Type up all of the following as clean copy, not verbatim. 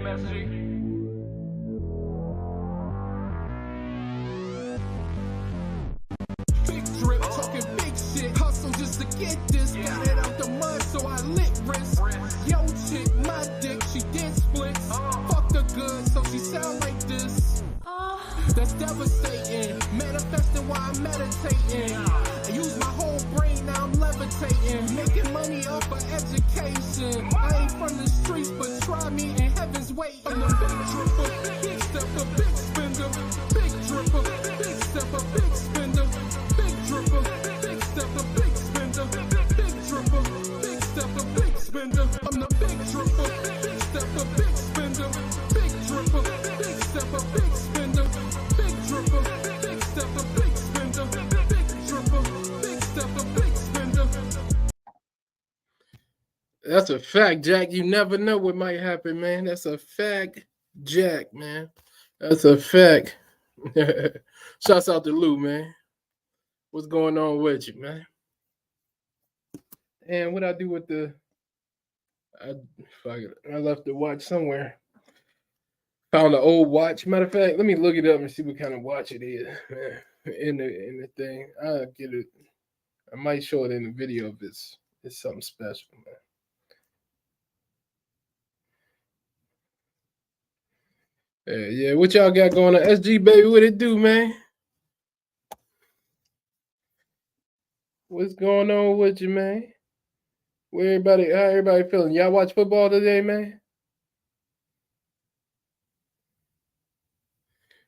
Big drip, talking big shit. Hustle just to get this. Got it out the mud, so I lit wrist. Yo, chick, my dick, she did splits. Fuck her good, so she sound like this. That's devastating. Manifesting while I'm meditating. I use my whole brain, now I'm levitating. Making money off of education. I ain't from the streets, but try me in heaven's waiting. I'm the big dripper, big stepper, big spender. Big dripper, big stepper, big spender. Big dripper, big stepper, big spender. Big dripper, big stepper, big spender. I'm the big dripper, big stepper, big spender. Big dripper, big stepper, big spender. Big dripper, big stepper, big spender. Big dripper, big stepper, big spender. That's a fact, Jack. You never know what might happen, man. That's a fact, Jack, man. That's a fact. Shouts out to Lou, man. What's going on with you, man? And what I do with the... I left the watch somewhere. Found an old watch. Matter of fact, let me look it up and see what kind of watch it is, man. In the thing. I'll get it. I might show it in the video if it's something special, man. Yeah, what y'all got going on? SG baby, what it do, man? What's going on with you, man? How everybody feeling? Y'all watch football today, man?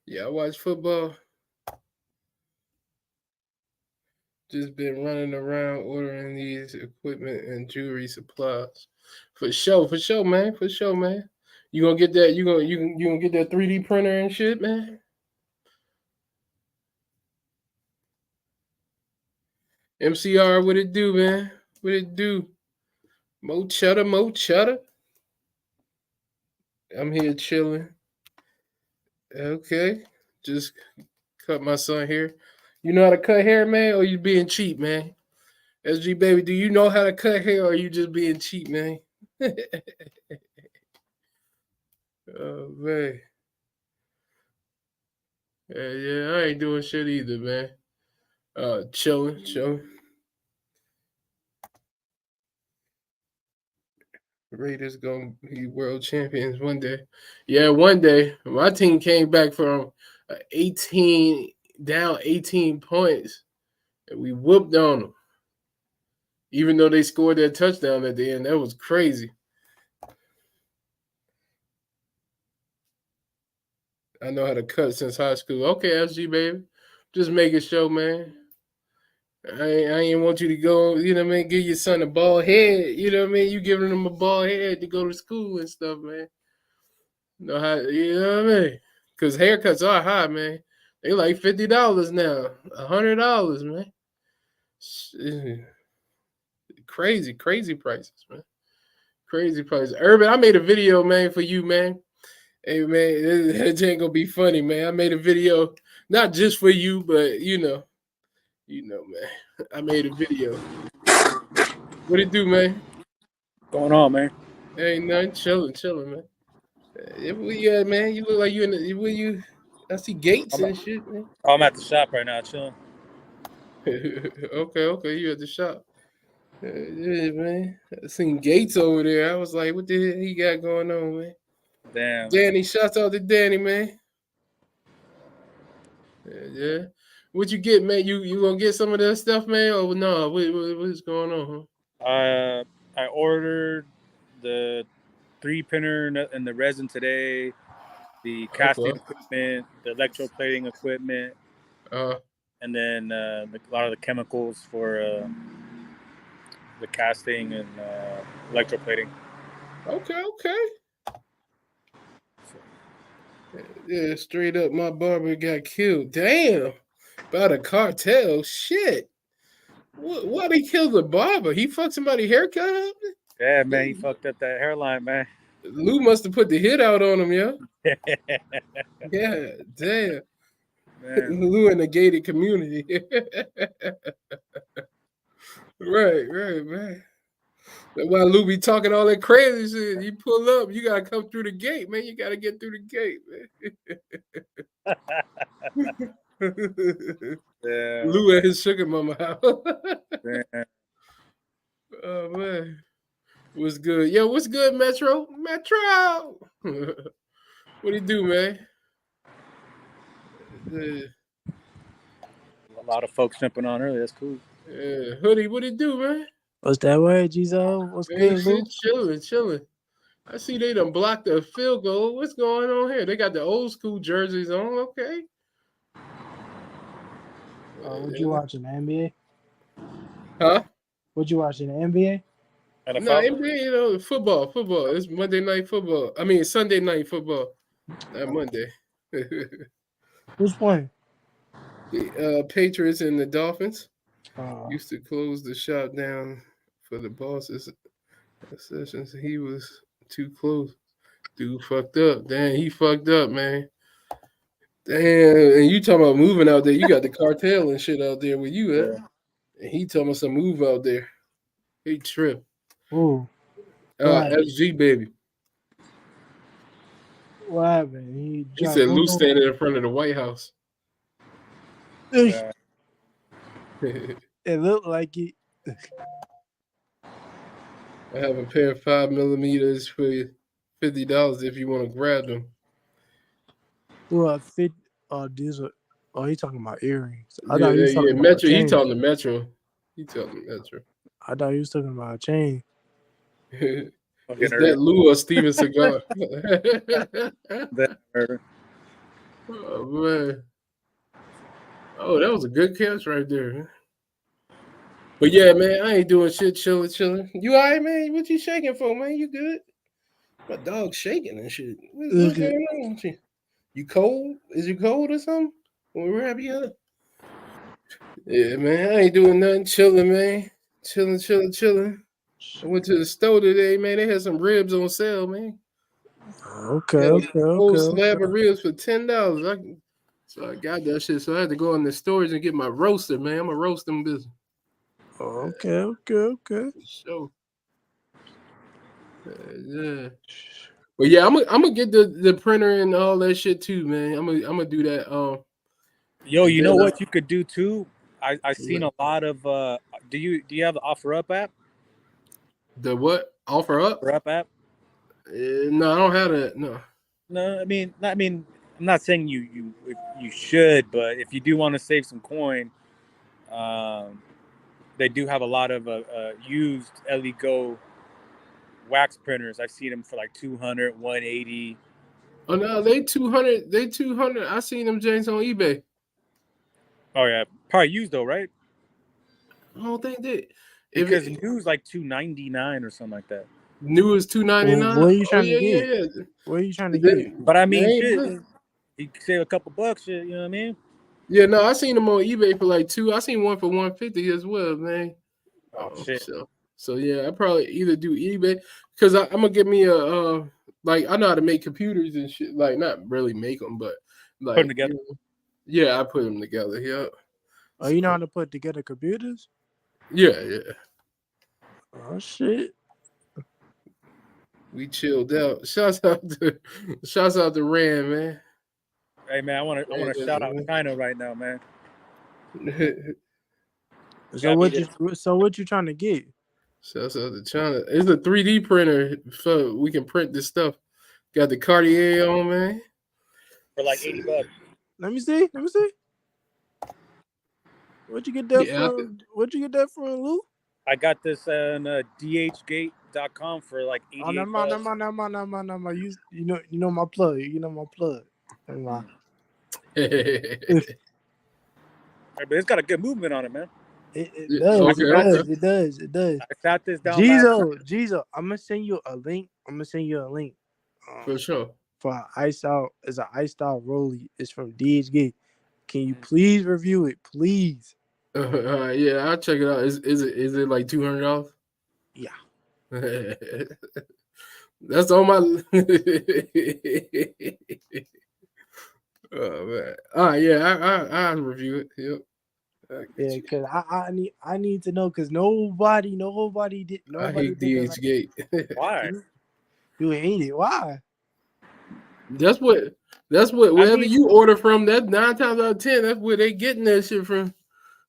Yeah, I watch football. Just been running around ordering these equipment and jewelry supplies. For sure, man. For sure, man. You gonna get that? You gonna get that 3D printer and shit, man? MCR, what it do, man? What it do? Mo cheddar. I'm here chilling. Okay, just cut my son hair. You know how to cut hair, man, or you being cheap, man? SG baby, do you know how to cut hair, or are you just being cheap, man? Oh man. Yeah, I ain't doing shit either, man. Chilling. Raiders gonna be world champions one day. Yeah, one day. My team came back from 18 points, and we whooped on them. Even though they scored their touchdown at the end, that was crazy. I know how to cut since high school. Okay, SG baby, just making sure, man. I ain't want you to go, you know what I mean, give your son a bald head, you know what I mean? You giving him a bald head to go to school and stuff, man. Know how, you know what I mean? Because haircuts are high, man. They like $50 now, $100, man. Crazy prices, man. Crazy prices. Urban, I made a video, man, for you, man. Hey, man, it ain't gonna be funny, man. I made a video, not just for you, but you know, man. I made a video. What it do, man? Going on, man? Ain't nothing. Chilling, man. Yeah, man. You look like you in the. I see gates and shit, man. Oh, I'm at the shop right now, chilling. Okay. You at the shop. Yeah, man. I seen Gates over there. I was like, what the hell he got going on, man? Damn. Danny, shouts out to Danny, man. Yeah. What you get, man? You gonna get some of that stuff, man? Or no? What's going on, huh? I ordered the 3D printer and the resin today, the casting equipment, the electroplating equipment, and then a lot of the chemicals for the casting and electroplating. Okay. Yeah, straight up, my barber got killed. Damn, by the cartel. Shit. Why they killed the barber? He fucked somebody's haircut up? Yeah, man, he fucked up that hairline, man. Lou must have put the hit out on him, yo. Yeah, damn. Man. Lou in the gated community. Right, man. While Lou be talking all that crazy shit, you pull up, you gotta come through the gate, man. You gotta get through the gate, man. Yeah. Lou at his sugar mama house. Man. Oh man. What's good? Yo, what's good, Metro? Metro! What do you do, man? A lot of folks jumping on early. That's cool. Hoodie, what do you do, man? What's that way, Geezo? What's good, Lou? Chilling. I see they done blocked the field goal. What's going on here? They got the old school jerseys on. Okay. What you watching, the NBA? Huh? What you watching, the NBA? NFL? No, NBA, you know, football. It's Monday night football. I mean, Sunday night football. Not Monday. Who's playing? The Patriots and the Dolphins used to close the shop down for the bosses. Sessions, he was too close. Dude fucked up. Damn, he fucked up, man. Damn, and you talking about moving out there? You got the cartel and shit out there with you, eh? And he talking about some move out there. He trip. Ooh. SG baby. What happened? He said Lou standing in front of the White House. It looked like it. I have a pair of 5mm for $50 if you want to grab them. Well, these are. Oh, he talking about earrings. I thought he was talking about Metro. He talking to Metro. I thought he was talking about a chain. Is that Lou or Steven Cigar? Oh man. Oh, that was a good catch right there. But yeah, man, I ain't doing shit. Chilling. You all right, man? What you shaking for, man? You good? My dog's shaking and shit. What's going on with you? You cold? Is you cold or something? We'll wrap you up. Yeah, man, I ain't doing nothing. Chilling, man. Chilling. I went to the store today, man. They had some ribs on sale, man. Okay. Whole slab of ribs for $10. So I got that shit. So I had to go in the storage and get my roaster, man. I'm a roasting business. Okay. So, yeah. But yeah, I'm gonna get the printer and all that shit too, man. I'm gonna do that. Yo, you know what you could do too? I seen a lot of. Do you have the OfferUp app? The what? OfferUp? OfferUp app? No, I don't have that. No. No, I mean, I'm not saying you should, but if you do want to save some coin, they do have a lot of used LeGo wax printers. I've seen them for like 200, 180. Oh no, they 200. They 200. I seen them James on eBay. Oh yeah, probably used though, right? I don't think they. Because new is like $299 or something like that. New is $299. What are you trying to get? Yeah. What are you trying to get? But I mean, shit, you can save a couple bucks, shit. You know what I mean? Yeah, no, I seen them on eBay for like $2. I seen one for $150 as well, man. Oh shit. So yeah, I probably either do eBay because I'm gonna get me a like I know how to make computers and shit. Like not really make them, but like put them together. Yeah, I put them together. Yeah. Oh, you know how to put together computers? Yeah. Oh shit. We chilled out. Shouts out to Rand, man. Hey man, I want to shout out China right now, man. So what you trying to get? Shouts out to China. It's a 3D printer so we can print this stuff. Got the Cartier on, man. For like $80. Let me see. Where'd you get that from? Where'd you get that from, Lou? I got this on dhgate.com for like $88. Oh, no. You know my plug. But it's got a good movement on it, man. It does. It does. I shot this down. Geezo, I'm gonna send you a link. For sure. For an iced out, it's an iced out rollie. It's from DHG. Can you please review it, please? Yeah, I'll check it out. Is it like $200? Yeah. That's on my. Oh man! Yeah, I'll review it. Yep. Yeah, because I need to know because nobody did. I Nobody hate did it like DHgate. Why? you hate it. Why? That's what wherever you order from, that 9 times out of 10, that's where they getting that shit from.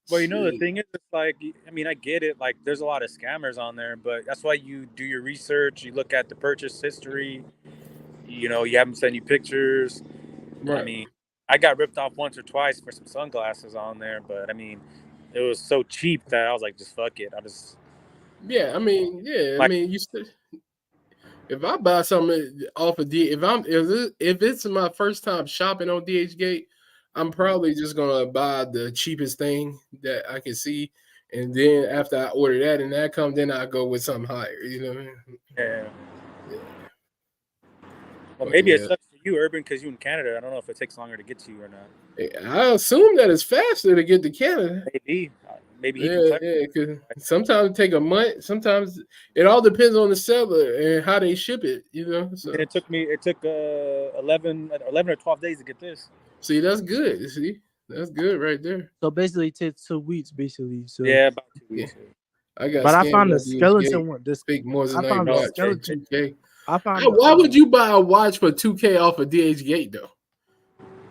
Well, the thing is, it's like, I mean, I get it. Like, there's a lot of scammers on there, but that's why you do your research. You look at the purchase history. You have them send you pictures. Right. I mean, I got ripped off once or twice for some sunglasses on there, but I mean, it was so cheap that I was like, just fuck it. Yeah, I mean, if I buy something off of if it's my first time shopping on DHgate, I'm probably just gonna buy the cheapest thing that I can see, and then after I order that and that comes, then I go with something higher. You know what I mean? Yeah. Well, maybe it sucks for you, Urban, because you're in Canada. I don't know if it takes longer to get to you or not. I assume that it's faster to get to Canada. Maybe he can. Because sometimes it take a month. Sometimes it all depends on the seller and how they ship it. So and it took 11 or 12 days to get this. See, that's good. See, that's good right there. So basically, it takes 2 weeks. Basically, so yeah, about 2 weeks. Yeah. I got. But I found the skeleton one. This big Moissanite watch for 2K. Why would you buy a watch for 2K off of DHgate though?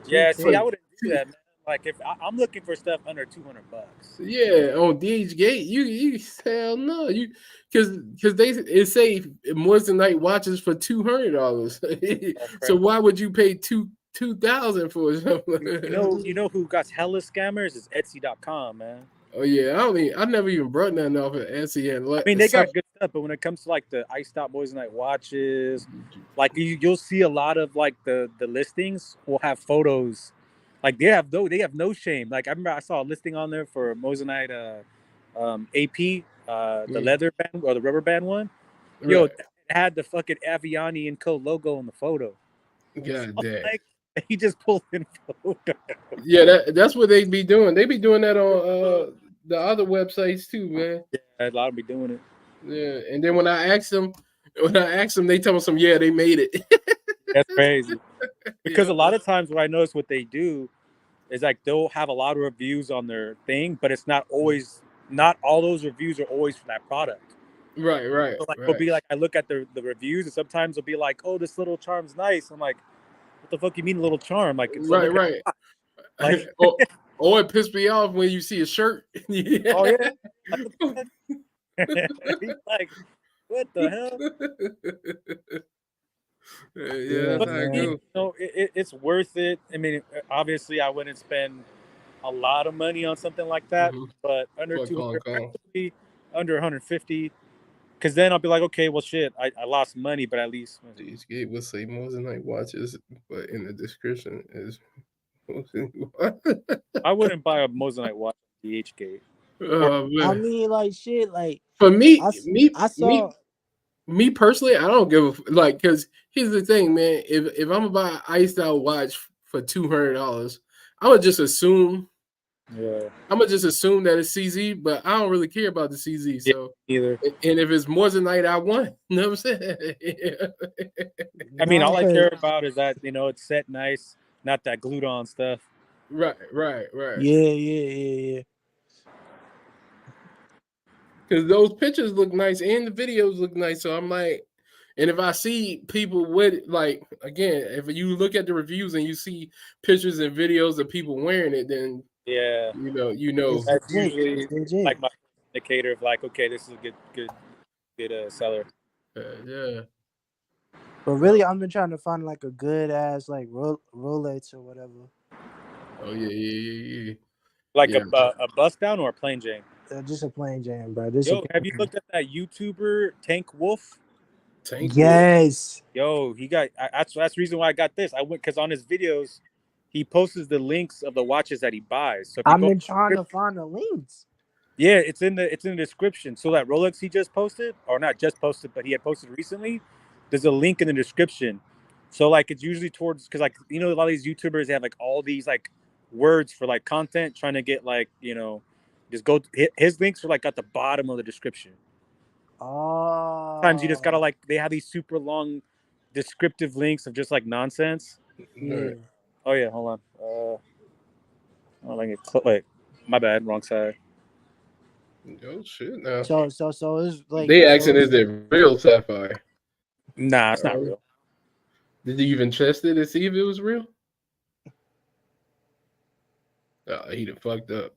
Yeah, see, I wouldn't do that, man. Like if I'm looking for stuff under $200. Yeah, on DHgate, you hell no, because they say Moissanite watches for $200. So why would you pay $2,000 for something? You know who got hella scammers is Etsy.com, man. Oh yeah, I never even brought nothing off of Etsy. I mean, they got good stuff, but when it comes to like the iced out Moissanite watches, like you'll see a lot of like the listings will have photos. Like they have no shame. Like I remember I saw a listing on there for Moissanite AP, the leather band or the rubber band one. Right. Yo, it had the fucking Aviani & Co logo on the photo. God damn. Like, he just pulled in photo. Yeah, that's what they be doing. They be doing that on the other websites too, man. Yeah, a lot of be doing it. Yeah, and then when I ask them, they tell me they made it. That's crazy. Because a lot of times what I notice what they do is like they'll have a lot of reviews on their thing, but it's not all those reviews are always for that product. Right. So like it'll be like I look at the reviews and sometimes it'll be like, oh, this little charm's nice. I'm like, what the fuck you mean a little charm? Like it's right. Like or it pissed me off when you see a shirt. Yeah. Oh yeah. Like, what the hell? Yeah, that's how it goes. It's worth it. I mean, obviously, I wouldn't spend a lot of money on something like that, but under 200, under 150, because then I'll be like, okay, well, shit, I lost money, but at least DHgate will say Moissanite watches, but in the description is I wouldn't buy a Moissanite watch at DHgate. I mean, like shit, like for me, I saw. Me personally, I don't give because here's the thing, man. If I'm gonna buy an iced out watch for $200, I would just assume. Yeah. I'm gonna just assume that it's CZ, but I don't really care about the CZ. So either. And if it's Moissanite, I won. You know what I'm saying? I mean, all I care about is that it's set nice, not that glued on stuff. Right. Yeah. Because those pictures look nice and the videos look nice. So I'm like, and if I see people with again, if you look at the reviews and you see pictures and videos of people wearing it, then yeah, you know. That's usually like my indicator of like, okay, this is a good seller. Yeah. But really, I've been trying to find like a good ass like Rolex or whatever. Oh yeah. Like a bust down or a plain Jane? Just a plain Jane, bro. Have you looked at that YouTuber Tank Wolf? Yes. Yo, he got. That's the reason why I got this. I went because on his videos, he posts the links of the watches that he buys. So I've been trying to find the links. Yeah, it's in the description. So that Rolex he just posted, or not just posted, but he had posted recently. There's a link in the description. So like it's usually towards because like a lot of these YouTubers they have like all these like words for like content trying to get like just go. His links are like at the bottom of the description. Oh. Sometimes you just gotta like they have these super long descriptive links of just like nonsense. Yeah. Oh yeah, hold on. Wait. My bad, wrong side. Oh shit! Now So it's like they asking, is it real sapphire? Nah, it's not real. Did you even test it to see if it was real? He done fucked up.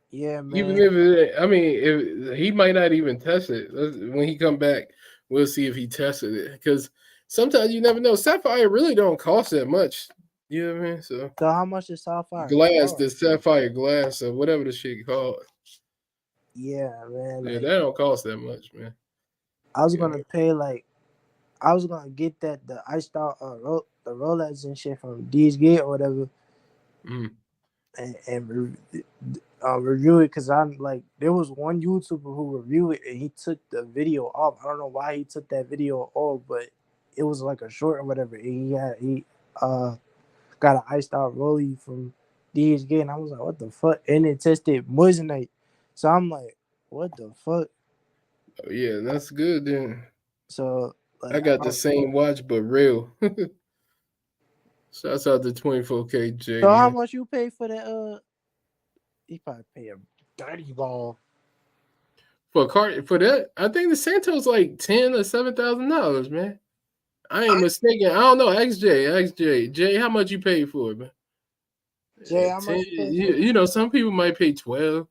Yeah, man. Even if if he might not even test it. When he come back, we'll see if he tested it. Because sometimes you never know. Sapphire really don't cost that much. You know what I mean? So how much is sapphire? Glass, the sapphire glass, or whatever the shit called. Yeah, man. Yeah, that don't cost that much, man. I was gonna pay I was gonna get the iced out the Rolex and shit from DSG or whatever, and review it because I'm like, there was one YouTuber who reviewed it and he took the video off. I don't know why he took that video off, but it was like a short or whatever. And he got an iced out rollie from DSG, and I was like, what the fuck? And it tested moissanite, so I'm like, what the fuck? Oh yeah, that's good then. So I got the same watch but real. Shouts out to 24K J. So how much you pay for that? You probably pay a dirty ball for a card for that. I think the Santos like $10,000 or $7,000, man. I ain't mistaken. I don't know. XJ. Jay, how much you paid for it, man? Jay, how much you paid for it? You know, some people might pay 12,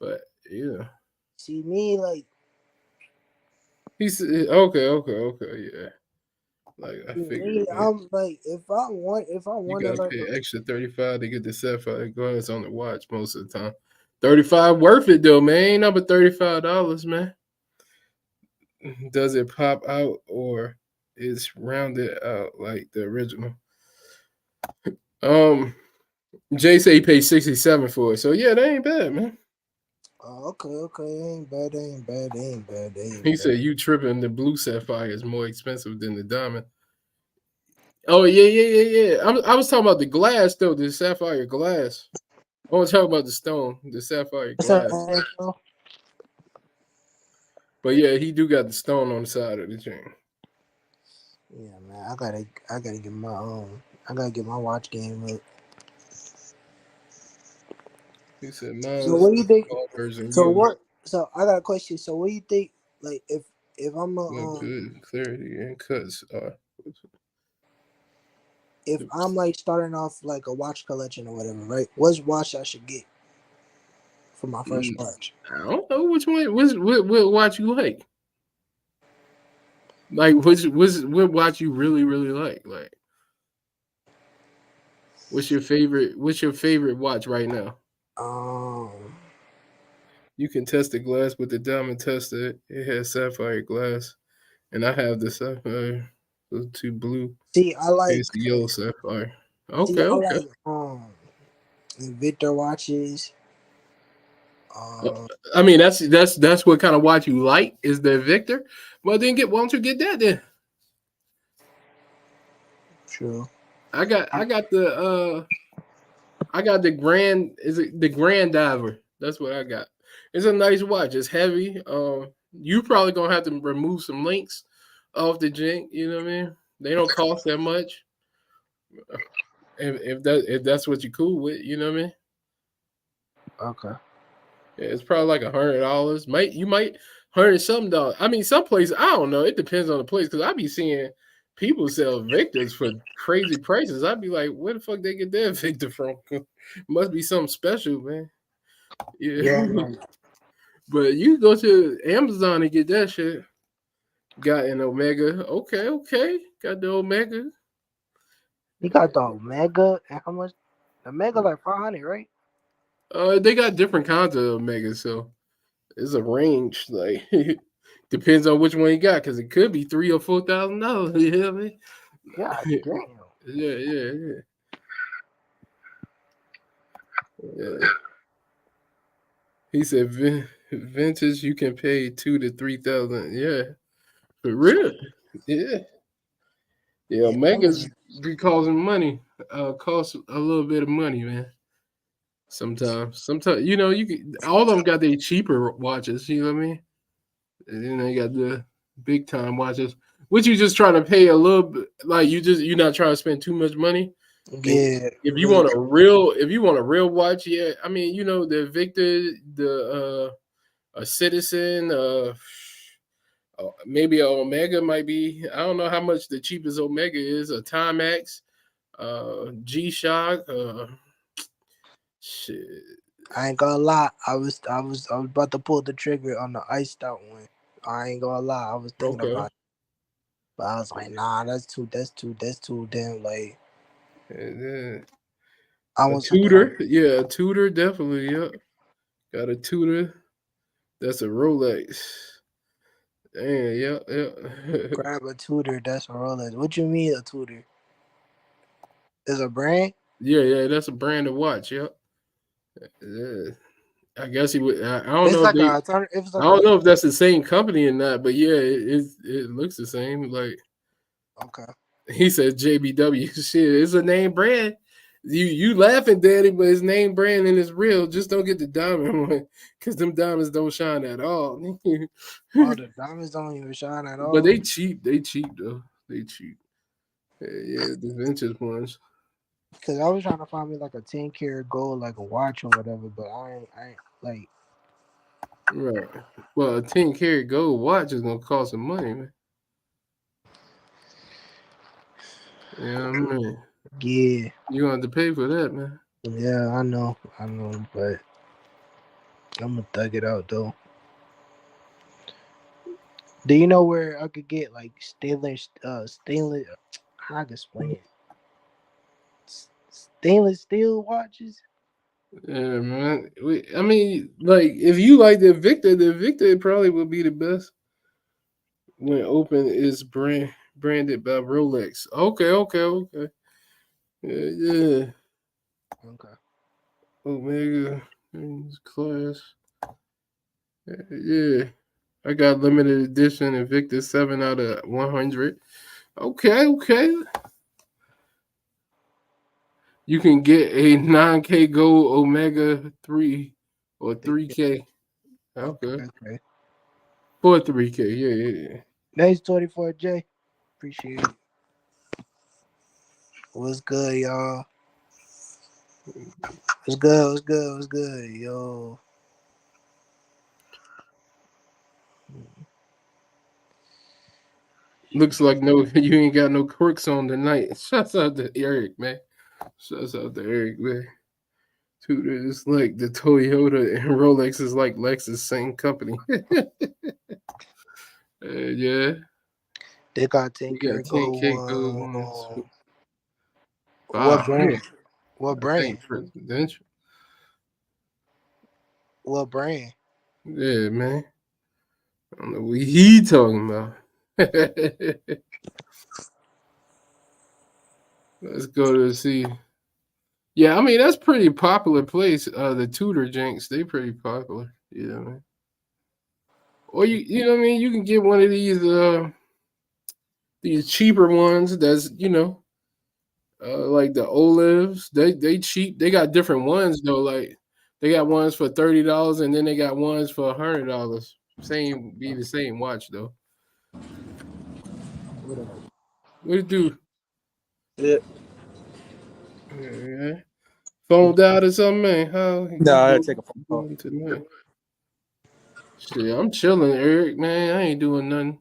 but yeah. See me like. He said, okay, yeah. Like I figured. I'm like, if I want, you gotta pay extra $35 to get the sapphire glass on the watch most of the time. $35 worth it though, man. Ain't nothing but $35, man. Does it pop out or is rounded out like the original? Jay say he paid $67 for it, so yeah, that ain't bad, man. Oh, okay, ain't bad. He said you tripping. The blue sapphire is more expensive than the diamond. Oh yeah. I was talking about the glass though, the sapphire glass. I want to talk about the stone, the sapphire glass. But yeah, he do got the stone on the side of the chain. Yeah, man, I gotta get my watch game up. He said, "So what do you think? So I got a question. So what do you think? Like, if I'm good clarity and cuts are. If I'm like starting off like a watch collection or whatever, right? What watch I should get for my first watch? I don't know which one. What watch you like? Like what watch you really like? Like, what's your favorite watch right now? You can test the glass with the diamond tester. It has sapphire glass, and I have the sapphire. Those two blue. See, I like the yellow sapphire. Okay, okay. Like, Victor watches. I mean, that's what kind of watch you like is the Victor. Well, then why don't you get that then? True. I got the Grand. Is it the Grand Diver? That's what I got. It's a nice watch. It's heavy. You probably gonna have to remove some links off the jink. You know what I mean? They don't cost that much. If that's what you're cool with, you know what I mean? Okay. Yeah, it's probably like $100. You might $100-something. I mean, some places I don't know. It depends on the place because I be seeing people sell Victors for crazy prices. I'd be like, where the fuck they get their Victor from? Must be something special, man. Yeah. But you go to Amazon and get that shit. Got an Omega. Okay. Got the Omega. You got the Omega. And how much? The Omega like 500, right? They got different kinds of Omegas, so it's a range. Like depends on which one you got, because it could be $3,000 or $4,000. You know what I mean? Yeah, damn. Yeah. He said vintage you can pay $2,000 to $3,000. Yeah, for real. Yeah. Omegas be causing money. Cost a little bit of money, man. Sometimes, you know, all of them got their cheaper watches. You know what I mean? And then they got the big time watches, which you just trying to pay a little bit. Like you're not trying to spend too much money. Yeah. If you want a real watch, yeah. I mean, you know, the Victor, the a Citizen, maybe a Omega might be. I don't know how much the cheapest Omega is. A Timex, G-Shock, shit. I ain't gonna lie. I was about to pull the trigger on the iced out one. I ain't gonna lie. I was thinking about it. But I was like, nah, that's too damn like. A Tudor, yeah, a Tudor, definitely, yeah. Got a Tudor. That's a Rolex. Damn, yeah. Grab a Tudor, that's a Rolex. What you mean a Tudor? Is a brand? Yeah, that's a brand of watch, yeah. I guess he would. I don't It's know like if they. I don't know if that's the same company or not, but yeah, it looks the same. Like, okay. He said JBW. Shit, it's a name brand. You laughing, Daddy, but it's name brand and it's real. Just don't get the diamond one, because them diamonds don't shine at all. Oh, the diamonds don't even shine at all. But they cheap. They cheap though. They cheap. Yeah, the vintage ones. Because I was trying to find me like a 10 karat gold, like a watch or whatever, but I ain't like. Right. Well, a 10 karat gold watch is gonna cost some money, man. Yeah, man. Yeah. You gonna have to pay for that, man. Yeah, I know, but I'm gonna thug it out though. Do you know where I could get like stainless? How I can explain it? Stainless steel watches. Yeah, man. I mean, like, if you like the Victor probably would be the best when open is branded by Rolex. Okay. Yeah. Okay. Omega class. Yeah. I got limited edition Invictus 7 out of 100. Okay. You can get a 9K Gold Omega 3 or 3K. Okay. For 3K, yeah. Thanks, 24J. Appreciate it. What's good, y'all? What's good, yo? Looks like no, you ain't got no quirks on tonight. Shouts out to Eric, man. Tudor is like the Toyota and Rolex is like Lexus, same company. Yeah. They got 10 karat gold. 10K gold ones. What brand? What brand? Presidential. What brand? Yeah, man. I don't know what he talking about. Let's go to see. Yeah, I mean that's pretty popular place. The Tudor Jinx, they pretty popular. Yeah, man. Or you know what I mean? You can get one of these cheaper ones that's, like the Olives. They cheap. They got different ones though. Like they got ones for $30 and then they got ones for $100. The same watch though. What it do? Yeah. Yeah. Phone died or something, man. How No, I had to take a phone call tonight? Shit, I'm chilling, Eric, man. I ain't doing nothing.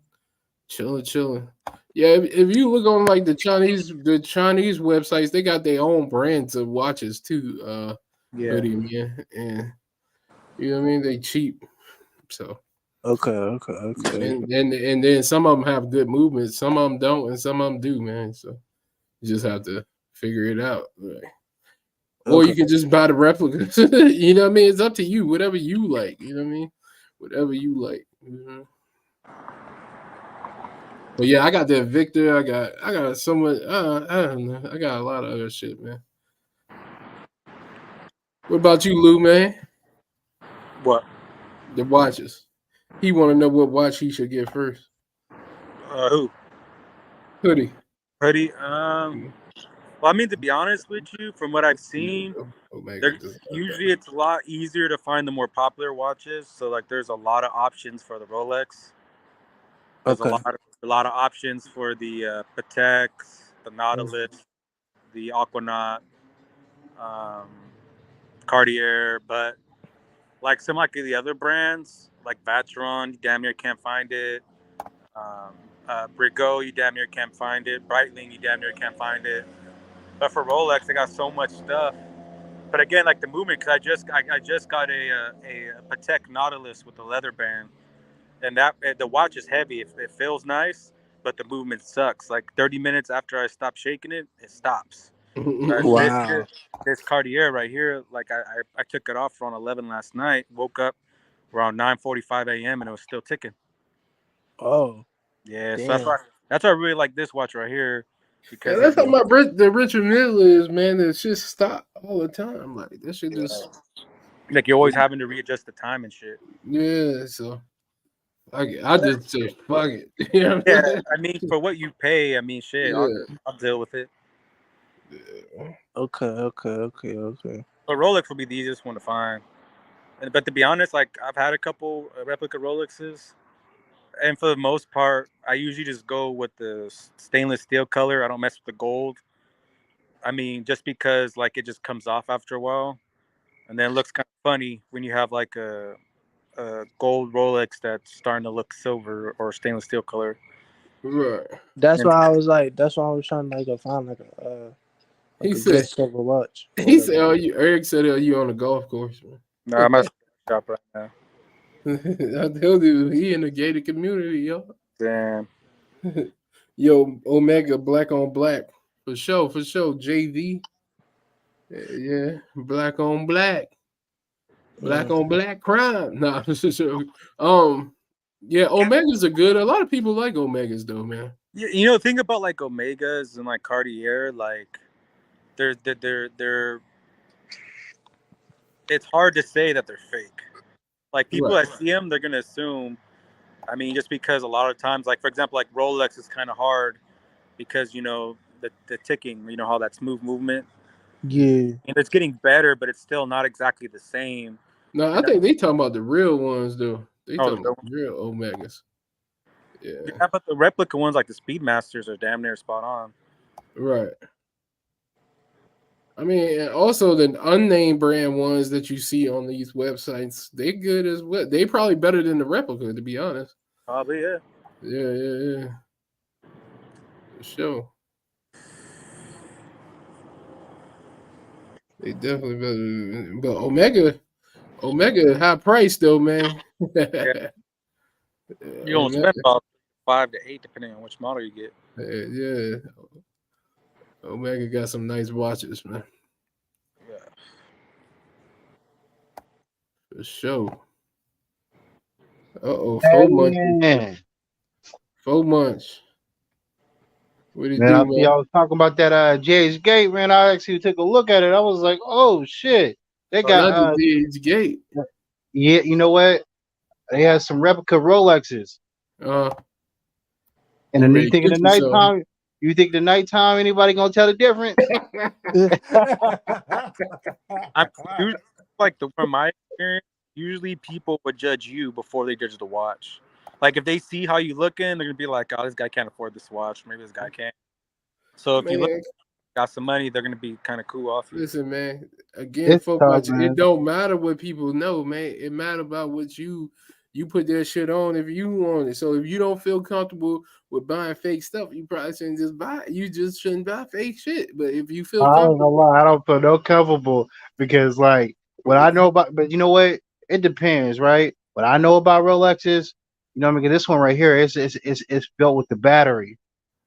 Chilling. Yeah, if you look on like the Chinese websites, they got their own brands of watches too. Yeah. Hoodie, man, and you know what I mean. They cheap, so Okay. And then some of them have good movements, some of them don't, and some of them do, man. So you just have to figure it out, right? Or you can just buy the replicas. You know what I mean? It's up to you. Whatever you like. You know what I mean? Whatever you like. You know? But yeah, I got that Victor. I got someone. I don't know. I got a lot of other shit, man. What about you, Lou, man? What? The watches. He want to know what watch he should get first. Who? Hoodie. Well, I mean, to be honest with you, from what I've seen, usually it's a lot easier to find the more popular watches. So, like, there's a lot of options for the Rolex. There's a lot of options for the Pateks, the Nautilus, the Aquanaut, Cartier, but like some like the other brands, like Vatron, you damn near can't find it. Brigo, you damn near can't find it. Breitling, you damn near can't find it. But for Rolex, they got so much stuff. But again, like the movement, because I just got a Patek Nautilus with the leather band, and that the watch is heavy. It feels nice, but the movement sucks. Like 30 minutes after I stop shaking it, it stops. Wow. This Cartier right here, like I took it off around 11 last night. Woke up around 9:45 a.m. and it was still ticking. Oh. Yeah, Damn. so that's why I really like this watch right here. Because that's how the Richard Mille is, man. It's just stop all the time. Like that shit just like you're always having to readjust the time and shit. Yeah, so I just say fuck it. You know yeah, I mean for what you pay, I mean shit, yeah. I'll deal with it. Yeah. Okay. But Rolex would be the easiest one to find. But to be honest, like I've had a couple replica Rolexes, and for the most part, I usually just go with the stainless steel color. I don't mess with the gold. I mean, just because like it just comes off after a while, and then it looks kind of funny when you have like a gold Rolex that's starting to look silver or stainless steel color. Right. That's why I was trying to like find like a good silver watch. He said, Eric said, "Are you on a golf course, man?" No, I'm at the shop right now. I told you he in the gated community, yo. Damn. Yo, Omega black on black for sure. JV. Yeah, black on black. Black on black crime. Nah, yeah, Omegas are good. A lot of people like Omegas though, man. You know, think about like Omegas and like Cartier, like they're it's hard to say that they're fake. Like people that see them, they're gonna assume. I mean, just because a lot of times, like for example, like Rolex is kind of hard because you know the ticking, you know how that smooth movement. Yeah, and it's getting better, but it's still not exactly the same. No, I think they talking about the real ones though. They talking about the real Omegas. Yeah, but the replica ones like the Speedmasters are damn near spot on. Right. I mean, also the unnamed brand ones that you see on these websites, they good as well. They probably better than the replica, to be honest. Probably, yeah. Yeah. For sure. They definitely better. But Omega high price though, man. Yeah. You don't spend about 5 to 8 depending on which model you get. Yeah. Omega got some nice watches, man. Yeah. For sure. 4 months. 4 months. What did you do, man? I was talking about that Jay's Gate, man. I actually took a look at it. I was like, oh shit. They got Jay's Gate. Yeah, you know what? They had some replica Rolexes. And then you think in the nighttime, anybody gonna tell the difference? From my experience, usually people would judge you before they judge the watch. Like if they see how you looking, they're gonna be like, "Oh, this guy can't afford this watch. Maybe this guy can." So if you got some money, they're gonna be kind of cool off you. Listen, man. Again, folks, it don't matter what people know, man. It matter about what you put that shit on if you want it. So if you don't feel comfortable with buying fake stuff, you probably shouldn't just buy it. You just shouldn't buy fake shit. But if you feel comfortable, I ain't gonna lie, I don't feel no comfortable because like what I know about, but you know what? It depends, right? What I know about Rolexes, you know, I mean, this one right here is it's built with the battery,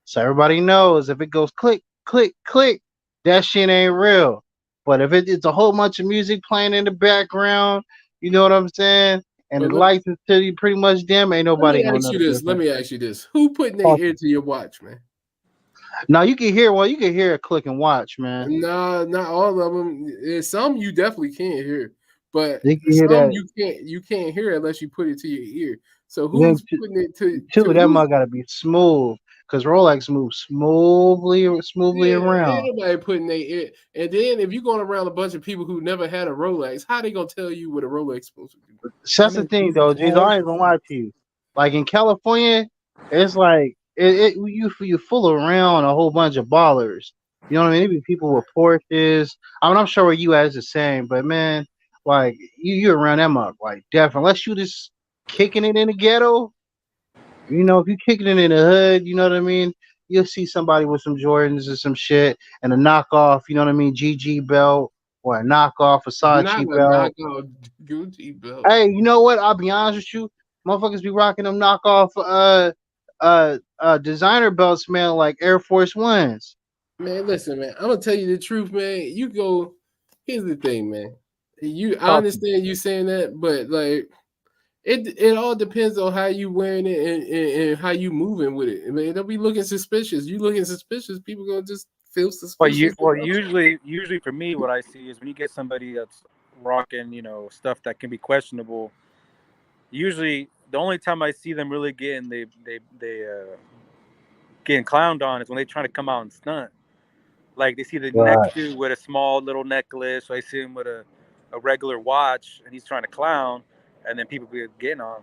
so everybody knows if it goes click, click, click, that shit ain't real. But if it's a whole bunch of music playing in the background, you know what I'm saying? And the lights is pretty much dim, ain't nobody gonna know. Let me ask you this: who putting their ear to your watch, man? Now you can hear you can hear a click and watch, man. Nah, not all of them. There's some you definitely can't hear, but some you can't hear unless you put it to your ear. So who's putting it to? That mug gotta be smooth because Rolex moves smoothly around. Ain't nobody putting their ear. And then if you're going around a bunch of people who never had a Rolex, how they gonna tell you what a Rolex is supposed to do? That's the thing, though, G's. I ain't gonna lie to you. Like in California, it's like you fool around a whole bunch of ballers. You know what I mean? Maybe people with Porsches. I mean, I'm sure where you at is the same, but man, like you around them up, like definitely. Unless you just kicking it in the ghetto, if you kicking it in the hood, you know what I mean? You'll see somebody with some Jordans or some shit and a knockoff, you know what I mean, GG belt or a knockoff Not Versace a belt. knockout Gucci belt. Hey, you know what? I'll be honest with you. Motherfuckers be rocking them knockoff designer belts, man, like Air Force Ones. Man, listen, man. I'm gonna tell you the truth, man. You go. Here's the thing, man. I Talk to me. understand you saying that, but like, it all depends on how you wearing it and how you moving with it. I mean, they'll be looking suspicious. You looking suspicious, people gonna just feel suspicious. Usually for me, what I see is when you get somebody that's rocking, stuff that can be questionable. Usually, the only time I see them really getting clowned on is when they try to come out and stunt. Like they see the Right. next dude with a small little necklace, or I see him with a regular watch, and he's trying to clown, and then people be getting on.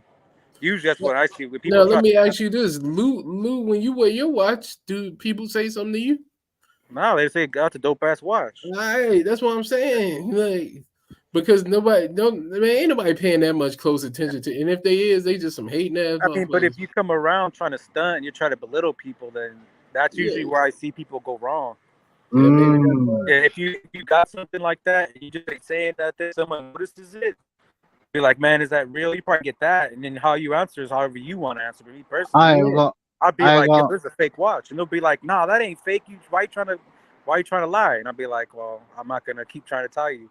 Usually, that's what I see when Now, people let try. me ask you this, Lou. When you wear your watch, do people say something to you? No, they say got the dope ass watch. All right, that's what I'm saying. Like, because nobody don't, man, ain't nobody paying that much close attention to. And if they is, they just some hating ass I mean, but motherfuckers. if you come around trying to stunt and you try to belittle people, then that's usually Yeah, where I see people go wrong. yeah, maybe that Mm. part. And if you got something like that, and you just ain't saying that, then someone notices it. Be like, man, is that real? You probably get that, and then how you answer is however you want to answer. But me I personally, ain't gonna. I'd be I ain't like, yo, gonna. this is a fake watch, and they'll be like, nah, that ain't fake. Why you trying to lie? And I'll be like, well, I'm not gonna keep trying to tell you.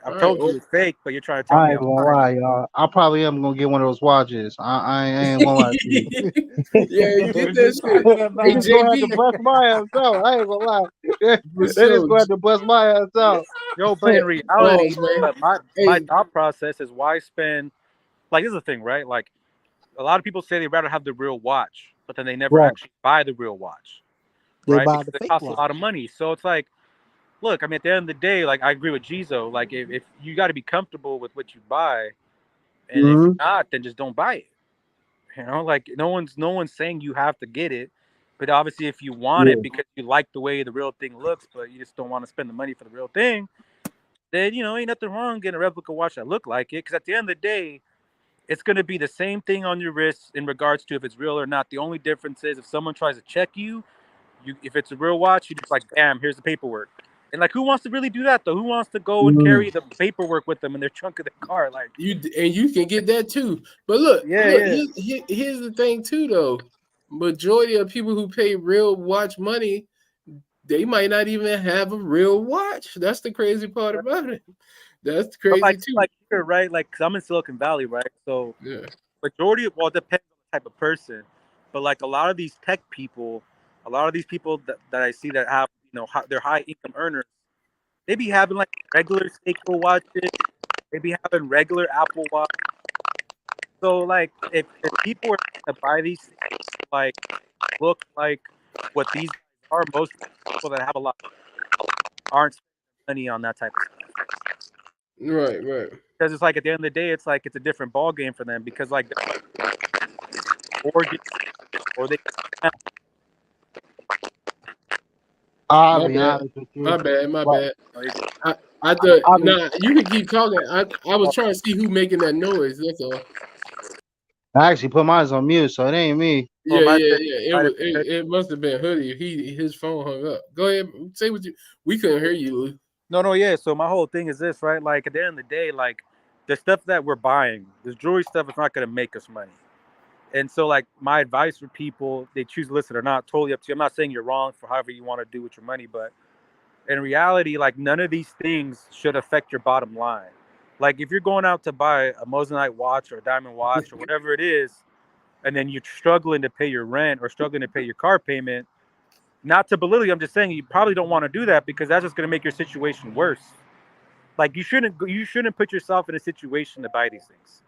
All I've right, told well, you it's fake, but you're trying to tell I me ain't I'm gonna lying. lie, y'all. I probably am gonna get one of those watches. I ain't gonna lie to you. yeah, you get that shit. They Hey, just gonna have to JB, bust my ass out. I ain't gonna lie. for They just sure. gonna have to bust my ass out. Yo, but in reality, Balls, man. my Hey, thought process is why spend like this is the thing, right? Like a lot of people say they'd rather have the real watch, but then they never Right. actually buy the real watch, They right? buy Because the it fake costs a lot of watch. money. So it's like, look, I mean, at the end of the day, like I agree with Geezo. Like if you got to be comfortable with what you buy, and if you're Mm-hmm. not, then just don't buy it. Like no one's saying you have to get it, but obviously if you want Yeah. it because you like the way the real thing looks, but you just don't want to spend the money for the real thing, then ain't nothing wrong getting a replica watch that look like it. Because at the end of the day, it's going to be the same thing on your wrist in regards to if it's real or not. The only difference is if someone tries to check you, if it's a real watch, you just like, bam, here's the paperwork. And like, who wants to really do that though? Who wants to go and Mm. carry the paperwork with them in their trunk of their car? Like, you can get that too. But look, yeah. here's the thing too, though. Majority of people who pay real watch money, they might not even have a real watch. That's the crazy part about it. That's But crazy too. like here, right? Like, cause I'm in Silicon Valley, right? So Yeah. it depends on the type of person, but like a lot of these tech people, a lot of these people that I see that have, they're high income earners, they be having like regular Seiko watches, they be having regular Apple watch. So like if people are to buy these things, like look like what these guys are, most people that have a lot aren't spending money on that type of stuff. Right, right. Because it's like at the end of the day, it's like it's a different ball game for them because like mortgage or they I'll My be bad. honest with My you. bad. My But bad. I thought I'll be nah, you can keep talking. I was trying to see who making that noise. That's all. I actually put mine on mute, so it ain't me. or Yeah, might yeah, have yeah. might have been It must have been Hoodie. His phone hung up. Go ahead, say what you. We couldn't hear you, Lou. no, yeah. So my whole thing is this, right? Like at the end of the day, like the stuff that we're buying, this jewelry stuff is not going to make us money. And so, like my advice for people, they choose to listen or not, totally up to you. I'm not saying you're wrong for however you want to do with your money, but in reality, like none of these things should affect your bottom line. Like if you're going out to buy a Moissanite watch or a diamond watch or whatever it is, and then you're struggling to pay your rent or struggling to pay your car payment, not to belittle you, I'm just saying you probably don't want to do that because that's just going to make your situation worse. Like you shouldn't put yourself in a situation to buy these things.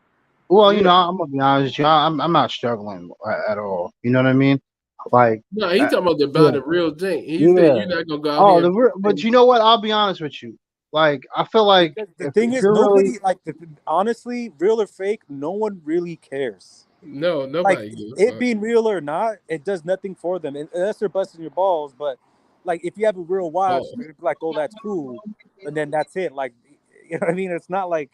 Well, Yeah. I'm gonna be honest with you. I'm not struggling at all. You know what I mean? Like, No, he uh, talking about the yeah, buy the real thing. He said yeah. you're not gonna go out Oh, here and but you know what? I'll be honest with you. Like, I feel like Because the if thing is, you're really nobody like honestly, real or fake, no one really cares. no Like nobody gives a it fuck. being real or not, it does nothing for them unless they're busting your balls. But like if you have a real watch, they're like, oh, that's cool, and then that's it. Like, you know what I mean? It's not like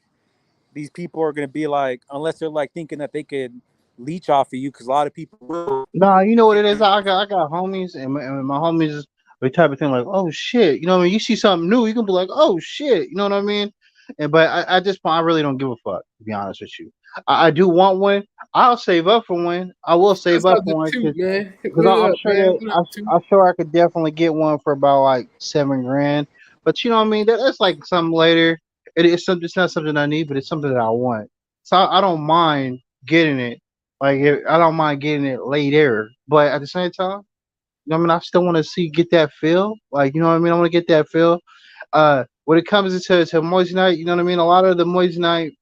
these people are gonna be like, unless they're like thinking that they could leech off of you, because a lot of people will. Nah, you know what it is. I got homies, and my homies is the type of thing like, oh shit, you know what I mean. You see something new, you can be like, oh shit, you know what I mean. And but at this point, I really don't give a fuck, to be honest with you. I do want one. I'll save up for one. I will save That's up not the for one two, man. because What I'm up, sure man? that What up, two? I'm sure I could definitely get one for about like 7 grand. But you know what I mean. That's like something later. It's not something I need, but it's something that I want. So I don't mind getting it. Like I don't mind getting it later, but at the same time, you know what I mean. I still want to get that feel. Like you know what I mean. I want to get that feel. When it comes to Moissanite, you know what I mean. A lot of the Moissanite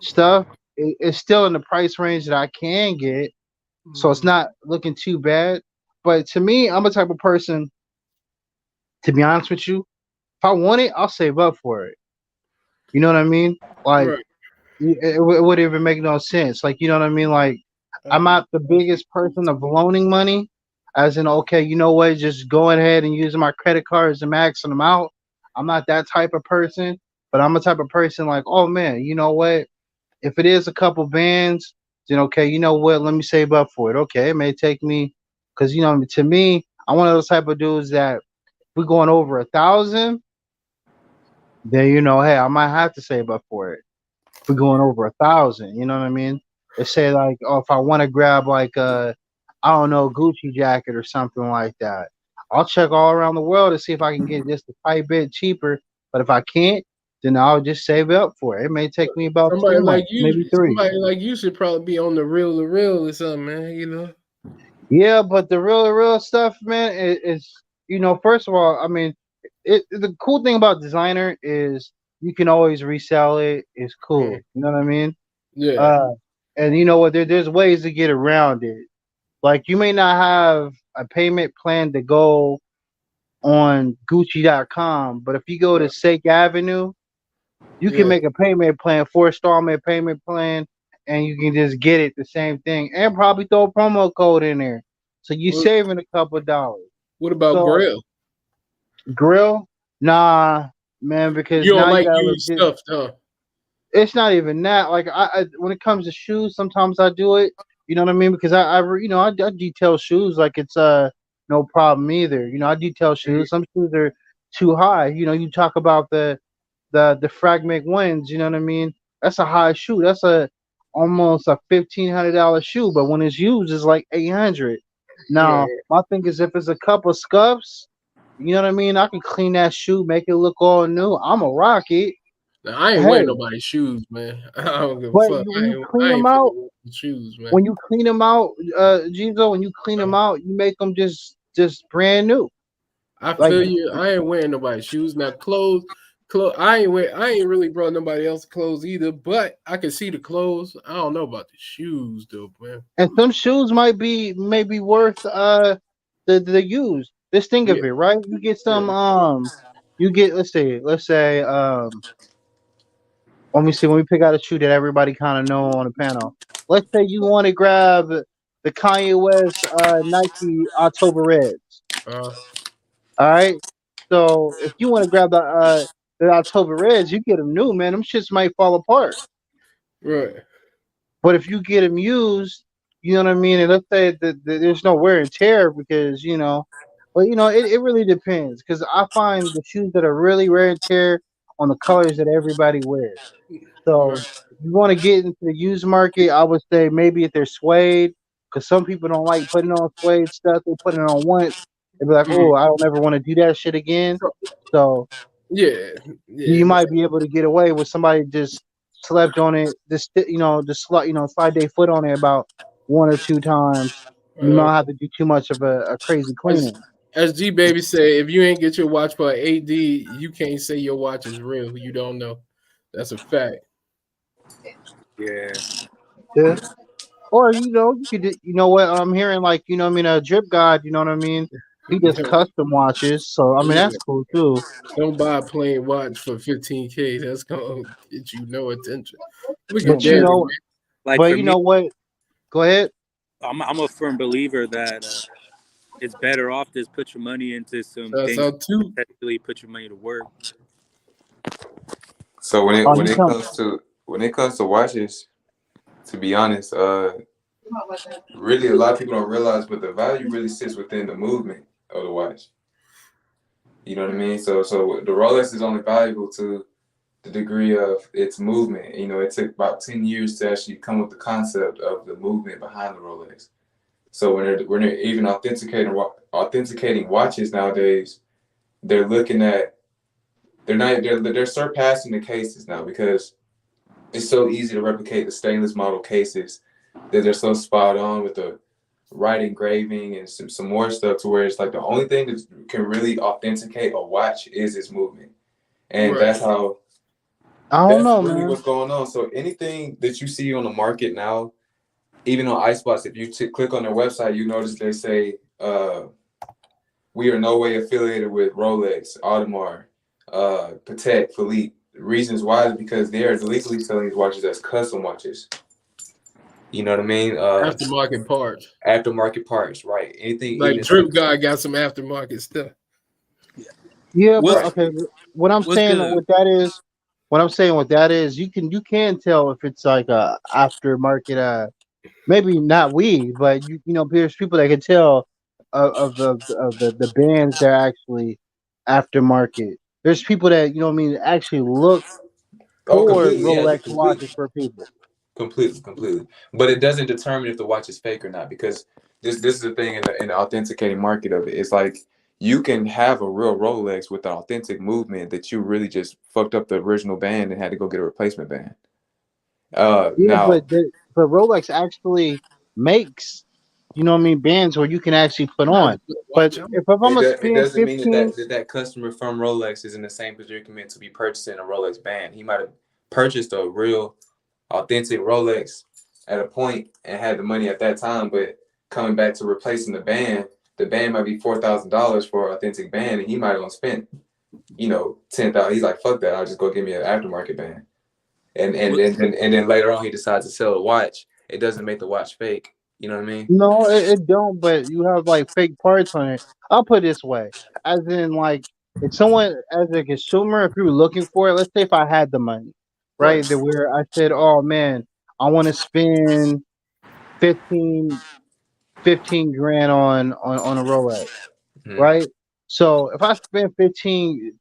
stuff is still in the price range that I can get, so it's not looking too bad. But to me, I'm a type of person. To be honest with you, if I want it, I'll save up for it. You know what I mean? Like Right. it wouldn't even make no sense. Like you know what I mean? Like I'm not the biggest person of loaning money, as in okay, you know what? Just going ahead and using my credit cards and maxing them out. I'm not that type of person, but I'm a type of person like, oh man, you know what? If it is a couple bands, then okay, you know what? Let me save up for it. Okay, it may take me, because you know, to me, I'm one of those type of dudes that if we're going over 1,000, then you know, hey, I might have to save up for it. If we're going over 1,000, you know what I mean? They say like, oh, if I want to grab like I don't know, Gucci jacket or something like that, I'll check all around the world to see if I can get just a tight bit cheaper. But if I can't, then I'll just save up for it. It may take me about 2 months, maybe 3. Somebody like you should probably be on the real or something, man. You know. Yeah, but the real stuff, man, is you know, first of all, I mean, the cool thing about designer is you can always resell it. It's cool. You know what I mean? Yeah. Uh, and you know what? There's ways to get around it. Like you may not have a payment plan to go on Gucci.com, but if you go to Sake Avenue, you can Yeah. make a payment plan, 4 installment payment plan, and you can just get it the same thing, and probably throw a promo code in there, so you What, saving a couple of dollars. what about So Grail? grill, nah, man, because You don't now you like gotta used legit. stuff, huh? It's not even that. Like I when it comes to shoes, sometimes I do it. You know what I mean? Because you know, I detail shoes like it's no problem either. You know, I detail Mhm. shoes. Some shoes are too high. You know, you talk about the fragment ones. You know what I mean? That's a high shoe. That's a almost a $1,500 shoe, but when it's used, it's like 800. Now, Right. my thing is if it's a couple scuffs, you know what I mean? I can clean that shoe, make it look all new. I'm a rock it. Now, I ain't wearing Hey, nobody's shoes, man. I don't give a but fuck. when you clean I them ain't finna out, wear some shoes, man. when you clean them out, Gizo, when you clean them out, you make them just brand new. I Like, feel you. I ain't wearing nobody's shoes. Now clothes. I ain't really brought nobody else's clothes either. But I can see the clothes. I don't know about the shoes though, man. and some shoes might be maybe worth the use. Just think Yeah, of it, right? You get yeah, some you get let's say let me see when we pick out a shoe that everybody kind of know on the panel. Let's say you want to grab the Kanye West Nike October Reds. uh, All right. So if you want to grab the October Reds, you get them new, man. Them shits might fall apart. right. But if you get them used, you know what I mean. And let's say that there's no wear and tear because you know, but you know it really depends because I find the shoes that are really wear and tear on the colors that everybody wears. So Right. if you want to get into the used market, I would say maybe if they're suede, because some people don't like putting on suede stuff. They put it on once, they be like, Mhm. "Oh, I don't ever want to do that shit again." So Yeah, yeah, you might be able to get away with somebody just slept on it, just slide their foot on it about 1 or 2 times. You uh, don't have to do too much of a crazy as cleaning. as G baby say, if you ain't get your watch for AD, you can't say your watch is real. You don't know. That's a fact. Yeah. Yeah. Or you know, you could you know what I'm hearing like you know what I mean a drip god. You know what I mean? He does custom watches, so I mean that's Yeah. cool too. Don't buy a plain watch for 15K. That's gonna get you no attention. Look at But you Yeah. Derek, know, man. Like but for you me, know what? Go ahead. I'm a firm believer that it's better off to put your money into some things that actually put your money to work. So when it comes to watches, to be honest, really a lot of people don't realize, but the value really sits within the movement of the watch. You know what I mean? So the Rolex is only valuable to the degree of its movement. You know, it took about 10 years to actually come with the concept of the movement behind the Rolex. So when they're even authenticating watches nowadays, they're looking at they're surpassing the cases now, because it's so easy to replicate the stainless model cases that they're so spot on with the right engraving and some more stuff, to where it's like the only thing that can really authenticate a watch is its movement. And that's how really what's going on. So anything that you see on the market now, even on iSpots, if you click on their website, you notice they say we are no way affiliated with Rolex, Audemars, Patek Philippe. The reasons why is because they are legally selling these watches as custom watches. You know what I mean? Aftermarket parts. Aftermarket parts, right? Anything like Drip Guy got some aftermarket stuff. Yeah, but okay. What I'm saying with that is, you can tell if it's like a aftermarket. Maybe not but you know, there's people that can tell of the bands that are actually aftermarket. There's people that, you know what I mean, actually look for Rolex watches for people. Completely. But it doesn't determine if the watch is fake or not, because this is the thing in the authenticating market of it. It's like you can have a real Rolex with an authentic movement that you really just fucked up the original band and had to go get a replacement band. But Rolex actually makes, you know what I mean, bands where you can actually put on. But if I'm gonna spend it doesn't mean 15, that customer from Rolex is in the same predicament to be purchasing a Rolex band. He might have purchased a real authentic Rolex at a point and had the money at that time, but coming back to replacing the band might be $4,000 for an authentic band, and he might have spent, you know, $10,000. He's like, fuck that, I'll just go get me an aftermarket band. And then later on he decides to sell a watch. It doesn't make the watch fake. You know what I mean? No, it don't. But you have like fake parts on it. I'll put it this way, as in, like, if someone, as a consumer, if you were looking for it, let's say if I had the money, right, that where I said, oh man, I want to spend 15 grand on a Rolex, right? So if I spend 50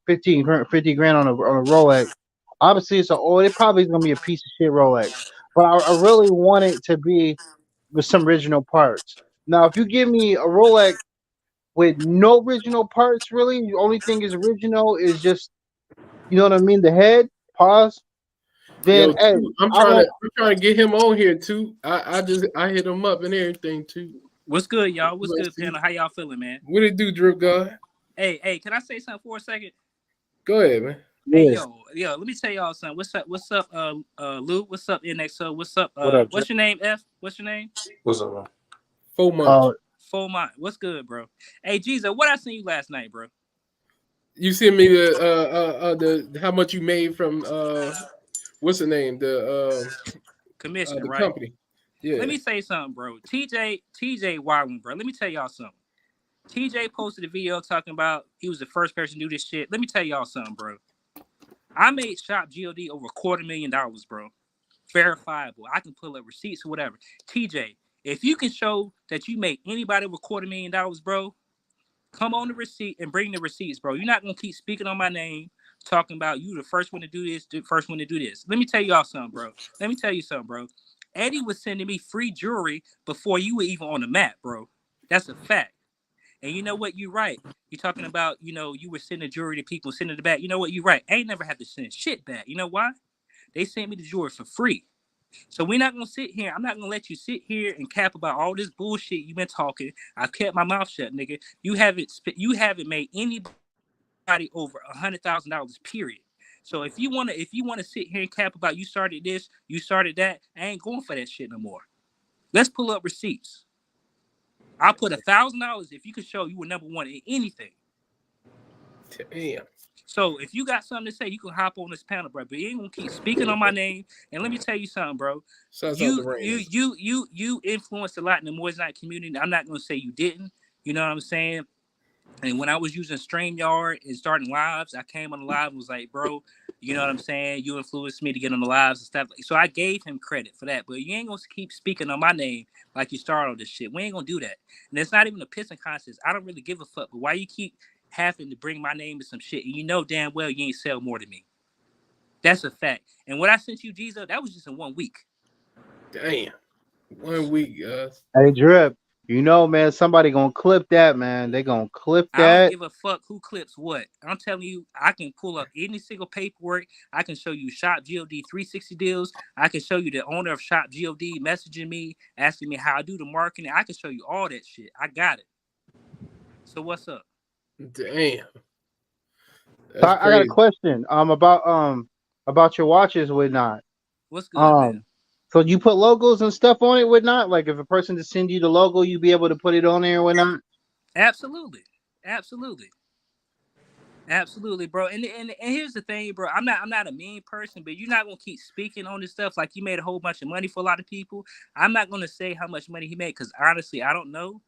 grand on a Rolex, obviously it probably is gonna be a piece of shit Rolex. But I really want it to be with some original parts. Now, if you give me a Rolex with no original parts, really, the only thing is original is just, you know what I mean, the head. Pause. Then I'm trying to get him on here too. I hit him up and everything too. What's good, y'all? What's good, panel? How y'all feeling, man? What it do, Drip God? Hey, can I say something for a second? Go ahead, man. Hey, yo, let me tell y'all something. What's up, Lou? What's up, NXO? What's up? What's your name, F? What's your name? What's up, bro? 4 months. 4 months. What's good, bro? Hey, Geezo, what I seen you last night, bro? You sent me the how much you made from what's the name? The commission, the right? Company. Yeah. Let me say something, bro. TJ Wyman, bro. Let me tell y'all something. TJ posted a video talking about he was the first person to do this shit. Let me tell y'all something, bro. I made Shop God over $250,000, bro. Verifiable. I can pull up receipts or whatever. TJ, if you can show that you make anybody with $250,000, bro, come on the receipt and bring the receipts, bro. You're not gonna keep speaking on my name, talking about you the first one to do this, the first one to do this. Let me tell y'all something, bro. Let me tell you something, bro. Eddie was sending me free jewelry before you were even on the map, bro. That's a fact. And you know what? You're right. You're talking about, you know, you were sending jewelry to people, sending it back. You know what? You're right. I ain't never had to send shit back. You know why? They sent me the jewelry for free. So we're not going to sit here. I'm not going to let you sit here and cap about all this bullshit you've been talking. I've kept my mouth shut, nigga. You haven't made anybody over $100,000, period. So if you want to sit here and cap about you started this, you started that, I ain't going for that shit no more. Let's pull up receipts. I'll put $1,000 if you can show you were number one in anything. Damn. So if you got something to say, you can hop on this panel, bro. But you ain't gonna keep speaking on my name. And let me tell you something, bro. You influenced a lot in the Moissanite community. I'm not gonna say you didn't. You know what I'm saying? And when I was using StreamYard and starting lives, I came on the live and was like, bro, you know what I'm saying? You influenced me to get on the lives and stuff. So I gave him credit for that. But you ain't going to keep speaking on my name like you started on this shit. We ain't going to do that. And it's not even a pissing contest. I don't really give a fuck. But why you keep having to bring my name to some shit and you know damn well you ain't sell more than me? That's a fact. And what I sent you, Geezo, that was just in 1 week. Damn. 1 week, guys. Hey, Drip. You know, man, somebody gonna clip that, man. They gonna clip that. I don't give a fuck who clips what. I'm telling you, I can pull up any single paperwork. I can show you Shop God 360 deals. I can show you the owner of Shop God messaging me, asking me how I do the marketing. I can show you all that shit. I got it. So what's up? Damn. I got a question. About your watches and whatnot. What's good, man? So you put logos and stuff on it, whatnot? Like if a person to send you the logo, you be able to put it on there or whatnot? Absolutely, bro. And here's the thing, bro. I'm not a mean person, but you're not gonna keep speaking on this stuff like you made a whole bunch of money for a lot of people. I'm not gonna say how much money he made because honestly, I don't know.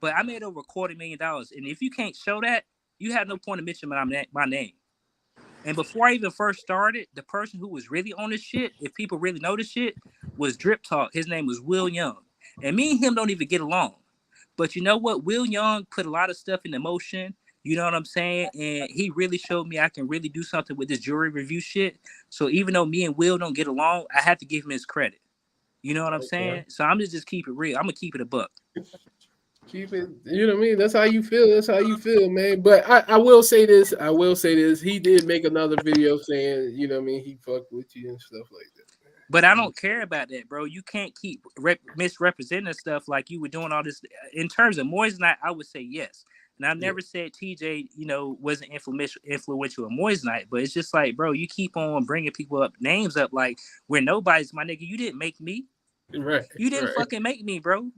But I made over $250,000, and if you can't show that, you have no point in mentioning my name. And before I even first started, the person who was really on this shit, if people really know this shit, was Drip Talk. His name was Will Young. And me and him don't even get along. But you know what? Will Young put a lot of stuff into motion. You know what I'm saying? And he really showed me I can really do something with this jewelry review shit. So even though me and Will don't get along, I have to give him his credit. You know what I'm saying? So I'm just keep it real. I'm going to keep it a buck. Keep it, you know what I mean? That's how you feel. That's how you feel, man. But I will say this. He did make another video saying, you know what I mean, he fucked with you and stuff like that. But I don't care about that, bro. You can't keep misrepresenting stuff like you were doing all this. In terms of Moissanite, I would say yes. And I've never said TJ, wasn't influential in Moissanite. But it's just like, bro, you keep on bringing people up, names up like we're nobody's, my nigga. You didn't make me. Right. You didn't fucking make me, bro.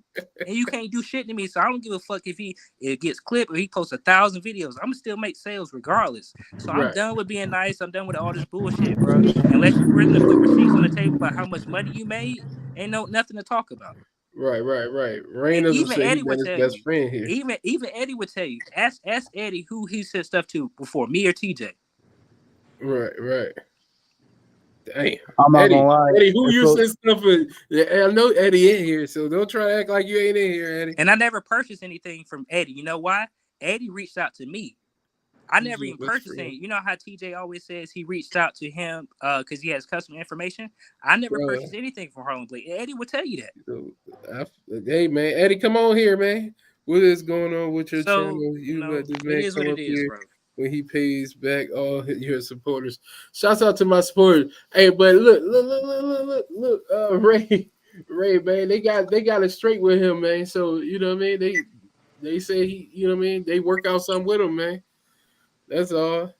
And you can't do shit to me. So I don't give a fuck if it gets clipped or he posts 1,000 videos. I'm gonna still make sales regardless. So I'm done with being nice. I'm done with all this bullshit, bro. Unless you're willing to put receipts on the table about how much money you made, ain't nothing to talk about. Right. Rayners will say he's his best friend here. Even Eddie would tell you. Ask Eddie who he said stuff to before, me or TJ. Right. Damn. I'm not gonna lie. Eddie, who you said stuff with? I know Eddie in here, so don't try to act like you ain't in here, Eddie. And I never purchased anything from Eddie. You know why? Eddie reached out to me. I never even purchased anything. You know how TJ always says he reached out to him because he has customer information? I never purchased anything from Harlem Blake. Eddie will tell you that. Hey, man. Eddie, come on here, man. What is going on with your channel? You let this man come up here, bro. When he pays back all your supporters. Shouts out to my supporters. Hey, but look, Ray, man, they got it straight with him, man. So, you know what I mean? They say he, you know what I mean? They work out something with him, man. That's all.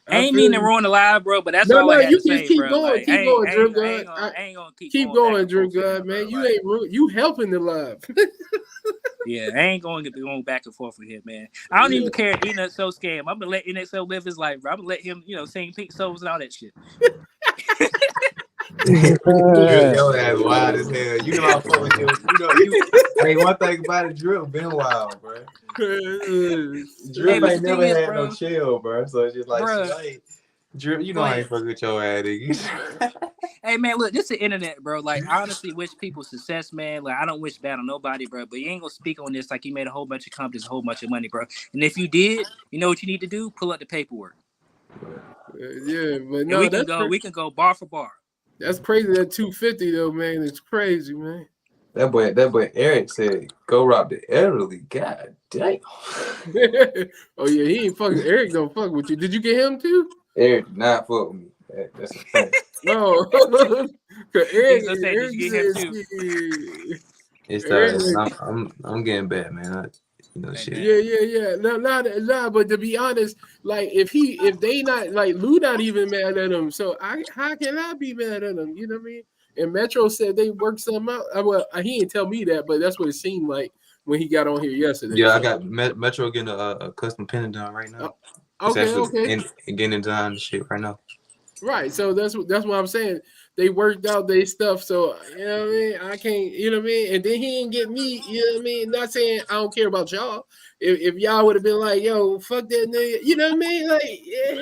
I ain't mean to ruin the live, bro, but that's all I had to say, keep bro. Going, like, keep going, Drew God. I ain't gonna keep going, Drew God, man. You ain't you helping the live. Yeah, I ain't going to be going back and forth with him, man. I don't even care if NXO scam. I'm gonna let NXO live his life, bro. I'm gonna let him, sing Pink Souls and all that shit. Your ass wild as hell. You know I fuck with you. Hey, one thing about it, Drew been wild, bro. Drew ain't never had no chill, bro. So it's just like, Drew, you know I ain't fuck with your ass, nigga. Hey, man, look, this is the internet, bro. Like, I honestly wish people success, man. Like, I don't wish bad on nobody, bro. But you ain't gonna speak on this like you made a whole bunch of companies, a whole bunch of money, bro. And if you did, you know what you need to do? Pull up the paperwork. Yeah, but no, we can go bar for bar. That's crazy. That 250 though, man. It's crazy, man. That boy Eric said, "Go rob the elderly." God damn. Oh yeah, he ain't fucking. Eric don't fuck with you. Did you get him too? Eric did not fuck with me. That's a fact. No, because Eric said, it's I'm getting bad, man. Shit. Yeah. No, but to be honest, like if they not like Lou not even mad at him, so how can I be mad at him? You know what I mean? And Metro said they worked something out. Well, he didn't tell me that, but that's what it seemed like when he got on here yesterday. Yeah, I got Metro getting a custom pendant done right now. Okay. And getting it done and shit right now. Right, so that's what I'm saying. they worked out their stuff. So you know what I mean. I can't. You know what I mean. And then he didn't get me. You know what I mean. Not saying I don't care about y'all. If y'all would have been like, yo, fuck that nigga. You know what I mean? Like, yeah.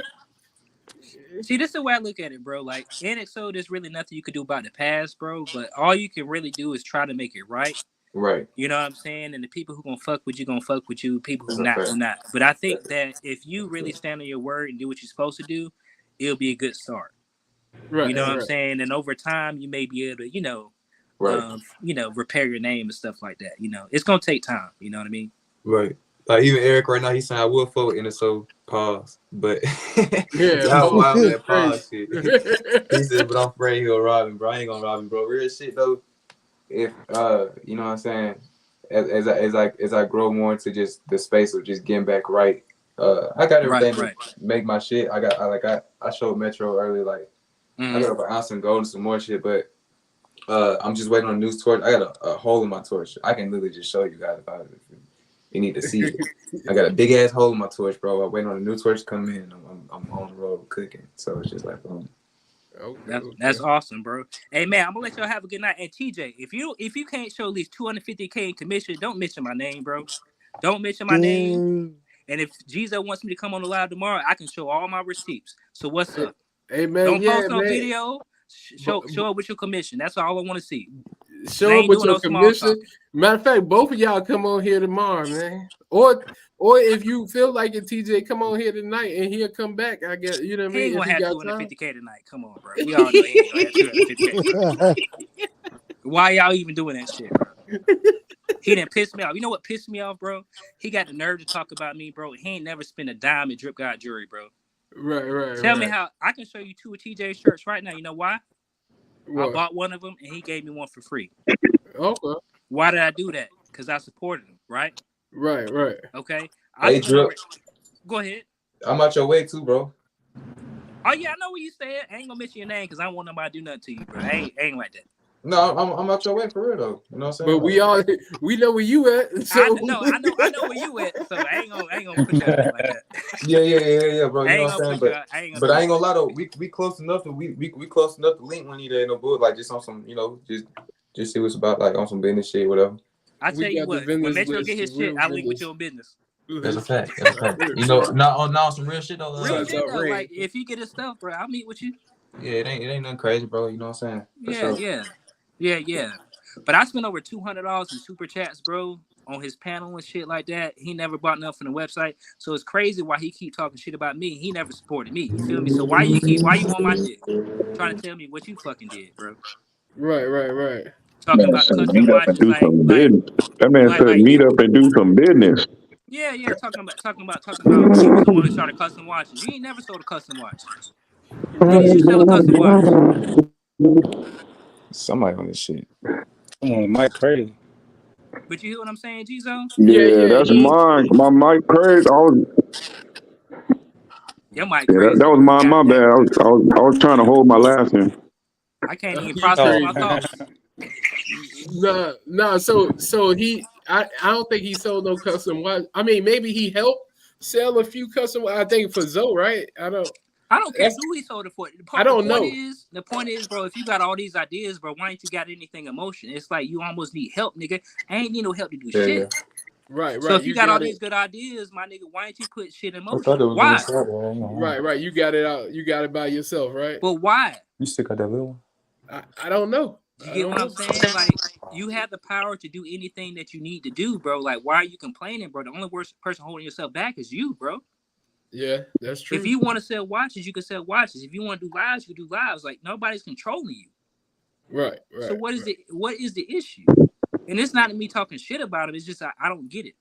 See, this is the way I look at it, bro. Like, NXO, there's really nothing you could do about the past, bro. But all you can really do is try to make it right. Right. You know what I'm saying? And the people who gonna fuck with you gonna fuck with you. People who not will not. But I think that if you really stand on your word and do what you're supposed to do, it'll be a good start. Right. You know what I'm saying? And over time, you may be able to, repair your name and stuff like that. You know, it's gonna take time. You know what I mean? Right. Like even Eric right now, he's saying I will fuck with NXO, pause. But y'all wild that pause shit. He said, but I'm afraid he'll rob him, bro. I ain't gonna rob him, bro. Real shit though. If you know what I'm saying, as I grow more into just the space of just getting back right, I got everything to make my shit. I showed Metro earlier, like I got an ounce and gold and some more shit, but I'm just waiting on a news torch. I got a hole in my torch. I can literally just show you guys if you need to see it. I got a big ass hole in my torch, bro. I'm waiting on a new torch to come in. I'm on the road cooking, so it's just like boom. That's awesome, bro. Hey man, I'm gonna let y'all have a good night. And TJ, if you can't show at least $250K in commission, don't mention my name, bro. Don't mention my name. And if Geezo wants me to come on the live tomorrow, I can show all my receipts. So what's up? Hey man, don't post no video. Show up with your commission. That's all I want to see. Show up with your commission. Matter of fact, both of y'all come on here tomorrow, man. Or if you feel like it, TJ, come on here tonight and he'll come back. I guess you know what I mean. He ain't gonna have 250K tonight. Come on, bro. We all know he ain't gonna have 250K. Why y'all even doing that shit, bro? He didn't piss me off. You know what pissed me off, bro? He got the nerve to talk about me, bro. He ain't never spent a dime in Drip God jewelry, bro. Right. Tell me how I can show you 2 of TJ's shirts right now. You know why? I bought one of them and he gave me one for free. Okay. Why did I do that? Because I supported him, right? Right. Okay. Hey, Drip. Go ahead. I'm out your way too, bro. Oh yeah, I know what you said. I ain't gonna mention your name because I don't want nobody to do nothing to you, bro. I ain't like that. No, I'm out your way for real though. You know what I'm saying? But we know where you at. So. I know where you at. So I ain't gonna put you out there like that. Yeah, bro. You know what I'm saying? But I ain't gonna lie though. We close enough to we close enough to link when you there in the book, like just on some, just see what's about, like on some business shit, whatever. I tell you what, when Metro get his shit, I link with your business. That's a fact. You know, not on some real shit though. Real shit though. Like if you get his stuff, bro, I'll meet with you. Yeah, it ain't nothing crazy, bro. You know what I'm saying? Yeah. But I spent over $200 in super chats, bro, on his panel and shit like that. He never bought nothing from the website, so it's crazy why he keep talking shit about me. He never supported me. You feel me? So why you on my dick, trying to tell me what you fucking did, bro? Right. Talking about custom watches, that man said meet up and do some business. Yeah. Talking about he was the one who started custom watches. You ain't never sold a custom watch. When did you sell a custom watch? Somebody on this shit. Oh, Mike crazy. But you hear what I'm saying, Geezo? Yeah, that's mine. My mic crazy. Your mic crazy. That was my bad. I was trying to hold my laughing. I can't even process my thoughts. No. So he, I don't think he sold no custom watch. I mean, maybe he helped sell a few custom. I think for Zoe, right? I don't care who he sold it for. The point is, bro, if you got all these ideas, bro, why ain't you got anything in motion? It's like you almost need help, nigga. I ain't need no help to do shit. Yeah. Right. So if you got all these good ideas, my nigga, why ain't you put shit in motion? Why? Right. You got it out. You got it by yourself, right? But why? You still got that little one? I don't know. You get what I'm saying? Like, you have the power to do anything that you need to do, bro. Like, why are you complaining, bro? The only person holding yourself back is you, bro. Yeah, that's true. If you want to sell watches, you can sell watches. If you want to do lives, you can do lives. Like, nobody's controlling you. Right. So what is the issue? And it's not me talking shit about it. It's just I don't get it.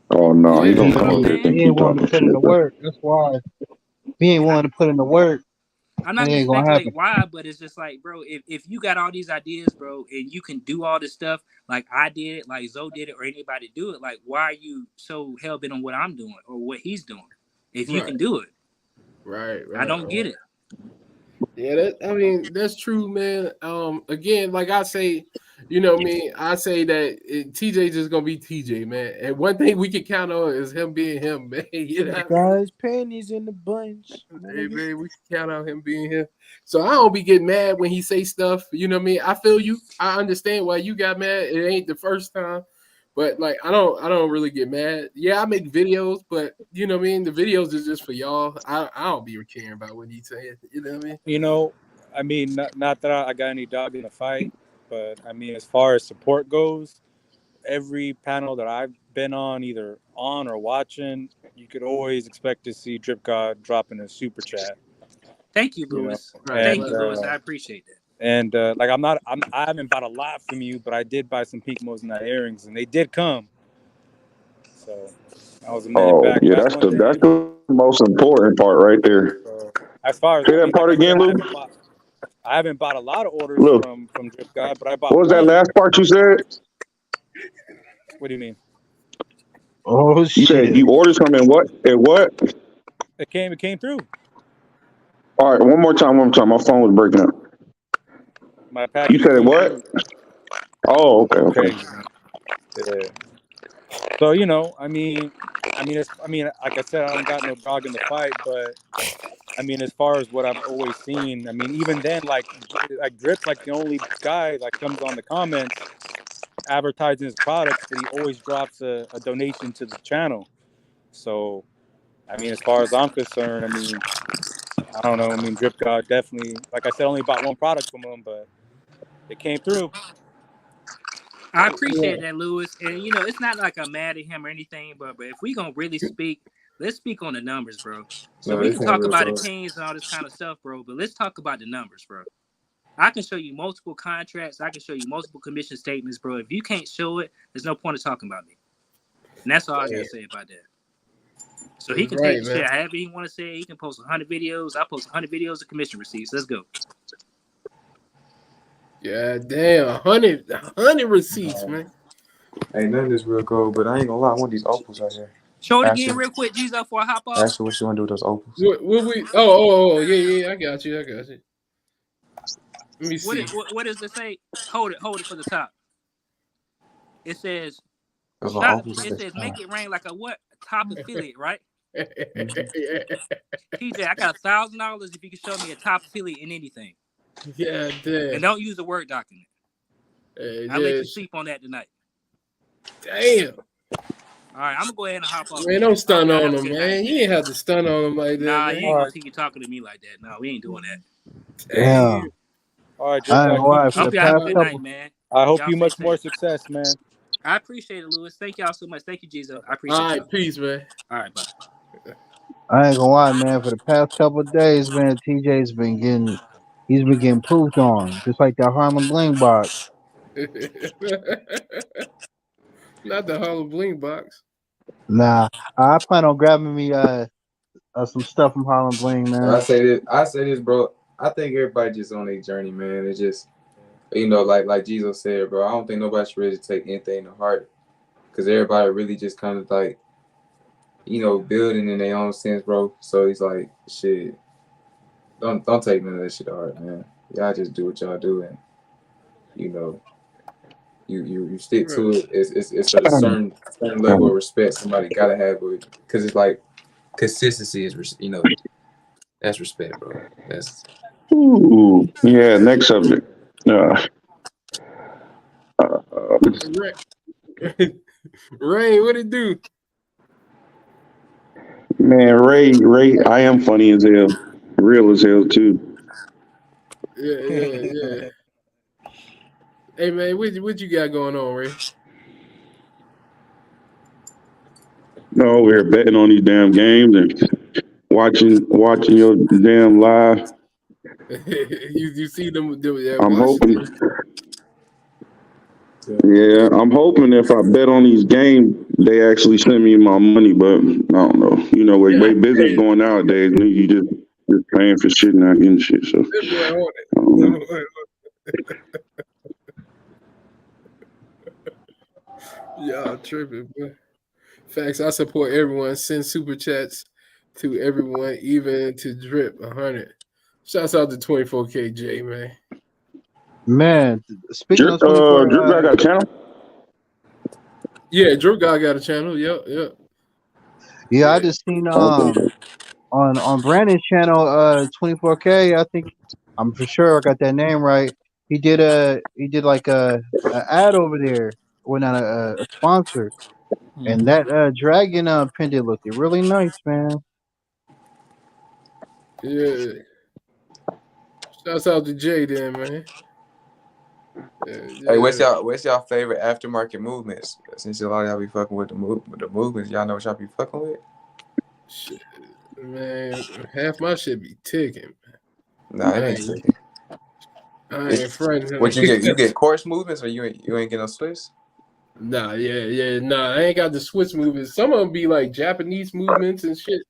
Oh no, he don't come here and keep talking shit. Put in the work. That's why he ain't wanting to put in the work. I'm not gonna speculate why, but it's just like, bro, if you got all these ideas, bro, and you can do all this stuff like I did it, like Zoe did it, or anybody do it, like why are you so hell bent on what I'm doing or what he's doing? If you can do it, right? I don't get it. Yeah, that's true, man. Again, like I say, you know me, I say that TJ just gonna be TJ, man. And one thing we can count on is him being him, man. You know, guys, panties in the bunch. hey, man, we can count on him being him. So I don't be getting mad when he say stuff. You know what I mean? I feel you. I understand why you got mad. It ain't the first time. But like I don't really get mad. Yeah, I make videos, but you know what I mean? The videos is just for y'all. I don't be caring about what he's saying. You know what I mean? You know, I mean, not that I got any dog in the fight, but I mean, as far as support goes, every panel that I've been on, either on or watching, you could always expect to see Drip God dropping a super chat. Thank you, Lewis. Thank you, Lewis. I appreciate that. And like I haven't bought a lot from you, but I did buy some Pink Mo's earrings, and they did come. So I was a minute back. Yeah, that's the most important part right there. So, as far as say that part again, Luke. I haven't bought a lot of orders from Drip God, but I bought. What was that last part you said? What do you mean? Oh shit! You said you ordered something and what? And what? It came through. All right, one more time. My phone was breaking up. My package. You said what? Oh, okay. Yeah. So you know, I mean, like I said, I don't got no dog in the fight, but I mean, as far as what I've always seen, I mean, even then, like Drip's like the only guy that comes on the comments advertising his products, but he always drops a donation to the channel. So, I mean, as far as I'm concerned, I mean, I don't know. I mean, Drip God definitely, like I said, only bought one product from him, but it came through. I appreciate that, Lewis. And you know, it's not like I'm mad at him or anything, but if we gonna really speak, let's speak on the numbers, bro. So we can talk about opinions and all this kind of stuff, bro. But let's talk about the numbers, bro. I can show you multiple contracts. I can show you multiple commission statements, bro. If you can't show it, there's no point in talking about me. And that's all I gotta say about that. So he can take the shit however he want to say. He can post 100 videos. I post 100 videos of commission receipts. Let's go. Yeah, damn, 100 receipts, man. Ain't none of this real gold, but I ain't gonna lie. I want these opals out here. Show it again real quick, Geezo, before I hop off. Ashley, what you want to do with those opals? Yeah, I got you. Let me see. What does it say? Hold it for the top. It says, make it rain like a what? Top affiliate, right? TJ, I got $1,000 if you can show me a top affiliate in anything. Yeah, damn. And don't use a Word document. I'll let you sleep on that tonight. Damn. All right, I'm gonna go ahead and hop off. Man, don't stun on him, man. You ain't have to stun on him like that. Nah, man. you ain't gonna see you talking to me like that. No, we ain't doing that. Damn. All right, I hope y'all have a good night, man. I hope you much more success, man. I appreciate it, Lewis. Thank y'all so much. Thank you, Geezo. I appreciate it. All right, peace, man. All right, bye. I ain't gonna lie, man. For the past couple of days, man, TJ's been getting pooped on, just like that Harlem Bling box. Not the Harlem Bling box. Nah, I plan on grabbing me some stuff from Harlem Bling, man. I say this, bro. I think everybody just on their journey, man. It's just, you know, like Jesus said, bro. I don't think nobody should really take anything to heart, because everybody really just kind of like, you know, building in their own sense, bro. So he's like, shit, don't take none of that shit to heart, man. Y'all just do what y'all do, and you know, you stick to it. It's a certain level of respect somebody gotta have with it, because it's like consistency is, you know, that's respect, bro. That's. Ooh, yeah. Next subject. Ray, what it do? Man, Ray, I am funny as hell, real as hell too. Yeah. Hey man, what you got going on, Ray? No, we're betting on these damn games and watching your damn live. you see them? I'm hoping. Yeah, I'm hoping if I bet on these games, they actually send me my money. But I don't know. You know, with way business going nowadays, you just paying for shit and not getting shit. So. Y'all tripping, bro. Facts. I support everyone. Send super chats to everyone, even to Drip 100. Shouts out to 24KJ, man. Man, speaking of 24, Drip got a channel. Yeah, Drip got a channel. Yep. Yeah, I just seen on Brandon's channel 24K. I think I'm for sure I got that name right. He did like a ad over there, well not a sponsor, and that dragon pendant looked really nice, man. Yeah. Shouts out to Jay then, man. Hey, what's y'all favorite aftermarket movements? Since a lot of y'all be fucking with the movements, y'all know what y'all be fucking with? Shit, man, half my shit be ticking. Nah, it ain't ticking. I ain't friendly. What you get? You get course movements, or you ain't get no Swiss? Nah, nah. I ain't got the Swiss movements. Some of them be like Japanese movements and shit.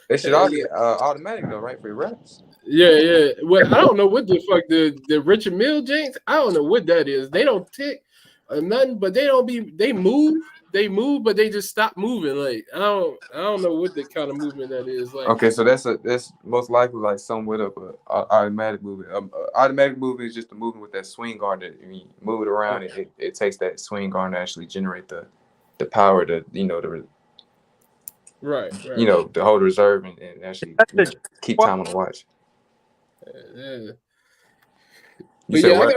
They should all be automatic though, right? For your reps. Yeah. Well, I don't know what the fuck the Richard Mille Jinx. I don't know what that is. They don't tick or nothing, but they don't be. They move, but they just stop moving. Like I don't know what the kind of movement that is. Like okay, so that's most likely like somewhat of a automatic movement. Automatic movement is just a movement with that swing arm that when you move it around, it takes that swing arm to actually generate the power to right. To hold reserve and actually keep time on the watch. Yeah. You said what?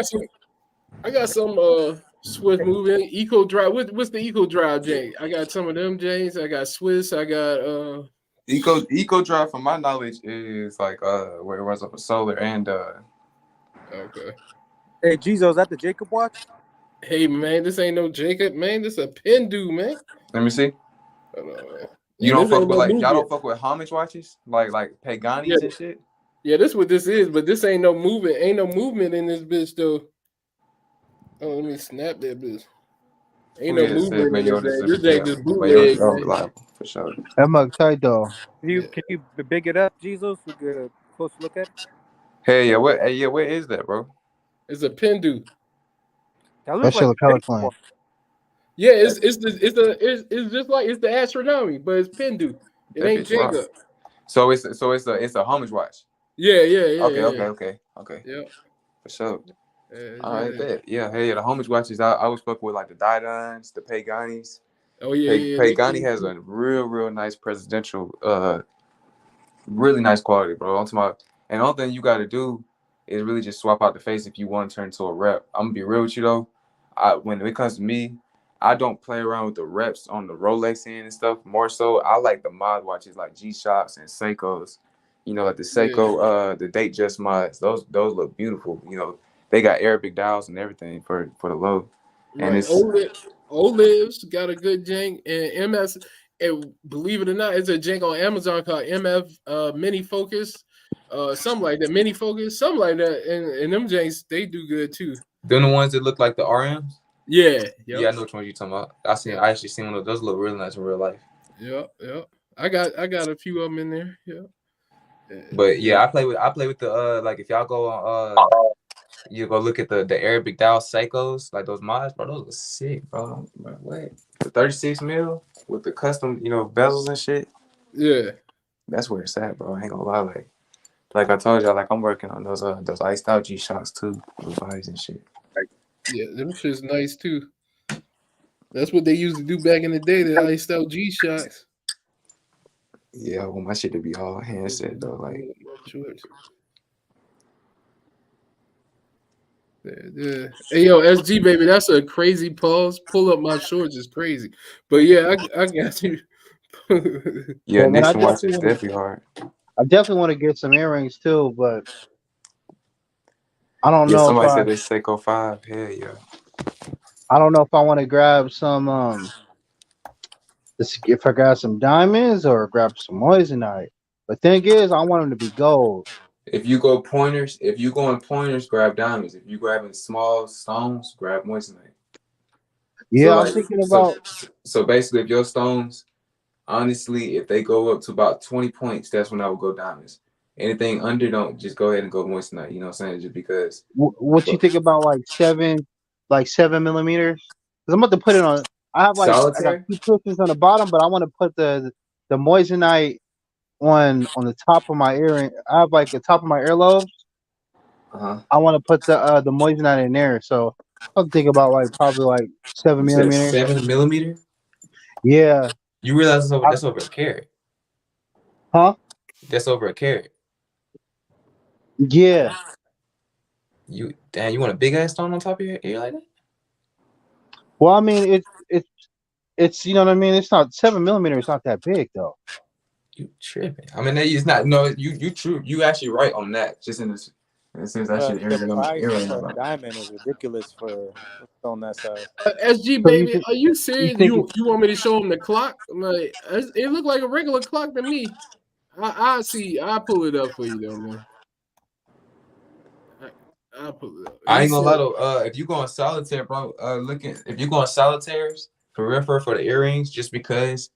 I got some Swiss moving Eco Drive. What's the Eco Drive, Jay? I got some of them, James. I got Swiss. I got Eco Drive, from my knowledge, is like where it runs off of solar and okay. Hey, Geezo, is that the Jacob watch? Hey man, this ain't no Jacob, man. This a Pindu, man. Let me see. Hold on, man. You don't fuck with y'all don't fuck with homage watches like Paganis and shit. Yeah, this what this is, but this ain't no movement. Ain't no movement in this bitch though. Oh, let me snap that bitch. Ain't no movement in this thing. This bootleg, man. For sure. That mug tight though. Can you big it up, Jesus? We get a close look at it. Hey, yeah, where is that, bro? It's a Pindu. That looks like color clean. Yeah, it's just like it's the astronomy, but it's Pindu. It ain't Jacob. Right. So it's a homage watch. Yeah. Okay. Yeah. For sure. All right, bet. Yeah, the homage watches. I was fucking with like the Didons, the Paganis. Oh yeah. Pagani has a real nice presidential, really nice quality, bro. And the only thing you got to do is really just swap out the face if you want to turn into a rep. I'm gonna be real with you though. When it comes to me, I don't play around with the reps on the Rolex end and stuff. More so, I like the mod watches like G-Shocks and Seikos. Like the Seiko, the Date Just mods. Those look beautiful. They got Arabic dials and everything for the low. And it's Oliv's got a good jank, and MS. And believe it or not, it's a jank on Amazon called MF Mini Focus, something like that. Mini Focus, something like that. And them janks, they do good too. They're the ones that look like the RMs. Yeah. Yeah, I know which one you're talking about. I actually seen one of those. Look really nice in real life. Yeah. I got a few of them in there. Yeah. But yeah, I play with the like if y'all go on you go look at the Arabic dial Seikos, like those mods, bro. Those are sick, bro. What? The 36 mil with the custom, bezels and shit. Yeah. That's where it's at, bro. I ain't gonna lie, like I told y'all, like I'm working on those iced out G-Shocks too, with bodies and shit. Yeah, them shit's nice too. That's what they used to do back in the day, the iced out G-Shocks. Yeah, I want my shit to be all handset though, like. Yeah. Hey yo, SG baby, that's a crazy pause. Pull up my shorts is crazy, but yeah, I got you. Yeah, Nixon watch is definitely hard. I definitely want to get some earrings too, but I don't know. Somebody said they Seiko 5. Hell yeah. I don't know if I want to grab some if I grab some diamonds or grab some moissanite. But thing is, I want them to be gold. If you go in pointers, grab diamonds. If you grabbing small stones, grab moissanite. Yeah, I'm thinking about. So basically, if your stones, honestly, if they go up to about 20 points, that's when I would go diamonds. Anything under, don't just go ahead and go moissanite. You know what I'm saying? Just because. What you think about like 7 millimeters? Because I'm about to put it on. I have I got 2 pistons on the bottom, but I want to put the moissanite on the top of my earring. I have like the top of my earlobes. I want to put the moissanite in there. So I'm thinking about probably 7 millimeter. 7 millimeter. Yeah. You realize that's over a carat? Huh? That's over a carat. Yeah. You want a big ass stone on top of your ear like that? Well, I mean, it's you know what I mean. It's not 7 millimeter. It's not that big though. You tripping? I mean, it's not. No, you true. You actually right on that. Just in this, since that shit The price of a diamond is ridiculous for a stone that size. SG So baby, are you serious? You want me to show him the clock? Like it looked like a regular clock to me. I see. I pull it up for you though, man. I pull it up. I ain't gonna lie though. If you go on solitaire, bro, if you go on solitaires for real for the earrings, just because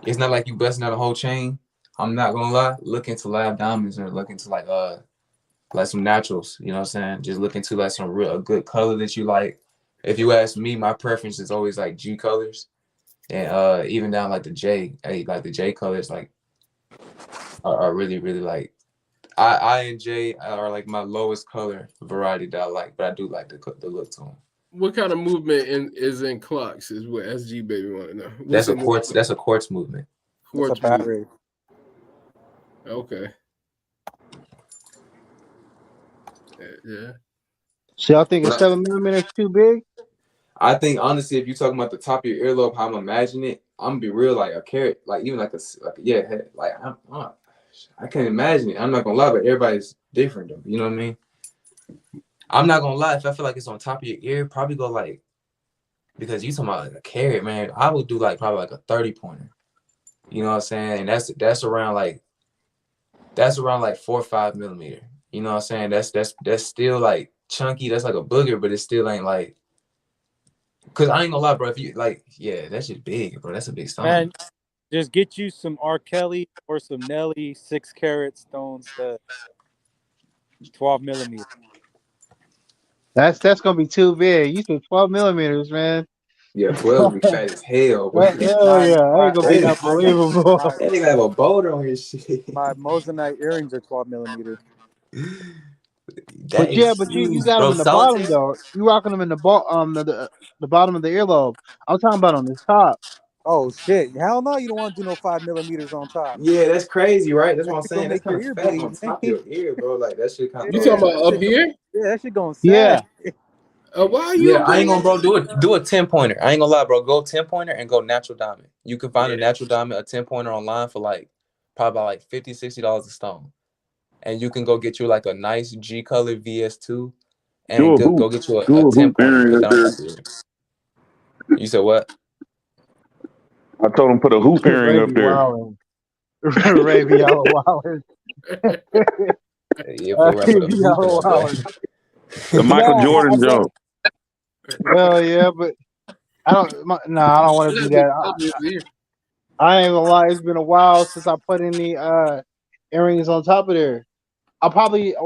it's not like you busting out a whole chain. I'm not gonna lie. Look into lab diamonds or look into like some naturals. You know what I'm saying? Just look into like some real good color that you like. If you ask me, my preference is always like G colors, and even down like the J, like the J colors, like are really like. I and J are like my lowest color variety that I like, but I do like the look to them. What kind of movement is in clocks? Is what SG baby want to know. That's a quartz. That's a quartz movement. Quartz a battery. Okay. Yeah. So y'all think 7 millimeter is too big? I think honestly, if you're talking about the top of your earlobe, how I'm imagining it, I'm gonna be real like a carat, like even like I can't imagine it. I'm not gonna lie, but everybody's different though. You know what I mean? I'm not gonna lie. If I feel like it's on top of your ear, probably go like, because you talking about like a carat, man. I would do like probably like a 30 pointer. You know what I'm saying? And that's around like 4 or 5 millimeter. You know what I'm saying? That's still like chunky. That's like a booger, but it still ain't like. Cause I ain't gonna lie, bro. If you like, yeah, that shit big, bro. That's a big stone. Man, just get you some R. Kelly or some Nelly 6 carat stones that 12 millimeter. That's gonna be too big. You said 12 millimeters, man. Yeah, 12 be fat as hell, bro. Hell yeah, that ain't gonna be unbelievable. That nigga have a boulder on his shit. My moissanite earrings are 12 millimeter. But you got them in the bottom though. You rocking them in the the bottom of the earlobe. I'm talking about on the top. Oh shit! Hell no, you don't want to do no 5 millimeters on top. Yeah, that's crazy, right? That's what I'm That saying. That's make your kind ear of fat bleed, on top of your ear, bro. Like that shit kind of. You talking about up here? Yeah, that shit going sad. Yeah. Why are you? Yeah, I ain't gonna, bro. Do a 10 pointer. I ain't gonna lie, bro. Go 10 pointer and go natural diamond. You can find a natural diamond, a 10 pointer online for like probably like $50-$60 a stone, and you can go get you like a nice G color VS2, and go get you a 10 pointer. You said what? I told him put a hoop earring up there. Ray be all wildin'. Yeah, for the Michael Jordan jump. Well, yeah, but I don't want to do that. I ain't gonna lie, it's been a while since I put any earrings on top of there. What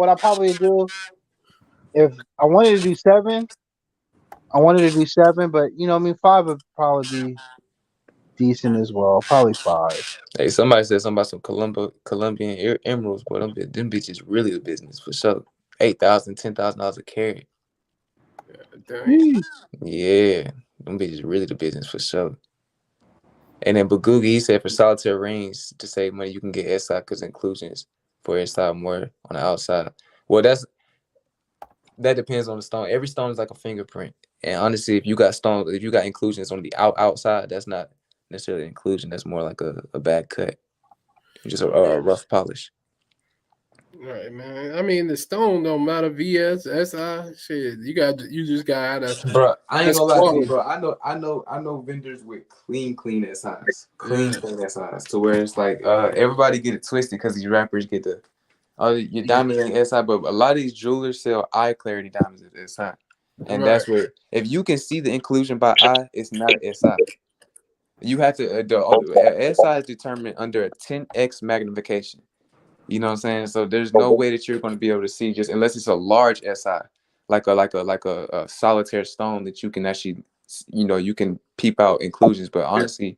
I probably do if I wanted to do 7, but you know, I mean 5 would probably be decent as well. Probably 5. Hey, somebody said something about some Colombian emeralds, but them bitches really the business for sure. $8,000, $10,000 a carat. Yeah, them bitches really the business for sure. And then Bagugi, he said for solitaire rings to save money, you can get SI because inclusions for inside more on the outside. Well, that depends on the stone. Every stone is like a fingerprint. And honestly, if you got inclusions on the outside, that's not necessarily inclusion. That's more like a bad cut, just a rough polish. Right, man. I mean, the stone don't matter. VS, SI, shit. You just got to. Bro, I ain't gonna lie to you, bro. I know vendors with clean SIs, clean SIs, to where it's like everybody get it twisted because these rappers get your diamonds ain't SI, but a lot of these jewelers sell eye clarity diamonds at SI, and that's where if you can see the inclusion by eye, it's not an SI. You have to the SI is determined under a 10x magnification. You know what I'm saying? So there's no way that you're going to be able to see just unless it's a large SI, like a solitaire stone that you can actually, you can peep out inclusions. But honestly,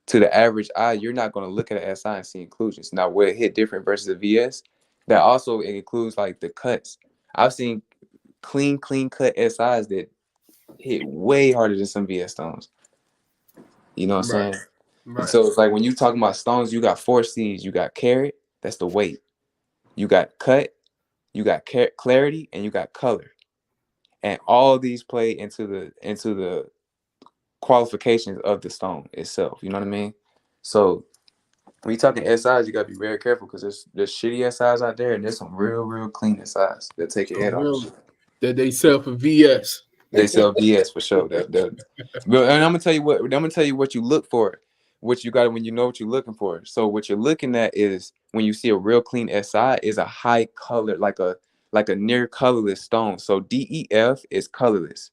to the average eye, you're not going to look at an SI and see inclusions. Now, where it hit different versus a VS, that also includes like the cuts. I've seen clean cut SIs that hit way harder than some VS stones. You know what I'm saying? Right. So it's like when you talking about stones, you got 4 C's. You got carat, that's the weight. You got cut, you got clarity, and you got color. And all these play into the qualifications of the stone itself. You know what I mean? So when you talking SIs, you gotta be very careful because there's shitty SIs out there, and there's some real clean SIs that take your head off. That they sell for VS. They sell VS for sure. But and I'm gonna tell you what you look for, what you got when you know what you're looking for. So what you're looking at is when you see a real clean SI is a high color, like a near colorless stone. So DEF is colorless.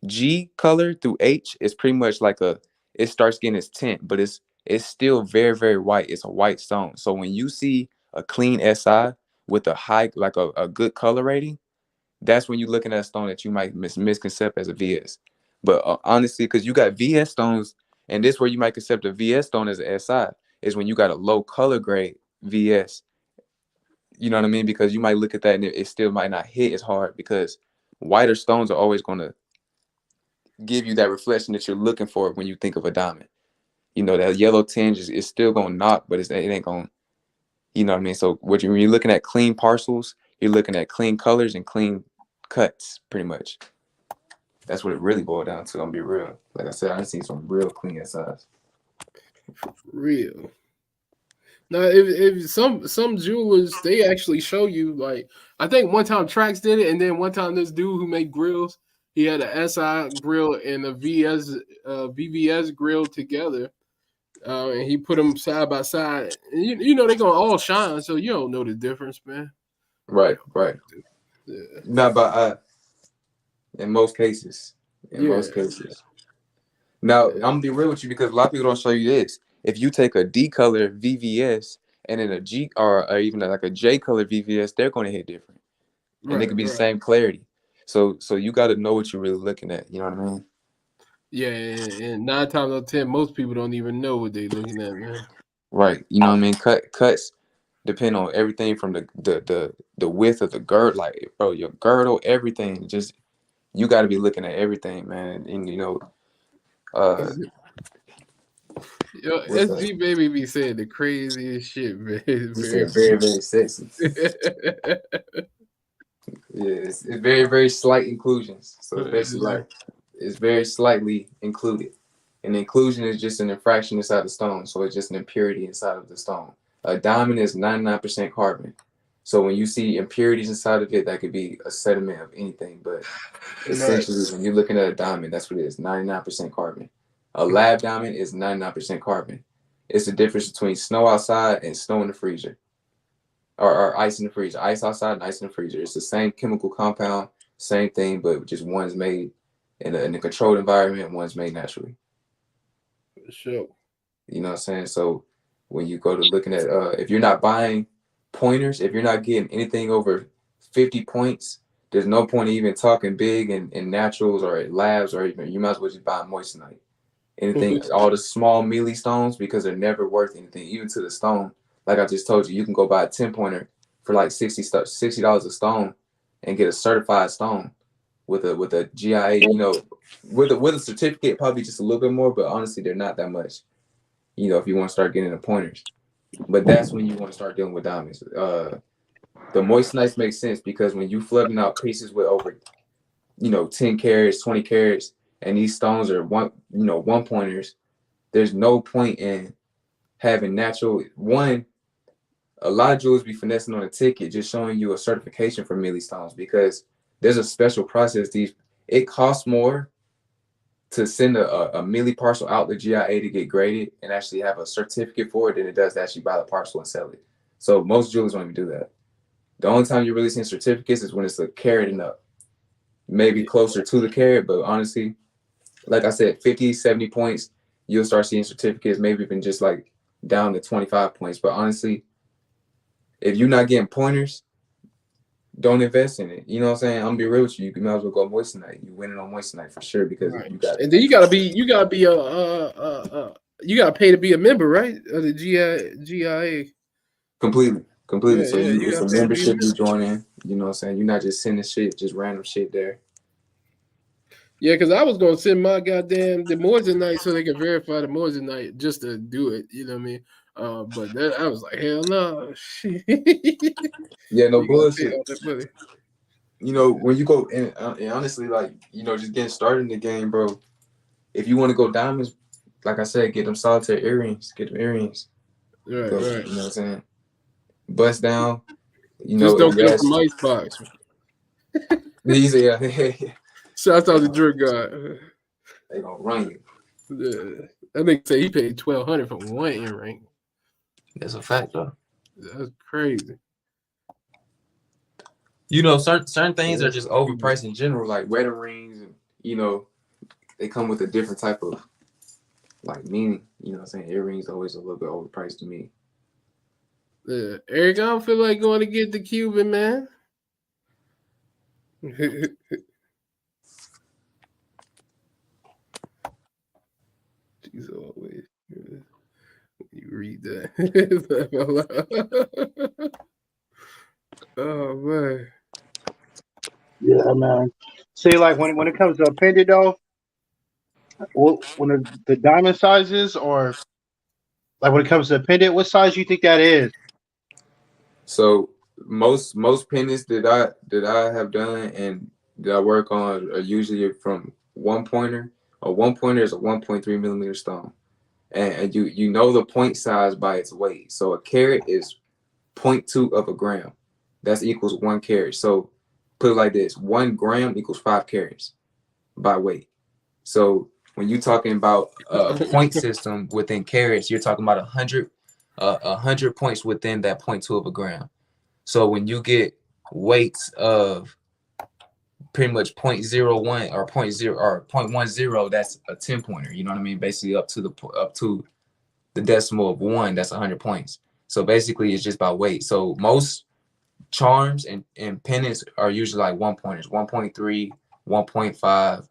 G color through H is pretty much like it starts getting its tint, but it's still very white. It's a white stone. So when you see a clean SI with a high, like a good color rating, that's when you're looking at a stone that you might misconcept as a VS. But honestly, because you got VS stones, and this where you might concept a VS stone as an SI, is when you got a low color grade VS. You know what I mean? Because you might look at that and it still might not hit as hard because whiter stones are always going to give you that reflection that you're looking for when you think of a diamond. You know, that yellow tinge is still going to knock, but it ain't going to, you know what I mean? So when you're looking at clean parcels, you're looking at clean colors and clean cuts, pretty much. That's what it really boiled down to. I'm be real. Like I said, I've seen some real clean SIs. Real. Now, if some jewelers, they actually show you, like, I think one time Trax did it, and then one time this dude who made grills, he had a SI grill and a VVS grill together, and he put them side by side. And you know they're gonna all shine, so you don't know the difference, man. Right. Yeah. Not by in most cases. Most cases. Now I'm gonna be real with you because a lot of people don't show you this. If you take a D color VVS and then a G or even like a J color VVS, they're gonna hit different, and they could be the same clarity. So you got to know what you're really looking at. You know what I mean? Yeah, and 9 times out of 10, most people don't even know what they're looking at, man. Right. You know what I mean? Cuts depend on everything from the width of the girdle, like bro, your girdle, everything. Just you got to be looking at everything, man. And you know, yo, SG baby be saying the craziest shit, man. Very sexy. Yeah, it's very slight inclusions. So it's basically like it's very slightly included. And inclusion is just an infraction inside the stone. So it's just an impurity inside of the stone. A diamond is 99% carbon. So when you see impurities inside of it, that could be a sediment of anything. But essentially, when you're looking at a diamond, that's what it is, 99% carbon. A lab diamond is 99% carbon. It's the difference between snow outside and snow in the freezer. Or ice in the freezer. Ice outside and ice in the freezer. It's the same chemical compound, same thing, but just one's made in a controlled environment, one's made naturally. Sure. You know what I'm saying? So when you go to looking at, if you're not buying pointers, if you're not getting anything over 50 points, there's no point in even talking big and naturals or at labs, or even you might as well just buy moissanite. Anything, all the small mealy stones, because they're never worth anything, even to the stone. Like I just told you, you can go buy a 10-pointer for like $60 a stone and get a certified stone with a GIA, you know, with a certificate, probably just a little bit more, but honestly, they're not that much, you know, if you want to start getting the pointers. But that's when you want to start dealing with diamonds. The moissanites make sense because when you flooding out pieces with over, you know, 10 carats, 20 carats, and these stones are one pointers, there's no point in having natural one. A lot of jewelers be finessing on a ticket, just showing you a certification for milli stones because there's a special process. It costs more to send a milli parcel out the GIA to get graded and actually have a certificate for it than it does to actually buy the parcel and sell it. So most jewelers don't even do that. The only time you're really seeing certificates is when it's a carat and up, maybe closer to the carat, but honestly, like I said, 50, 70 points, you'll start seeing certificates, maybe even just like down to 25 points. But honestly, if you're not getting pointers, don't invest in it. You know what I'm saying? I'm gonna be real with you. You might as well go moissanite. You winning on moissanite for sure because you got. And then you gotta pay to be a member, right? Of the GIA. Completely. Completely. Yeah, So yeah, you you it's a gotta pay to be a membership you member. join in. You know what I'm saying? You're not just sending shit, just random shit there. Yeah, because I was gonna send my goddamn the Moissanite so they can verify the Moissanite just to do it. You know what I mean? But that, I was like, hell no. Yeah, no You gotta pay bullshit. all that money. You know, when you go and honestly, like, you know, just getting started in the game, bro. If you want to go diamonds, like I said, get them solitaire earrings. Get them earrings. Right, Go, right. you know what I'm saying? Bust down. You Just know, don't get them invest. from Icebox. These are Shout out to Drew God. they gonna run you. Yeah. That nigga say he paid $1,200 for one earring. That's a fact, though. That's crazy. You know, certain things Yeah, are just overpriced in general, like wedding rings, and you know, they come with a different type of like meaning. You know what I'm saying? Earrings always a little bit overpriced to me. Yeah. Eric, I don't feel like going to get the Cuban, man. She's always good. You read that. Oh man. Yeah, man. See, like when it comes to a pendant though, when the diamond sizes, or like when it comes to a pendant, what size you think that is? So most pendants that I have done and that I work on are usually from 1 pointer. A 1 pointer is a 1.3 millimeter stone, and you know the point size by its weight. So a carat is 0.2 of a gram. That's equals 1 carat. So put it like this: 1 gram equals 5 carats by weight. So when you're talking about a point system within carats, you're talking about 100 points within that 0.2 of a gram. So when you get weights of pretty much 0.01 or 0.0 or 0.10, that's a 10 pointer. You know what I mean? Basically up to the decimal of 1, that's 100 points. So basically it's just by weight. So most charms and pendants are usually like 1 pointers, 1.3, 1.5,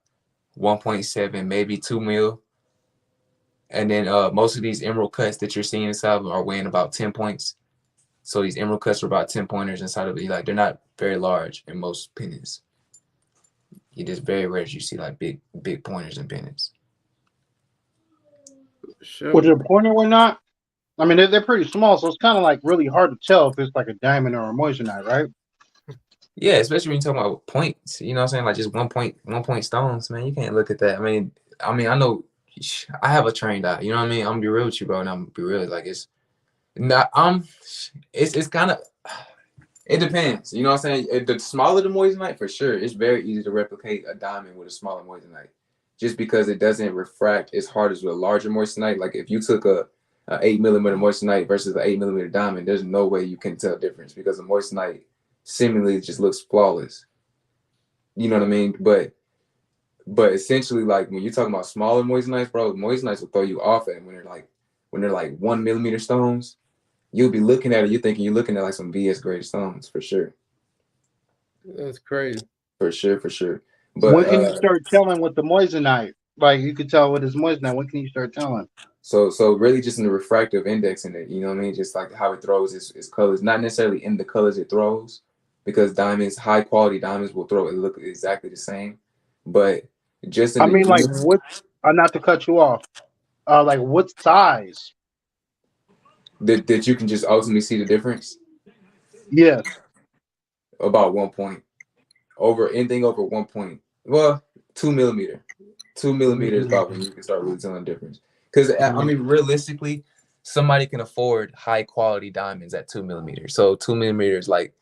1.7, maybe 2 mil. And then most of these emerald cuts that you're seeing inside are weighing about 10 points. So these emerald cuts are about 10 pointers inside of it. Like they're not very large in most pendants. It is very rare that you see like big pointers and pendants. Sure. With a pointer or not? I mean, they're pretty small, so it's kind of like really hard to tell if it's like a diamond or a moissanite, right? Yeah, especially when you're talking about points. You know what I'm saying? Like just 1 point stones, man. You can't look at that. I mean, I know I have a trained eye. You know what I mean? I'm gonna be real with you, bro, and I'm gonna be real. Like it's not. It's kind of. It depends. You know what I'm saying? The smaller the moissanite, for sure, it's very easy to replicate a diamond with a smaller moissanite, just because it doesn't refract as hard as with a larger moissanite. Like if you took a 8 millimeter moissanite versus an 8 millimeter diamond, there's no way you can tell difference because the moissanite seemingly just looks flawless. You know what I mean? But essentially, like when you're talking about smaller moissanites, bro, moissanites will throw you off at when they're like 1 millimeter stones. You'll be looking at it, you're thinking you're looking at like some VS grade stones for sure. That's crazy. For sure. But when can you start telling with the moissanite? Like you could tell with his moissanite. When can you start telling? So really just in the refractive index in it, you know what I mean? Just like how it throws its colors, not necessarily in the colors it throws, because diamonds, high quality diamonds will throw it look exactly the same. But just in I the mean, like use what? Not to cut you off. Like what size? that you can just ultimately see the difference. Yes. About 1 point. Over anything over 1 point. Well, 2 millimeter. 2 millimeters about when you can start really telling the difference. Because I mean, realistically, somebody can afford high quality diamonds at 2 millimeters. So 2 millimeters, like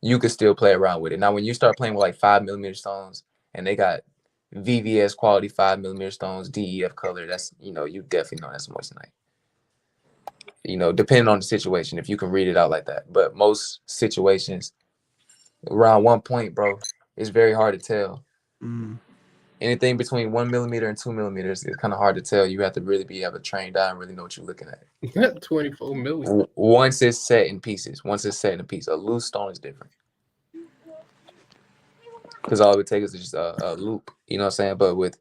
you could still play around with it. Now, when you start playing with like 5 millimeter stones and they got VVS quality 5 millimeter stones, DEF color, that's, you know, you definitely know that's moissanite. You know, depending on the situation, if you can read it out like that. But most situations, around 1 point, bro, it's very hard to tell. Anything between 1 millimeter and 2 millimeters is kind of hard to tell. You have to really have a trained eye and really know what you're looking at. 24 million. Once it's set in pieces, a loose stone is different. Because all it would take is just a loop, you know what I'm saying? But with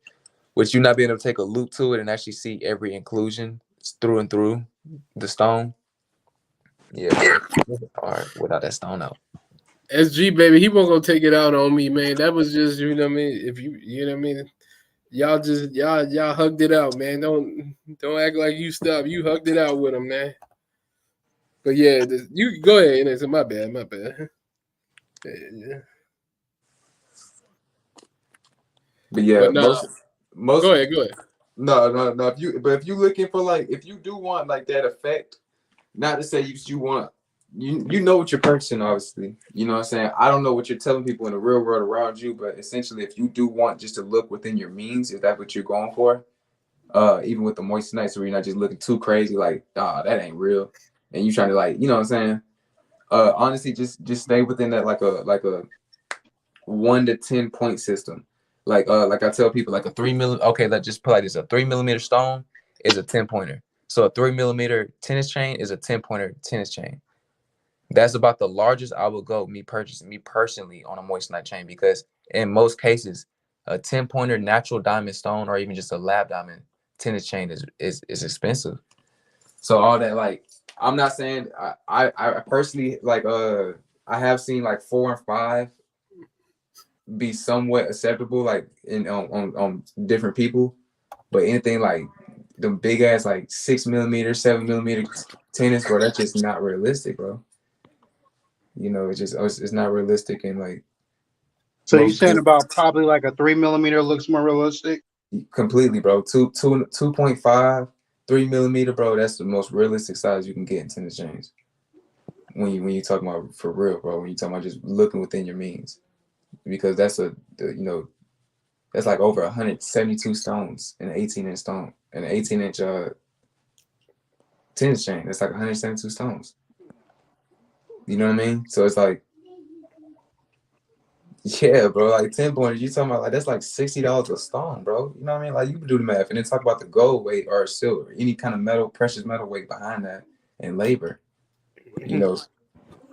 you not being able to take a loop to it and actually see every inclusion through and through the stone, Yeah, all right, without that stone out. SG baby, he wasn't gonna take it out on me, man. That was just, you know what I mean. If you know what I mean, y'all hugged it out, man. Don't act like you stopped. You hugged it out with him, man. But yeah, you go ahead. And my bad. Yeah. But yeah, but most. Go ahead. No. If you looking for like, if you do want like that effect, not to say you want, you know what you're purchasing, obviously. You know what I'm saying? I don't know what you're telling people in the real world around you, but essentially, if you do want just to look within your means, if that's what you're going for, even with the moist nights where you're not just looking too crazy, like, that ain't real, and you trying to like, you know what I'm saying? Honestly, just stay within that like a 1 to 10 point system. Like I tell people, like a 3 millimeter. Okay, let's just put like this: a 3 millimeter stone is a 10 pointer. So a 3 millimeter tennis chain is a 10 pointer tennis chain. That's about the largest I would go me personally on a moissanite chain, because in most cases, a 10 pointer natural diamond stone or even just a lab diamond tennis chain is expensive. So all that, like, I'm not saying I personally like I have seen like 4 and 5 be somewhat acceptable, like in on different people, but anything like the big ass like 6 millimeter, 7 millimeter tennis, bro, that's just not realistic, bro. You know, it's not realistic. And like, so you're saying about probably like a 3 millimeter looks more realistic? Completely, bro. 2.5, 3 millimeter, bro. That's the most realistic size you can get in tennis chains. When you talking about for real, bro. When you talking about just looking within your means, because that's that's like over 172 stones in an 18-inch stone, and an 18-inch tennis chain. That's like 172 stones. You know what I mean? So it's like, yeah, bro. Like 10 pointers, you talking about like that's like $60 a stone, bro. You know what I mean? Like, you can do the math, and then talk about the gold weight or silver, any kind of metal, precious metal weight behind that, and labor. You know,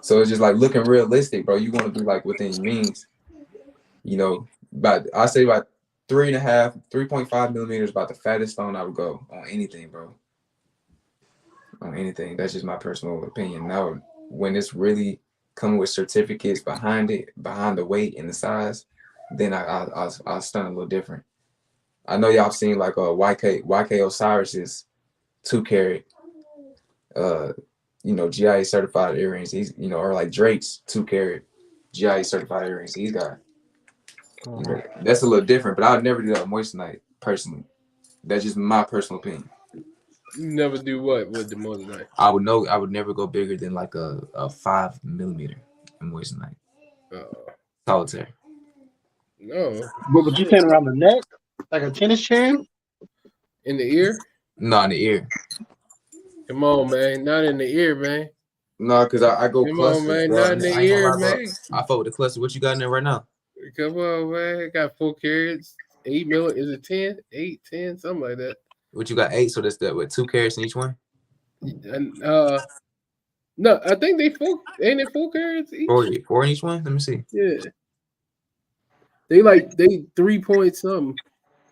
so it's just like looking realistic, bro. You want to be like within your means. You know, but I say about 3.5 millimeters, about the fattest stone I would go on anything, bro. On anything. That's just my personal opinion. Now, when it's really coming with certificates behind it, behind the weight and the size, then I'll stun a little different. I know y'all seen like YK Osiris's 2-carat, GIA certified earrings. He's, or like Drake's 2-carat GIA certified earrings. He's got. That's a little different, but I would never do that with moissanite personally. That's just my personal opinion. You never do what with the moissanite? I would never go bigger than like a 5 millimeter in moissanite. Solitaire. No. But you saying around the neck, like a tennis chain? In the ear? No, in the ear. Come on, man. Not in the ear, man. No, because I go Come clusters, on, man. bro. Not in the ear, man. I fuck with the cluster. What you got in there right now? Come on, man. I got 4 carats. 8 mil. Is it 10? 8, 10, something like that. What you got? 8, so that's that with 2 carats in each one? And no, I think they ain't it 4 carats each? 4 in each one? Let me see. Yeah. They 3 point something.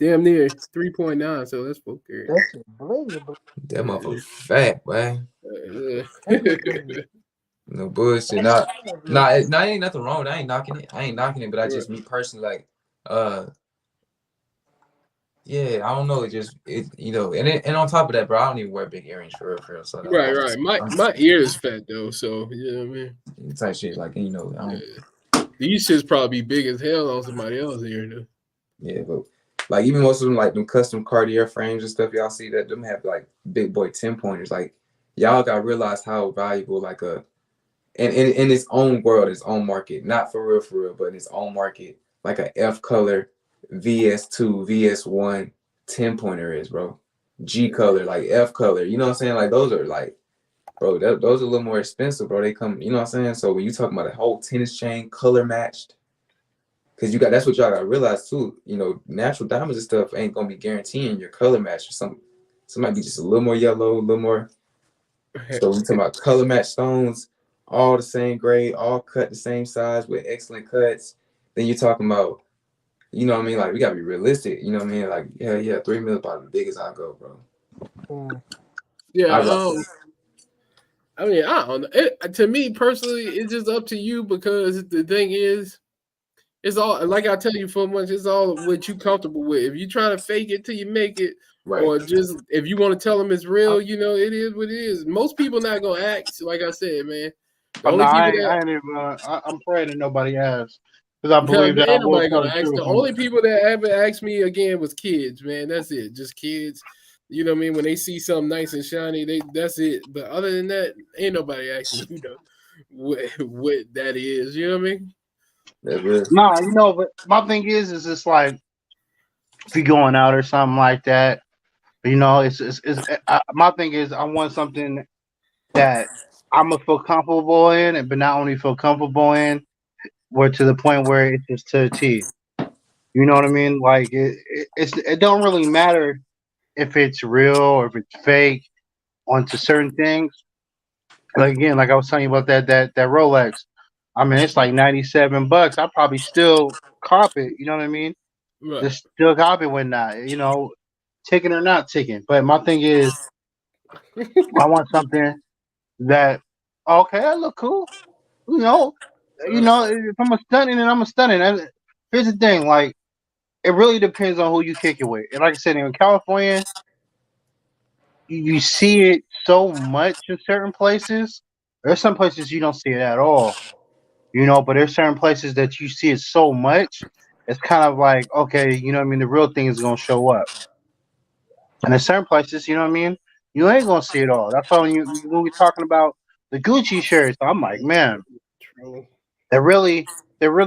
Damn near 3.9, so that's 4 carats. That motherfucker fat, boy. No bullshit. Nah, ain't nothing wrong with it. I ain't knocking it, but I just, me personally, like, yeah, I don't know. And on top of that, bro, I don't even wear big earrings for real. So right. My ear is fat though, so you know what I mean. Type shit, like, these shits probably be big as hell on somebody else's ear though. Yeah, but like even most of them, like them custom Cartier frames and stuff, y'all see that them have like big boy 10 pointers. Like, y'all gotta realize how valuable like in its own world, its own market, not for real, but in its own market, like a F color VS2, VS1 10 pointer is, bro. G color, like F color, you know what I'm saying? Like, those are like, bro, those are a little more expensive, bro. They come, you know what I'm saying? So when you talking about a whole tennis chain color matched, because that's what y'all gotta realize too. Natural diamonds and stuff ain't gonna be guaranteeing your color match or something. Some might be just a little more yellow, a little more. So we talking about color match stones, all the same grade, all cut the same size with excellent cuts. Then you're talking about, you know what I mean? Like, we gotta be realistic. You know what I mean? Like, yeah, 3 mil is about the biggest I go, bro. Yeah, I mean, I don't know. To me personally, it's just up to you because the thing is, it's all like I tell you for months. It's all what you comfortable with. If you try to fake it till you make it, Right. or just if you want to tell them it's real, you know, it is what it is. Most people not gonna act. Like I said, man. The only people I'm praying that nobody asks because I no, believe that I ain't will nobody tell gonna the ask. truth. The only people that ever asked me again was kids, man. That's it. Just kids. You know what I mean? When they see something nice and shiny, that's it. But other than that, ain't nobody asking you know what that is. You know what I mean? That's real. Nah, you know, but my thing is it's like if you're going out or something like that, you know, my thing is I want something that I'm gonna feel comfortable in, but not only feel comfortable in, where to the point where it's just to the T. You know what I mean? Like it don't really matter if it's real or if it's fake onto certain things. Like again, like I was telling you about that Rolex. I mean, it's like $97. I probably still cop it. You know what I mean? Right. Just still cop it when not. You know, ticking or not ticking. But my thing is, I want something that okay, that look cool. You know, if I'm a stunning, then I'm a stunning. Here's the thing, like it really depends on who you kick it with. And like I said, in California, you see it so much in certain places. There's some places you don't see it at all. You know, but there's certain places that you see it so much. It's kind of like, okay, you know what I mean? The real thing is gonna show up. And in certain places, you know what I mean? You ain't gonna see it all. That's why when we're talking about the Gucci shirts, I'm like, man, True. they're really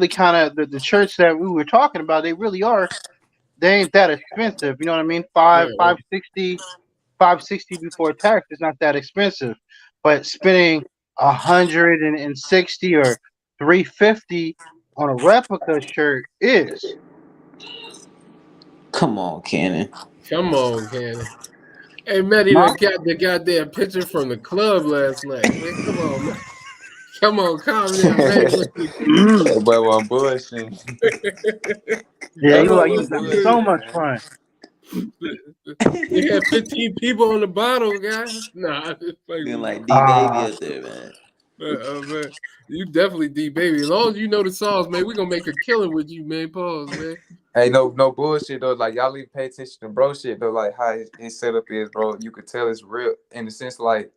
kind of the shirts that we were talking about. They ain't that expensive. You know what I mean? Right. 560 before tax is not that expensive, but spending 160 or 350 on a replica shirt is. Come on, Cannon. Come on, Cannon. Hey, Matty Huh? done got the goddamn picture from the club last night, man. Come on, man. Come on, calm down, man. That boy wasn't bullshitting. Yeah, That you boy like you wasn't having so bullshitting, much man. fun. They had 15 people on the bottle, guy. Nah, it's Being like, like D Baby up there, man. man. You definitely D baby. As long as you know the songs, man, we gonna make a killing with you, man. Pause, man. Hey, no bullshit though. Like y'all need to pay attention to bro shit though. Like how his setup is, bro. You could tell it's real in the sense like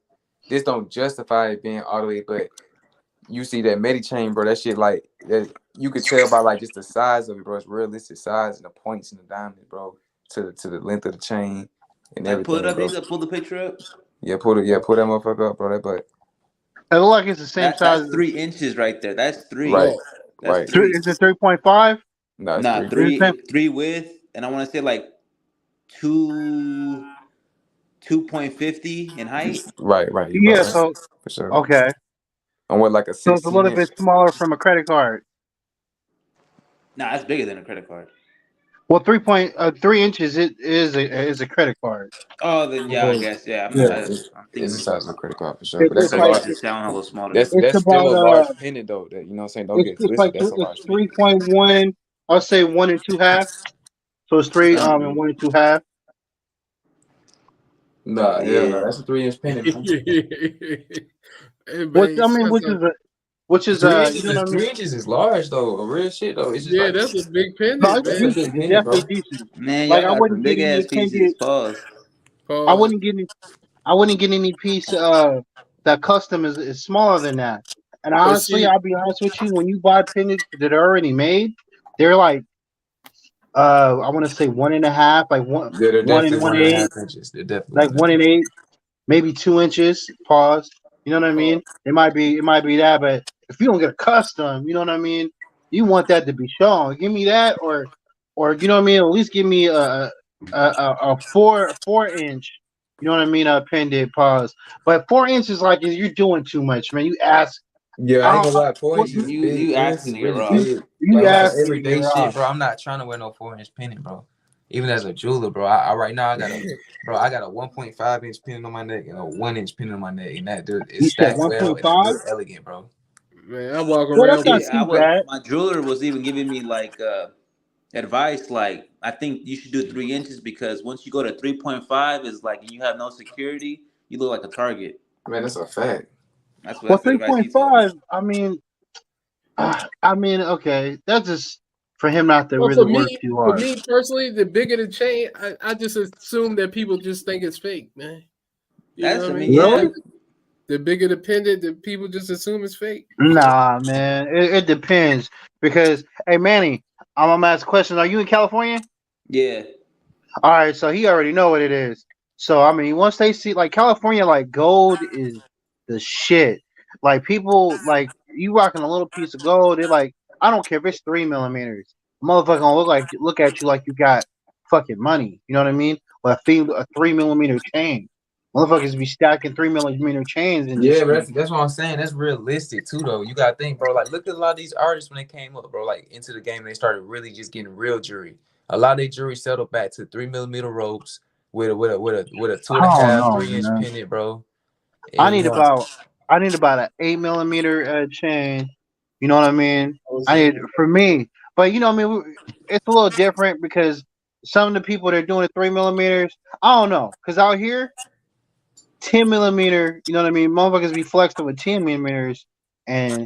this don't justify it being all the way, but you see that Medi chain, bro. That shit like that. You could tell by like just the size of it, bro. It's realistic size and the points and the diamonds, bro. To the length of the chain and Like, pull it everything, up, bro. Eagle. Pull the picture up. Pull that motherfucker up, bro. That butt. It look like it's the same size. That's 3 inches right there. That's 3. Right, That's right. 3. Is it 3.5? No, it's Nah, 3. 3 width, and I want to say like 2.50 in height. Right. You Yeah. right. So For sure. okay. And what like a So it's a 16 little inch? bit smaller from a credit card. Nah, it's bigger than a credit card. Well, 3 inches is a credit card. Oh, then yeah, I Well, guess yeah. Yeah. I'm It's the thinking. size of a credit card for sure, It, but that's it's a I like large. guess it sounds a little smaller. it's That's still about a large pendant though. That you know what I'm saying. Don't get it twisted. That's a it's large pendant. 3.1. I'll say 1 and 2 half. So it's 3 and 1 and 2 half. Nah, hell no. Yeah. That's a 3 inch pendant, man. Hey, Which man, I mean, shut up. Three you inches know is what I mean? 3 inches is large though. A real shit though. It's just Yeah, like that's a big No, pendant, it's that's a man. big decent. It's pendant, bro. definitely decent. Man, Like y'all got some big ass pieces. Pause. I Pause. wouldn't get any piece that custom is smaller than that. And But honestly, see, I'll be honest with you, when you buy pendants that are already made, they're like I want to say 1.5, like Yeah, they're one and definitely one one and a eighth, half inches. They're definitely like 1 1/8, maybe 2 inches. Pause. You know what I pause. mean? It might be that, but if you don't get a custom, you know what I mean. You want that to be shown. Give me that, or you know what I mean. At least give me a 4 inch. You know what I mean? Pendant. Pause. But 4 inches like you're doing too much, man. You ask. Yeah, I ain't gonna lie. 4 inches is big. You 4 inches asking is to get really robbed. big. You Like on some asking to get everyday shit, robbed. bro. I'm not trying to wear no 4 inch pendant, bro. Even as a jeweler, bro. I right now I got a 1.5 inch pendant on my neck and a 1 inch pendant on my neck, and that dude You it said stacks well and it 1.5. looks elegant, bro. Man, I walk Well, that's around not with. Yeah, too bad. my jeweler was even giving me like advice. Like, I think you should do 3 inches because once you go to 3.5, is like you have no security. You look like a target. Man, that's a fact. That's Well, what advice he told me. 3.5. Okay, that's just for him not to Well, really work too for hard. me personally, the bigger the chain, I just assume that people just think it's fake, man. You know what I mean? Yeah. The bigger the pendant, the people just assume it's fake. Nah, man, it depends because hey, Manny, I'm gonna ask a question. Are you in California? Yeah. All right, so he already know what it is. So I mean, once they see like California, like gold is the shit. Like people, like you rocking a little piece of gold, they're like, I don't care if it's 3 millimeters. Motherfucker gonna look at you like you got fucking money. You know what I mean? But a 3 millimeter chain, motherfuckers be stacking 3 millimeter chains and Yeah, just but that's what I'm saying. That's realistic too, though. You gotta think, bro. Like, look at a lot of these artists when they came up, bro. Like into the game, they started really just getting real jewelry. A lot of their jewelry settled back to 3 millimeter ropes with a 2.5, 3 inch man. pendant, bro. I And need about an 8 millimeter chain. You know what I mean? I need for me, but you know what I mean. It's a little different because some of the people that are doing it 3 millimeters, I don't know. Cause out here, 10 millimeter, you know what I mean? Motherfuckers be flexing with 10 millimeters, and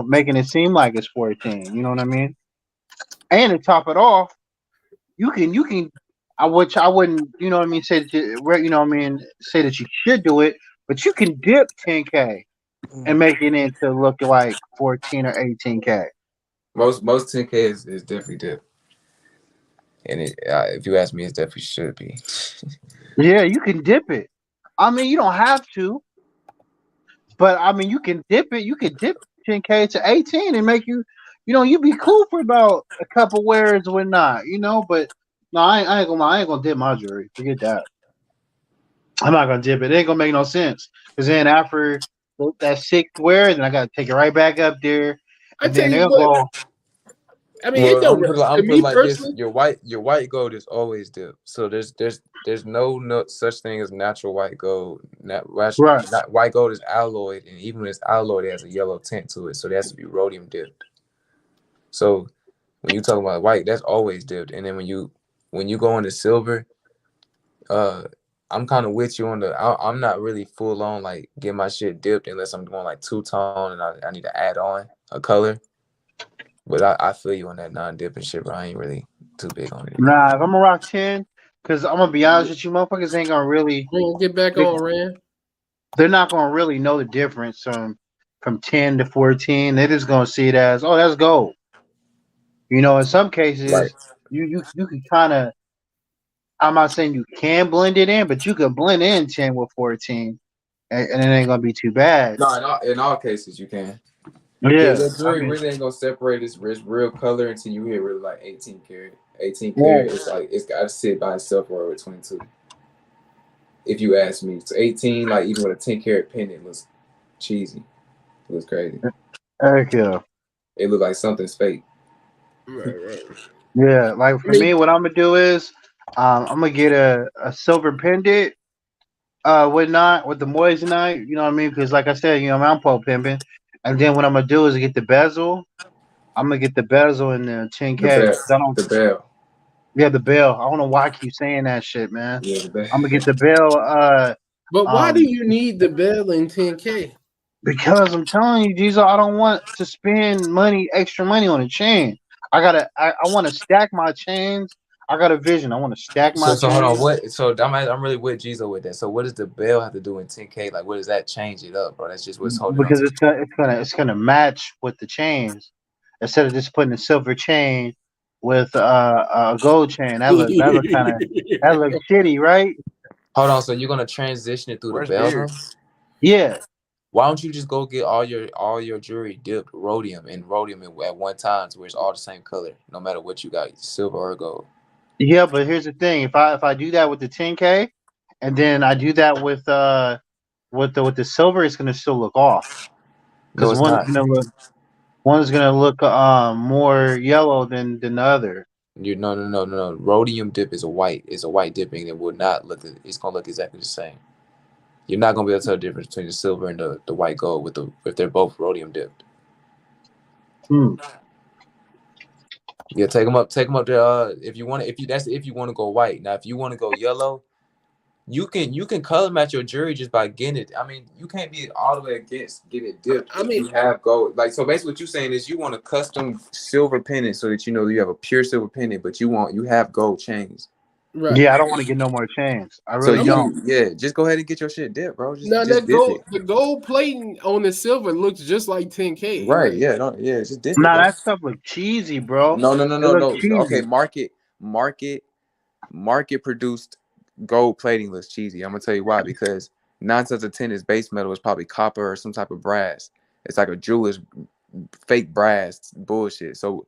making it seem like it's 14. You know what I mean? And to top it off, you can, which I wouldn't, you know what I mean, say that say that you should do it, but you can dip 10K and make it into look like 14 or 18K. most 10K is definitely dip. And if you ask me, it definitely should be. Yeah, you can dip it. I mean, you don't have to, but I mean, you can dip it. You can dip 10K to 18 and make you be cool for about a couple wears or whatnot, But no, I ain't gonna dip my jewelry. Forget that. I'm not gonna dip it. It ain't gonna make no sense. Cause then after that sixth wear, then I gotta take it right back up there, I and tell then you they'll what, go. I mean, it don't. I'm To put it me like this: personally, your white gold is always dip. So there's no such thing as natural white gold. Right. White gold is alloyed, and even when it's alloyed, it has a yellow tint to it. So it has to be rhodium dipped. So when you talk about white, that's always dipped. And then when you go into silver, I'm kind of with you on I'm not really full on like get my shit dipped unless I'm going like two-tone and I need to add on a color. But I feel you on that non-dipping shit, bro. I ain't really too big on it. Nah, if I'm gonna rock 10, because I'm gonna be honest with you, motherfuckers ain't gonna really. get back on, Rand. They're not gonna really know the difference from 10 to 14. They're just gonna see it as, oh, that's gold. In some cases, you can kind of. I'm not saying you can blend it in, but you can blend in 10 with 14, and it ain't gonna be too bad. No, in all cases you can. Yeah, The jewelry really ain't gonna separate its real color until you hit really like 18 karat. 18 karat is like it's gotta sit by itself or with 22. If you ask me, so 18, like even with a 10 karat pendant, looks cheesy. It looks crazy. Heck yeah. It look like something's fake. Right. Yeah, like for me, what I'm gonna do is, I'm gonna get a silver pendant, whatnot with the moissanite. You know what I mean? Because like I said, I'm pole pimping, and then what I'm gonna do is get the bezel. I'm gonna get the bezel in the 10K. The bell. Yeah, the bell. I don't know why I keep saying that shit, man. Yeah, the bell. I'm gonna get the bell. But why do you need the bell in 10K? Because I'm telling you, Diesel, I don't want to spend extra money on a chain. I want to stack my chains. I got a vision. I want to stack my So hold on, chains. what? So I'm really with Gizo with that. So what does the bell have to do in 10K? Like, what does that change it up, bro? That's just what's holding on Because to it's gonna match with the chains instead of just putting a silver chain with a gold chain. That look shitty, right? Hold on, so you're gonna transition it through the bell though? Yeah. Why don't you just go get all your jewelry dipped rhodium at one time to where it's all the same color, no matter what you got, silver or gold? Yeah, but here's the thing: if I do that with the 10K, and then I do that with the silver, it's gonna still look off No, because it's not. one is gonna look more yellow than the other. No. Rhodium dip is a white. It's a white dipping. It will not look. It's gonna look exactly the same. You're not gonna be able to tell the difference between the silver and the white gold if they're both rhodium dipped. Yeah, take them up there. If you want to go white. Now, if you want to go yellow, you can color match your jewelry just by getting it. I mean, you can't be all the way against getting it dipped. I mean, you have gold. Like, so basically what you're saying is you want a custom silver pendant so that you know you have a pure silver pendant, but you have gold chains. right. Yeah, I don't want to get no more chains. I So really don't. just go ahead and get your shit dipped, bro. Now Just that dip it. the gold plating on the silver looks just like 10K. Right, Like, yeah, just dip it, Nah, bro. that stuff look cheesy, bro. No. It look Okay, cheesy. market produced gold plating looks cheesy. I'm gonna tell you why. Because 9 times out of 10 is base metal is probably copper or some type of brass. It's like a jeweler's fake brass bullshit. So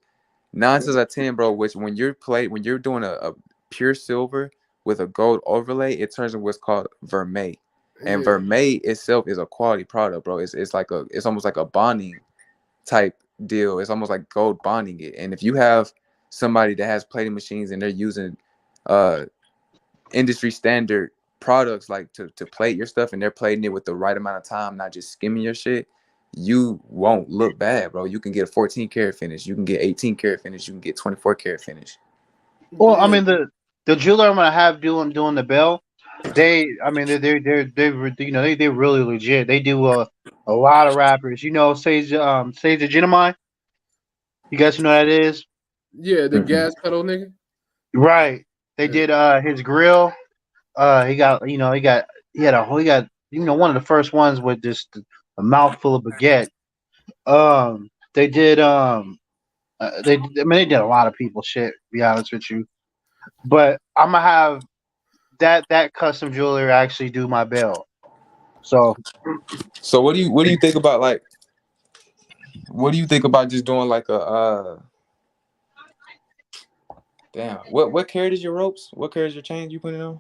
9 times out of 10, bro, which when you're doing a pure silver with a gold overlay, it turns into what's called vermeil. And vermeil itself is a quality product, bro. It's almost like a bonding type deal. It's almost like gold bonding it. And if you have somebody that has plating machines and they're using industry standard products like to plate your stuff and they're plating it with the right amount of time, not just skimming your shit, you won't look bad, bro. You can get a 14 karat finish, you can get 18 karat finish, you can get 24 karat finish. Well, I mean the jeweler I'm gonna have doing the bill, they really legit. They do a lot of rappers. You know, Sage the Genomine. You guys know what that is? yeah, the gas pedal nigga. Right. They did his grill. He got one of the first ones with just a mouthful of baguette. They did they did a lot of people shit, to be honest with you. But I'm gonna have that custom jeweler actually do my bill. So what do you think about just doing like a damn, what carat is your ropes? What carat is your chain you putting on?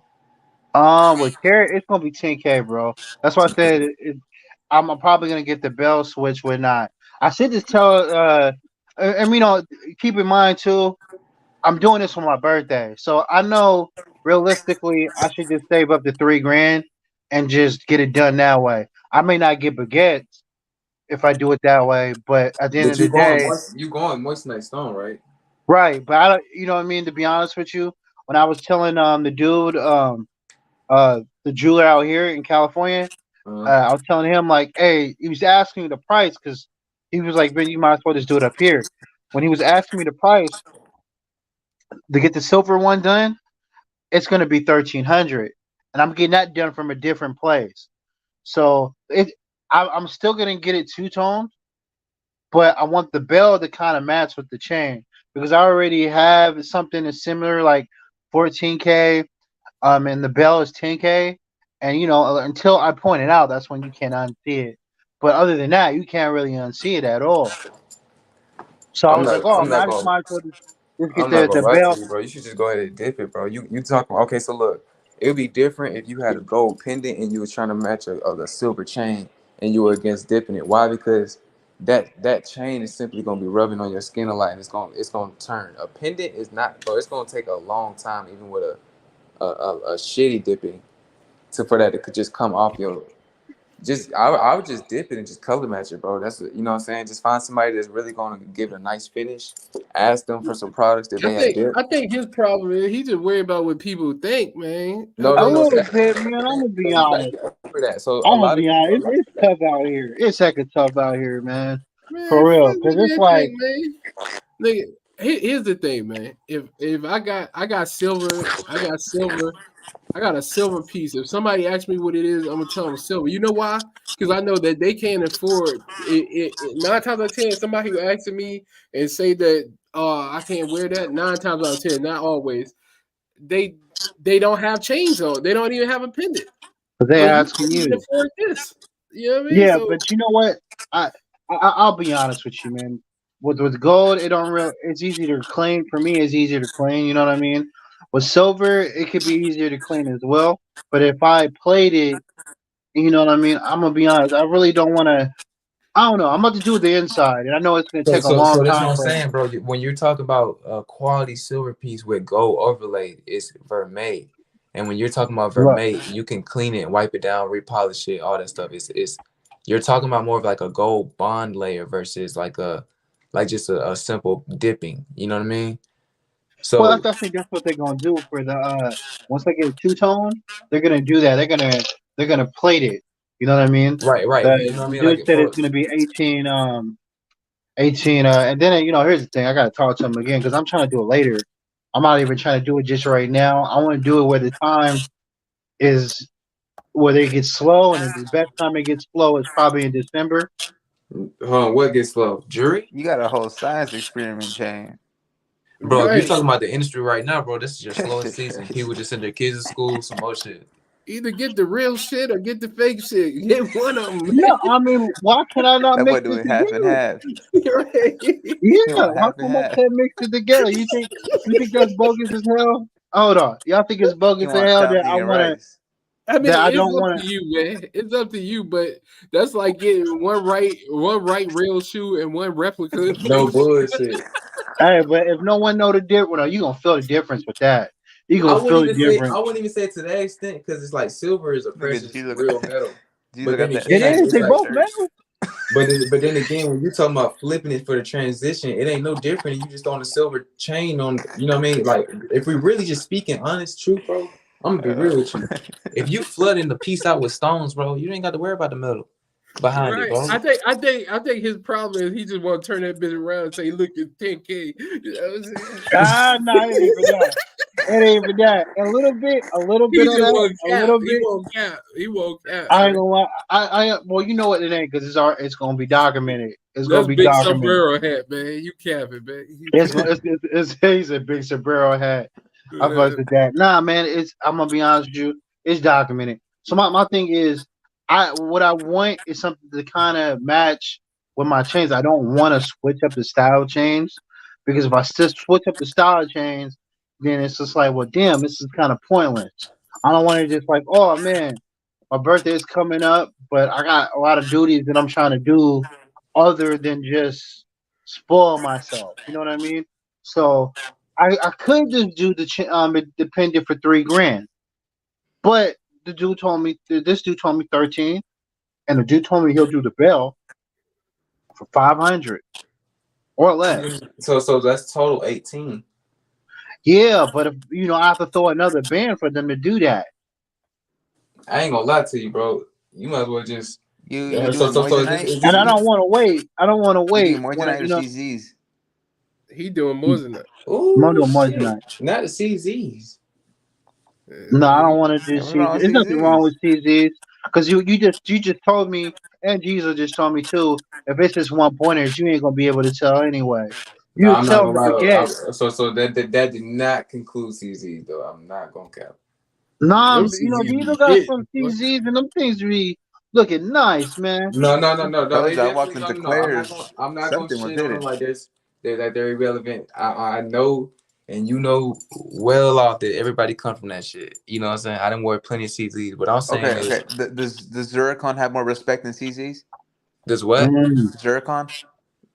with carrot, it's gonna be 10K, bro. That's why I said I'm probably gonna get the bell switch with not. I should just tell and keep in mind too, I'm doing this for my birthday, so I know realistically I should just save up to $3,000 and just get it done that way. I may not get baguettes if I do it that way, but at the end of the day, You going moissanite stone, right? right? But I don't, you know what I mean. To be honest with you, when I was telling the dude the jeweler out here in California, I was telling him like, hey, he was asking me the price because he was like, Ben, you might as well just do it up here. When he was asking me the price to get the silver one done, it's going to be 1,300, and I'm getting that done from a different place. So I'm still going to get it two-toned, but I want the bell to kind of match with the chain because I already have something that's similar, like 14K, and the bell is 10K, and until I point it out, that's when you can't unsee it. But other than that, you can't really unsee it at all. So I was like, oh man, I just might as well just get I'm not gonna the lie bell. to you, bro. You should just go ahead and dip it, bro. You talking? Okay, so look, it would be different if you had a gold pendant and you were trying to match a silver chain and you were against dipping it. Why? Because that chain is simply gonna be rubbing on your skin a lot, and it's gonna turn. A pendant is not, bro. It's gonna take a long time, even with a shitty dipping, for that to just come off your. I would just dip it and just color match it, bro. That's what I'm saying. Just find somebody that's really gonna give it a nice finish. Ask them for some products that they have dipped. I think his problem is he just worried about what people think, man. A little bit, man. I'm gonna be honest. So I'm gonna be honest. It's tough out here. It's heckin' tough out here, man. Man, For real, because it's like, man. Nigga, here's the thing, man. If I got silver, I got a silver piece. If somebody asks me what it is, I'm gonna tell them silver. You know why? Because I know that they can't afford it. 9 times out of 10, somebody who asks me and say that I can't wear that. 9 times out of 10, not always. They don't have chains on. They don't even have a pendant. But they But asking you you. can afford this. You know what I mean? Yeah, So, but you know what? I'll be honest with you, man. With gold, it's easy to clean. For me, it's easier to clean. You know what I mean? With silver, it could be easier to clean as well. But if I played it, you know what I mean? I'm gonna be honest. I really don't want to. I don't know. I'm about to do the inside, and I know it's gonna take a long that's what time. I'm saying, bro. When you're talking about a quality silver piece with gold overlay, it's vermeil. And when you're talking about vermeil, you can clean it and wipe it down, repolish it, all that stuff. It's you're talking about more of like a gold bond layer versus like just a simple dipping. You know what I mean? So well, I think that's what they're gonna do for the once they get a two tone, they're gonna do that. They're gonna plate it. You know what I mean? right. You know what I The mean? dude Like said for it's gonna be 18 and then here's the thing, I gotta talk to him again because I'm trying to do it later. I'm not even trying to do it just right now. I want to do it where the time is where they get slow, and the best time it gets slow is probably in December. what gets slow? Jury? You got a whole science experiment chain. Bro, if you're Right. talking about the industry right now, bro, this is your slowest season. People just send their kids to school, some more shit. Either get the real shit or get the fake shit. Get one of them, man. No, I mean, why can I not That boy mix it doing half and together? half. Right. He Yeah, want why half and come I half. can't mix it together? You think that's bogus as hell? Hold on, y'all think it's He bogus as want hell choppy and rice. I mean, that I it's don't up wanna? to you, man. It's up to you, but that's like getting one right real shoe and one replica No fake shoe. bullshit. Hey, but if no one know the difference, you gonna feel the difference with that. You I gonna wouldn't feel the even say difference. to that extent because it's like silver is a Look at precious G's. real metal. G's But got then that It again, is. it's They like both shirt. metal. but then again, when you talking about flipping it for the transition, it ain't no different. You just throwing a silver chain on, you know what I mean? Like if we really just speaking honest truth, bro, I'm gonna be real with you. If you flooding the piece out with stones, bro, you ain't got to worry about the metal behind it, Right. bro. I think his problem is he just want to turn that bitch around and say, look, it's 10K. You know what I'm saying? No, it ain't even that. It ain't even that. A little bit He of just that. want A cap. little He bit. won't cap. He won't cap, I ain't man. gonna lie. Well, you know what it ain't because it's gonna be documented. It's gonna That's be big documented. sombrero hat, man. You capping, man. You It's capping. gonna it's he's a big sombrero hat. I fucked with that. Nah, man. I'm gonna be honest with you. It's documented. So my thing is, what I want is something to kind of match with my chains. I don't want to switch up the style chains because if I just switch up the style chains, then it's just like, well, damn, this is kind of pointless. I don't want to just like, oh man, my birthday is coming up, but I got a lot of duties that I'm trying to do other than just spoil myself. You know what I mean? So I could just do the pendant for $3,000, but this dude told me 13, and the dude told me he'll do the bell for 500 or less. So that's total 18. Yeah, but if I have to throw another band for them to do that. I ain't gonna lie to you, bro. You might as well just You so doing so so moissanite? And I don't want to wait. I don't want to You doing wait when moissanite or CZs? He doing more than that. I'm oh doing more shit. tonight. Not the CZs. No, I don't want to do What's wrong with CZs. There's nothing wrong CZs? with CZs because you just told me, and Jesus just told me too. If it's just one pointers, you ain't gonna be able to tell anyway. No, You I'm not tell gonna to lie. forget. So that did not conclude CZs though. I'm not gonna cap. Nah, Them CZs Diesel be got hit. some CZs and them things be looking nice, man. No. Told They you I walked definitely into no. Claire's. I'm not gonna Something was shit on them hidden. like this. They're irrelevant. I know, and you know well off that everybody come from that shit. You know what I'm saying? I done wore plenty of CZs. What I'm saying is, Okay. Does Zircon have more respect than CZs? does what? Zircon?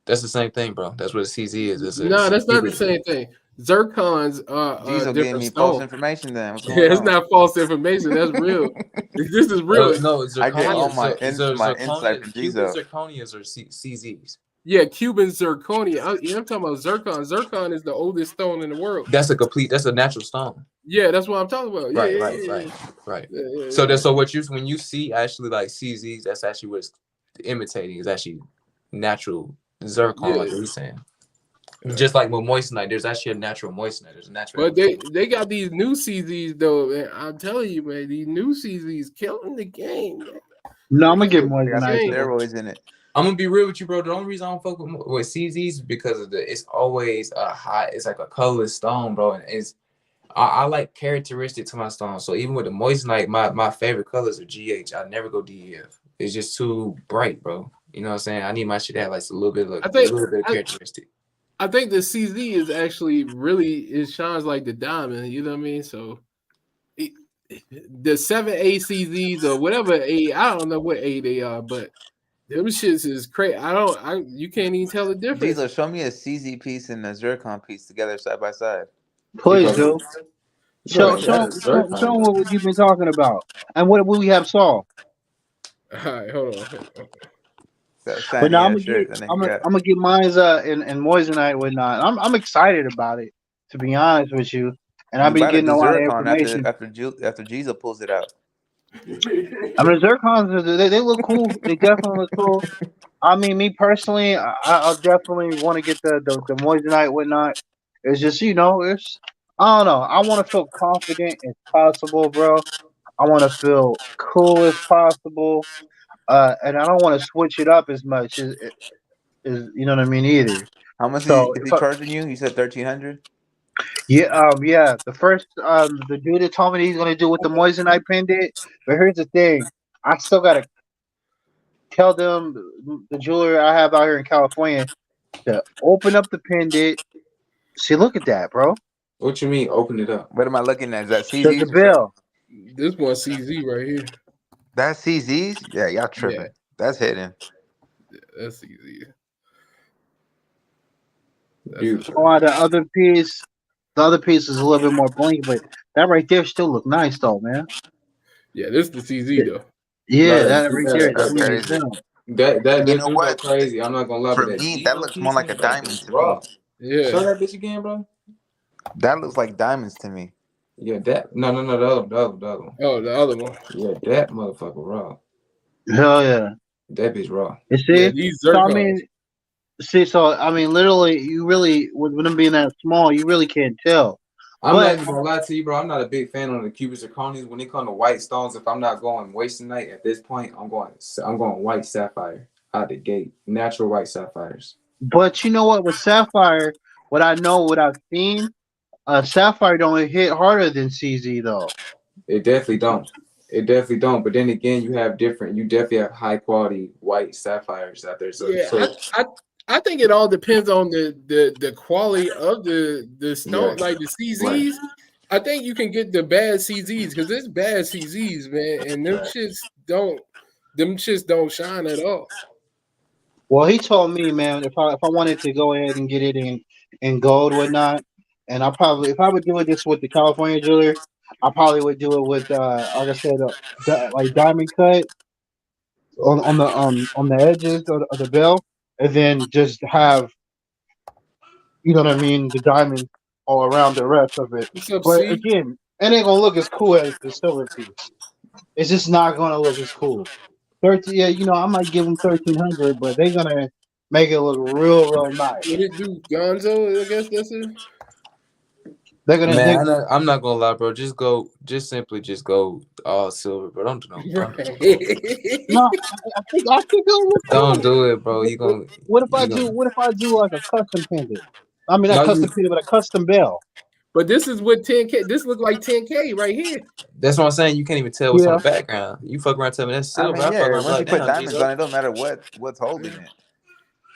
That's the same thing, bro. That's what a CZ is. No, that's not the People. same thing. Zircons are a Diesel giving different me false stone. information then. What's Yeah, going it's on? not false information. That's real. This is real. No, I get all zirconia. my my insight Zirconia. from Cuban Diesel. zirconias are CZs. Yeah, Cuban zirconia. I'm talking about zircon. Zircon is the oldest stone in the world. That's a natural stone. Yeah, that's what I'm talking about. Right. Yeah. So when you see actually like CZs, that's actually what it's imitating. Is actually natural zircon, like you're saying. Just like with moissanite, there's actually a natural moissanite. There's a natural. But they got these new CZs though, and I'm telling you, man, these new CZs killing the game. Man. No, I'm gonna get They got some moissanite. steroids in it. I'm gonna be real with you, bro. The only reason I don't fuck with CZs is because of it's always a hot. It's like a colorless stone, bro, and I like characteristic to my stone. So even with the moissanite, my favorite colors are GH. I never go DEF. It's just too bright, bro. You know what I'm saying? I need my shit to have like a little bit of characteristic. I think the CZ is actually it shines like the diamond. You know what I mean? So the 7A CZs or whatever I don't know what A they are, but them shits is crazy. You can't even tell the difference. Diesel, show me a CZ piece and a Zircon piece together side by side. Please do. Show what you've been talking about and what we have saw. All right, hold on. That But shiny now ass shirt that nigga got. I'm gonna get mine's in moissanite and whatnot. I'm excited about it. to be honest with you. And I've You been buy getting the a lot of zircon information. after Geezo pulls it out. I mean, zircons, they look cool. They definitely look cool. I mean, me personally, I'll definitely want to get the moissanite whatnot. It's just I don't know. I want to feel confident as possible, bro. I want to feel cool as possible, and I don't want to switch it up as much as you know what I mean either. How much So is he charging you? You said 1,300. yeah. The first the dude that told me he's gonna do with the moissanite pendant, but here's the thing: I still gotta tell them the jeweler I have out here in California to open up the pendant. See, look at that, bro. What you mean? Open it up. What am I looking at? Is that There's the CZs? bill. This one CZ right here. That's CZs? Yeah, y'all tripping. Yeah. That's hidden. Yeah, that's CZ. Beautiful. Oh, the other piece is a little bit more blank, but that right there still look nice though, man. Yeah, this is the CZ though. Yeah, No, that right there is That's clean as crazy. hell. that You do know go what? crazy. I'm not gonna lie, For but that me, that Geezo looks piece, more like a man, that diamond bitch to raw. me. Yeah. Show that bitch again, bro. That looks like diamonds to me. Yeah, that no, the other one. Oh, the other one. Yeah, that motherfucker raw. Hell yeah. That bitch raw. You Yeah, see? these So zircons. I mean, literally, you really with them being that small, you really can't tell. I'm But not even gonna lie to you, bro. I'm not a big fan of the cubic zirconias. When it comes to white stones, if I'm not going moissanite at this point, I'm going white sapphire out the gate. Natural white sapphires. you know what? With sapphire, what I've seen, sapphire don't hit harder than CZ though. It definitely don't. It definitely don't. But then again, you definitely have high quality white sapphires out there. Yeah, I think it all depends on the quality of the stone. Yeah. Like the CZs, Right. I think you can get the bad CZs because it's bad CZs, man, and them shits don't shine at all. Well, he told me, man, if I wanted to go ahead and get it in gold, whatnot, and I probably if I would do this with the California jeweler, I probably would do it with like I said, like diamond cut on the edges of the bell, and then just have you know what I mean, the diamond all around the rest of it. What's up, But C? again, it ain't gonna look as cool as the silver piece. It's just not gonna look as cool. 13, yeah, I might give them 1,300, but they're gonna make it look real nice. What it do, Gonzo? I guess that's it. They're gonna Man, I'm not gonna lie, bro. Just simply go all silver, bro. Don't do no. Right. No, I think it'll look cool. Don't do it, bro. What if I do like a custom pendant? I mean, not No, custom pendant, but a custom bell. But this is what 10K. This look like 10K right here. That's what I'm saying. You can't even tell what's on the background. You fuck around telling me that's I silver. mean, I fuck around once you like, put damn, diamonds Geezo. on it, don't matter what's holding it.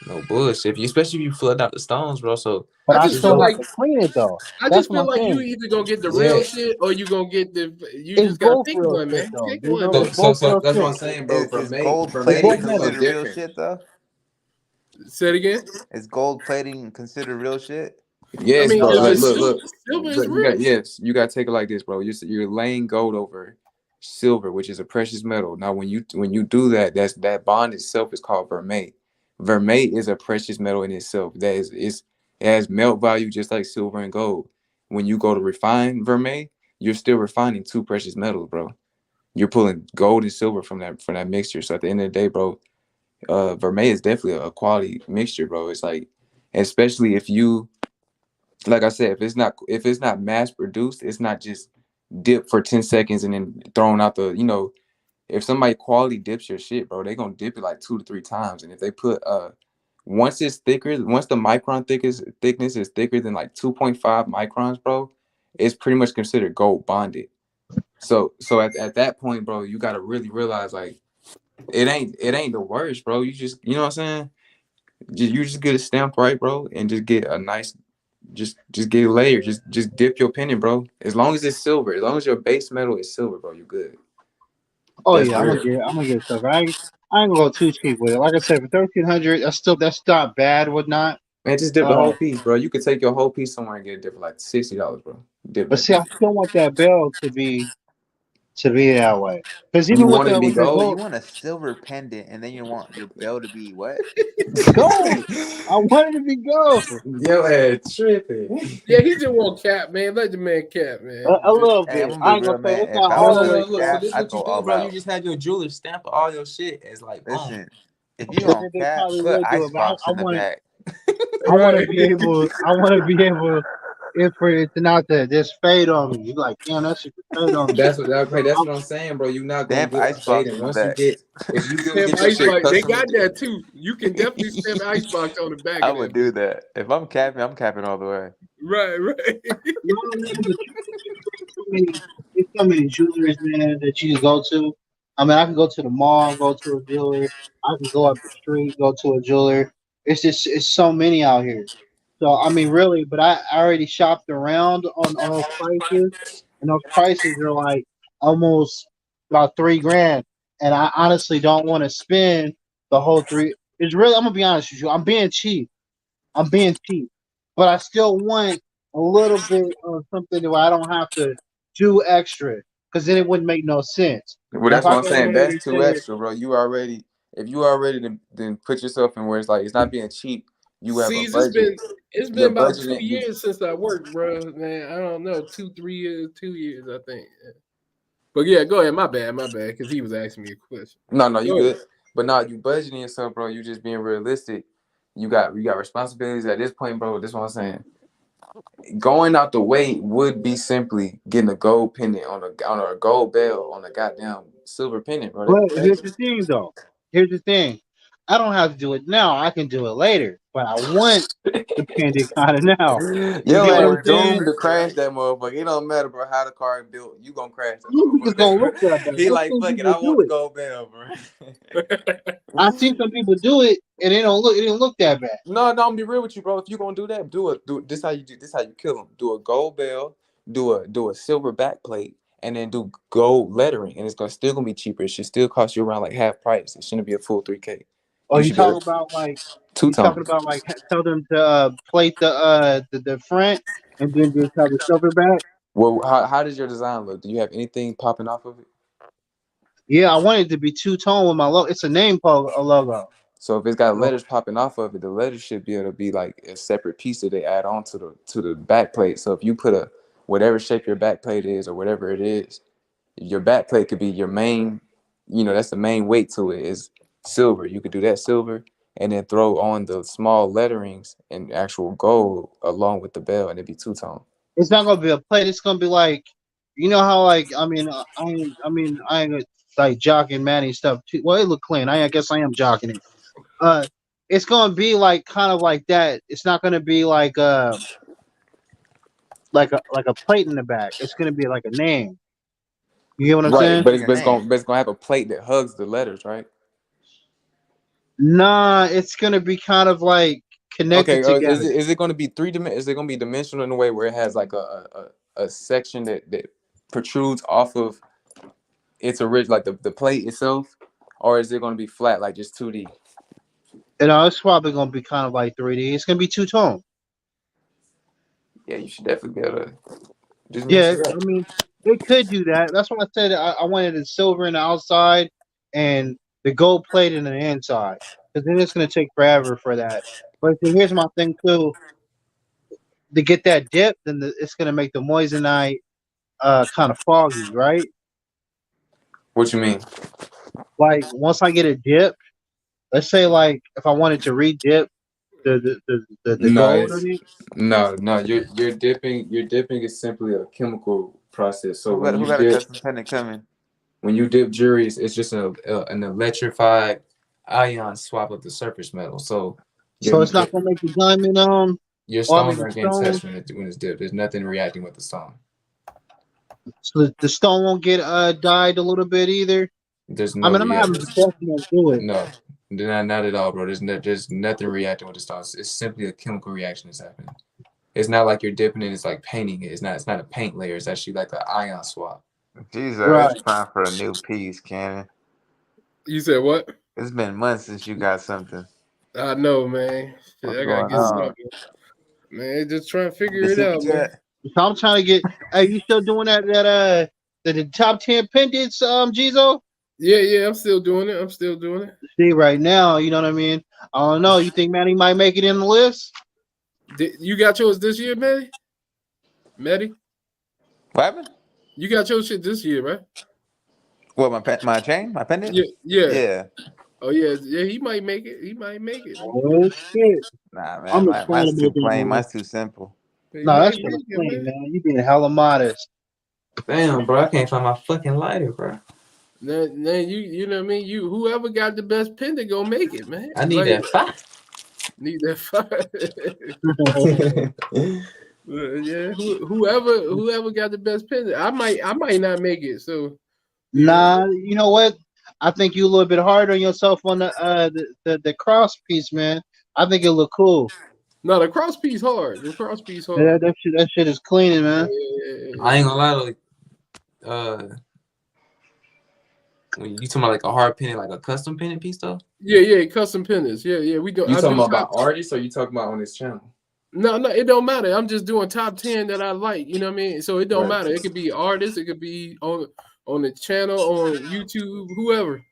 No bullshit. Especially if you flood out the stones, bro. So But I just still feel have like to clean it though. I That's just what feel I'm like you saying. either gonna get the Yeah. real shit or you gonna get the. You It's just gotta both pick real one, shit man. though. Pick You one, know, man. it's both real that's what I'm shit. saying, bro. Is Vermeil gold It's plating both is a little considered real different. shit though? Say it again. Is gold plating considered real shit? Yes, I mean, bro. if Like, it's look. silver is But real. you got to take it like this, bro. You're laying gold over silver, which is a precious metal. Now, when you do that, that bond itself is called vermeil. Vermeil is a precious metal in itself. It has melt value just like silver and gold. When you go to refine vermeil, you're still refining two precious metals, bro. You're pulling gold and silver from that mixture. So at the end of the day, bro, vermeil is definitely a quality mixture, bro. It's like, especially if you, like I said, if it's not mass produced, it's not just dipped for 10 seconds and then thrown out if somebody quality dips your shit, bro, they gonna dip it like 2 to 3 times. And if they put once the micron thickness is thicker than like 2.5 microns, bro, it's pretty much considered gold bonded. So at that point, bro, you gotta really realize like it ain't the worst, bro. You just, you know what I'm saying? You just get a stamp right, bro, and just get a nice, just get a layer. Just dip your penny, bro. As long as it's silver, as long as your base metal is silver, bro, you good. Oh That's yeah, I'm real. gonna get stuff. I ain't gonna go too cheap with it. Like I said, for 1,300, that's not bad. Whatnot. Man, just dip the whole piece, bro. You could take your whole piece somewhere and get it dip for like $60, bro. Dip But that see, I bitch. still want that bell to be to be that way. Because You even want it to be with the gold? You gold, want a silver pendant, and then you want your bell to be what? gold. I want it to be gold. Yo, tripping. Yeah, he just want cap, man. Let the man cap, man. A little Hey, I'm bit. gonna I be ain't gonna real, say man. it's If not I No, was all no, the way no. gonna Look, so cap, cap. this is I what you go do, all bro. You out. just have your jeweler stamp all your shit as like, boom. Listen, if you They, don't they cap, probably put will do it, but icebox in the back. I want to Right. be able. I want to be able. If for it to not to just fade on me, you like, damn, that shit just fade on me. That's what okay. So That's what I'm saying, bro. You're not gonna Stamp get a fade, icebox and in the once you back. get, if you do Stamp get your shit icebox. They custom, got that too. You can definitely stamp icebox on the back I of would that do bitch. that. If I'm capping, I'm capping all the way. Right, right. no, man, but there's so many jewelers, man, that you can go to. I mean, I can go to the mall, go to a jeweler. I can go up the street, go to a jeweler. It's so many out here. So I mean, really, but I already shopped around on those prices, and those prices are like almost about 3 grand. And I honestly don't want to spend the whole three. It's really, I'm gonna be honest with you. I'm being cheap. I'm being cheap, but I still want a little bit of something where I don't have to do extra, because then it wouldn't make no sense. well, Now, if that's I what I'm go saying. ahead That's and too say, extra, bro. You already, if you already then put yourself in where it's like it's not being cheap. You have a See, budget. it's Your been about budget, 2 years since I worked, bro. Man, I don't know, 2, 3 years, 2 years, I think. But yeah, go ahead. My bad, because he was asking me a question. no, you Go ahead. good. But no, you budgeting yourself, bro. You just being realistic. You got responsibilities at this point, bro. This is what I'm saying. Going out the way would be simply getting a gold pendant on a gold bell on a goddamn silver pendant, bro. but That'd be here's crazy. the thing, though. Here's the thing. I don't have to do it now. I can do it later. But I want the pendant kind of now. You Yo, get what I'm ass saying? doomed to crash that motherfucker. It don't matter, bro, how the car is built. You gonna crash I that don't think it's gonna motherfucker, bro. look that bad. He I've like, seen fuck it, people I want do the it. gold bell, bro. I've seen some people do it, and it didn't look that bad. No, I'm be real with you, bro. If you gonna do that, do it. This how you do. This how you kill them. Do a gold bell. Do a silver back plate, and then do gold lettering, and it's still gonna be cheaper. It should still cost you around like half price. It shouldn't be a full 3K. Oh, You should get a two you talking tone. about like tell them to plate the front and then just have the silver back. Well, how does your design look? Do you have anything popping off of it? Yeah, I want it to be two-tone with my logo. It's a name a logo. So if it's got So letters popping off of it, the letters should be able to be like a separate piece that they add on to the back plate. So if you put a whatever shape your back plate is or whatever it is, your back plate could be your main, that's the main weight to it is silver. You could do that silver and then throw on the small letterings and actual gold along with the bell and it'd be two-tone. it's not gonna be a plate. It's gonna be like, you know how like I ain't like jocking Manny stuff too. Well, it look clean. I guess I am jocking it. Uh, it's gonna be like kind of like that. It's not gonna be like a plate in the back. It's gonna be like a name. You get what I'm Oh, Right, saying? just but it's, your but it's name. gonna but it's gonna have a plate that hugs the letters, right? Nah, it's gonna be kind of like connected Okay, is together. it going to be Is it going to be dimensional in a way where it has like a section that protrudes off of its original, like the plate itself, or is it going to be flat, like just 2D? You know, it's probably gonna be kind of like 3D. It's gonna be two-tone. Yeah, you should definitely be able to just mess Yeah, it I up. mean, it could do that. That's why I said I wanted the silver in the outside and the gold plate in the inside. Because then it's gonna take forever for that. But see, here's my thing too: to get that dip, then it's gonna make the moissanite kind of foggy, right? What you mean? Like once I get a dip, let's say like if I wanted to re-dip the No, gold it's in it. no. You're dipping is simply a chemical process. So Who got a custom pendant coming? when you dip juries, it's just an electrified ion swap of the surface metal. So your So it's not gonna make the diamond your or I mean stones the aren't getting stone. touched when it's dipped. There's nothing reacting with the stone. So the stone won't get dyed a little bit either. There's I no mean, I'm having reaction. professionals do it. No, not at all, bro. There's nothing reacting with the stones. It's simply a chemical reaction that's happening. It's not like you're dipping it. It's like painting it. It's not a paint layer. It's actually like an ion swap. Jesus, Right. it's time for a new piece, Cannon. You said what? It's been months since you got something. I know, man. Shit, What's I gotta going get on? something. Man, just trying to You figure it sent out, me man. yet? So I'm trying to get. Hey, you still doing that the top 10 pendants, Geezo? Yeah, I'm still doing it. See, right now, you know what I mean? I don't know. You think Manny might make it in the list? You got yours this year, Matty? Matty? What happened? You got your shit this year, right? What, my chain? My pendant? Yeah. Oh, yeah. He might make it. Oh, shit. Nah, I'm man. Mine's excited too about that, plain. man. Mine's too simple. No, that shit was plain, man. You being hella modest. Damn, bro, I can't find my fucking lighter, bro. Now you know what I mean? Whoever got the best pendant gonna make it, man. I need that fire. Need that fire. Yeah, whoever got the best pendant. I might not make it. So nah, you know what? I think you a little bit hard on yourself on the cross piece, man. I think it look cool. No, the cross piece hard. Yeah, that shit is cleaning, man. I ain't gonna lie though. When you talking about like a hard pendant, like a custom pendant piece though? Yeah, custom pendants. Yeah. We do. You talking about artists, or you talking about on this channel? No, it don't matter. I'm just doing top 10 that I like. You know what I mean? So it don't matter. It could be artists. It could be on the channel, on YouTube, whoever.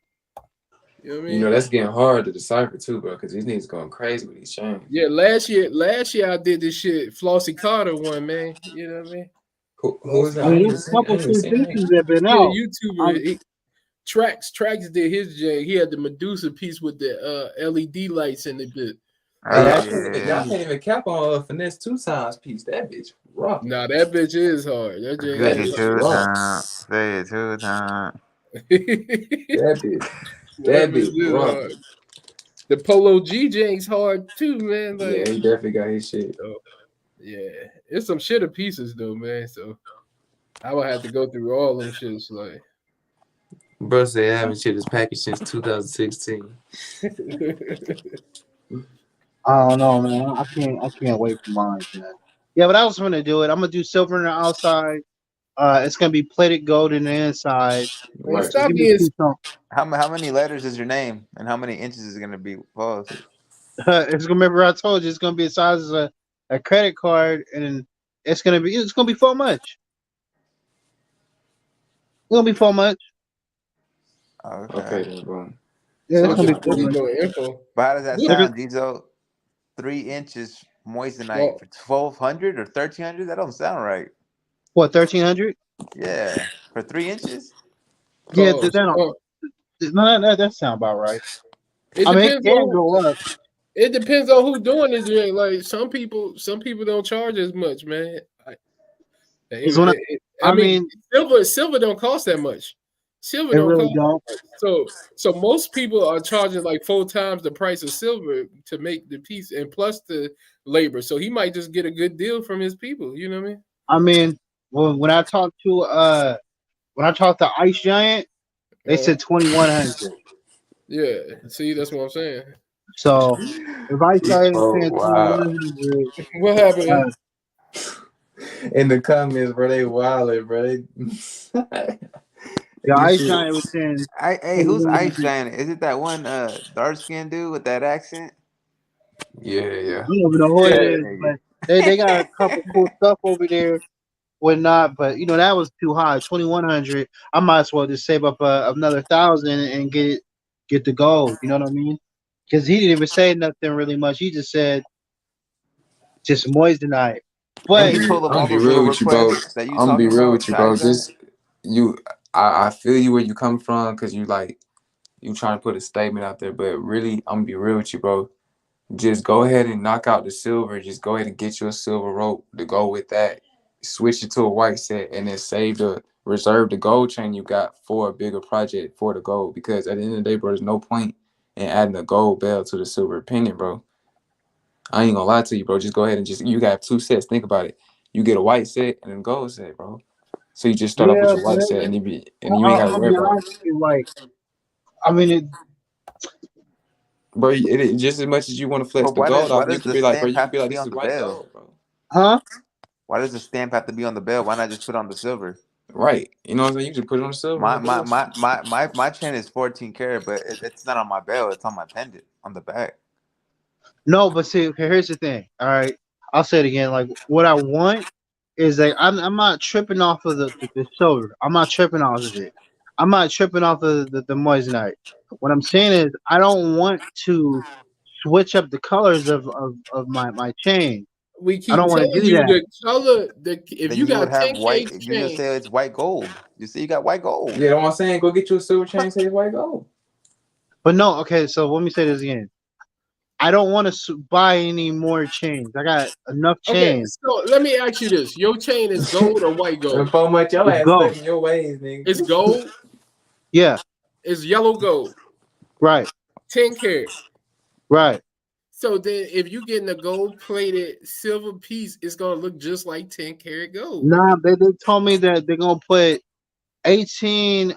You know what I mean? You know that's getting hard to decipher too, bro, because these niggas going crazy with these chains. Yeah, last year I did this shit. Flossie Carter one, man. You know what I mean? Who was that? I mean, there's a couple of pieces that been out. Yeah, YouTuber. Tracks did his jig. He had the Medusa piece with the LED lights in the bit. Y'all can't even cap on Finesse 2 times piece. That bitch rough. Nah, that bitch is hard. That jig is rough. Say it 2 times. That bitch rough. The Polo G Jank's hard too, man. Like, yeah, he definitely got his shit. Yeah, it's some shitter pieces though, man. So I would have to go through all them shits. Like, bro said I haven't shipped this package since 2016. I don't know, man. I can't wait for mine, man. Yeah, but I was gonna do it. I'm gonna do silver on the outside. It's gonna be plated gold in the inside. Right. Stop being... How many letters is your name, and how many inches is it gonna be? Pause. It's gonna. Remember, I told you it's gonna be the size of a credit card, and it's gonna be 4 much. It's gonna be 4 much. Okay then, bro. Yeah, it's gonna be 4 much. Info. But how does that sound, Geezo? 3 inches moissanite for 1,200 or 1,300? That don't sound right. What, 1,300? Yeah, for 3 inches. Yeah, that sound about right. It can go up. It depends on who's doing it. Like some people don't charge as much, man. I mean, silver don't cost that much. Silver don't really cost. So most people are charging like 4 times the price of silver to make the piece, and plus the labor. So he might just get a good deal from his people. You know what I mean? I mean, when I talked to Ice Giant, they said 2,100. Yeah, see, that's what I'm saying. So if Ice Giant is saying 2,100, what happened? In the comments, bro, they wildin', bro. The Ice Giant was saying, "Hey, who's Ice Giant? Is it that one dark skinned dude with that accent?" Yeah. I don't even know who it is, but they got a couple cool stuff over there. Whatnot, but that was too high. 2,100. I might as well just save up another 1,000 and get the gold. You know what I mean? Because he didn't even say nothing really much. He just said just moissanite. But I'm gonna be real with you, bro. I feel you where you come from, because you trying to put a statement out there. But really, I'm gonna be real with you, bro. Just go ahead and knock out the silver. Just go ahead and get you a silver rope to go with that. Switch it to a white set, and then reserve the gold chain you got for a bigger project for the gold. Because at the end of the day, bro, there's no point in adding a gold bell to the silver pendant, bro. I ain't gonna lie to you, bro. Just go ahead and you got 2 sets. Think about it. You get a white set and a gold set, bro. So you just start off with your white set, and you ain't gotta worry about it. Bro, it just as much as you want to flex the gold off, you can be like, this is white gold, bro. Huh? Why does the stamp have to be on the bell? Why not just put it on the silver? Right. You know what I'm saying? You just put it on the silver. My chain is 14 karat, but it's not on my bell. It's on my pendant on the back. No, but see, okay, here's the thing. All right, I'll say it again. Like, what I want is like I'm not tripping off of the silver. I'm not tripping off of it. I'm not tripping off of the moissanite. What I'm saying is I don't want to switch up the colors of my chain. We I keep don't want to telling do you that. the color. If Then you you would got have 10K white. You just chain, say it's white gold. You see, you got white gold. Yeah, what I'm saying, go get you a silver chain, say it's white gold. But no, okay. So let me say this again. I don't want to buy any more chains. I got enough okay. chains. So let me ask you this: your chain is gold or white gold? So much your It's ass gold. stuck in your ways, nigga. It's gold. Yeah. It's yellow gold. Right. 10 karat. Right. So then, if you getting a gold plated silver piece, it's gonna look just like 10 karat gold. Nah, they told me that they're gonna put 18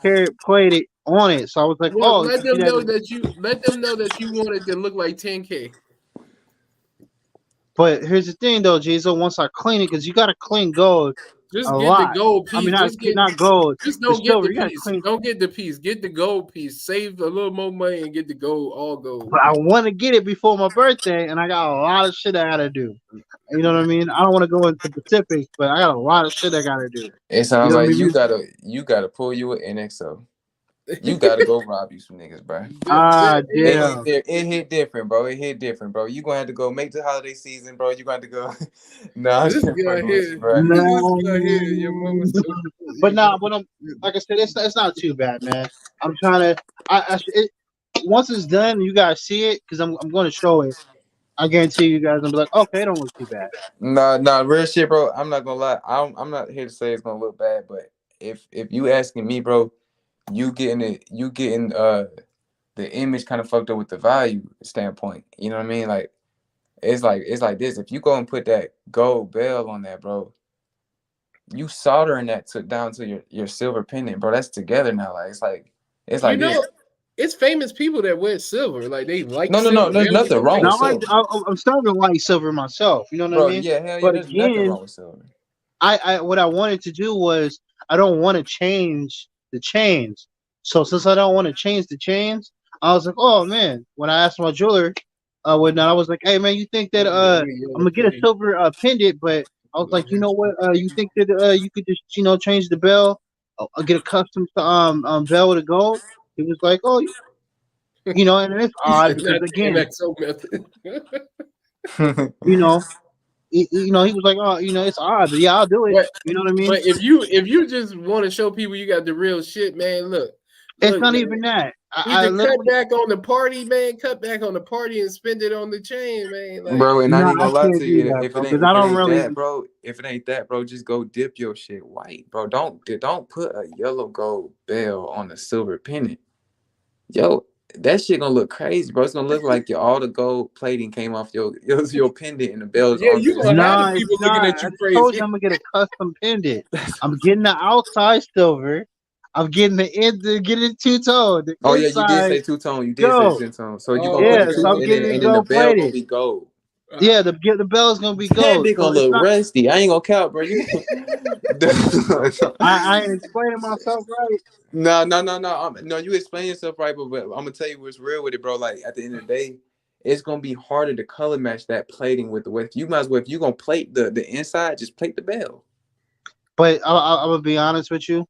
carat plated on it. So I was like, Well, oh, let you see them that? know that you want it to look like 10K. But here's the thing though, Jizo, once I clean it, because you gotta clean gold a Just get the lot. gold I mean, piece. not gold, Just the don't get silver. the You gotta piece. clean. Don't get the piece. Get the gold piece. Save a little more money and get the gold, all gold. But I want to get it before my birthday, and I got a lot of shit I gotta do. You know what I mean? I don't want to go into specifics, but I got a lot of shit I gotta do. It You sounds know what like I mean? you gotta pull you an NXO. You gotta go rob you some niggas, bro. Ah, It damn. hit different, bro. It hit different, bro. You gonna have to go make the holiday season, bro. You gonna have to go. Nah, I'm This just guy fucking with you, here, bro. this guy here, No. your mama's so. But nah, but I'm like I said, it's not too bad, man. I'm trying to. Once it's done, you guys see it because I'm going to show it. I guarantee you guys gonna be like, okay, it don't look too bad. Nah, real shit, bro. I'm not gonna lie. I'm not here to say it's gonna look bad, but if you asking me, bro, you getting the image kind of fucked up with the value standpoint. You know what I mean? Like it's like this. If you go and put that gold bell on that, bro, you soldering that down to your silver pendant, bro. That's together now. Like it's You like know, this. it's famous people that wear silver. Like they like No. silver. They There's don't nothing get wrong with Now white. silver, I'm starting to like silver myself. You know what I bro. mean? Yeah, hell yeah. But There's nothing again, wrong with silver. I what I wanted to do was I don't want to change the chains. So since I don't want to change the chains, I was like, oh man. When I asked my jeweler, when I was like, hey man, you think that I'm gonna get a silver pendant, but I was like, you know what? You think that you could just change the bell, get a custom bell with a gold? He was like, oh, and it's He odd said because not the again, NXO method. you know, he was like, oh, it's odd, but yeah, I'll do it. But You know what I mean? but if you just want to show people you got the real shit, man, look, It's not man. even that. I Either cut literally back on the party, man. Cut back on the party and spend it on the chain, man. Like Bro, and I no, ain't I gonna lie can't to do you. that, If bro, it ain't because I don't really. that, bro, just go dip your shit white, bro. Don't put a yellow gold bell on a silver pendant. Yo, that shit gonna look crazy, bro. It's gonna look like all the gold plating came off your pendant and the bells yeah, onto you the gonna have the Nah, it's people looking not. at I you just told you crazy. I'm gonna get a custom pendant. I'm getting the outside silver. I'm getting getting two tone. The Oh yeah, you did inside say two tone. You did say gold. two tone. So you gonna Oh, put the Yeah, two, so I'm okay, and then getting it okay. the gold bell gonna plated. be gold. Yeah, the bell's gonna be That gold. bitch So gonna it's look not. rusty. I ain't gonna count, bro. You I ain't explaining myself right. No. No, you explain yourself right, but I'm gonna tell you what's real with it, bro. Like at the end of the day, it's gonna be harder to color match that plating with the width. You might as well, if you gonna plate the inside, just plate the bell. But I'm gonna be honest with you.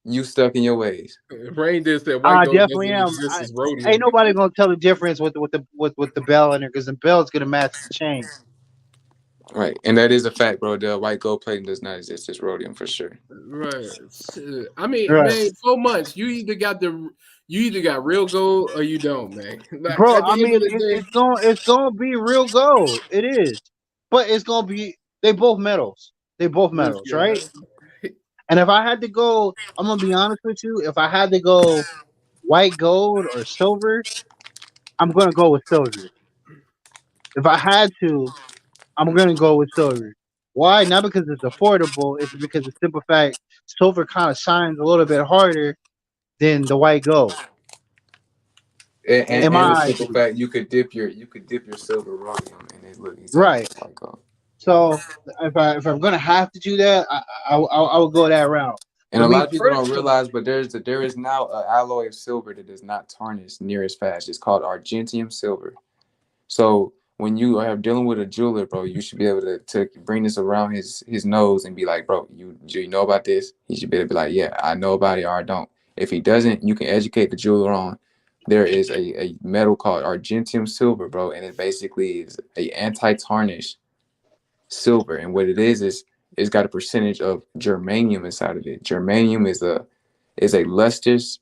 You stuck in your ways. Rain did that white I gold definitely doesn't am. exist as Ain't rhodium. nobody gonna tell the difference with the bell in there because the bell's gonna match the chain. Right, and that is a fact, bro. The white gold plating does not exist as rhodium for sure. Right. Shit. I mean, Right. man, 4 months. You either got real gold or you don't, man. Like Bro, at I the end of mean, the day, it's gonna be real gold. It is, but it's gonna be they both metals. They both this metals, right? guy. And if I had to go, I'm gonna be honest with you. If I had to go white gold or silver, I'm gonna go with silver. If I had to, I'm gonna go with silver. Why? Not because it's affordable. It's because the simple fact silver kind of shines a little bit harder than the white gold. In And the my simple opinion, fact you could dip your silver rhodium and it look exactly right? like white gold. So if I'm gonna have to do that, I would go that route. And For a me lot of people don't personally, realize, but there is now an alloy of silver that does not tarnish near as fast. It's called argentium silver. So when you are dealing with a jeweler, bro, you should be able to bring this around his nose and be like, bro, you know about this? He should be able to be like, yeah, I know about it or I don't. If he doesn't, you can educate the jeweler on. There is a metal called argentium silver, bro, and it basically is a anti-tarnish silver. And what it is it's got a percentage of germanium inside of it. Germanium is a lustrous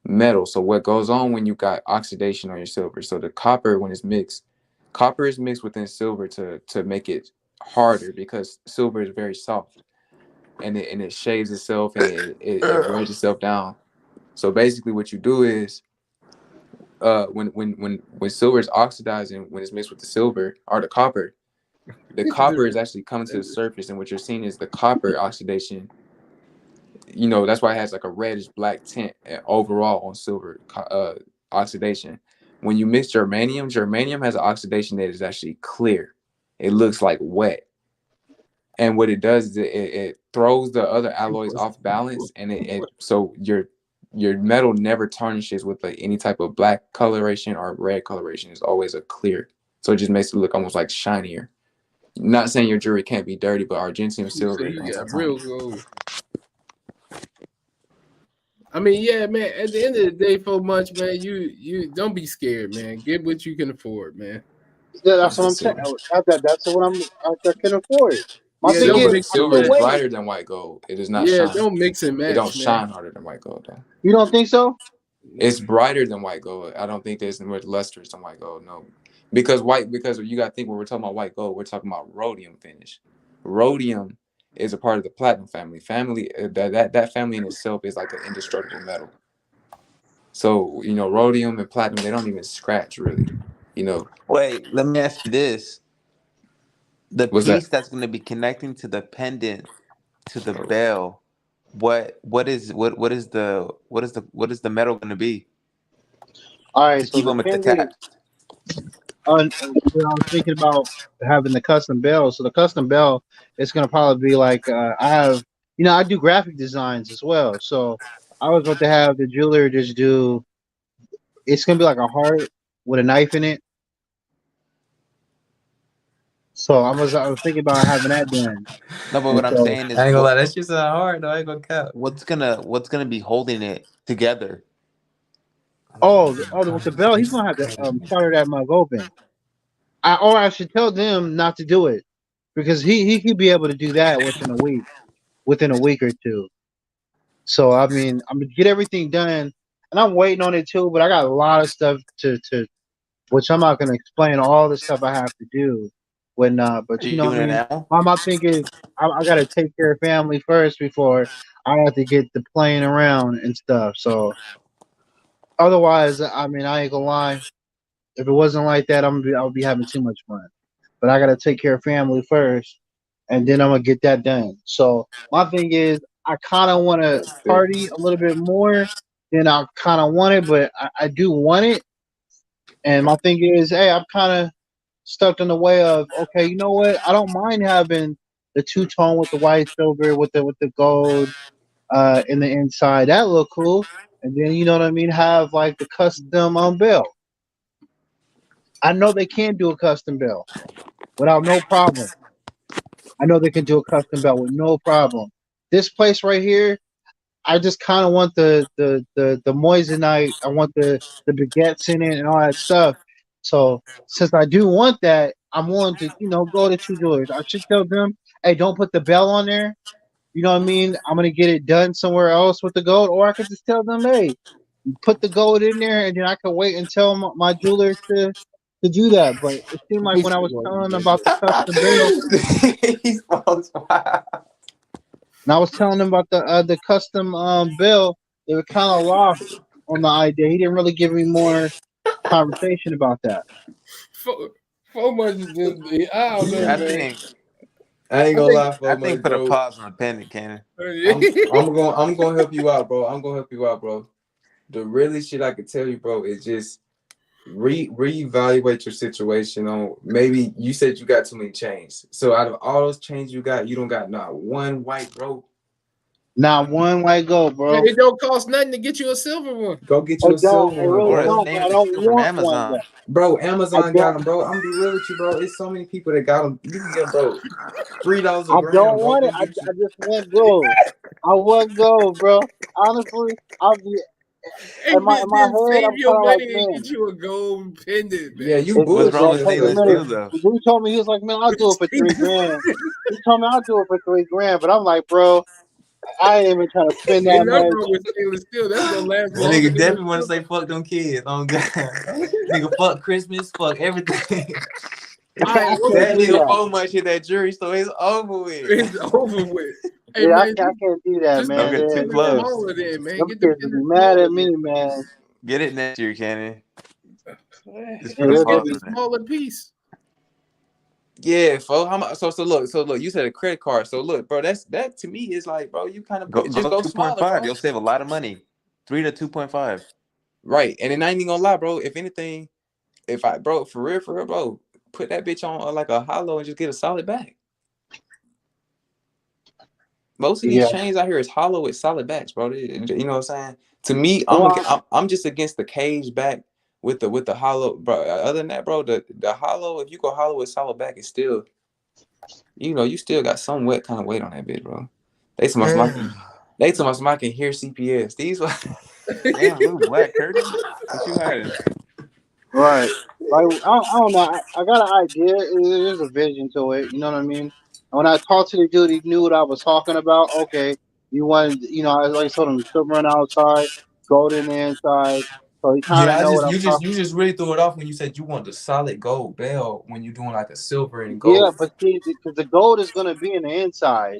metal. So what goes on when you got oxidation on your silver? So the copper, when it's mixed, copper is mixed within silver to make it harder, because silver is very soft, and it shaves itself, and it wears itself down. So basically what you do is when silver is oxidizing, when it's mixed with the silver or the copper is actually coming to the surface, and what you're seeing is the copper oxidation. You know, that's why it has like a reddish black tint overall on silver oxidation. When you mix germanium has an oxidation that is actually clear. It looks like wet. And what it does is it throws the other alloys off balance, and so your metal never tarnishes with like any type of black coloration or red coloration. It's always a clear. So it just makes it look almost like shinier. Not saying your jewelry can't be dirty, but argentium silver is real gold. I mean, yeah, man. At the end of the day, for much, man, you don't be scared, man. Get what you can afford, man. Yeah, that's what I'm saying. That's what I can afford. My Yeah, thing is, silver is brighter than white gold. It does not shine. Don't mix and match. It don't man. shine harder than white gold, though. You don't think so? It's brighter than white gold. I don't think there's more lustrous than white gold. No, because you got to think when we're talking about white gold, we're talking about rhodium finish. Rhodium is a part of the platinum family. That family in itself is like an indestructible metal. So, you know, rhodium and platinum, they don't even scratch, really. You know. Wait, let me ask you this. The piece that's going to be connecting to the pendant to the bell, what is the metal going to be? All right, to so keep the them pendant, attached. I was thinking about having the custom bell. So the custom bell, it's gonna probably be like I do graphic designs as well. So I was about to have the jeweler just do. It's gonna be like a heart with a knife in it. So I was thinking about having that done. No, but what I'm saying is, I ain't gonna lie, that shit's hard though. I ain't gonna cap. What's gonna be holding it together? With the bell, he's gonna have to fire that mug open. I should tell them not to do it, because he could be able to do that within a week or two. So I mean, I'm gonna get everything done, and I'm waiting on it too. But I got a lot of stuff to which I'm not gonna explain all the stuff I have to do. But you know what I mean. My thing is, I gotta take care of family first before I have to get the playing around and stuff. So otherwise, I mean, I ain't gonna lie. If it wasn't like that, I'll be having too much fun. But I gotta take care of family first, and then I'm gonna get that done. So my thing is, I kind of want to party a little bit more than I kind of want it, but I do want it. And my thing is, hey, I'm kind of stuck in the way of, okay, you know what? I don't mind having the two tone with the white silver with the gold in the inside. That look cool. And then you know what I mean? Have like the custom bell. I know they can do a custom bell without no problem. I know they can do a custom belt with no problem. This place right here, I just kind of want the moissanite. I want the baguettes in it and all that stuff. So since I do want that, I'm willing to go to two jewelers. I should tell them, hey, don't put the bell on there. You know what I mean? I'm gonna get it done somewhere else with the gold, or I could just tell them, hey, put the gold in there, and then I could wait and tell my jeweler to do that. But it seemed like when I was telling them about the custom bell, and I was telling them about the custom bill, they were kind of lost on the idea. He didn't really give me more conversation about that. So much, I don't know, I man. think I ain't gonna lie, I think put a pause on the pendant, Cannon. I'm gonna help you out, bro. I'm gonna help you out, bro. The really shit I could tell you, bro, is just reevaluate your situation on, maybe you said you got too many chains. So out of all those chains you got, you don't got not one white, bro. Not one white gold, bro. It don't cost nothing to get you a silver one. Go get you a silver It one, really Or don't. bro. But I don't from want one Amazon. though. Bro, I Amazon don't. got them, bro. I'm gonna be real with you, bro. It's so many people that got them. You can get, bro, $3 a I gram, don't bro. want Go it. I get you. just want gold. I want gold, bro. Honestly, I'll be Hey, in my then head. save I'm your kind of like, money and man, get you a gold pendant, Yeah, man. you What's wrong that with bullshitting, takes a stainless minute. steel bro. though? The dude told me, he was like, man, I'll do it for $3 grand. He told me I'll do it for $3 grand, but I'm like, bro, I ain't even trying to spend that Ain't nothing much. wrong with stainless steel. That's gonna last The longer nigga than definitely want your to say fuck them kids. Oh God, nigga, fuck Christmas, fuck everything. All right, I what can't That we do nigga that. so much hit that jury, so it's over with. it's over with. Hey Yeah, man, I can't do that, just man. get the Okay, too pendant close. smaller then, man. Them Get the kids will be pendant mad smaller at me, then. man. Get it next year, Cannon. Just Yeah, put a Just they'll get pause be. the on it. smaller piece. Yeah, folks. How much? So look. You said a credit card. So look, bro. That to me is like, bro. You kind of Go just go smaller, 2.5. bro. You'll save a lot of money. 3 to 2.5. Right. And then I ain't even gonna lie, bro. If anything, if I, bro, for real, bro, put that bitch on like a hollow and just get a solid back. Most of these Yeah. chains out here is hollow with solid backs, bro. You know what I'm saying? To me, Well, I'm just against the cage back with the hollow, bro. Other than that, bro, the hollow, if you go hollow with solid back, it's still, you still got some wet kind of weight on that bitch, bro. They tell us I can hear CPS. These Damn, little black curtains. What you hiding? right. Like I don't know. I got an idea. There's a vision to it. You know what I mean? And when I talked to the dude, he knew what I was talking about. Okay, you wanted, I like told him silver on the outside, gold in the inside. So he kind Yeah, of know what I'm talking. you just really threw it off when you said you want the solid gold bell when you're doing like a silver and Yeah, gold. but see, because the gold is gonna be in the inside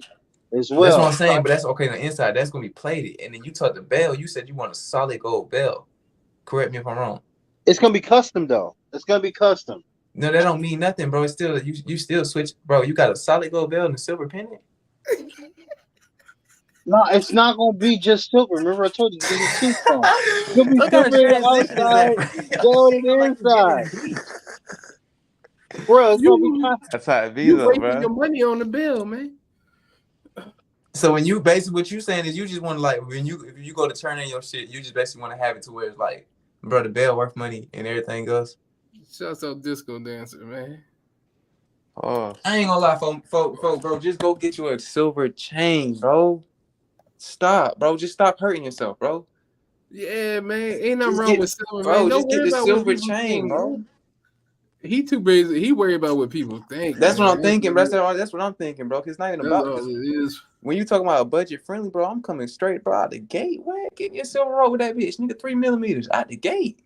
as That's what I'm well. saying, but that's okay. On the inside, that's gonna be plated, and then you took the bell. You said you want a solid gold bell. Correct me if I'm wrong. It's gonna be custom though. It's gonna be custom. No, that don't mean nothing, bro. It's still you still switch, bro. You got a solid gold bell and a silver pendant. No, it's not gonna be just silver. Remember, I told you it's gonna be two tones. It's gonna be What kind of silver in the transition is that, outside, bro? gold in Sound the like you getting inside. it deep. Bro, it's gonna be You That's how it be you though, wasting bro. your money on the bill, man. So when you basically what you saying is you just want to like if you go to turn in your shit, you just basically want to have it to where it's like, bro, the bell worth money and everything else. Shouts out Disco Dancer, man. Oh, I ain't gonna lie, folk, bro. Just go get you a silver chain, bro. Stop, bro. Just stop hurting yourself, bro. Yeah, man. Ain't nothing Just wrong get, with silver, man. bro. Don't Just get worry the about what silver people chain, think, bro. man. He too busy. He worry about what people think, That's what man. I'm thinking, bro. That's what I'm thinking, bro. Cause it's not even That's about. all it is. When you talking about a budget friendly, bro, I'm coming straight, bro, out the gate. What? Get your silver roll with that bitch, nigga. 3mm out the gate.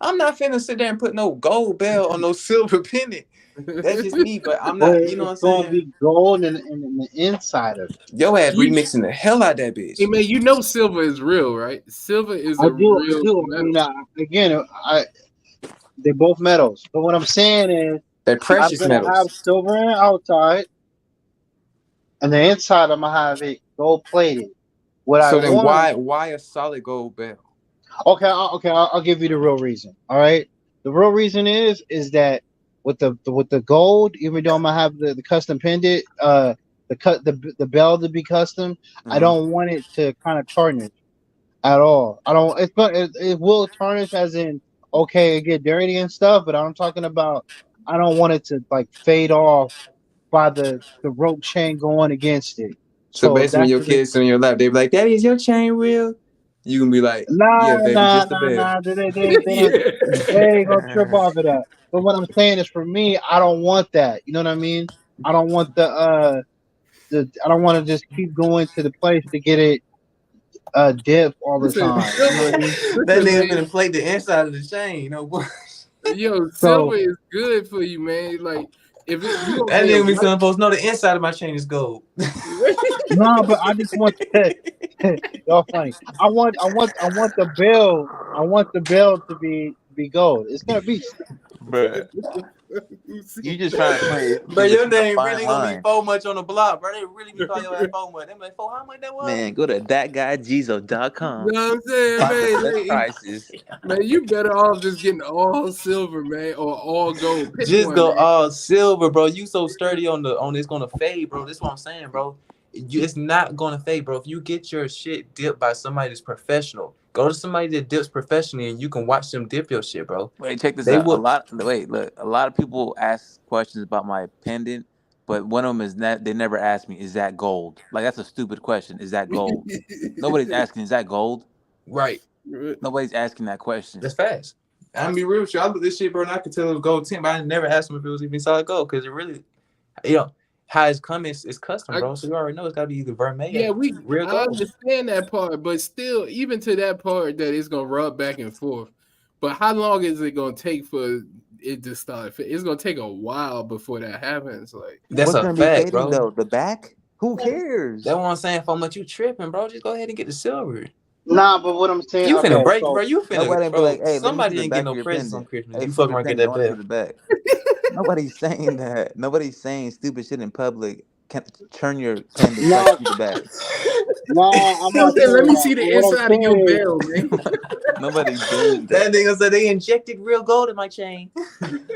I'm not finna sit there and put no gold bell on no silver pendant. That's just me, but I'm But not. You know what it's I'm gonna saying? be gold in the inside of it. Yo ass You, remixing the hell out that hey, bitch. man, you know silver is real, right? Silver is I a do. real I mean, metal. again, they're both metals. But what I'm saying is, They're I'm precious gonna have metals. silver in the outside, and the inside I'm gonna have it gold plated. What I So then want. why a solid gold bell? Okay, I'll give you the real reason. All right, the real reason is that with the gold, even though I'm gonna have the custom pendant, the bell to be custom, I Mm-hmm. don't want it to kind of tarnish at all. I don't. It will tarnish as in okay, it get dirty and stuff, but I'm talking about I don't want it to like fade off by the rope chain going against it. So So basically when that's your the reason. kids sit on your lap, they be like, Daddy, is your chain real? You can be like, Nah, yeah, baby, nah, just the nah, bell. nah. Yeah. They ain't gonna trip off of that. But what I'm saying is, for me, I don't want that. You know what I mean? I don't want I don't want to just keep going to the place to get it dip all the Listen, time. You know what I silver. mean? That Listen, nigga man. finna plate the inside of the chain, no boy. Yo, So silver is good for you, man. Like if you gonna That wear nigga be white. telling folks, no, the inside of my chain is gold. no, but I just want that. Y'all funny. I want the bill. I want the bill to be gold. It's gonna be. bro. You just trying to play Bro, see your between a name fine really gonna be line. so much on the block, bro. They really be calling your ass so much. They be like, "Fo, how much that was?" Man, go to You thatguygeezo.com. know what I'm saying, Find the man? best Like, prices. man, you better off just getting all silver, man, or all gold. Pick Just one, go man. all silver, bro. You so sturdy on it's gonna fade, bro. That's what I'm saying, bro. it's not gonna fade, bro. If you get your shit dipped by somebody that's professional, go to somebody that dips professionally, and you can watch them dip your shit, bro. Wait, check this out. A lot of people ask questions about my pendant, but one of them is that they never ask me, is that gold? Like, that's a stupid question. Is that gold? Nobody's asking, is that gold? Right. Nobody's asking that question. That's fast. I'm gonna be real with you. I look at this shit, bro, and I could tell it was gold tint, but I never asked him if it was even solid gold because it really, how it's coming is custom, bro. So you already know it's gotta be either vermeil. Yeah, real I gold. understand that part, but still, even to that part that it's gonna rub back and forth. But how long is it gonna take for it to start? It's gonna take a while before that happens. Like that's what's a gonna fact, be fading, bro. though? The back? Who cares? That's what I'm saying. For how much you tripping, bro? Just go ahead and get the silver. Nah, but what I'm saying, You finna okay, break, so bro. You finna, nobody bro. be like, hey, Somebody let me see the didn't back get no of your presents on pendant. Christmas. Hey, You flip fucking your around get pendant. I that want to bill. see the back. Nobody's saying that. Nobody's saying stupid shit in public. Can't turn your pendant so I can see the back. I'm Phil not said, let saying me that. see the What I'm inside of your saying is, bell, man. Nobody's doing That that. nigga said they injected real gold in my chain.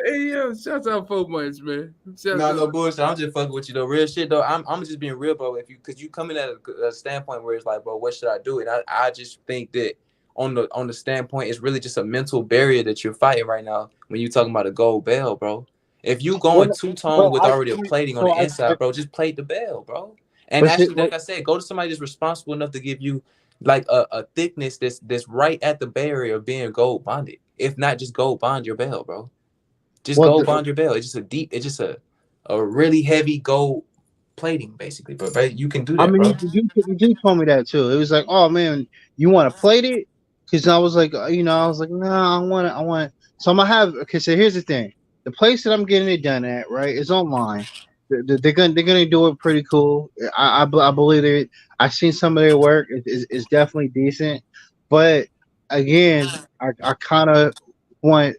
Hey yo, shout out 4 months, man. No bullshit. I'm just fucking with you though. Real shit though. I'm just being real, bro. Because you come in at a standpoint where it's like, bro, what should I do? And I just think that on the standpoint, it's really just a mental barrier that you're fighting right now when you're talking about a gold bell, bro. If you going two-tone with already a plating on the inside, bro, just plate the bell, bro. And actually, like I said, go to somebody that's responsible enough to give you like a thickness that's right at the barrier of being gold bonded. If not, just gold bond your bell, bro. Just gold bond your bell. It's just a really heavy gold plating, basically. But you can do that, I mean, bro. you told me that too. It was like, oh man, you want to plate it? Because I was like, I was like, nah, I want. So I'm gonna have. Okay, so here's the thing: the place that I'm getting it done at, right, is online. They're gonna do it pretty cool. I believe it. I've seen some of their work. It's definitely decent, but again, I kind of want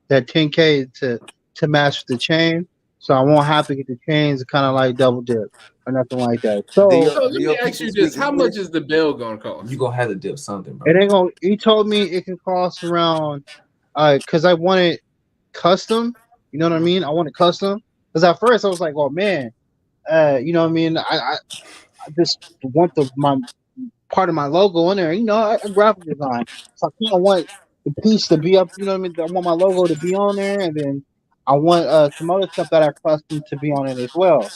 that 10K to match the chain, so I won't have to get the chains kind of like double dip or nothing like that. So let me ask you this: how much is the bell gonna cost? You gonna have to dip something, bro. it ain't gonna. He told me it can cost around, because I want it custom. You know what I mean? I want it custom because at first I was like, oh man, you know what I mean? I just want my part of my logo in there. I graphic design, so I kind of want the piece to be up. You know what I mean? I want my logo to be on there, and then I want some other stuff that I custom to be on it as well.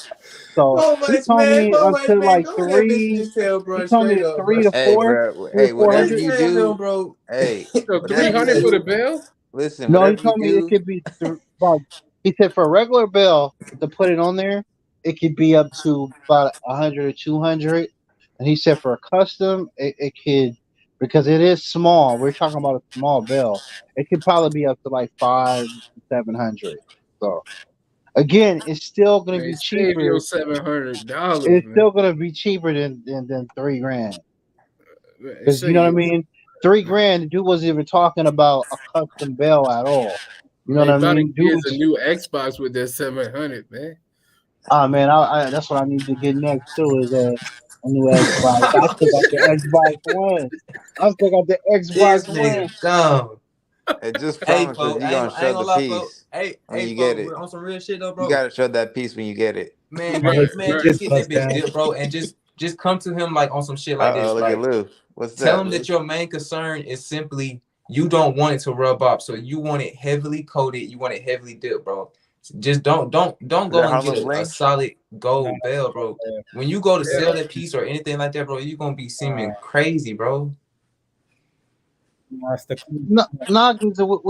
So he told me until like Go ahead, missing three. this tail, He bro. told me Straight up, bro. 3 to Hey, 4, bro. 3 to Hey, whatever 400. you do, bro. hey, So whatever 300 you for the do. bell? Listen, No, he whatever you told me it do. could be about. He said for a regular bill to put it on there, it could be up to about 100 or 200. And he said for a custom, it could, because it is small. We're talking about a small bill. It could probably be up to like 500 to 700. So again, it's still going to Man, be save your cheaper. $700, It's man. still going to be cheaper than $3,000. Because So you know what I mean. $3,000, dude wasn't even talking about a custom bell at all. You know what I man, about to mean? get a Dudes. new Xbox with that 700, man. Man, that's what I need to get next too is a new Xbox. I still got the Xbox One. I still got the This Xbox One. nigga gone. It just Hey, promises folks, you're I ain't gonna show gonna the lie, folks. piece Hey, when you get folks, it. on some real shit though, You bro. gotta show that piece when you get it. Man, Right, just get that bitch dip, bro, and just come to him like on some shit like this. Look at Like, Lou. What's tell that, him Lou? that your main concern is simply you don't want it to rub off, so you want it heavily coated, you want it heavily dipped, bro. Just don't Is go that and get Harlem a Bling? solid gold bell, bro. When you go to sell that piece or anything like that, bro, you're gonna be seeming crazy, bro. What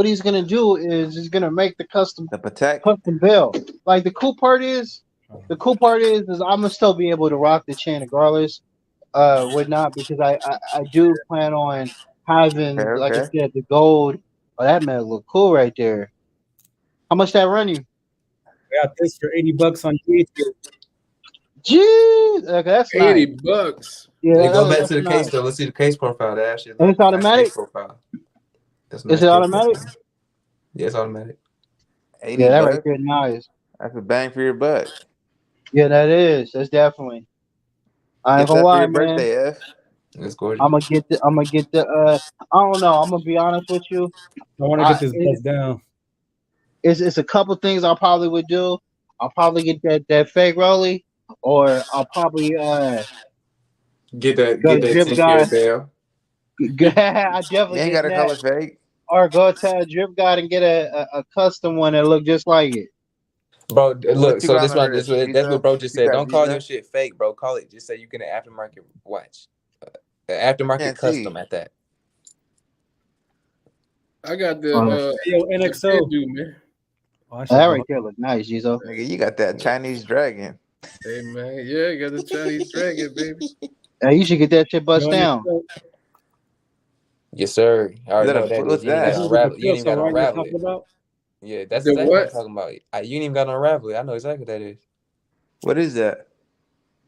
he's gonna do is he's gonna make the custom Patek. bell. Like the cool part is I'm gonna still be able to rock the chain regardless, whatnot, because I do plan on having, like I Okay. said, the gold. Oh, that man look cool right there. How much that run you? I got this for $80 on YouTube. Jeez, okay, that's nice. $80. Yeah, Hey, go back that's to the nice. case though. Let's see the case profile. That actually And like it's a nice automatic. case profile. That's a Is nice it case automatic? profile. Yeah, it's automatic. 80 Yeah, that bucks. right there, nice. That's a bang for your buck. Yeah, that is. That's definitely. I ain't Get gonna that for lie, your man. birthday, F. It's gorgeous. I'm gonna get the. I don't know. I'm gonna be honest with you. I want to get this bust down. It's a couple things I probably would do. I'll probably get that fake rolly, or I'll probably get that go to Drip 10 God. karat bell. I You definitely ain't get gotta that. color fake. Or go to a Drip God and get a custom one that look just like it. Bro, look, What you so got this on one, there? that's what bro just You said. got Don't call your Visa? shit fake, bro. Call it, just say you get an aftermarket watch. An I aftermarket can't custom see. at that. I got the Yo, NXO. dude, man. Oh, That right there look nice, Geezo. Nigga, you got that Chinese dragon. Hey man, yeah, you got the Chinese dragon, baby. Hey, you should get that shit bust Yo, down. NXO. Yes, sir. I already know what that is. What's You ain't that? got to This is the unravel. You ain't even Picasso, got to right? You're unravel it. talking about? Yeah, that's The exactly what I'm what? talking about. You ain't even got to unravel it. I know exactly what that is. What is that?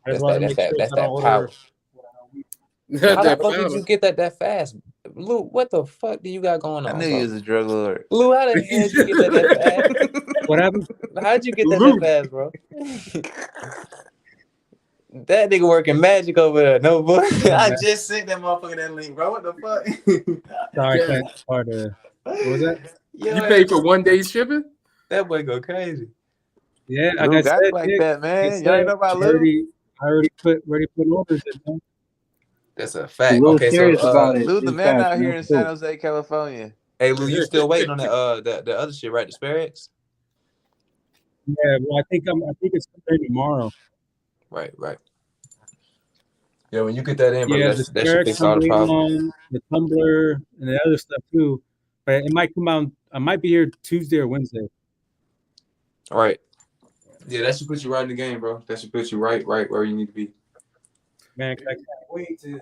I just wanted to make sure That's I don't that power. order. Not How the that fuck did you power. get that fast? Lou, what the fuck do you got going I on, knew you bro? was a drug lord. Lou, how the hell did you get that fast? What happened? How'd you get that Lou. fast, bro? That nigga working magic over there. No, boy. I just sent that motherfucker that link, bro. What the fuck? Sorry, Damn. hard to. What was that? You paid for 1 day shipping? That boy go crazy. Yeah, like Lou I got said, it like Nick, that, like I man. said, Y'all ain't know about Lou? I already put orders in, man. That's a A fact. little Okay, serious about it. Lou the It's man fast, out here man. in San Cool. Jose, California. hey Lou, you still waiting on the other shit, right? The SpareX? Yeah, well, I think it's coming tomorrow. Right. Yeah, when you get that in, bro, Yeah, the that should Sparix fix I'm all the waiting problems. on, the Tumblr, and the other stuff too. But it might come out. I might be here Tuesday or Wednesday. All right. Yeah, that should put you right in the game, bro. That should put you right where you need to be. Man, I can't wait to.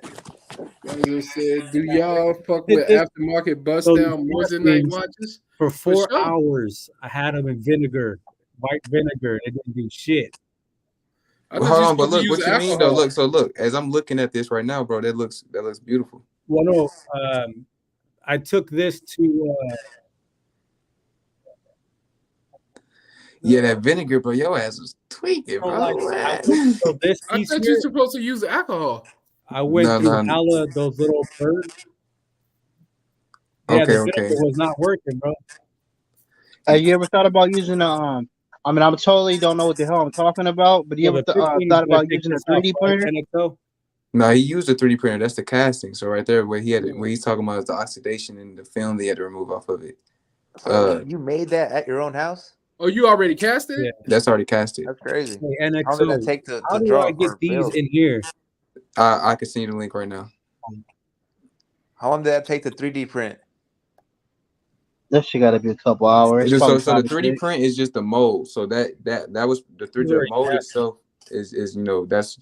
I just said, do y'all fuck with aftermarket bust down Moissanite night watches? For 4 sure. hours, I had them in vinegar, white vinegar. It didn't do shit. I Well, thought hold you on, but supposed to look, use what you mean though? alcohol. Look, as I'm looking at this right now, bro, that looks beautiful. Well, no, I took this to. Yeah, that vinegar, bro. Your ass was tweaking, bro. So this I piece thought here, you're supposed to use alcohol. I went through hella those little birds. Yeah, the vinegar was not working, bro. Hey, you ever thought about using a I mean, I totally don't know what the hell I'm talking about, but you ever thought about using a 3D printer? No, he used a 3D printer. That's the casting. So right there, where he's talking about is the oxidation in the film they had to remove off of it. So you made that at your own house? Oh, you already casted it? Yeah. That's already casted. That's crazy. Hey, NXO, how did that take to how do draw I get or these build? in here? I can send you the link right now. How long did that take to 3D print? That shit got to be a couple hours. So the 3D print is just the mold. So that was the 3D mold itself is that's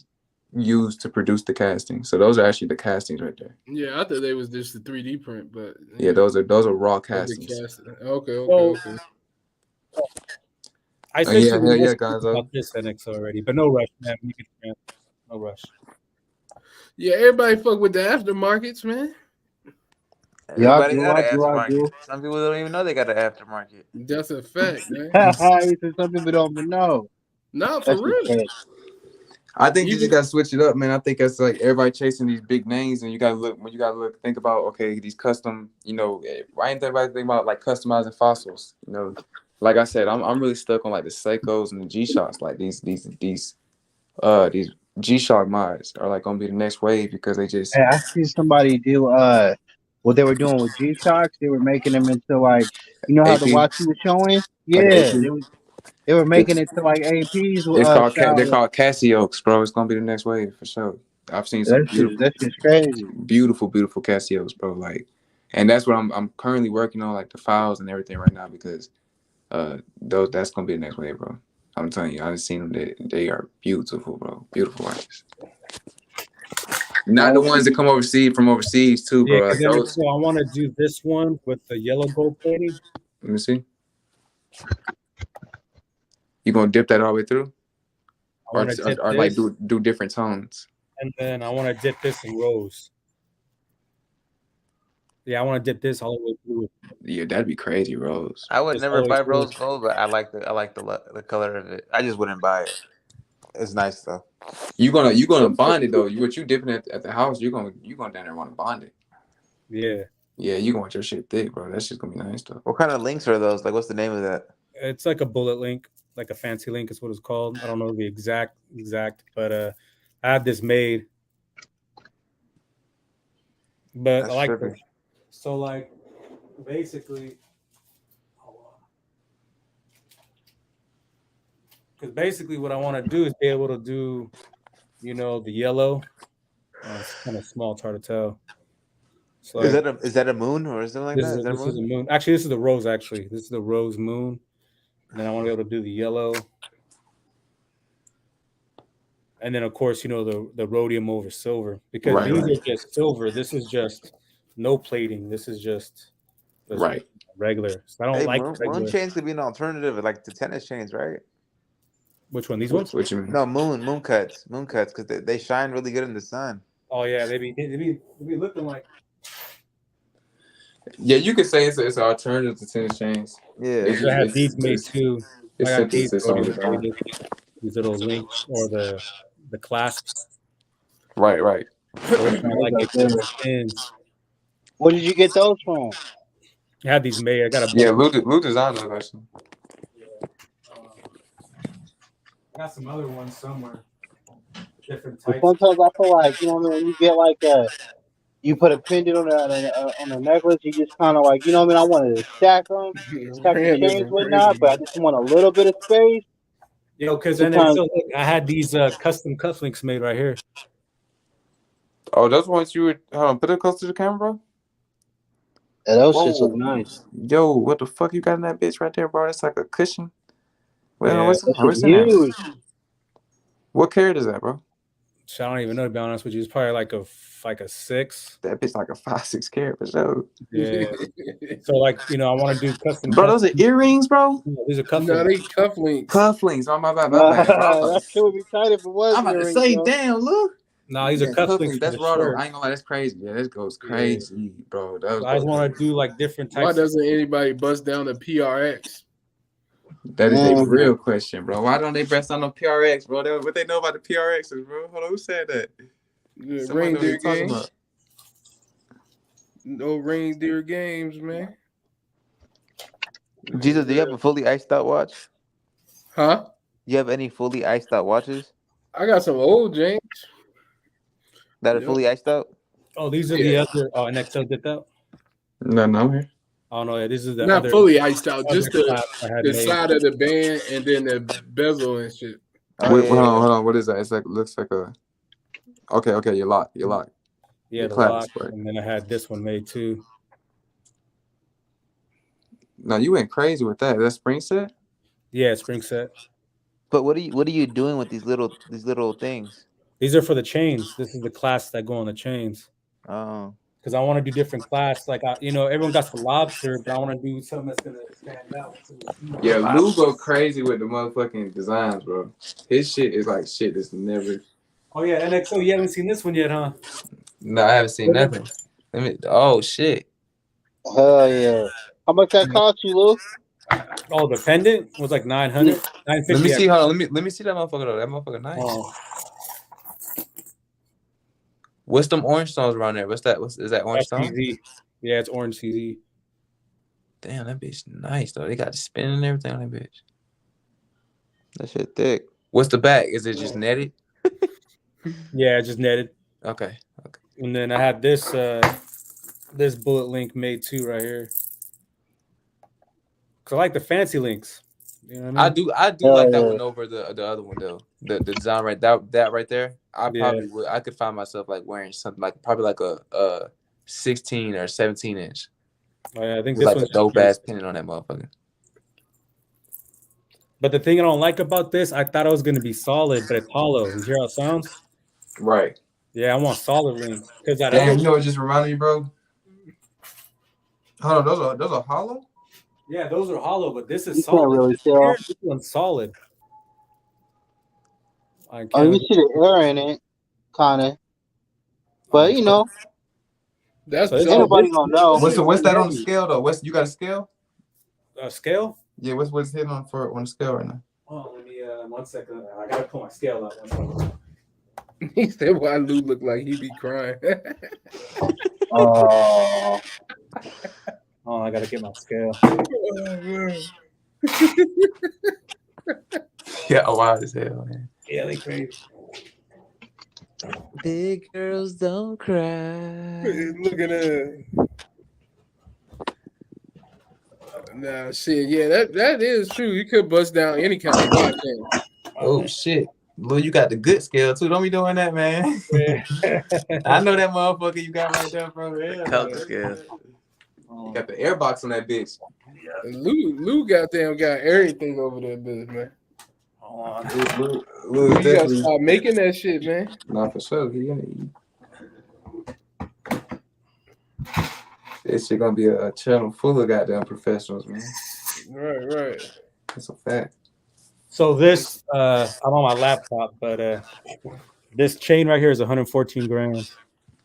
used to produce the casting. So those are actually the castings right there. Yeah, I thought they was just the 3D print, but yeah, those are raw castings. Okay. I said yeah, guys. About this NX already, but no rush, man. No rush. Yeah, everybody fuck with the aftermarkets, man. Everybody got an aftermarket. Some people don't even know they got an aftermarket. That's a fact, man. Some people don't even know. Not for real. I think you just gotta switch it up, man. I think that's like everybody chasing these big names, and you gotta think about these custom. I ain't think about like customizing fossils. Like I said, I'm really stuck on like the Seikos and the G-Shocks. Like these G-Shock mods are like gonna be the next wave because they just. Hey, I see somebody do what they were doing with G-Shocks. They were making them into like how AP? the watch you were showing. Like Yeah, AP? they were making it to like APs. They're called Casios, bro. It's gonna be the next wave for sure. I've seen some That's just crazy. beautiful Casios, bro. Like, and that's what I'm currently working on, like the files and everything right now because that's gonna be the next wave, bro. I'm telling you, I've seen them. They are beautiful, bro. Beautiful watches. Not the ones that come from overseas too, bro. Yeah, Like those. I want to do this one with the yellow gold plating. Let me see. You gonna dip that all the way through, or like do different tones? And then I want to dip this in rose. Yeah, I want to dip this all the way through. Yeah, that'd be crazy, rose. I would never buy rose gold, but I like the color of it. I just wouldn't buy it. It's nice though. You gonna bond it though. What you dipping at the house? You gonna down there want to bond it. Yeah. Yeah, you gonna want your shit thick, bro. That shit's gonna be nice though. What kind of links are those? Like, what's the name of that? It's like a bullet link. like a fancy link is what it's called. I don't know the exact, but I had this made. But That's I like trippy. this. So like basically, because basically what I want to do is be able to do, the yellow. It's kind of small, it's hard to tell. So Is that a moon or something like that? This is a moon. Actually, this is the rose. Actually, this is the rose moon. And then I want to be able to do the yellow. And then, of course, the rhodium over silver. Because these are just silver. This is just no plating. This is just regular. So I don't like regular. Moon chains could be an alternative, like the tennis chains, right? Which one? These ones? What you mean? No, moon cuts, because they shine really good in the sun. Oh yeah, they be looking like. Yeah, you could say it's an alternative to tennis chains. Yeah, I have these made too. It's I got synthesis on the ground. These little links or the clasps. Right. So like pins. Where did you get those from? I had these made. I got a Lou designed those actually. I got some other ones somewhere. Different types. Sometimes I feel like when you get like you put a pendant on a necklace, you just kind of like I wanted to stack them, stack the chains, whatnot, but I just want a little bit of space. Because then I had these custom cufflinks made right here. Oh, those ones you would put it close to the camera, bro. Yeah, those shits look nice. Yo, what the fuck you got in that bitch right there, bro? That's like a cushion. Well, what's huge. What carat is that, bro? I don't even know, to be honest with you. It's probably like a 6. That bitch like a 5-6 carat for sure. Yeah. So I want to do custom. Bro, those are earrings, bro. Yeah, these are cufflinks. No, they cufflinks. Cufflinks. Oh my bad. That shit would be tight if it was. I'm about to say, damn, look. No, these are cufflinks. That's raw though. I ain't gonna lie, that's crazy. Yeah, this goes crazy, bro. I just want to do like different types. Why doesn't anybody bust down the PRX? That is a real question, bro. Why don't they press on the PRX, bro? What they know about the PRXs, bro? Hold on, who said that? Reindeer games. No reindeer games, man. Jesus, do you have a fully iced out watch? Huh? You have any fully iced out watches? I got some old James. That are fully iced out? Oh, these are the other NXL dipped out? No, I'm here. Oh no, yeah, this is the not other, fully iced out, just the made. side of the band and then the bezel and shit. Hold on. What is that? It's like looks like a. Okay. You're locked. Yeah, the lock, right. And then I had this one made too. No, you went crazy with that. Is that spring set? Yeah, spring set. But what are you doing with these little things? These are for the chains. This is the clasp that go on the chains. Oh. Because I want to do different clasps. Like everyone got the lobster, but I want to do something that's gonna stand out. Yeah, Lou go crazy with the motherfucking designs, bro. His shit is like shit that's never. Oh yeah, NXO. You haven't seen this one yet, huh? No, I haven't seen nothing. Oh shit. Hell yeah! How much that cost you, Lou? Oh, the pendant was like 900. 950. Let me see. Hold on. Let me see that motherfucker though. That motherfucker nice. Oh. What's them orange stones around there? Is that orange stone? CZ. Yeah, it's orange CZ. Damn, that bitch nice though. They got the spin and everything on that bitch. That shit thick. What's the back? Is it just netted? Yeah, just netted. Okay. And then I had this bullet link made too right here. Cause I like the fancy links. You know what I mean? I do like that one over the other one though. The design right that right there. I probably would. I could find myself like wearing something like probably like a 16 or 17 inch. Oh, yeah, I think this like one's a dope ass pennant on that motherfucker. But the thing I don't like about this, I thought it was gonna be solid, but it's hollow. You hear how it sounds? Right. Yeah, I want solid links. Damn, you know what just reminded me, bro? Hold on, those are hollow? Yeah, those are hollow, but this is you solid. Can't really tell. This one's solid. Oh, you see the air in it, kind of. But that's anybody gonna know. What's that on the scale though? You got a scale? A scale? Yeah. What's hitting on the scale right now? Oh, let me 1 second. I gotta pull my scale out. 1 second. He said, "Why Lou look like he be crying?" Oh, I gotta get my scale. Yeah, wild as hell, man. Yeah, they crazy. Big girls don't cry. Look at that. Nah, shit. Yeah, that is true. You could bust down any kind of watch. Oh shit, Lou, you got the good scale too. Don't be doing that, man. I know that motherfucker you got right there, bro. Yeah, Color scale. You got the airbox on that bitch. Lou goddamn got everything over there, bitch, man. Lou you gotta stop making that shit, man. Nah, for sure. This shit gonna be a channel full of goddamn professionals, man. Right. That's a fact. So this, I'm on my laptop, but this chain right here is 114 grams.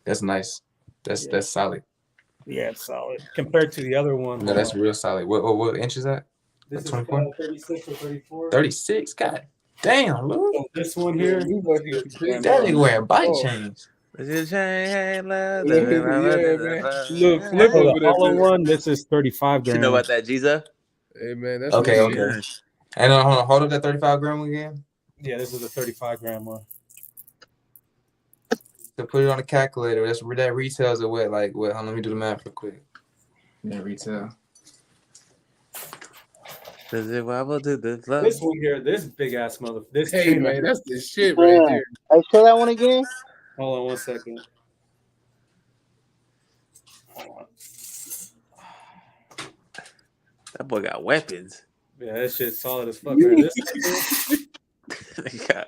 That's nice. That's solid. Yeah, it's solid compared to the other one. No, that's real solid. What inch is that? This is 36 or 34. 36. God damn, Lou. So this one here. That nigga wearing bike chains. Look, flip over that one. This is 35 grams. You know about that, Geezo? Hey man, that's okay. And hold up that 35 gram again. Yeah, this is a 35 gram one. To put it on the calculator, that retails at what? Like what? Let me do the math real quick. Yeah, retail. Does it wobble to the floor? This one here, this big ass mother. This hey man, right that's the shit right there. Hey, show that one again. Hold on 1 second. That boy got weapons. Yeah, that shit's solid as fuck. This he got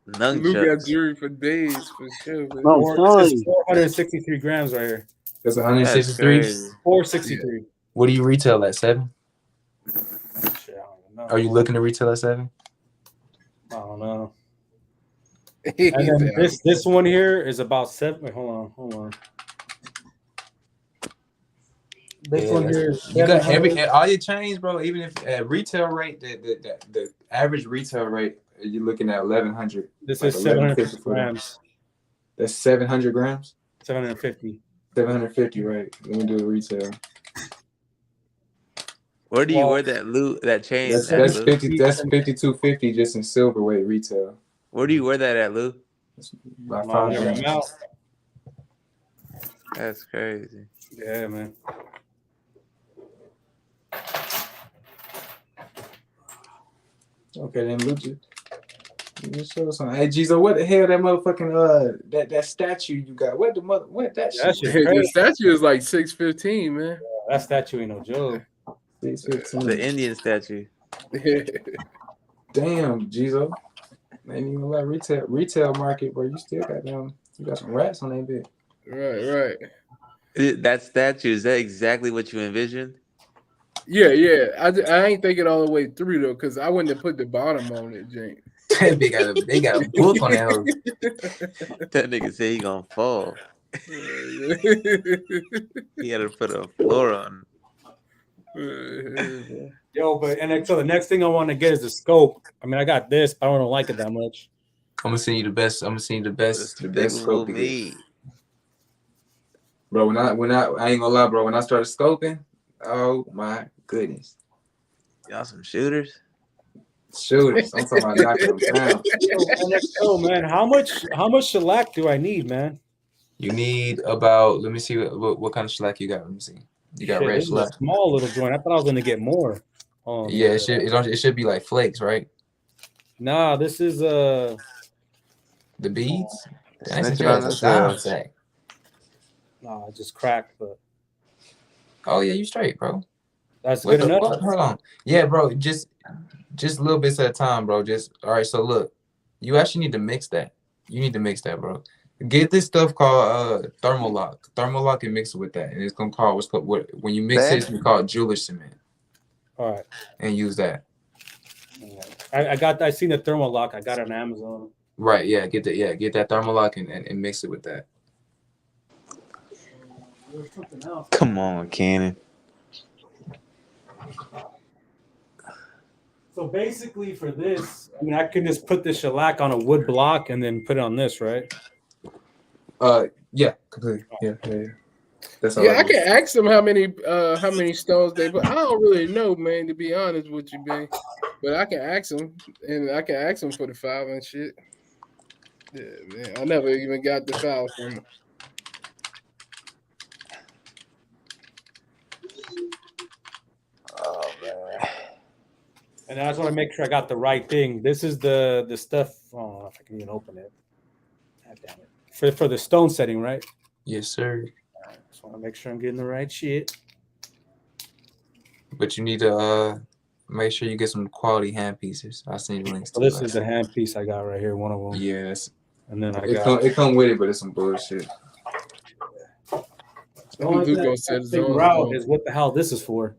nunchucks. Lou got jewelry for days for sure. This is 463 grams right here. That's 163. 463. What do you retail at 7? Shit, I don't even know. Are you looking to retail at 7? I don't know. And then this one here is about 7. Wait, hold on. This one here is you got all your chains, bro. Even if at retail rate, the average retail rate, you're looking at 1,100. This is 750 grams. That's 700 grams. 750. 750, right? Let me do a retail. Where do you wear that chain? That's 50. That's 5250 just in silver weight retail. Where do you wear that at, Lou? By 5 grams. That's crazy. Yeah, man. Okay, then Lucha. Show something. Hey, Geezo, what the hell that motherfucking that statue you got? What that shit? The statue is like 615, man. Yeah, that statue ain't no joke. 615. The Indian statue. Damn, Geezo. Ain't even like retail market, bro. You still got them. You got some rats on that bit. Right. That statue, is that exactly what you envisioned? Yeah. I ain't thinking all the way through though, because I wouldn't have put the bottom on it, Jane. they got a book on that. That nigga said he gonna fall. He had to put a floor on. Yo, but so the next thing I want to get is the scope. I mean, I got this, but I don't like it that much. I'm gonna send you the best. The best scope to get. Bro, when I ain't gonna lie, bro. When I started scoping, oh my goodness, y'all some shooters. I'm talking about knocking them down. Oh man, how much shellac do I need, man? You need about. Let me see what kind of shellac you got. Let me see. You got red shellac. Small little joint. I thought I was gonna get more. Yeah, it should be like flakes, right? Nah, this is the beads. Nah, I just cracked, but oh yeah, you straight, bro. That's good enough. Hold on. Yeah, bro, just little bits at a time, bro. Just all right. So look, you actually need to mix that. You need to mix that, bro. Get this stuff called Thermolock. Thermolock and mix it with that, and it's gonna call when you mix it, it's called jeweler's cement. All right. And use that. I seen the Thermolock. I got it on Amazon. Right. Yeah. Get that Thermolock and mix it with that. Come on, Cannon. So basically, for this, I mean, I can just put the shellac on a wood block and then put it on this, right? Yeah, completely. Yeah. That's all Yeah, I I do. can ask them how many stones they put. I don't really know, man, to be honest with you, man. But I can ask them, and I can ask them for the file and shit. Yeah, man. I never even got the file from them. Oh man. And I just want to make sure I got the right thing. This is the stuff. I don't know if I can even open it. God damn it. For the stone setting, right? Yes, sir. All right, just want to make sure I'm getting the right shit. But you need to make sure you get some quality hand pieces. I'll send you links So to this that. is the hand piece I got right here, one of them. Yes. And then it come with it, but it's some bullshit. The only thing I figure out is what the hell this is for.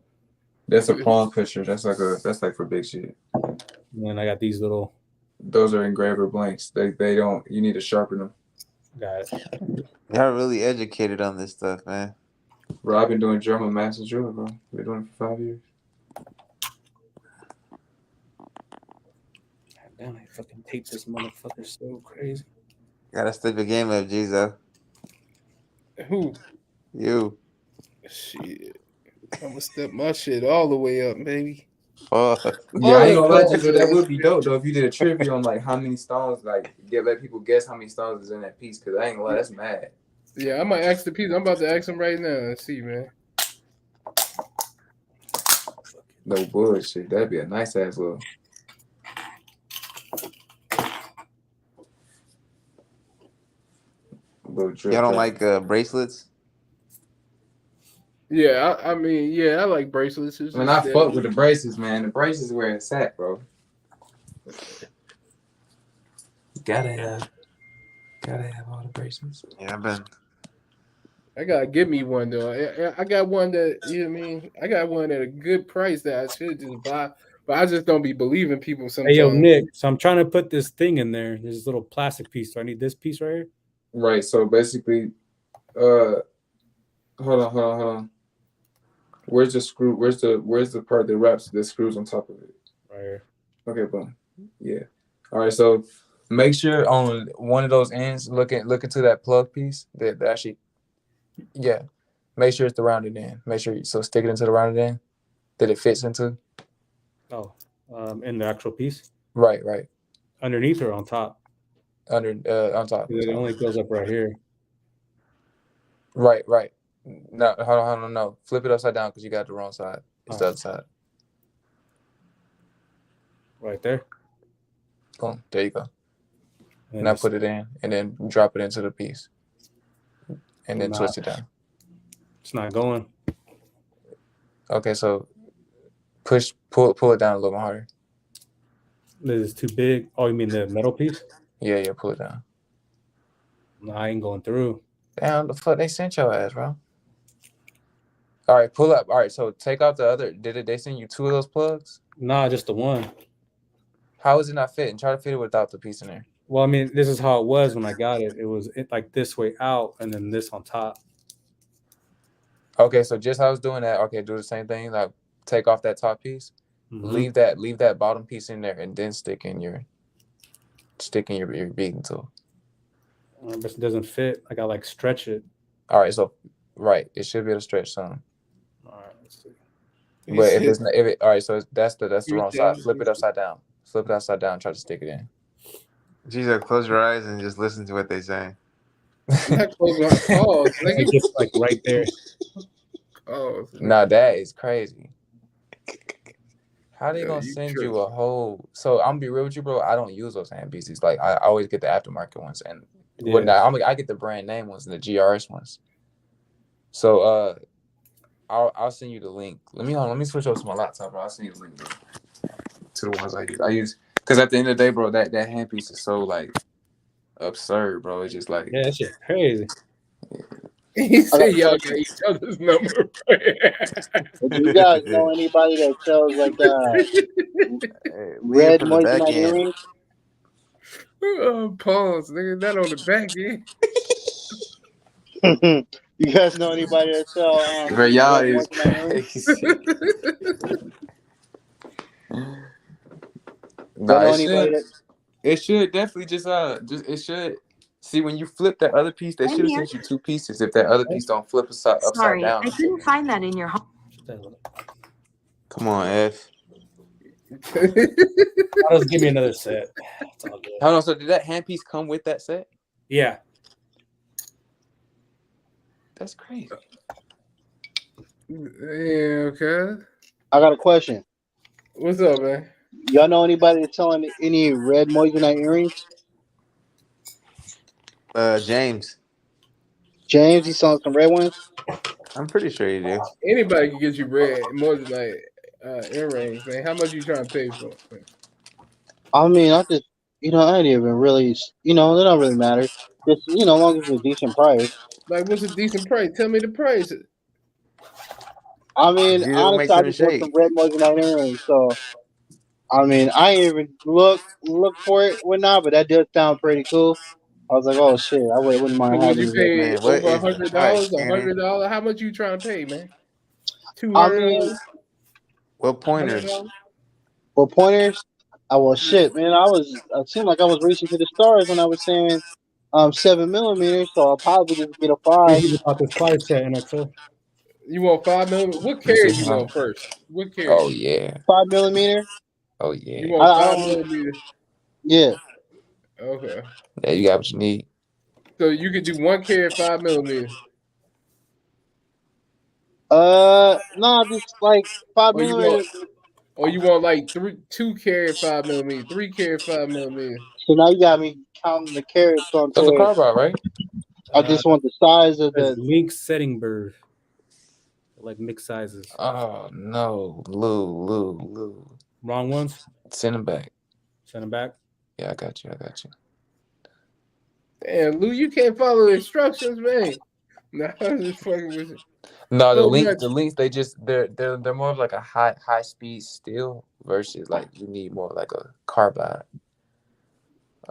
That's a palm pusher. That's like for big shit. And then I got these little. Those are engraver blanks. They don't. You need to sharpen them. Got it. Y'all really educated on this stuff, man. Bro, I've been doing German master drill, bro. Been doing it for 5 years. Damn, I fucking tape this motherfucker so crazy. Gotta step your game up, Geezo. Who? You. Shit. I'm gonna step my shit all the way up, baby. Fuck. Yeah, I ain't gonna lie to you, that would be dope though if you did a trivia on like how many stones, like let people guess how many stones is in that piece. Cause I ain't gonna lie, that's mad. Yeah, I might ask the piece. I'm about to ask him right now. Let's see, man. No bullshit. That'd be a nice ass little. Y'all don't like bracelets? Yeah, I mean, yeah, I like bracelets. Man, I fuck with the bracelets, man. The bracelets is where it's at, bro. Gotta have all the bracelets. Yeah, I gotta give me one though. I got one that, you know what I mean. I got one at a good price that I should just buy, but I just don't be believing people sometimes. Hey, yo, Nick. So I'm trying to put this thing in there. This little plastic piece. So I need this piece right here. Right. So basically, hold on. Where's the screw? Where's the part that wraps the screws on top of it? Right here. Okay, boom. Yeah. All right. So make sure on one of those ends, look into that plug piece that actually. Yeah, make sure it's the rounded end. Make sure stick it into the rounded end that it fits into. Oh, in the actual piece. Right. Underneath or on top? On top. It only goes up right here. Right. No, hold on. No, flip it upside down because you got the wrong side. It's the other side. Right there. Boom. There you go. Now put it in and then drop it into the piece. And then twist it down. It's not going. Okay, so pull it down a little harder. This is too big. Oh, you mean the metal piece? Yeah, pull it down. No, I ain't going through. Damn, the fuck they sent your ass, bro. All right, pull up. All right, so take out the other. Did they send you 2 of those plugs? Nah, just the one. How is it not fitting? Try to fit it without the piece in there. Well, I mean, this is how it was when I got it. It was like this way out and then this on top. Okay, so just how I was doing that. Okay, do the same thing. Like take off that top piece. Mm-hmm. Leave that bottom piece in there, and then stick in your beating tool. But it doesn't fit. I gotta stretch it. All right, so it should be able to stretch some. All right, let's see. But all right, so that's the wrong side. Flip it upside down. Flip it upside down. Try to stick it in. Geezo, close your eyes and just listen to what they say. Not close my eyes. Just like right there. Oh, nah, that is crazy. How they gonna send you a whole? So I'm gonna be real with you, bro. I don't use those hand pieces. Like I always get the aftermarket ones, and I get the brand name ones and the GRS ones. So I'll send you the link. Let me switch over to my laptop, bro. I'll send you the link, bro, to the ones I use. Because at the end of the day, bro, that hand piece is so like absurd, bro. It's just like that shit crazy. He said y'all got each other's number. Do you guys know anybody that sells like red moissanite earrings? Oh, pause, nigga. That on the back end. You guys know anybody that sells bro, y'all is crazy. Nah, it should definitely just it should See, when you flip that other piece, they should have sent you 2 pieces. If that other piece don't flip upside down. I couldn't find that in your home. Come on, F. Just give me another set. Hold on. So did that handpiece come with that set? Yeah. That's crazy. Yeah, okay. I got a question. What's up, man? Y'all know anybody that's selling any red moissanite earrings? James. James, he's selling some red ones? I'm pretty sure you do. Anybody can get you red moissanite earrings, man. How much you trying to pay for it? I mean, I just, I ain't even really, they don't really matter. Just, as long as it's a decent price. Like, what's a decent price? Tell me the price. I mean, Gito honestly, makes I them just want shake. some red moissanite earrings. So, I mean, I ain't even look for it, whatnot, but that does sound pretty cool. I was like, oh shit, I wouldn't So mind would having you it. pay Man, what over is the price, $100? Cannon? $100? How much you trying to pay, man? I $200? mean, What pointers? $100? for pointers, well, shit, man, I seemed like I was reaching to the stars when I was saying 7mm, so I'll probably just get a 5. He's about this fire set in XO. You want 5mm? What carry you want first? What carry? Oh yeah. 5mm? Oh You yeah. want 5mm? Yeah. Okay. Yeah, you got what you need. So you could do 1 carry 5mm. No, just like 5mm. Or you want like 2 carry 5mm, 3 carry 5mm. So now you got me counting the carats on That's a to. carbide, right? I just want the size of the Link setting bird. Like mixed sizes. Oh no, Lou. Wrong ones? Send them back. Send them back? Yeah, I got you. Damn, Lou, you can't follow the instructions, man. Nah, I'm just fucking with you. No, So the links, they're more of like a high speed steel versus like you need more like a carbide.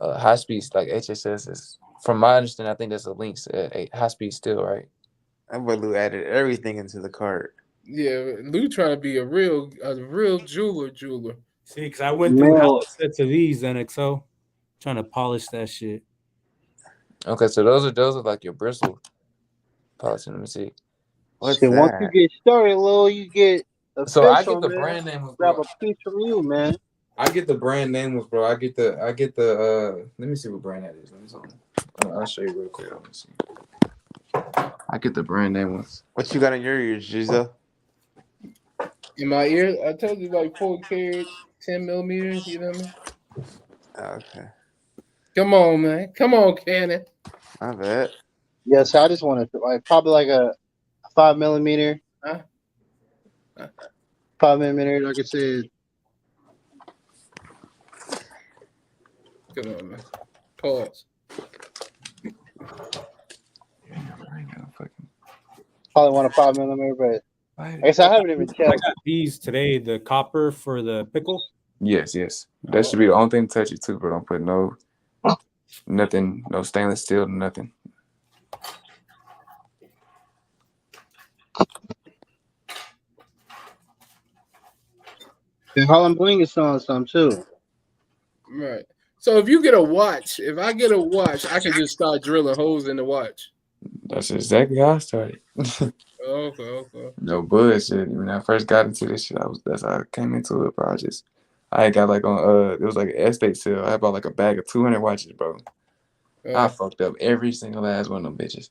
High speed like HSS is, from my understanding, I think that's a links a high speed steel, right? That boy Lou added everything into the cart. Yeah, Lou trying to be a real jeweler. See, because I went through hella sets of these in XO, trying to polish that shit. Okay, so those are like your bristle polishing. Let me see. What's that? Once you get started, Lil, you get official. So I get the man. brand name of grab a piece from you, man. I get the brand names, bro. I get the let me see what brand that is. I'll show you real quick. Let me see. I get the brand name ones. What you got in your ears, Giza? In my ears, I told you like 4 carats, 10mm. You know what I mean? Okay. Come on, man. Come on, Cannon. I bet. Yeah, so I just wanted probably like a 5mm. Huh? 5mm, like I said. Come on, man. Pause. Probably want a 5mm, but I guess I haven't even checked. I got these today, the copper for the pickle. Yes. That should be the only thing to touch it too, but don't put nothing, no stainless steel, nothing. And Harlem Bling is selling some too. Right. So if you get a watch, if I get a watch, I can just start drilling holes in the watch. That's exactly how I started. Okay. No bullshit. When I first got into this shit, that's how I came into it, bro. I got like on it was like an estate sale. I bought like a bag of 200 watches, bro. I fucked up every single last one of them bitches.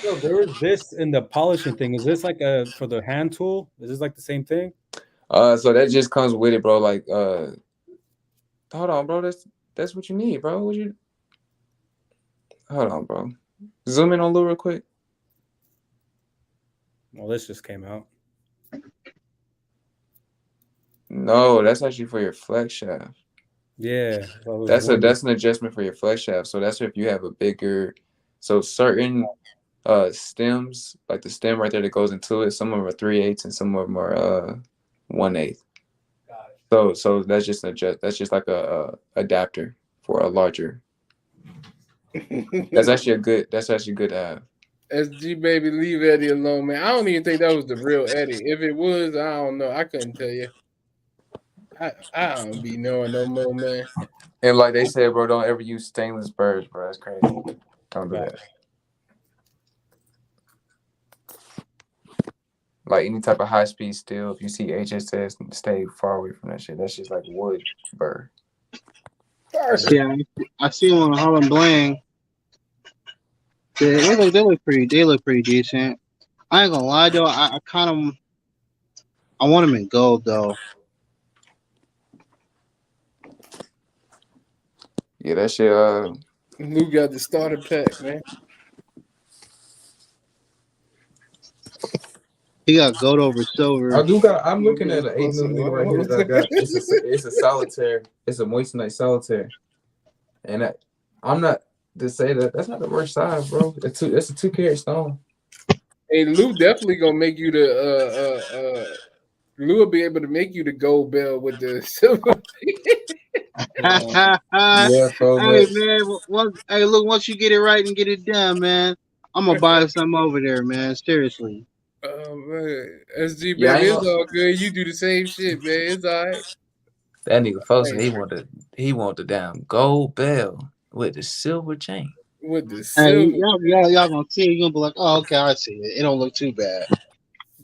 Yo, there was this in the polishing thing. Is this like for the hand tool? Is this like the same thing? So that just comes with it, bro. Like hold on, bro. That's what you need, bro. Hold on, bro. Zoom in on Lou real quick. Well, this just came out. No, that's actually for your flex shaft. Yeah. That's an adjustment for your flex shaft. So that's if you have a bigger, so certain stems, like the stem right there that goes into it, some of them are 3/8 and some of them are 1/8. So that's just like a adapter for a larger. That's actually good to have. SG baby, leave Eddie alone, man. I don't even think that was the real Eddie. If it was, I don't know. I couldn't tell you. I don't be knowing no more, man. And like they said, bro, don't ever use stainless burrs, bro. That's crazy. Don't do that. Like any type of high speed steel, if you see HSS, stay far away from that shit. That's just like wood burr. Yeah, I see them on Harlem Bling. Yeah, they look pretty decent. I ain't gonna lie though, I kind of I want them in gold though. Yeah, that shit. Lou got the starter pack, man. He got gold over silver. I'm looking at an 8mm right here that I got. It's a solitaire. It's a moissanite solitaire, and I'm not to say that's not the worst size, bro. It's a 2-carat stone. Hey, Lou definitely gonna make you the Lou will be able to make you the gold bell with the silver. Yeah, bro. Hey man, once you get it right and get it done, man, I'm gonna buy something over there, man. Seriously. Oh man, SG baby, it's all good. You do the same shit, man. It's all right. That nigga folks, he want the damn gold bell with the silver chain. With the silver. Hey, y'all gonna see it. You're gonna be like, oh, okay, I see it. It don't look too bad.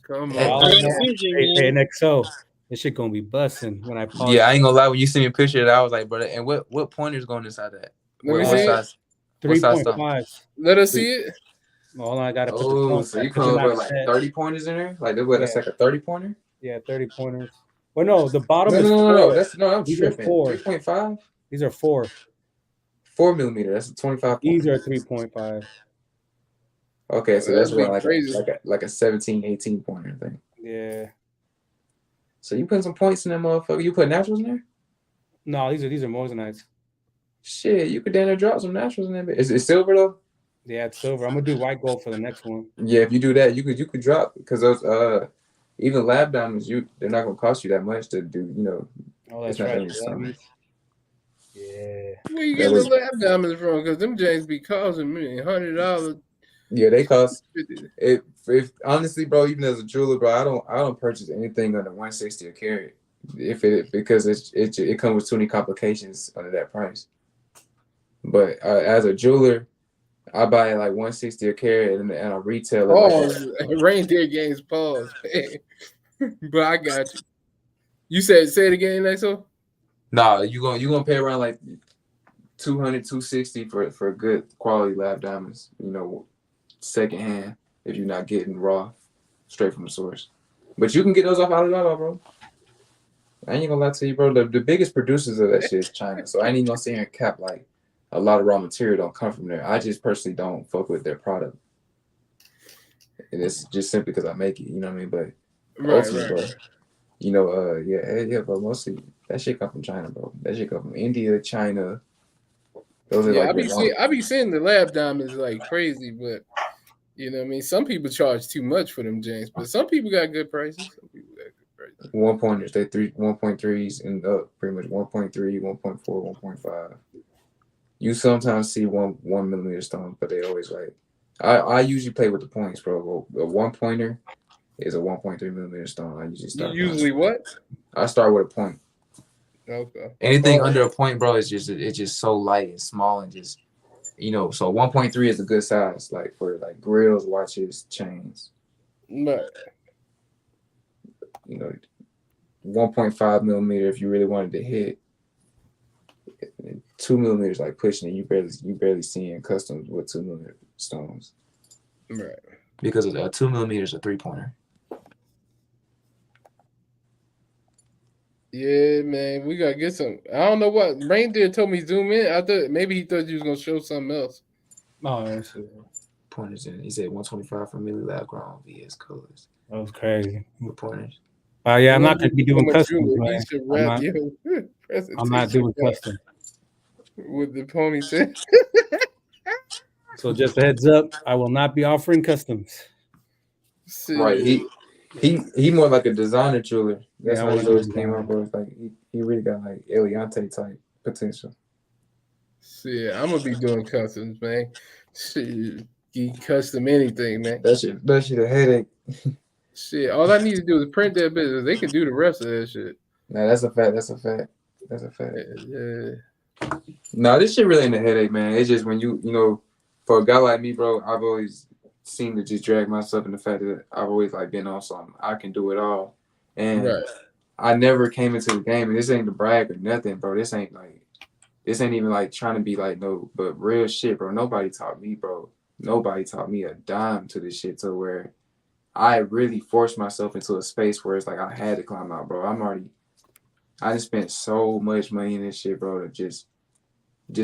Come on. Hey, NXO. This shit gonna be busting when I pause. Yeah, I ain't gonna lie. When you see me picture it, I was like, brother, and what pointer's going inside that? Let me see size? 3.5. Let us see it. All I gotta put the points. So you come up with like 30 pointers in there? Like that's like a 30 pointer? Yeah, 30 pointers. Well, no, the bottom is no. I'm These tripping. are 4. 3.5. These are 4. 4mm. That's a 25. These are 3.5. Okay, so that's what like a 17, 18 pointer thing. Yeah. So you putting some points in that motherfucker? You put naturals in there? No, these are moisanites. Shit, you could damn drop some naturals in there. Is it silver though? Yeah, it's silver. I'm gonna do white gold for the next one. Yeah, if you do that, you could drop because those even lab diamonds, they're not gonna cost you that much to do. You know. Oh, that's right. Yeah. Where you get the lab diamonds from? Because them James be costing me $100. Yeah, they cost. If honestly, bro, even as a jeweler, bro, I don't purchase anything under 160 a carat. Because it comes with too many complications under that price. But as a jeweler, I buy it like 160 a carat and I retail it. Pause. Reindeer games. Pause. But I got you. You say it again, Nexo? Nah, you gonna pay around like 200, 260 for good quality lab diamonds. You know, secondhand if you're not getting raw, straight from the source. But you can get those off Alibaba, bro. I ain't gonna lie to you, bro. The biggest producers of that shit is China. So I ain't even gonna sit here and cap like a lot of raw material don't come from there. I just personally don't fuck with their product. And it's just simply because I make it, you know what I mean? But ultimately, bro, you know, yeah, bro, mostly that shit come from China, bro. That shit come from India, China. Those are I be seeing the lab diamonds like crazy, but you know what I mean? Some people charge too much for them, James, but some people got good prices. Some people got good prices. 1 pointers, they 1.3s and up, pretty much 1.3, 1.4, 1.5. You sometimes see 1 millimeter stones, but they always like. I usually play with the points, bro. A 1 pointer is a 1.3 millimeter stone. I usually start. Usually what? I start with a point. Okay. Anything under a point, bro, it's just so light and small and just, you know. So 1.3 is a good size, like for like grills, watches, chains. Right. You know, 1.5 millimeter if you really wanted to hit. 2 millimeters like pushing it. You barely seeing customs with 2 millimeter stones. Right. Because of 2 millimeters a 3-pointer. Yeah, man, we gotta get some. I don't know what Reindeer told me zoom in. I thought maybe he thought you was gonna show something else. Oh, that's pointers in. He said 125 for milli lab grown VS colors. That was crazy. The pointers. Yeah, I'm not gonna be doing custom. I'm not doing custom with the ponytail. So just a heads up, I will not be offering customs. Right. He more like a designer jeweler. That's how he always came out, bro. It's like he really got like Eliante type potential. See, I'm gonna be doing customs, man. Shit, you custom anything, man. That shit a headache. Shit, all I need to do is print that business. They can do the rest of that shit. Nah, that's a fact. Yeah. Nah, this shit really ain't a headache, man. It's just when you know, for a guy like me, bro, I've always seemed to just drag myself in the fact that I've always like been on something. I can do it all. And I never came into the game, and this ain't to brag or nothing, bro. This ain't even like trying to be like no, but real shit, bro. Nobody taught me, bro. Nobody taught me a dime to this shit to where I really forced myself into a space where it's like I had to climb out, bro. I just spent so much money in this shit, bro, to just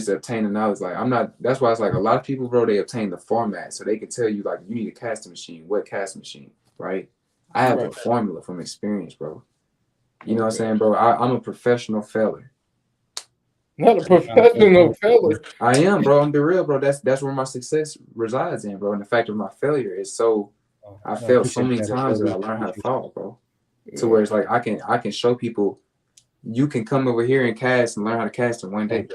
obtain the knowledge. Like that's why it's like a lot of people, bro, they obtain the format so they can tell you like you need a casting machine, what casting machine, right? I have a formula from experience, bro. You know what I'm saying, bro? I'm a professional feller. Not a professional feller. I am, bro. I'm be real, bro. That's where my success resides in, bro. And the fact of my failure is so I failed so many times that I learned how to fall, bro. To where it's like I can show people you can come over here and cast and learn how to cast in one day.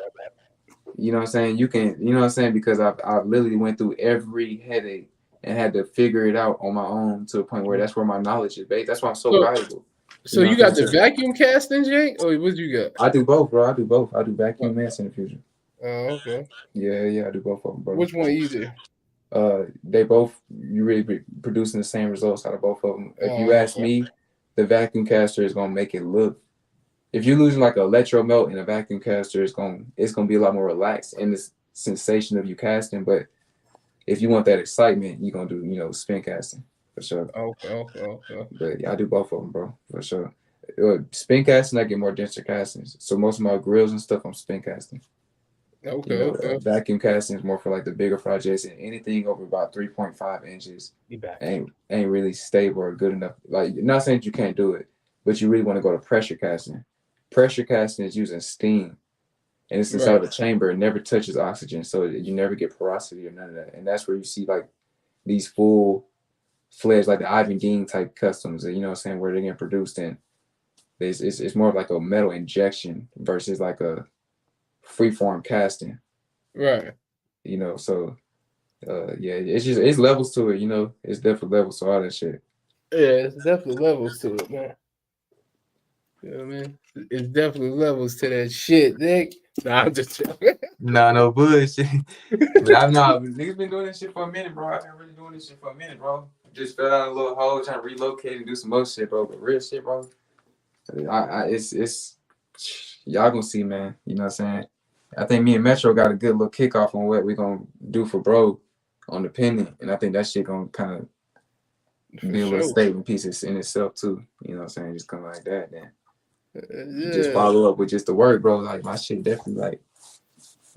You know what I'm saying? You can, you know what I'm saying? Because I've literally went through every headache and had to figure it out on my own to a point where that's where my knowledge is based. That's why I'm so valuable. So you got the vacuum casting, Jake? Or what you got? I do both, bro. I do both. I do vacuum and centrifusion. Oh, okay. Yeah, I do both of them, bro. Which one easier? They both, you really producing the same results out of both of them. If you ask me, the vacuum caster is gonna make it look. If you're losing like an electro melt in a vacuum caster, it's gonna be a lot more relaxed in the sensation of you casting. But if you want that excitement, you're gonna do spin casting for sure. Okay. But yeah, I do both of them, bro, for sure. Spin casting, I get more denser castings. So most of my grills and stuff, I'm spin casting. Okay. Vacuum casting is more for like the bigger projects, and anything over about 3.5 inches ain't really stable or good enough. Like, not saying that you can't do it, but you really want to go to pressure casting. Pressure casting is using steam, and it's inside the chamber. It never touches oxygen, so you never get porosity or none of that. And that's where you see like these full-fledged, like the Ivan Dean type customs, you know what I'm saying, where they're getting produced in. It's more of like a metal injection versus like a freeform casting. Right. So it's levels to it, it's definitely levels to all that shit. Yeah, it's definitely levels to it, man. You know what I mean? It's definitely levels to that shit, Nick. Nah, I'm just joking. Nah, no bullshit. But I've niggas been doing this shit for a minute, bro. I've been really doing this shit for a minute, bro. Just fell out a little hole trying to relocate and do some more shit, bro. But real shit, bro. It's y'all gonna see, man. You know what I'm saying? I think me and Metro got a good little kickoff on what we're gonna do for bro on the pendant, and I think that shit gonna kind of be a little statement pieces in itself too. You know what I'm saying? Just come like that, then. Just follow up with just the work, bro. Like my shit definitely like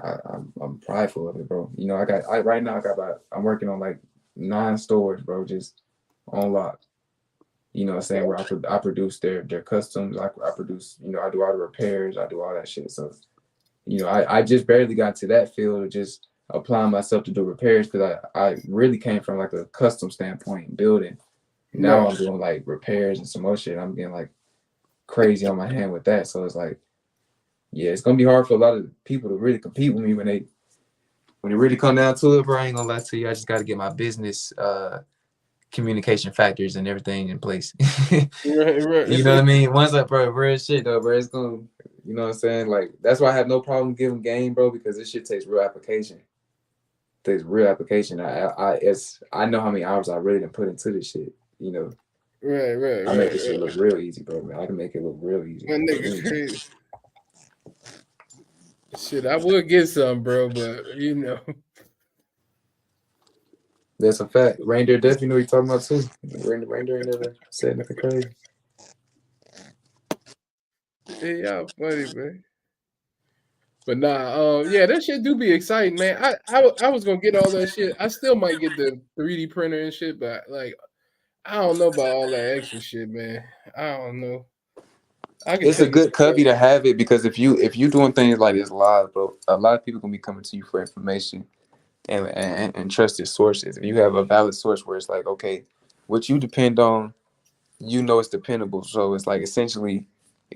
I'm prideful of it, bro. Right now I'm working on like 9 stores, bro, just on lock. You know what I'm saying? Where I produce their customs. I produce, I do all the repairs, I do all that shit. So, I just barely got to that field of just applying myself to do repairs because I really came from like a custom standpoint building. Now I'm doing like repairs and some more shit. I'm getting like crazy on my hand with that. So it's like, yeah, it's gonna be hard for a lot of people to really compete with me when it really come down to it, bro. I ain't gonna lie to you. I just gotta get my business communication factors and everything in place. Right. You know what I mean? Once bro, real shit though, bro, it's gonna, you know what I'm saying? Like, that's why I have no problem giving game, bro, because this shit takes real application. I know how many hours I really done put into this shit, Right. I make this shit look real easy, bro, man. I can make it look real easy. My nigga crazy. Shit, I would get some, bro, but That's a fact. Reindeer definitely know what you're talking about too. Reindeer ain't never said nothing crazy. Hey, y'all funny, man. But nah, that shit do be exciting, man. I was gonna get all that shit. I still might get the 3D printer and shit, but like I don't know about all that extra shit, man. I don't know. It's a good cubby to have it because if you doing things like this live, bro, a lot of people gonna be coming to you for information and trusted sources. If you have a valid source where it's like, okay, what you depend on, it's dependable. So it's like essentially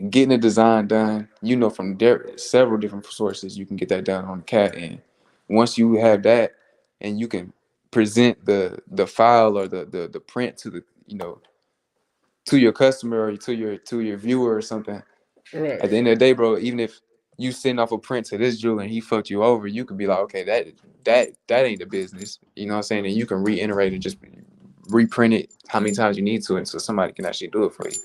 getting a design done, from several different sources, you can get that done on the CAD end. Once you have that and you can present the file or the print to the, to your customer or to your viewer or something. Right. At the end of the day, bro, even if you send off a print to this jeweler and he fucked you over, you could be like, okay, that ain't the business. You know what I'm saying? And you can reiterate and just reprint it how many times you need to, and so somebody can actually do it for you.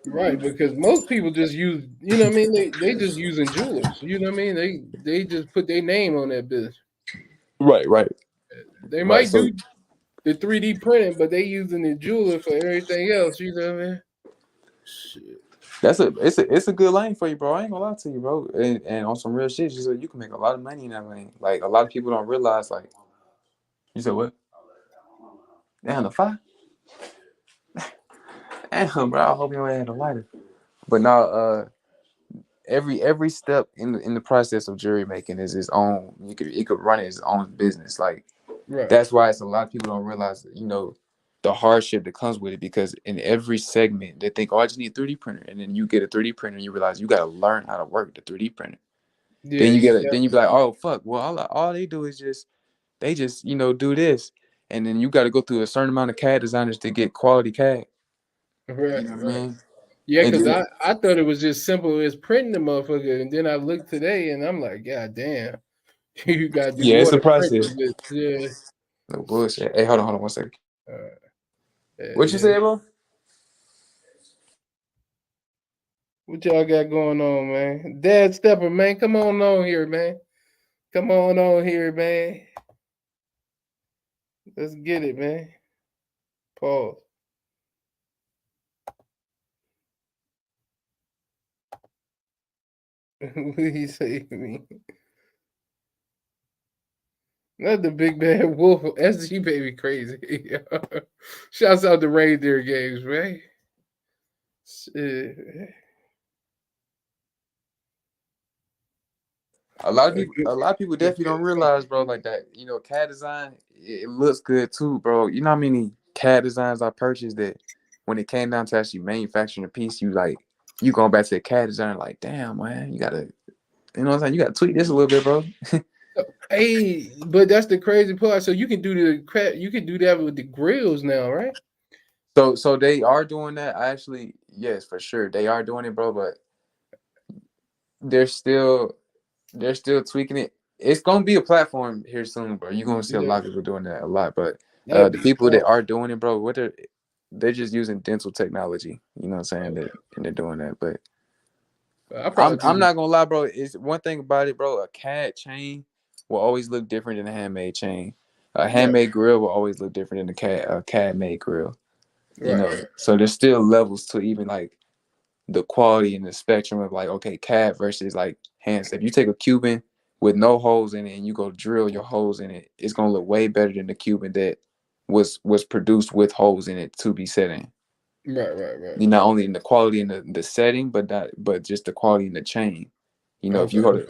Right, because most people just use, you know what I mean? They just using jewelers. You know what I mean? They just put their name on that business. Right. They might do the 3D printing, but they using the jeweler for everything else. You know what I mean? Shit. It's a good lane for you, bro. I ain't gonna lie to you, bro. And on some real shit, you can make a lot of money in that lane. Like a lot of people don't realize. Like, you said what? Damn, the fire. Damn, bro. I hope you ain't had a lighter. But now, every step in the process of jewelry making is its own. It could run its own business. Like, that's why it's a lot of people don't realize, the hardship that comes with it, because in every segment they think, oh, I just need a 3D printer, and then you get a 3D printer and you realize you got to learn how to work the 3D printer. Yeah, then you be like, oh fuck, well all they do is just do this, and then you got to go through a certain amount of CAD designers to get quality CAD. Right, you know what I mean? Yeah, because I thought it was just simple as printing the motherfucker, and then I looked today and I'm like, God damn, you got to do it's a process. Yeah. No bullshit. Hey, hold on 1 second. What you say, bro? What y'all got going on, man? Dad Stepper, man, come on here, man. Come on here, man. Let's get it, man. Pause. What did he say to me? Not the big bad wolf. SG baby crazy. Shouts out to Reindeer Games, man. Shit. A lot of people definitely don't realize, bro, like that, CAD design, it looks good too, bro. You know how many CAD designs I purchased that when it came down to actually manufacturing a piece, you going back to the CAD design, like, damn, man, you gotta, you know what I'm saying? You gotta tweak this a little bit, bro. Hey, but that's the crazy part. So you can do that with the grills now, right? So they are doing that. Yes, for sure. They are doing it, bro, but they're still tweaking it. It's gonna be a platform here soon, bro. You're gonna see a lot of people doing that a lot. But the people that are doing it, bro, they're just using dental technology. You know what I'm saying? And they're doing that. But I'm not gonna lie, bro. It's one thing about it, bro. A CAD chain will always look different than a handmade chain. A handmade grill will always look different than a CAD made grill. So there's still levels to even like the quality and the spectrum of like, okay, CAD versus like hand step. You take a Cuban with no holes in it and you go drill your holes in it, it's gonna look way better than the Cuban that was produced with holes in it to be set in. Right. Not only in the quality in the setting, but just the quality in the chain. If you hold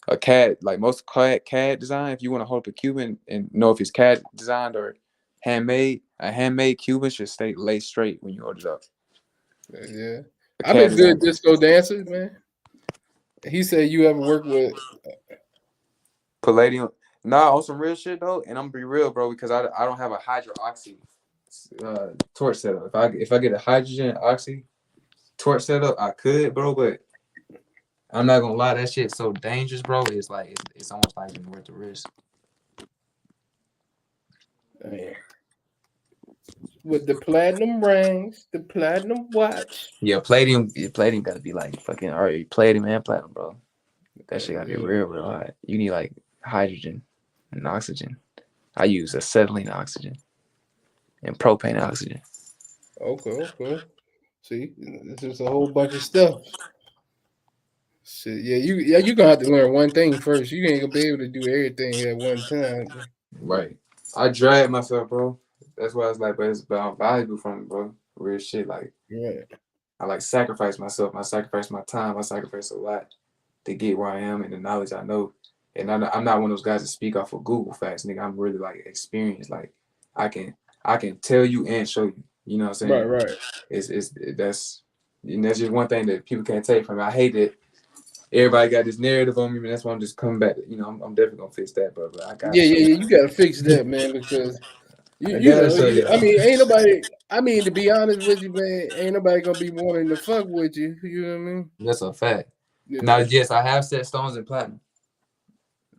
a CAD, like most CAD design, if you want to hold up a Cuban and know if it's CAD designed or handmade, a handmade Cuban should stay lay straight when you hold it up. Yeah. I'm a good disco dancer, man. He said you ever work with Palladium. Nah, on some real shit though, and I'm gonna be real, bro, because I don't have a hydroxy torch setup. If I get a hydrogen oxy torch setup, I could, bro, but I'm not gonna lie, that shit's so dangerous, bro. It's like it's almost like even worth the risk. With the platinum rings, the platinum watch. Yeah, palladium gotta be like fucking already palladium and platinum, bro. That shit gotta be real hot. You need like hydrogen and oxygen. I use acetylene oxygen and propane oxygen. Okay. See, it's just a whole bunch of stuff. Shit, you gonna have to learn one thing first. You ain't gonna be able to do everything at one time. Right. I drag myself, bro. That's why it's like, but I'm valuable from it, bro. Real shit, like. Right. I like sacrifice myself. I sacrifice my time. I sacrifice a lot to get where I am and the knowledge I know. And I'm not one of those guys that speak off of Google facts, nigga. I'm really like experienced. Like I can tell you and show you. You know what I'm saying? Right. That's just one thing that people can't take from me. I hate that everybody got this narrative on me, and that's why I'm just coming back. I'm definitely gonna fix that, bro. But I got you gotta fix that, man, because ain't nobody. I mean, to be honest with you, man, ain't nobody gonna be wanting to fuck with you. You know what I mean? That's a fact. Now, yes, I have set stones in platinum.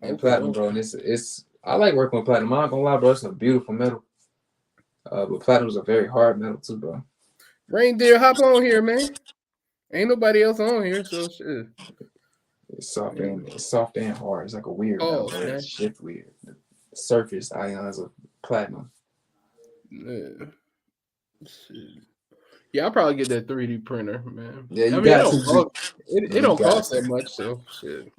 And platinum, bro, and it's I like working with platinum. I'm not gonna lie, bro, it's a beautiful metal. But platinum's a very hard metal too, bro. Reindeer, hop on here, man. Ain't nobody else on here, so shit. It's soft and hard. It's like a weird metal, but it's shit weird. The surface ions of platinum. Yeah, I'll probably get that 3D printer, man. Yeah, you got to. It don't cost that much, so shit.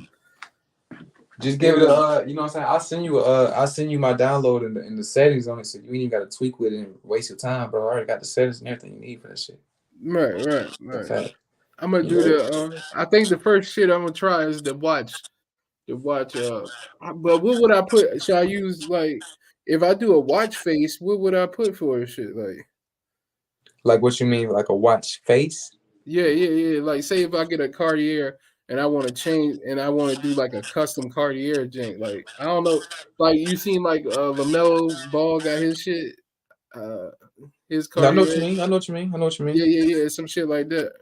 Just give it a, you know what I'm saying? I'll send you my download and the settings on it, so you ain't even got to tweak with it and waste your time, bro. I already got the settings and everything you need for that shit. Right. I'm gonna do I think the first shit I'm gonna try is the watch. But what would I put? Should I use like if I do a watch face? What would I put for a shit like? Like what you mean, like a watch face? Yeah. Like say if I get a Cartier and I want to change and I want to do like a custom Cartier jank. Like I don't know, like you seen like LaMelo Ball got his shit, his Cartier. I know what you mean. Yeah, some shit like that.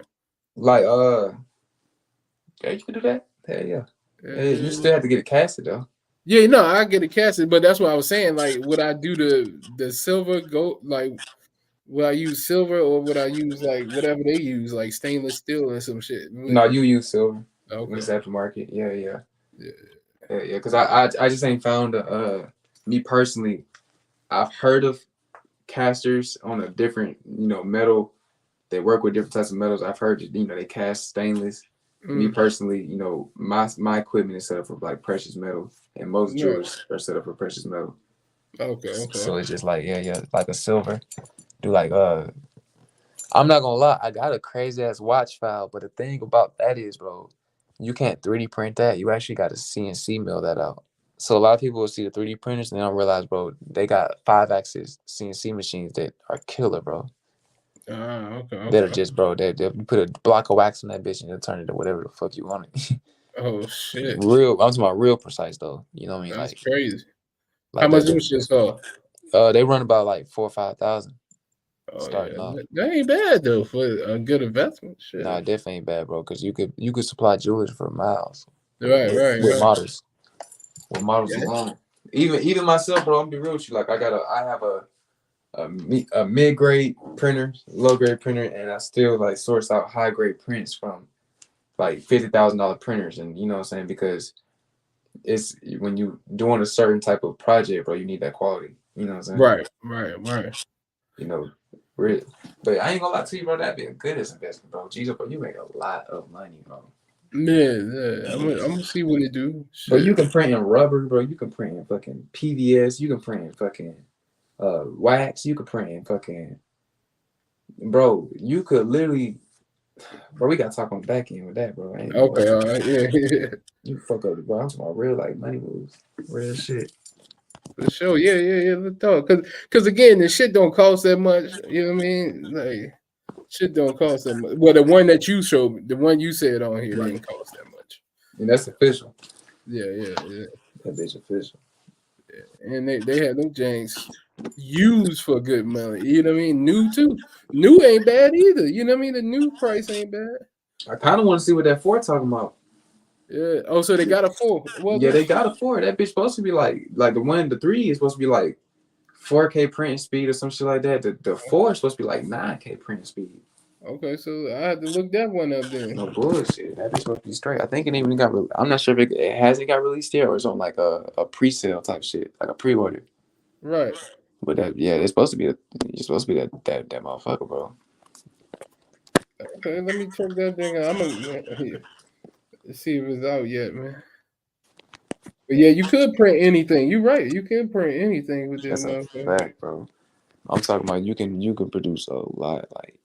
Like yeah, you can do that. Hell yeah. You still have to get it casted though. Yeah, no, I get it casted, but that's what I was saying. Like, would I do the silver gold? Like, would I use silver or would I use like whatever they use, like stainless steel or some shit? No, you use silver. Okay. When it's aftermarket. Yeah. Because I just ain't found me personally. I've heard of casters on a different metal. They work with different types of metals. I've heard that they cast stainless. Me personally, my equipment is set up for like precious metal, and most jewelers are set up for precious metal. Okay. So it's just like like a silver. Do like I'm not gonna lie, I got a crazy ass watch file, but the thing about that is, bro, you can't 3D print that. You actually got to CNC mill that out. So a lot of people will see the 3D printers and they don't realize, bro, they got 5-axis CNC machines that are killer, bro. Okay. That'll just, bro, they put a block of wax on that bitch and they'll turn it to whatever the fuck you want it. Oh shit. I'm talking about real precise though. You know what I mean? That's like crazy. Like how much them shits cost? They run about like 4,000 or 5,000. Starting off. That ain't bad though for a good investment. Shit. Nah, definitely ain't bad, bro. Because you could supply jewelry for miles. Right. With models. With models alone. Even myself, bro. I'm gonna be real with you. Like I have a mid-grade printer, low-grade printer, and I still like source out high-grade prints from like $50,000 printers, and you know what I'm saying, because it's when you doing a certain type of project, bro, you need that quality. You know what I'm saying? Right. Really. But I ain't gonna lie to you, bro. That'd be a good investment, bro. Jesus, bro, you make a lot of money, bro. Yeah. I'm gonna see what they do. But you can print in rubber, bro. You can print in fucking PVS. You can print in fucking wax. You could print in fucking, bro. You could literally, bro. We gotta talk on the back end with that, bro. Okay, all right, yeah. You fuck up, bro. I'm talking about real like money moves, real shit. For sure, yeah. Let's talk, cause again, the shit don't cost that much. You know what I mean? Like, shit don't cost that much. Well, the one that you showed, the one you said on here, didn't cost that much. And that's official. Yeah. That bitch official. Yeah. And they had them janks used for good money. You know what I mean? New too. New ain't bad either. You know what I mean? The new price ain't bad. I kind of want to see what that 4 talking about. Yeah. Oh, so they got a 4. Well, yeah, they got a 4. That bitch supposed to be like the 3 is supposed to be like 4K printing speed or some shit like that. The 4 is supposed to be like 9K printing speed. Okay, so I had to look that one up then. No bullshit. That bitch supposed to be straight. I think it even got. I'm not sure if it hasn't got released yet or it's on like a pre-sale type shit, like a pre-order. Right. But it's supposed to be you're supposed to be that motherfucker, bro. Okay, let me check that thing out. I'm gonna see if it's out yet, man. But yeah, you could print anything. You're right. You can print anything with this. That's a fact, bro. I'm talking about you can produce a lot, like,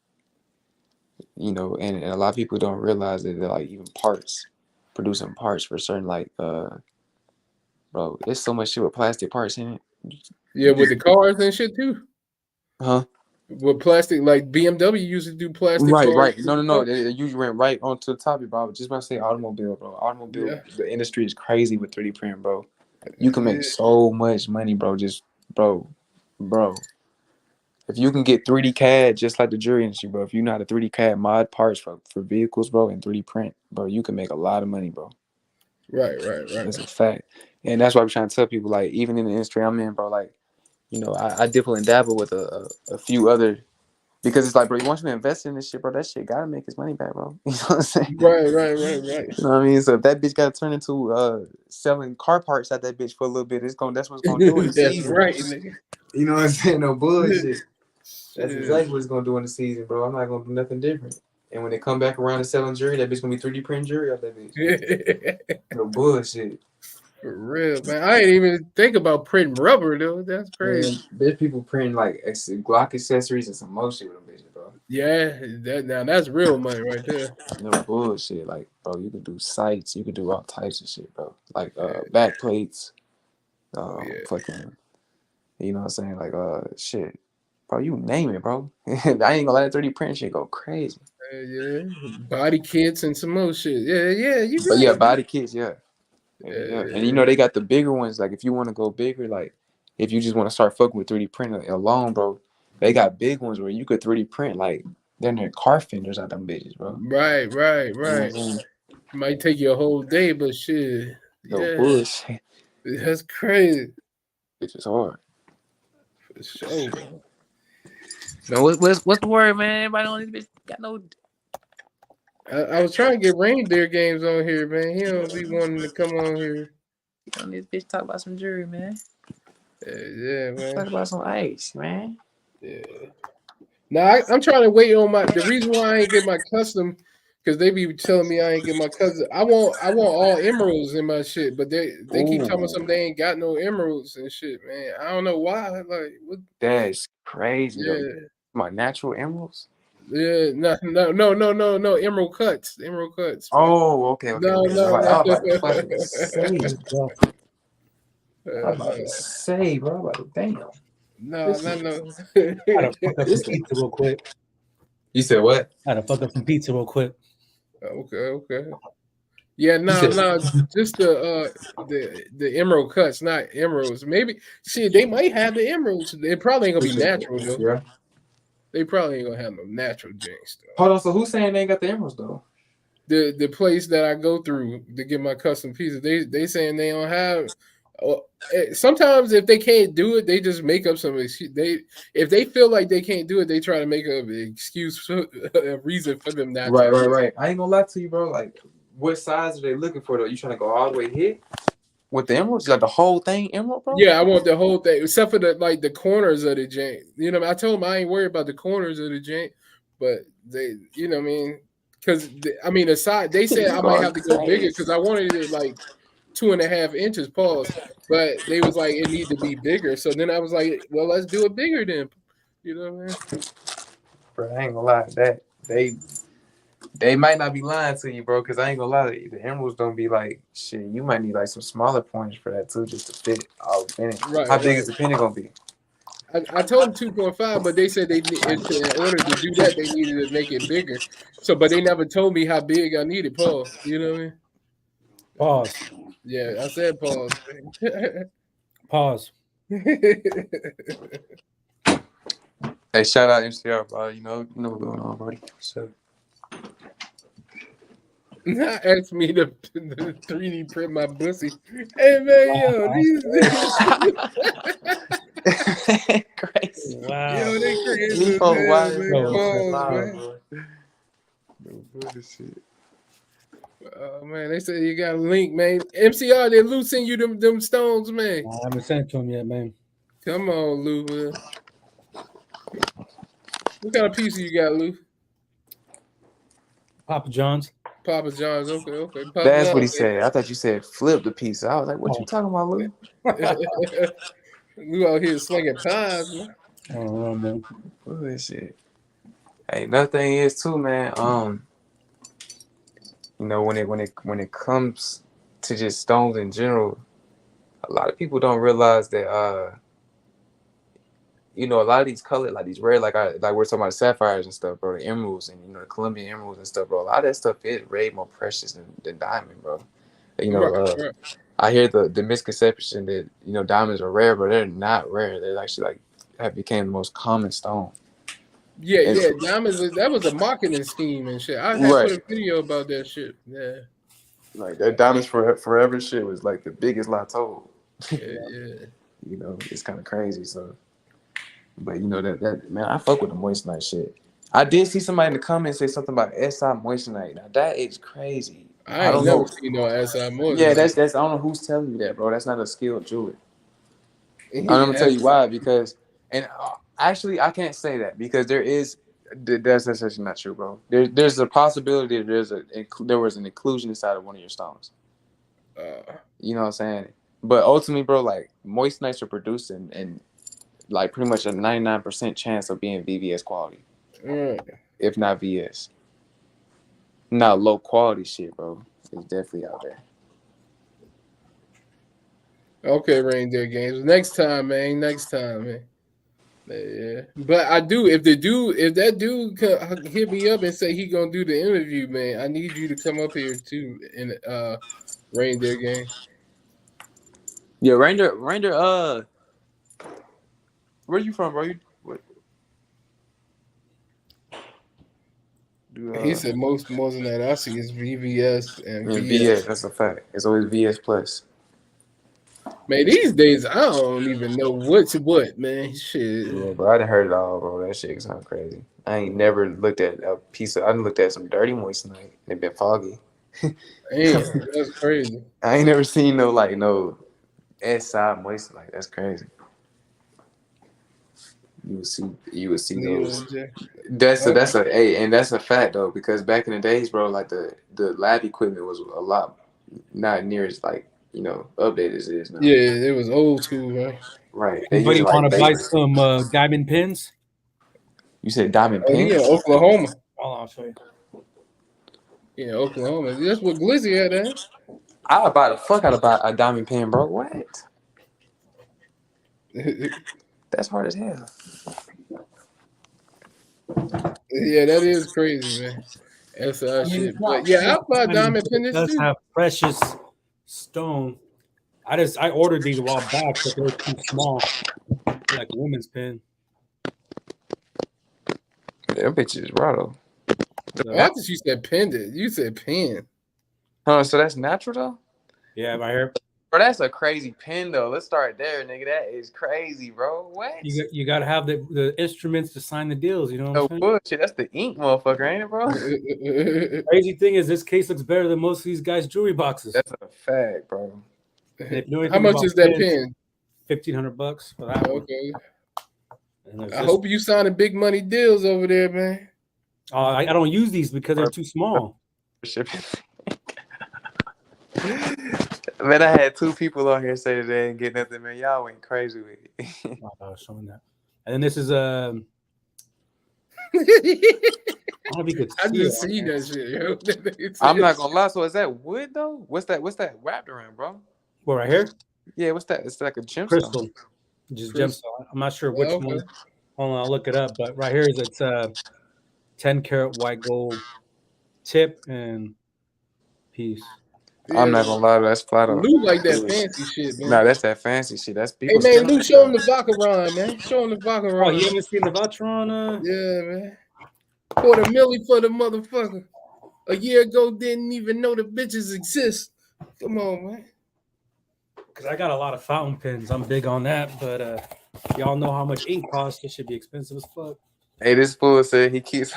and a lot of people don't realize that they're like even producing parts for certain like bro, there's so much shit with plastic parts in it. Yeah, with the cars and shit too. Huh? With plastic, like BMW used to do plastic. Right. No. You went right onto the topic, bro. I was just about to say automobile, bro. The industry is crazy with 3D printing, bro. You can make so much money, bro. Just, bro. if you can get 3D CAD just like the jewelry industry, bro. If you know how to 3D CAD mod parts for vehicles, bro, and 3D print, bro, you can make a lot of money, bro. Right. That's a fact. And that's why I'm trying to tell people, like, even in the industry I'm in, bro, like, you know, I dibble and dabble with a few other, because it's like, bro, you want to invest in this shit, bro, that shit gotta make his money back, bro. You know what I'm saying? Right. You know what I mean? So if that bitch gotta turn into selling car parts at that bitch for a little bit, that's what it's gonna do in the That's season. right, nigga. You know what I'm saying? No bullshit. That's exactly what it's gonna do in the season, bro. I'm not gonna do nothing different. And when they come back around to selling jewelry, that bitch gonna be 3D print jewelry off that bitch. No bullshit. For real, man. I ain't even think about printing rubber, though. That's crazy. Man, there's people printing like Glock accessories and some more shit with them bitches, bro. Yeah, now that's real money right there. No bullshit. Like, bro, you can do sights, you can do all types of shit, bro. Like back plates, fucking, you know what I'm saying? Like shit. Bro, you name it, bro. I ain't gonna let that 3D print shit go crazy. Yeah, body kits and some more shit. Yeah, you But right. yeah, body kits, yeah. And you know they got the bigger ones. Like if you want to go bigger, like if you just want to start fucking with 3D printing alone, bro, they got big ones where you could 3D print like they're car fenders out them bitches, bro. Right. Mm-hmm. Might take you a whole day, but shit. No bullshit. That's crazy. It's just hard. For sure, bro. Man, what's the word, man? Everybody on this bitch got no. I was trying to get reindeer games on here, man. He don't be wanting to come on here. On this bitch talk about some jewelry, man. Yeah, man. Talk about some ice, man. Yeah. Now I'm trying to wait on the reason why I ain't get my custom, because they be telling me I ain't get my custom. I want all emeralds in my shit, but they keep telling me something they ain't got no emeralds and shit, man. I don't know why. Like what? That's crazy. Yeah. Though. My natural emeralds. Yeah, no, emerald cuts. Emerald cuts. Man. Oh, okay. No. I was about to fucking say, bro. I'm about to say, bro. Like, damn. No. I had to fuck up some pizza real quick. You said what? I had to fuck up some pizza real quick. Okay. Yeah, just the emerald cuts, not emeralds. Maybe they might have the emeralds. They probably ain't gonna be natural though. Yeah. They probably ain't gonna have no natural jinx though. Hold on, so who's saying they ain't got the emeralds though? The place that I go through to get my custom pieces, they saying they don't have. Sometimes if they can't do it, they just make up some excuse. If they feel like they can't do it, they try to make up an excuse, a reason for them not. Right. I ain't gonna lie to you, bro. Like, what size are they looking for though? You trying to go all the way here with the emeralds? Like the whole thing emerald, bro? Yeah, I want the whole thing, except for the corners of the jank. You know, I told them I ain't worried about the corners of the jank, but they, you know, what I mean, because the side they said I might have to go bigger because I wanted it like 2.5 inches, pause. But they was like, it need to be bigger. So then I was like, well, let's do it bigger then. You know what I mean? Bro, I ain't gonna lie. That they might not be lying to you, bro, because I ain't gonna lie to you. The emeralds don't be like shit. You might need like some smaller points for that too, just to fit all the penny. Right. How big is the penny gonna be? I told them 2.5, but they said in order to do that, they needed to make it bigger. So, but they never told me how big I needed. Pause. You know what I mean? Pause. Yeah, I said pause. Pause. Hey, shout out MCR, bro. You know what's going on, buddy. So, Not ask me to 3D print my pussy. Hey man, yo, these crazy. Wow. Yo, they crazy. Man. No bullshit. Oh man, they said you got a link, man. MCR, they loosen you them stones, man. I haven't sent it to him yet, man. Come on, Lou, man. What kind of pizza you got, Lou? Papa John's. Papa John's, okay. Papa That's John's, what he said. I thought you said flip the pizza. I was like, what you talking about, Lou? Lou out here slinging pies, man. I don't know, man. Bullshit. Hey, another thing is too, man. You know, when it comes to just stones in general, a lot of people don't realize that you know, a lot of these colored, like these rare, like we're talking about sapphires and stuff, bro, the emeralds and, you know, the Colombian emeralds and stuff, bro. A lot of that stuff is way more precious than diamond, bro. You know, I hear the misconception that, you know, diamonds are rare, but they're not rare. They're actually like have became the most common stone. Yeah, diamonds. That was a marketing scheme and shit. I had put a video about that shit. Yeah, like that diamonds forever shit was like the biggest lie told. Yeah. You know, it's kind of crazy. So, but you know that man, I fuck with the moissanite shit. I did see somebody in the comments say something about SI moissanite. Now that is crazy. I ain't never seen no SI moissanite. Yeah, that's I don't know who's telling you that, bro. That's not a skilled jeweler. I'm gonna tell you why, because actually I can't say that because that's actually not true, bro. There's a possibility there was an inclusion inside of one of your stones. You know what I'm saying? But ultimately, bro, like moissanites are produced and like pretty much a 99% chance of being VVS quality, if not VS. Not low quality shit, bro. It's definitely out there. Okay, Reindeer Games. Next time, man. Yeah, but I do. If that dude hit me up and say he gonna do the interview, man, I need you to come up here too in Reindeer Game. Yeah, Reindeer. Where you from, bro? He said most more than that I see is VVS and VS. VS. That's a fact. It's always VS plus. Man, these days I don't even know what's what, man. Shit. Yeah, bro, I done heard it all, bro. That shit sound crazy. I ain't never looked at a piece of. I done looked at some dirty moissanite. They been foggy. Damn, that's crazy. I ain't never seen no SI moissanite. That's crazy. You would see those. That's a fact though, because back in the days, bro, like the lab equipment was a lot not near as updated as it is now. Yeah, it was old school, right? Right. Anybody want to buy some diamond pins? You said diamond pins? Yeah, Oklahoma. I'll show you. Yeah, Oklahoma. That's what Glizzy had, eh? I would buy the fuck out of a diamond pin, bro. What? That's hard as hell. Yeah, that is crazy, man. That's shit. But yeah, I buy diamond pins too. It does have precious stone. I ordered these a while back, but they're too small. They're like a woman's pin. That bitch is raw though. I thought you said pendant. You said pin. Oh, so that's natural though? Yeah, right here. Bro, that's a crazy pin though. Let's start there, nigga. That is crazy, bro. What? You gotta have the instruments to sign the deals. You know what I'm saying? Bullshit. That's the ink, motherfucker, ain't it, bro? Crazy thing is, this case looks better than most of these guys' jewelry boxes. That's a fact, bro. How much is that pin? $1,500 for that one. Okay. I hope you signing big money deals over there, man. I don't use these because they're too small. Man, I had 2 people on here say that they didn't get nothing, man. Y'all went crazy with it. I was showing that. And then this is I don't know if you could see I just see that shit, yo. I'm not gonna lie. So is that wood though? What's that wrapped around, bro? What, right here? Yeah, what's that? It's like a gemstone. Crystal. Just gemstone. I'm not sure which one. Hold on, I'll look it up. But right here is it's 10 karat white gold tip and piece. Yeah. I'm not gonna lie, that's flat on. Lou like that fancy shit, man. Nah, that's that fancy shit. That's people. Hey man, Lou, show him the Vacheron, man. Show him the Vacheron. Oh, you haven't seen the Vacheron? Yeah, man. $250,000 for the motherfucker. A year ago, didn't even know the bitches exist. Come on, man. Because I got a lot of fountain pens. I'm big on that, but y'all know how much ink costs. It should be expensive as fuck. Hey, this fool said he keeps.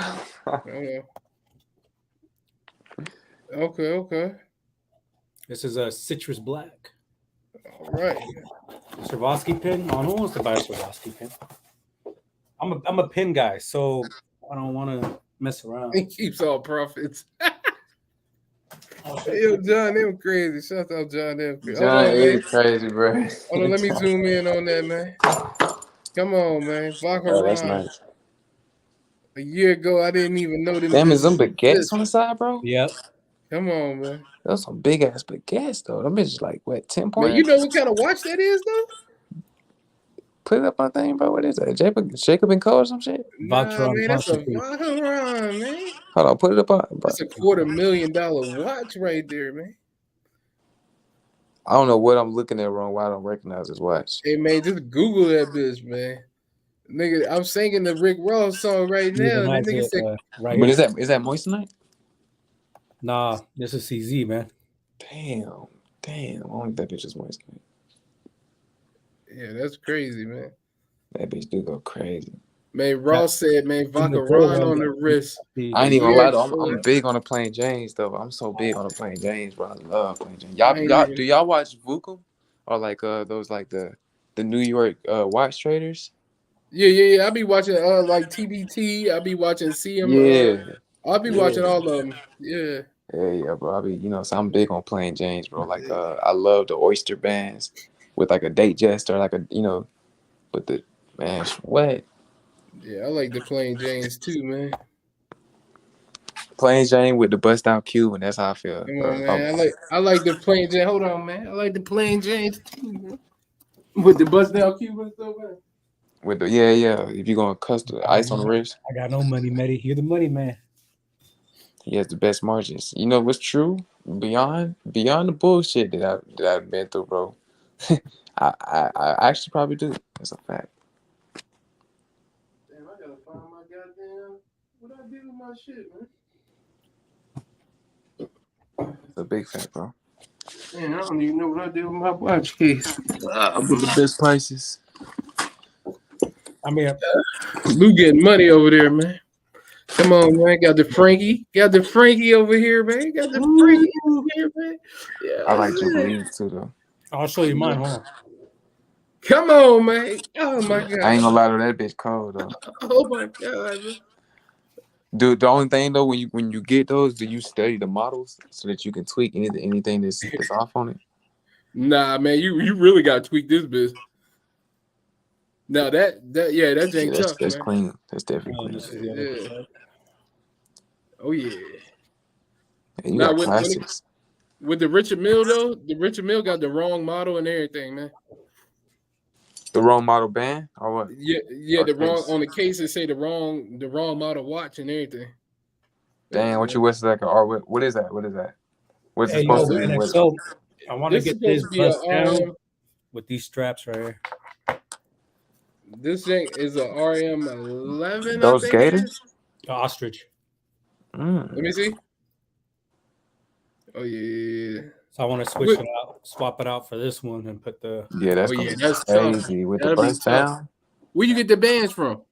Okay. This is a citrus black. All right. Swarovski pin. Oh, no one wants to buy a Swarovski pin. I'm a pin guy, so I don't want to mess around. He keeps all profits. Yo, John, them crazy. Shout out John, them crazy. John is crazy, bro. Hold on, let me zoom in on that, man. Come on, man. Oh, that's nice. A year ago, I didn't even know them. Damn, is them baguettes on the side, bro? Yep. Come on, man. Those some big ass baguettes, though. Them bitches like what, 10 points? Man, you know what kind of watch that is, though? Put it up on the thing, bro. What is that? Jacob & Co. or some shit? Nah, man, that's a Vacheron, man. Hold on, put it up on. That's a $250,000 watch right there, man. I don't know what I'm looking at wrong. Why I don't recognize this watch. Hey, man, just Google that bitch, man. Nigga, I'm singing the Rick Ross song right now. And the nigga said, right but is that Moissanite? Nah, this is CZ, man. Damn. I don't think that bitch is Moissanite. Yeah, that's crazy, man. That bitch do go crazy. Man, Ross said, man, Vodka Ron on the wrist. I ain't even gonna lie though. I'm big on the Plain Janes though. I'm so big on the Plain Janes, bro. I love Plain Janes. Y'all do y'all watch Vukum or like those like the New York watch traders? Yeah. I be watching like TBT. I be watching CM. Yeah. I'll be watching all of them. Yeah. Yeah, bro. I be so I'm big on Plain Janes, bro. Like I love the oyster bands with like a date jester, like a with the man what. Yeah, I like the Plain Janes too, man. Plain Jane with the bust out cube, and that's how I feel. Come on, man. I like the Plain Jane. Hold on, man. I like the Plain Janes too, man. With the bust down cube and stuff, man. With the yeah. If you're gonna custom ice on the wrist. I got no money, Matty. You're the money man. He has the best margins. You know what's true? Beyond the bullshit that I've been through, bro. I actually probably do. That's a fact. Damn, I gotta find my goddamn what I did with my shit, man. It's a big fact, bro. Man, I don't even know what I did with my watch case. With the best prices. I mean, Lou getting money over there, man. Come on, man. Got the Frankie over here, man. Got the Frankie over here, man. Yeah, I like Jubilees too, though. I'll show you mine, huh? Come on, man. Oh my god. I ain't gonna lie to that bitch cold though. Oh my god, man. Dude, the only thing though, when you get those, do you study the models so that you can tweak anything that's off on it? Nah, man, you really gotta tweak this bitch. Now that ain't tough. That's man. clean. That's definitely clean. Yeah. Oh yeah. You got classics. With the Richard Mille though, the Richard Mille got the wrong model and everything, man. The wrong model band or what? Yeah, the wrong on the case it say the wrong model watch and everything. Damn, what you wish like what is that? What's it supposed to be? So I want to get this bust down with these straps right here. This thing is a RM11. Those Gators? Ostrich. Let me see. Oh yeah. So I want to swap it out for this one and put the. Yeah, that's crazy with the bust down. Where you get the bands from?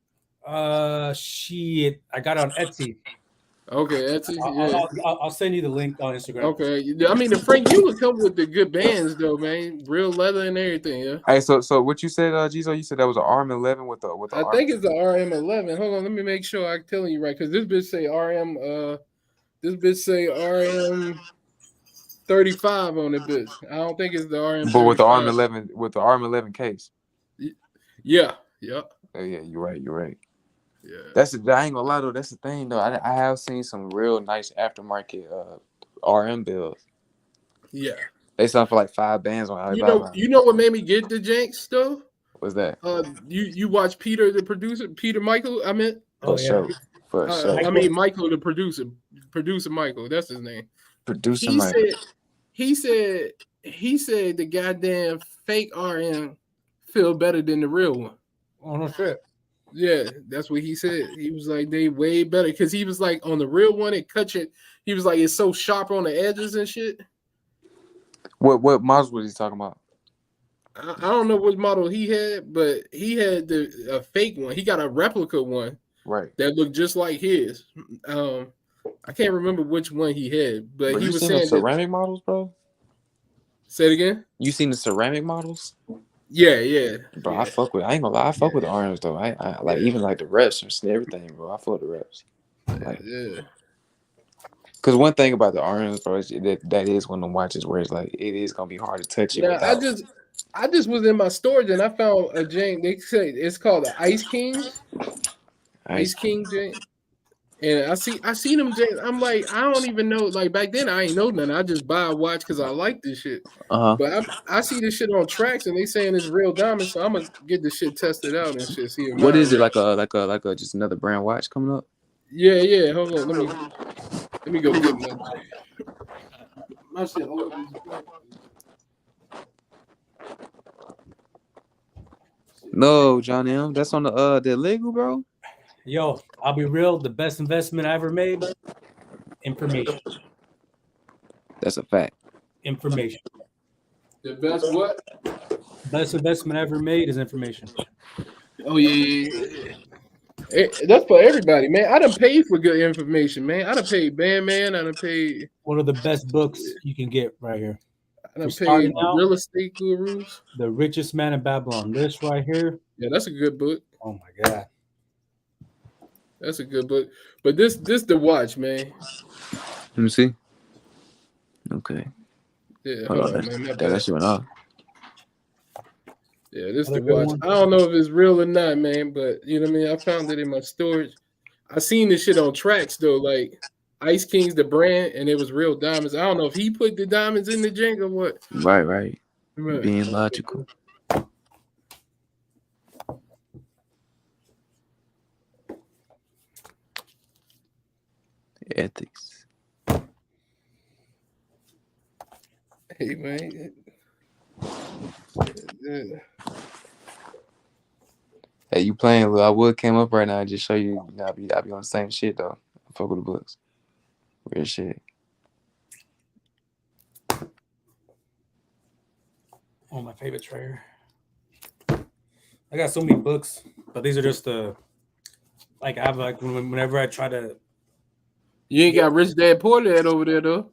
Shit, I got it on Etsy. Okay, Etsy. Yeah. I'll send you the link on Instagram. Okay, I mean the Frank, you would come with the good bands though, man. Real leather and everything. Yeah. Hey, so what you said, Geezo? You said that was an RM11 with the. I think it's the RM11. Hold on, let me make sure I'm telling you right because this bitch say RM. This bitch say RM35 on it, bitch. I don't think it's the RM. But with the RM11 case. Yeah. Oh yeah, you're right. Yeah. I ain't gonna lie though. That's the thing though. I have seen some real nice aftermarket RM bills. Yeah. They sell for like 5 bands on Alibaba. You know what made me get the janks though? What's that? You watch Peter the producer, Peter Michael. I meant. For sure. I mean Michael the producer Michael. That's his name. Producer Michael. He said the goddamn fake RM feel better than the real one. Oh no shit. Yeah, that's what he said. He was like, they way better because he was like on the real one, it cuts it. He was like, it's so sharp on the edges and shit. What models was he talking about? I don't know what model he had, but he had a fake one. He got a replica one, right? That looked just like his. I can't remember which one he had, but he was saying the ceramic models, bro. Say it again. You seen the ceramic models? Yeah. Bro, I fuck with. I ain't gonna lie. I fuck with the RMs though. I like even like the reps and everything, bro. I fuck with the reps. Like, yeah. Because one thing about the RMs, bro, is that is one of the watches where it's like it is gonna be hard to touch it. Now, I just was in my storage and I found a Jane. They say it's called the Ice Kings. Ice King Jane. And I see them James. I'm like, I don't even know. Like back then, I ain't know nothing. I just buy a watch because I like this shit. But I see this shit on tracks, and they saying it's real diamond. So I'm gonna get this shit tested out and shit. See what is it like a just another brand watch coming up? Yeah. Hold on, let me go get my shit. No, John M. That's on the legal, bro. Yo, I'll be real. The best investment I ever made, information. That's a fact. Information. The best what? Best investment I ever made is information. Oh yeah. That's for everybody, man. I done paid for good information, man. I done paid Bandman. I done paid. One of the best books you can get right here. I done paid Real Estate Gurus. The Richest Man in Babylon. This right here. Yeah, that's a good book. Oh my god. That's a good book. But this the watch, man. Let me see. Okay. Yeah, hold on, man. That shit went off. Yeah, this the watch. I don't know if it's real or not, man, but you know what I mean? I found it in my storage. I seen this shit on tracks though, like Ice King's the brand, and it was real diamonds. I don't know if he put the diamonds in the jank or what. Right. Being logical. Ethics. Hey man. Yeah. Hey, you playing? Lil? I would came up right now and just show you. I be on the same shit though. I fuck with the books. Real shit. Oh, my favorites right here. I got so many books, but these are just like I have like whenever I try to. You ain't got Rich Dad Poor Dad over there though.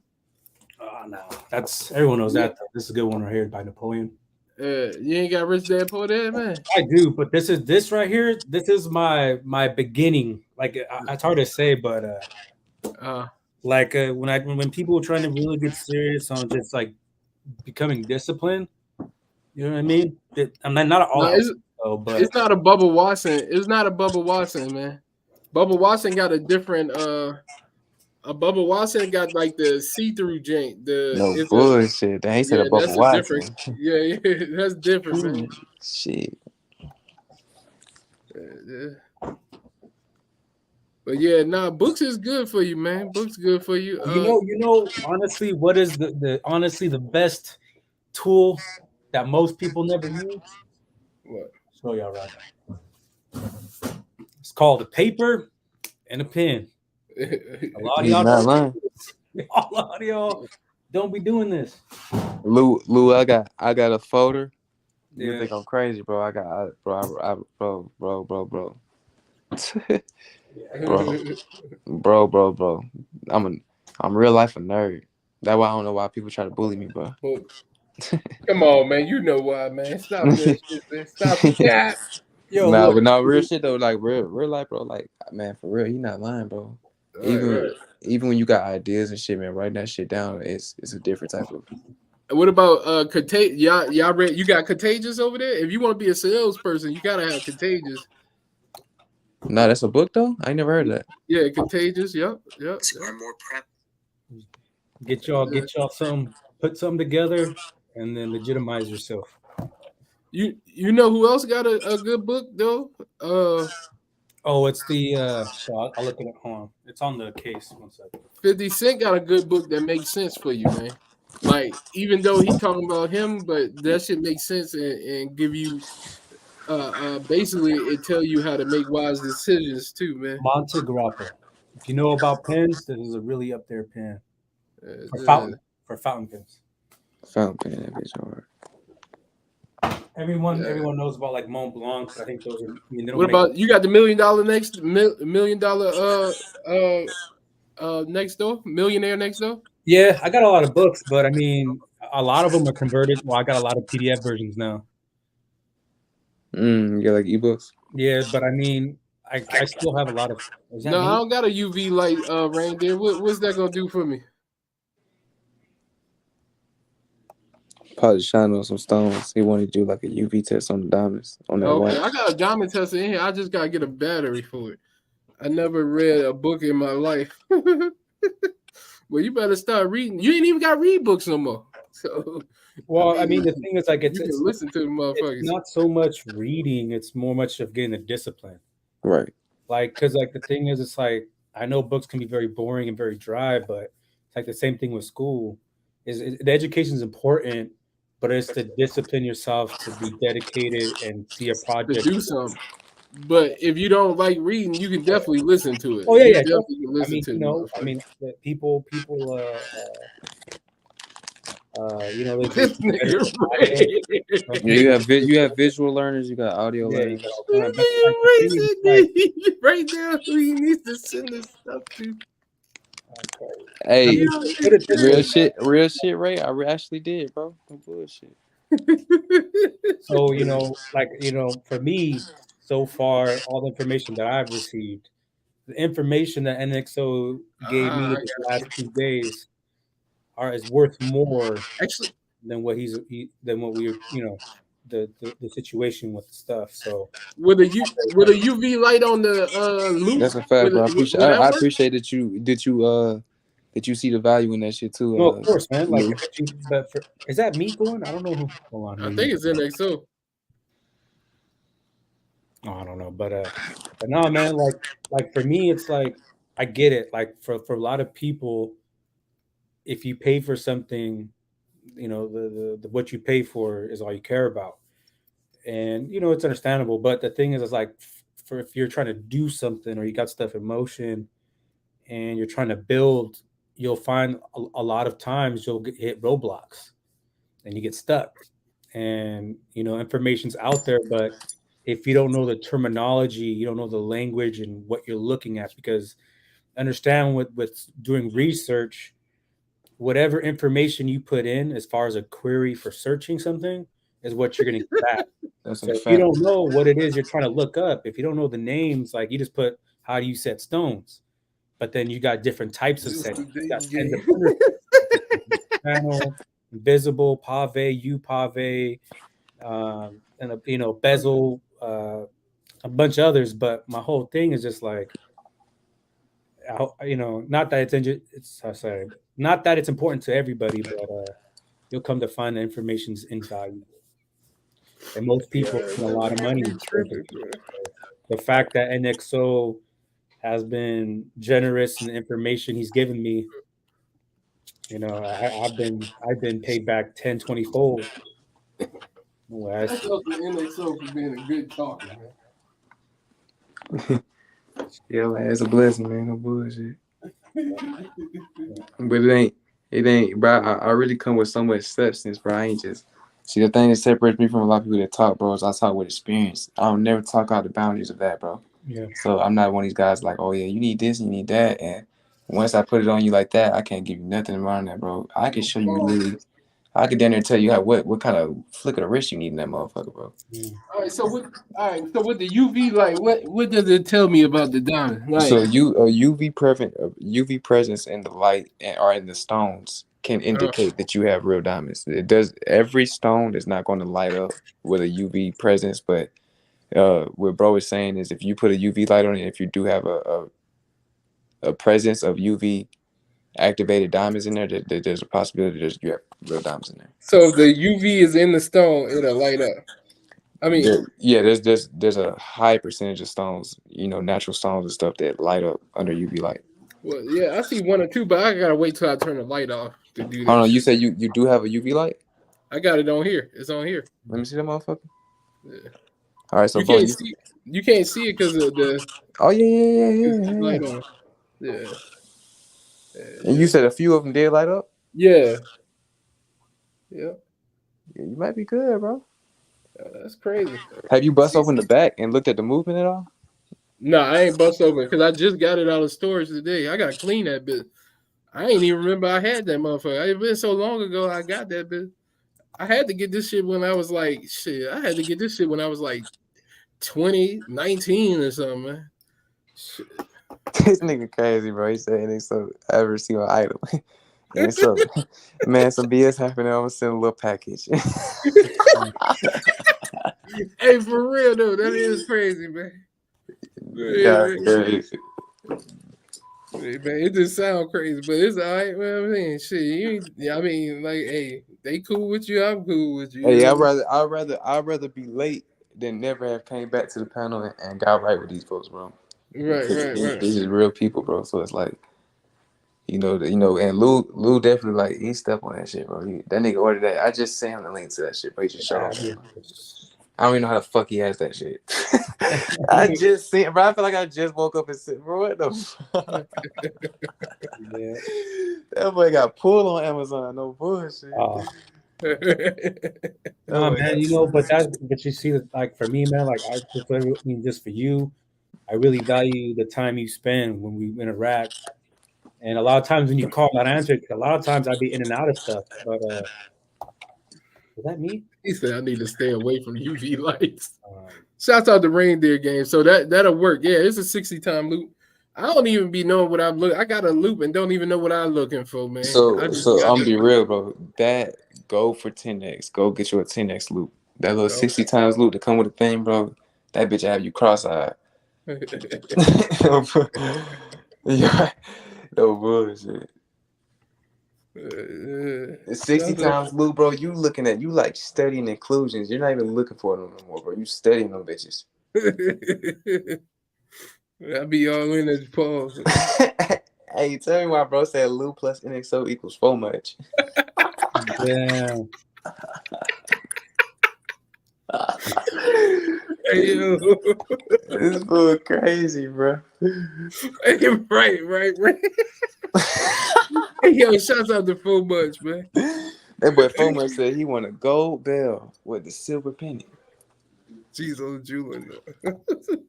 Oh no, that's everyone knows that. This is a good one right here by Napoleon. You ain't got Rich Dad Poor Dad, man. I do, but this right here. This is my beginning. Like it's hard to say, but when people are trying to really get serious on just like becoming disciplined, you know what I mean? I'm not all. But it's not a Bubba Watson. It's not a Bubba Watson, man. Bubba Watson got a different. A Bubba Watson got like the see-through jank. No bullshit. He said a Bubba Watson. Yeah, that's different, man. Shit. But yeah, books is good for you, man. Books good for you. You know, honestly, what is the best tool that most people never use? What? Show y'all right now. It's called a paper and a pen. A lot of y'all don't be doing this. Lou, I got a folder. You think I'm crazy, bro? I got bro. bro. I'm real life a nerd. That's why I don't know why people try to bully me, bro. Come on, man. You know why, man. Stop that shit, man. Stop that. Yo, but no, real shit though. Like real life, bro. Like, man, for real, you not lying, bro. Even when you got ideas and shit, man, writing that shit down, it's a different type of. What about Contagious? Y'all read? You got Contagious over there? If you want to be a salesperson, you gotta have Contagious. No, that's a book though. I ain't never heard of that. Yeah, Contagious. Yep. More prep. Get y'all some, put something together, and then legitimize yourself. You know who else got a good book though? It's the I'll look it up. Hold on. It's on the case. 1 second. 50 Cent got a good book that makes sense for you, man. Like, even though he talking about him, but that shit makes sense and give you basically it tell you how to make wise decisions too, man. Monte Grappa. If you know about pens, this is a really up there pen. For fountain pens. Fountain pen, that bitch hard. Everyone knows about like Mont Blanc. I think those are. What about you? Got the $1 million next door, millionaire next door. Yeah, I got a lot of books, but I mean, a lot of them are converted. Well, I got a lot of PDF versions now. You got like ebooks. Yeah, but I mean, I still have a lot of. I don't got a UV light, reindeer. What's that gonna do for me? Probably shine on some stones. He wanted to do like a UV test on the diamonds. On that white. I got a diamond test in here. I just gotta get a battery for it. I never read a book in my life. Well, you better start reading. You ain't even got read books no more. So, well, I mean, the thing is, like, it's listen to the motherfuckers. It's not so much reading; it's more much of getting the discipline. Right. Like, because like the thing is, it's like I know books can be very boring and very dry, but it's like the same thing with school. Is the education is important, but it's to discipline yourself to be dedicated and see a project to do something. But if you don't like reading, you can definitely listen to it. Oh yeah, you yeah. definitely can listen to People, they this nigga Ray. Yeah, you have visual learners, you got audio Yeah, learners. you got all kinds. But Write down who he needs to send this stuff to. Hey, put it this way, real shit, Ray. I actually did, bro. No bullshit. So for me, so far, all the information that I've received, the information that NXO gave me the last 2 days is worth more actually than what than what we the situation with the stuff. So with a UV light on the loop. That's a fact, bro. I Work? appreciate that you see the value in that shit too. No, of course, man. Like, is that me going? I don't know who. Hold on. I think it's NXO. Oh, I don't know, but no, man. Like for me, it's like I get it. Like for a lot of people, if you pay for something, the what you pay for is all you care about, and it's understandable. But the thing is, it's like for if you're trying to do something or you got stuff in motion, and you're trying to build, you'll find a lot of times you'll hit roadblocks, and you get stuck, and information's out there, but if you don't know the terminology, you don't know the language and what you're looking at, because understand with doing research, whatever information you put in as far as a query for searching something is what you're going to get back. So if you don't know what it is you're trying to look up, if you don't know the names, like you just put, how do you set stones? But then you got different types of settings. You got panel, invisible, pave, U pave, and bezel, a bunch of others. But my whole thing is just like, not that not that it's important to everybody, but you'll come to find the information's invaluable. And most people spend a lot of money. The fact that NXO has been generous in the information he's given me, I've been paid back 10, 20 fold. That's up to NXO for being a good talker, man. Yeah, man, it's a blessing, man. No bullshit. But it ain't, bro. I really come with so much substance, bro. I ain't just see the thing that separates me from a lot of people that talk, bro. Is I talk with experience. I don't never talk out the boundaries of that, bro. Yeah. So I'm not one of these guys like, oh yeah, you need this, you need that, and once I put it on you like that, I can't give you nothing around that, bro. I can show you literally. I could down there tell you what kind of flick of the wrist you need in that motherfucker, bro. All right, so with the UV light, what does it tell me about the diamond? Like, so UV presence in the light or in the stones can indicate that you have real diamonds. It does. Every stone is not going to light up with a UV presence, but what bro is saying is if you put a UV light on it, if you do have a presence of UV activated diamonds in there, there's a possibility you have real diamonds in there. So the UV is in the stone, it'll light up. I mean, there's a high percentage of stones, natural stones and stuff that light up under UV light. Well, yeah, I see 1 or 2, but I gotta wait till I turn the light off to do that. Hold on, you say you do have a UV light? I got it on here. It's on here. Let me see that motherfucker. Yeah. All right, so you can't see it because of the. Oh yeah. Light on. Yeah. And you said a few of them did light up? Yeah. Yeah, you might be good, bro. That's crazy. Have you bust open the back and looked at the movement at all? No, I ain't bust open because I just got it out of storage today. I gotta clean that bit. I ain't even remember I had that motherfucker. It's been so long ago I got that bit. I had to get this shit when I was like, I had to get this shit when I was like 20, 19 or something, man. Shit. This nigga crazy, bro. He said it so I ever see an item. And so, man, some BS happening. I'm gonna send a little package. Hey, for real though, that is crazy, man. Yeah, crazy. Hey, man, it just sounds crazy, but it's all right, man. I mean, shit, hey, they cool with you, I'm cool with you. Hey, I'd rather be late than never have came back to the panel and got right with these folks, bro. Right. These is real people, bro. So it's like, and Lou definitely like he stepped on that shit, bro. That nigga ordered that. I just sent him the link to that shit, bro. He just showed me. I don't even know how the fuck he has that shit. I just seen, bro. I feel like I just woke up and said, bro, what the fuck? Yeah. That boy got pulled on Amazon. No bullshit. No, man, but you see, like for me, man, like just for you, I really value the time you spend when we interact. And a lot of times when you call, not answer, a lot of times I'd be in and out of stuff. But was that me? He said I need to stay away from UV lights. Shouts out the reindeer game. So that'll work. Yeah, it's a 60-time loop. I don't even be knowing what I'm looking. I got a loop and don't even know what I'm looking for, man. So I'm gonna be real, bro. That go for 10x. Go get you a 10x loop. That little 60 times loop to come with a thing, bro. That bitch have you cross-eyed. Yeah, no bullshit. 60 times loop, bro. You like studying inclusions. You're not even looking for them no more, bro. You studying them bitches. I be all in his pause. Hey, tell me why bro said loop plus NXO equals 4 much. Yeah. Hey, yo. This fool crazy, bro. Hey, right. Hey, yo, shouts out to 4 much, man. That boy 4 much said he want a gold bell with the silver penny. Jeez, old Julian.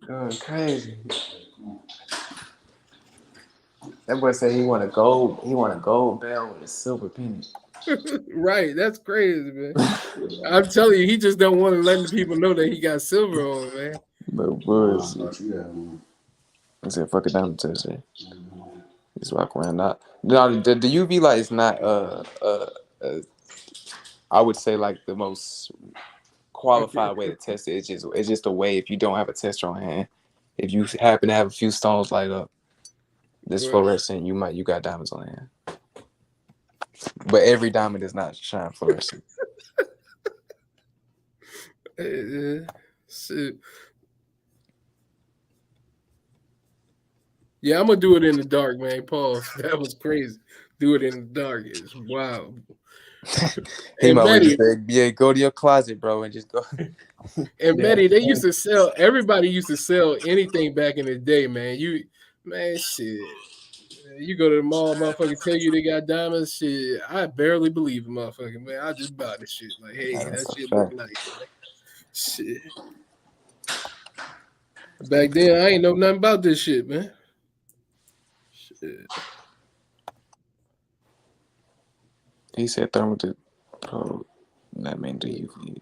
Going crazy. That boy said he want a gold bell with a silver penny. Right, that's crazy, man. I'm telling you, he just don't want to let the people know that he got silver on, man. No bullshit. I said, fuck it down to say. Just walk around. No, the UV light is not I would say like the most qualified way to test it. It's just a way if you don't have a tester on hand. If you happen to have a few stones light up, this fluorescent, you got diamonds on hand. But every diamond is not shine fluorescent. Shit. Yeah, I'm gonna do it in the dark, man. Pause. That was crazy. Do it in the dark. It's wild. He might just say, yeah, go to your closet, bro, and just go. And Betty, they used to sell. Everybody used to sell anything back in the day, man. Shit. You go to the mall, motherfucker tell you they got diamonds. Shit, I barely believe a motherfucker, man. I just buy the shit. Like, hey, that shit look nice, man. Shit. Back then, I ain't know nothing about this shit, man. Shit. He said thermal to pro. That mean do UV.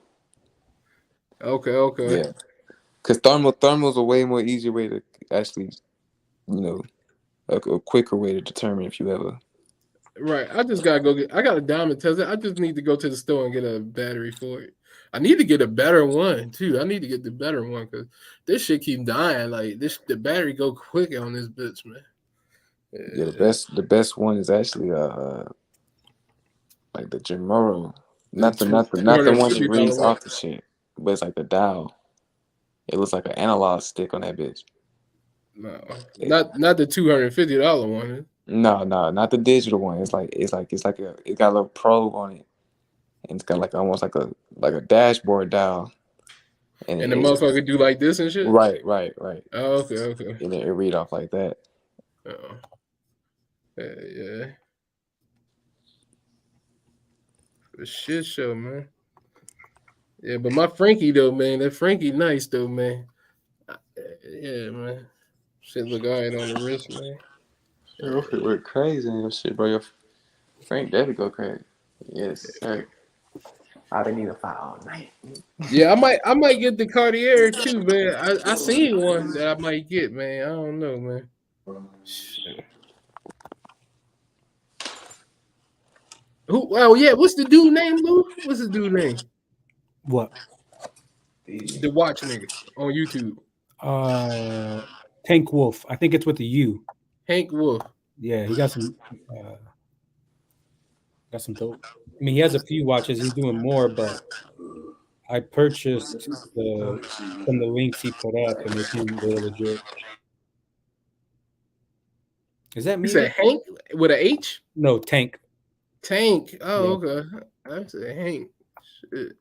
Okay. Yeah, because thermal's a way more easier way to actually, a quicker way to determine if you ever. Right. I just gotta I got a diamond tester. I just need to go to the store and get a battery for it. I need to get a better one too. I need to get the better one because this shit keep dying. Like the battery go quick on this bitch, man. Yeah, the best one is actually like the Gemoro. Not the one that reads off the shit, but it's like the dial. It looks like an analog stick on that bitch. No, not the $250 one. No, not the digital one. It got a little probe on it, and it's got like almost like a dashboard dial. And the motherfucker do like this and shit. Right. Oh, okay. And it read off like that. Oh, yeah. A shit show, man. Yeah, but my Frankie though, man. That Frankie nice though, man. Yeah, man. Shit look alright on the wrist, man. It went crazy and shit, bro. Your Frank definitely go crazy. Yes, sir. I didn't need a file all night. Yeah, I might get the Cartier too, man. I seen one that I might get, man. I don't know, man. Shit. What's the dude name, Lou? What's the dude name? What? The watch nigga on YouTube. Tank Wolf. I think it's with the U. Hank Wolf. Yeah, he got some dope. I mean, he has a few watches. He's doing more, but I purchased from the links he put up, and they're legit. Is that me? You said Hank with an H? No, Tank. Tank. Oh, yeah. Okay. I said Hank. Shit.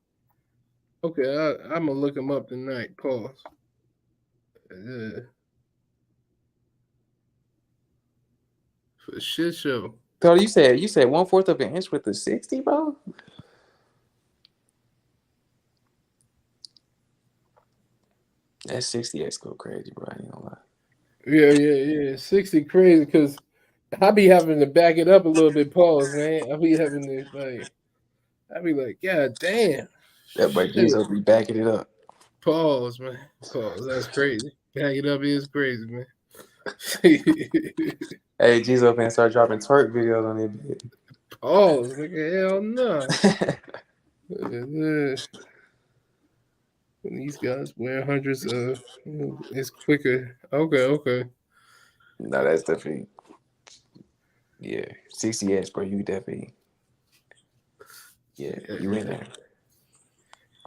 Okay, I'm gonna look him up tonight. Pause. For shit show. So you said 1/4 of an inch with the 60, bro? That 60X go crazy, bro. I ain't gonna lie. Yeah. 60 crazy because I be having to back it up a little bit. Pause, man. I be having to I be like, God damn. That boy Geezo be backing it up. Pause, man. Pause. That's crazy. Back it up is crazy, man. Hey, Geezo finna start dropping twerk videos on that bit. Pause, nigga. Hell no. These guys wear hundreds of. It's quicker. Okay. No, that's definitely. Yeah, 60X, bro. You definitely. Yeah, you in there.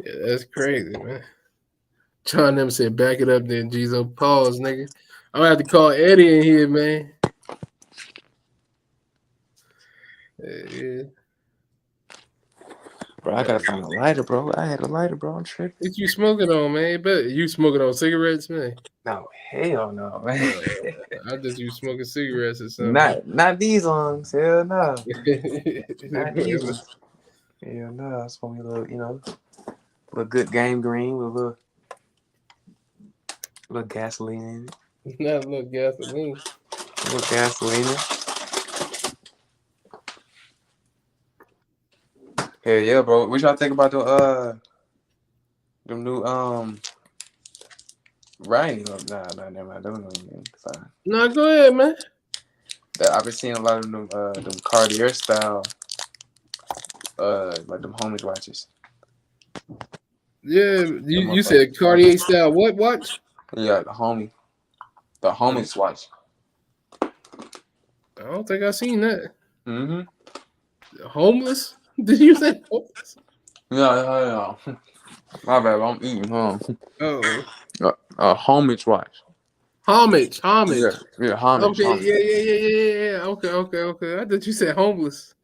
Yeah, that's crazy, man. John them said, back it up then, Geezo. Pause, nigga. I'm gonna have to call Eddie in here, man. Yeah. Bro, I gotta find a lighter, bro. I had a lighter, bro. I'm tripping. What you smoking on, man? But you smoking on cigarettes, man? No, hell no, man. I thought you smoking cigarettes or something. Not these ones. Hell no. Not these ones. Hell no. It's gonna be a little, little good game green with a little gasoline in it. Not a little gasoline. A little gasoline in it. Hell yeah, bro. What y'all think about the new Ryan? Nah, never mind. Don't know. Sorry. No, go ahead, man. I've been seeing a lot of them Cartier style, like them homage watches. Yeah, you said Cartier style what watch? Yeah, the homage watch. I don't think I seen that. Mm-hmm. Homeless? Did you say homeless? Yeah. My bad. I'm eating, huh? Oh. Homage watch. Homage. Yeah, homage. Okay, homage. Yeah. Okay. I thought you said homeless.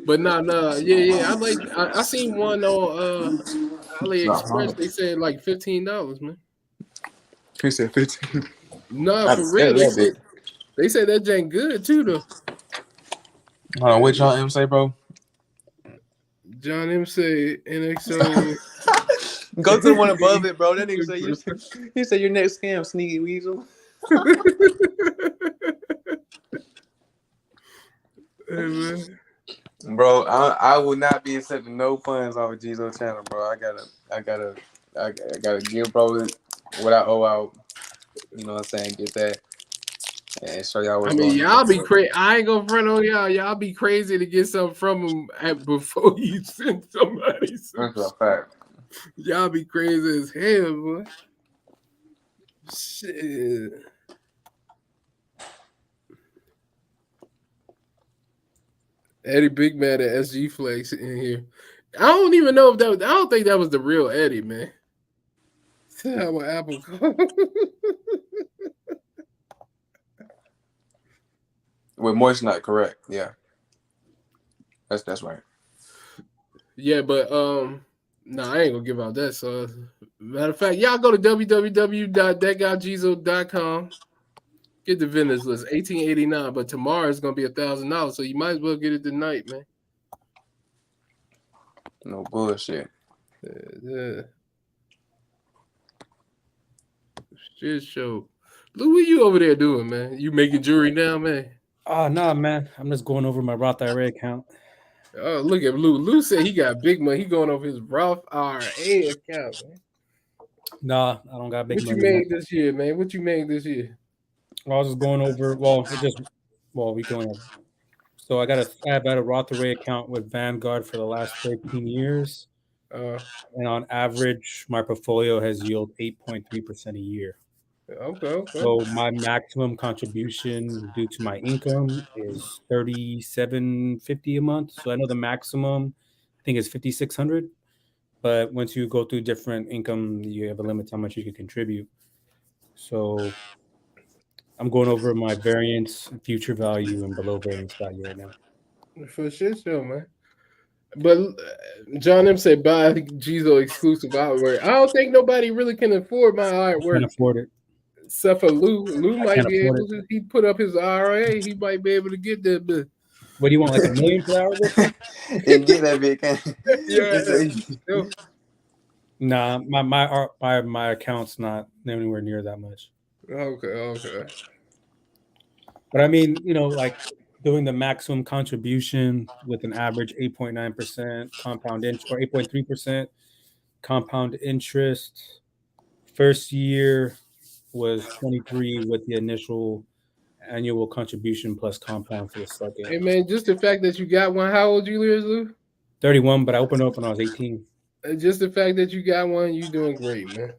But no. Yeah. I seen one on AliExpress. They said like $15, man. He said 15. No, for real. They said that ain't good too, though. Hold on, what John M say, bro? John M say NXO. Go to the one above it, bro. That nigga say you say your next scam, sneaky weasel. Hey, man. Bro, I will not be accepting no funds off of Geezo channel, bro. I gotta give bro what I owe out. You know what I'm saying? Get that and show y'all what's going on. Y'all be crazy. I ain't gonna front on y'all. Y'all be crazy to get something from them before you send somebody. That's a fact. Y'all be crazy as hell, boy. Shit. Eddie Big Mad at SG Flex in here. I don't even know if I don't think that was the real Eddie, man. How an apple call. With Moist Nut, correct. Yeah. That's right. Yeah, but no, I ain't gonna give out that. So matter of fact, y'all go to www.thatguygeezo.com. Get the vendors list, $18.89, but tomorrow it's gonna be $1,000, so you might as well get it tonight, man. No bullshit. Yeah. Shit show. Lou, what you over there doing, man? You making jewelry now, man? Oh, no, man. I'm just going over my Roth IRA account. Oh, look at Lou. Lou said he got big money. He going over his Roth IRA account, man. Nah, I don't got big money. What you made this year, man? What you made this year? I was just going over. We going over. So I have had a Roth IRA account with Vanguard for the last 13 years. And on average, my portfolio has yielded 8.3% a year. Okay. So my maximum contribution due to my income is $3,750 a month. So I know the maximum, I think, is $5,600. But once you go through different income, you have a limit to how much you can contribute. So I'm going over my variance, future value, and below variance value right now. For sure, man. But John M said buy Geezo exclusive artwork. I don't think nobody really can afford my artwork. Can't afford it. Except for Lou. Lou might be able it. to. He put up his IRA. He might be able to get that. But what do you want? Like $1 million for that artwork? And get that big. Yeah. Nah, my account's not anywhere near that much. Okay. But I mean, you know, like doing the maximum contribution with an average 8.9% compound interest or 8.3% compound interest. First year was 23 with the initial annual contribution plus compound for the second. Hey man, just the fact that you got one. How old you, Lou? 31, but I opened up when I was 18. Just the fact that you got one, you doing great, man.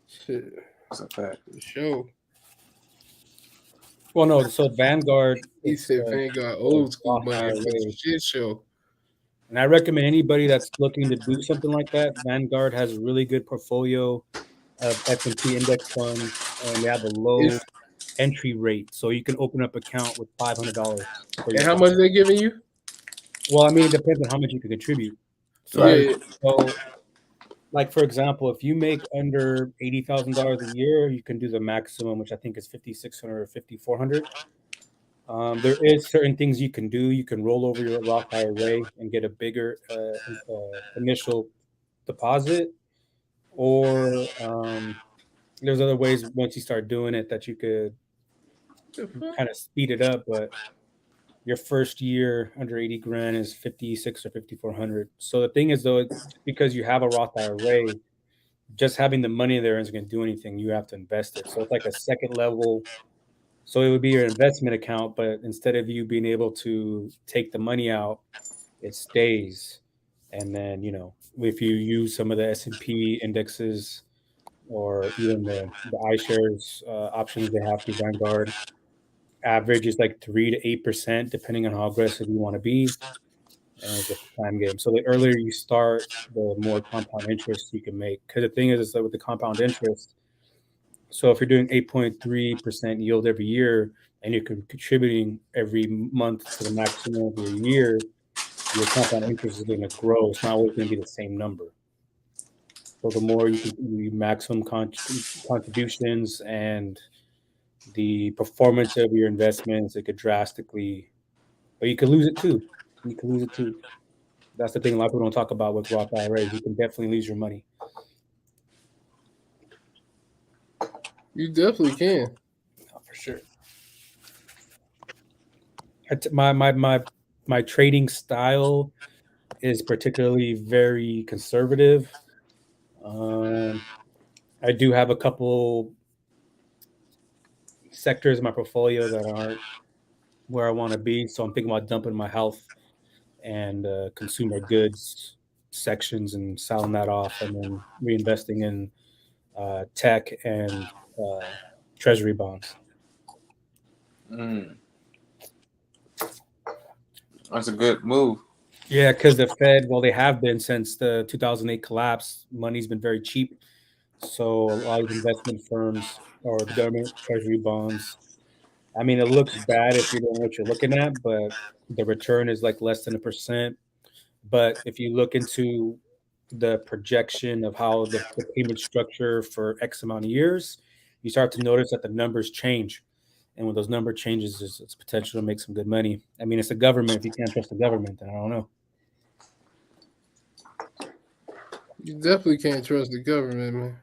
Shit. That's a fact. Show. Well, no, so Vanguard. He said Vanguard old school money for the shit show. And I recommend anybody that's looking to do something like that. Vanguard has a really good portfolio of S&P index funds, and they have a low entry rate, so you can open up an account with $500. And how much are they giving you? Well, I mean, it depends on how much you can contribute. So, like for example, if you make under $80,000 a year, you can do the maximum, which I think is $5,600 or $5,400. There is certain things you can do. You can roll over your Roth IRA and get a bigger initial deposit, or there's other ways once you start doing it that you could kind of speed it up. But your first year under 80 grand is 56 or 5,400. So the thing is, though, because you have a Roth IRA, just having the money there isn't going to do anything. You have to invest it. So it's like a second level. So it would be your investment account, but instead of you being able to take the money out, it stays. And then, you know, if you use some of the S&P indexes or even the iShares options they have through Vanguard, average is like 3 to 8%, depending on how aggressive you want to be. And it's just a time game. So the earlier you start, the more compound interest you can make. Because the thing is that with the compound interest, so if you're doing 8.3% yield every year and you're contributing every month to the maximum of your year, your compound interest is going to grow. It's not always going to be the same number. So the more you can do maximum contributions and the performance of your investments, it could drastically, but you could lose it too. That's the thing a lot of people don't talk about with Roth IRAs. You can definitely lose your money. You definitely can. Oh, for sure. My trading style is particularly very conservative. I do have a couple sectors in my portfolio that aren't where I want to be. So I'm thinking about dumping my health and consumer goods sections and selling that off and then reinvesting in tech and treasury bonds. That's a good move. Yeah, because the Fed, well, they have been since the 2008 collapse. Money's been very cheap. So a lot of investment firms or the government treasury bonds, I mean, it looks bad if you don't know what you're looking at, but the return is like less than 1%. But if you look into the projection of how the payment structure for X amount of years, you start to notice that the numbers change. And when those number changes, it's potential to make some good money. I mean, it's the government. If you can't trust the government, then I don't know. You definitely can't trust the government, man.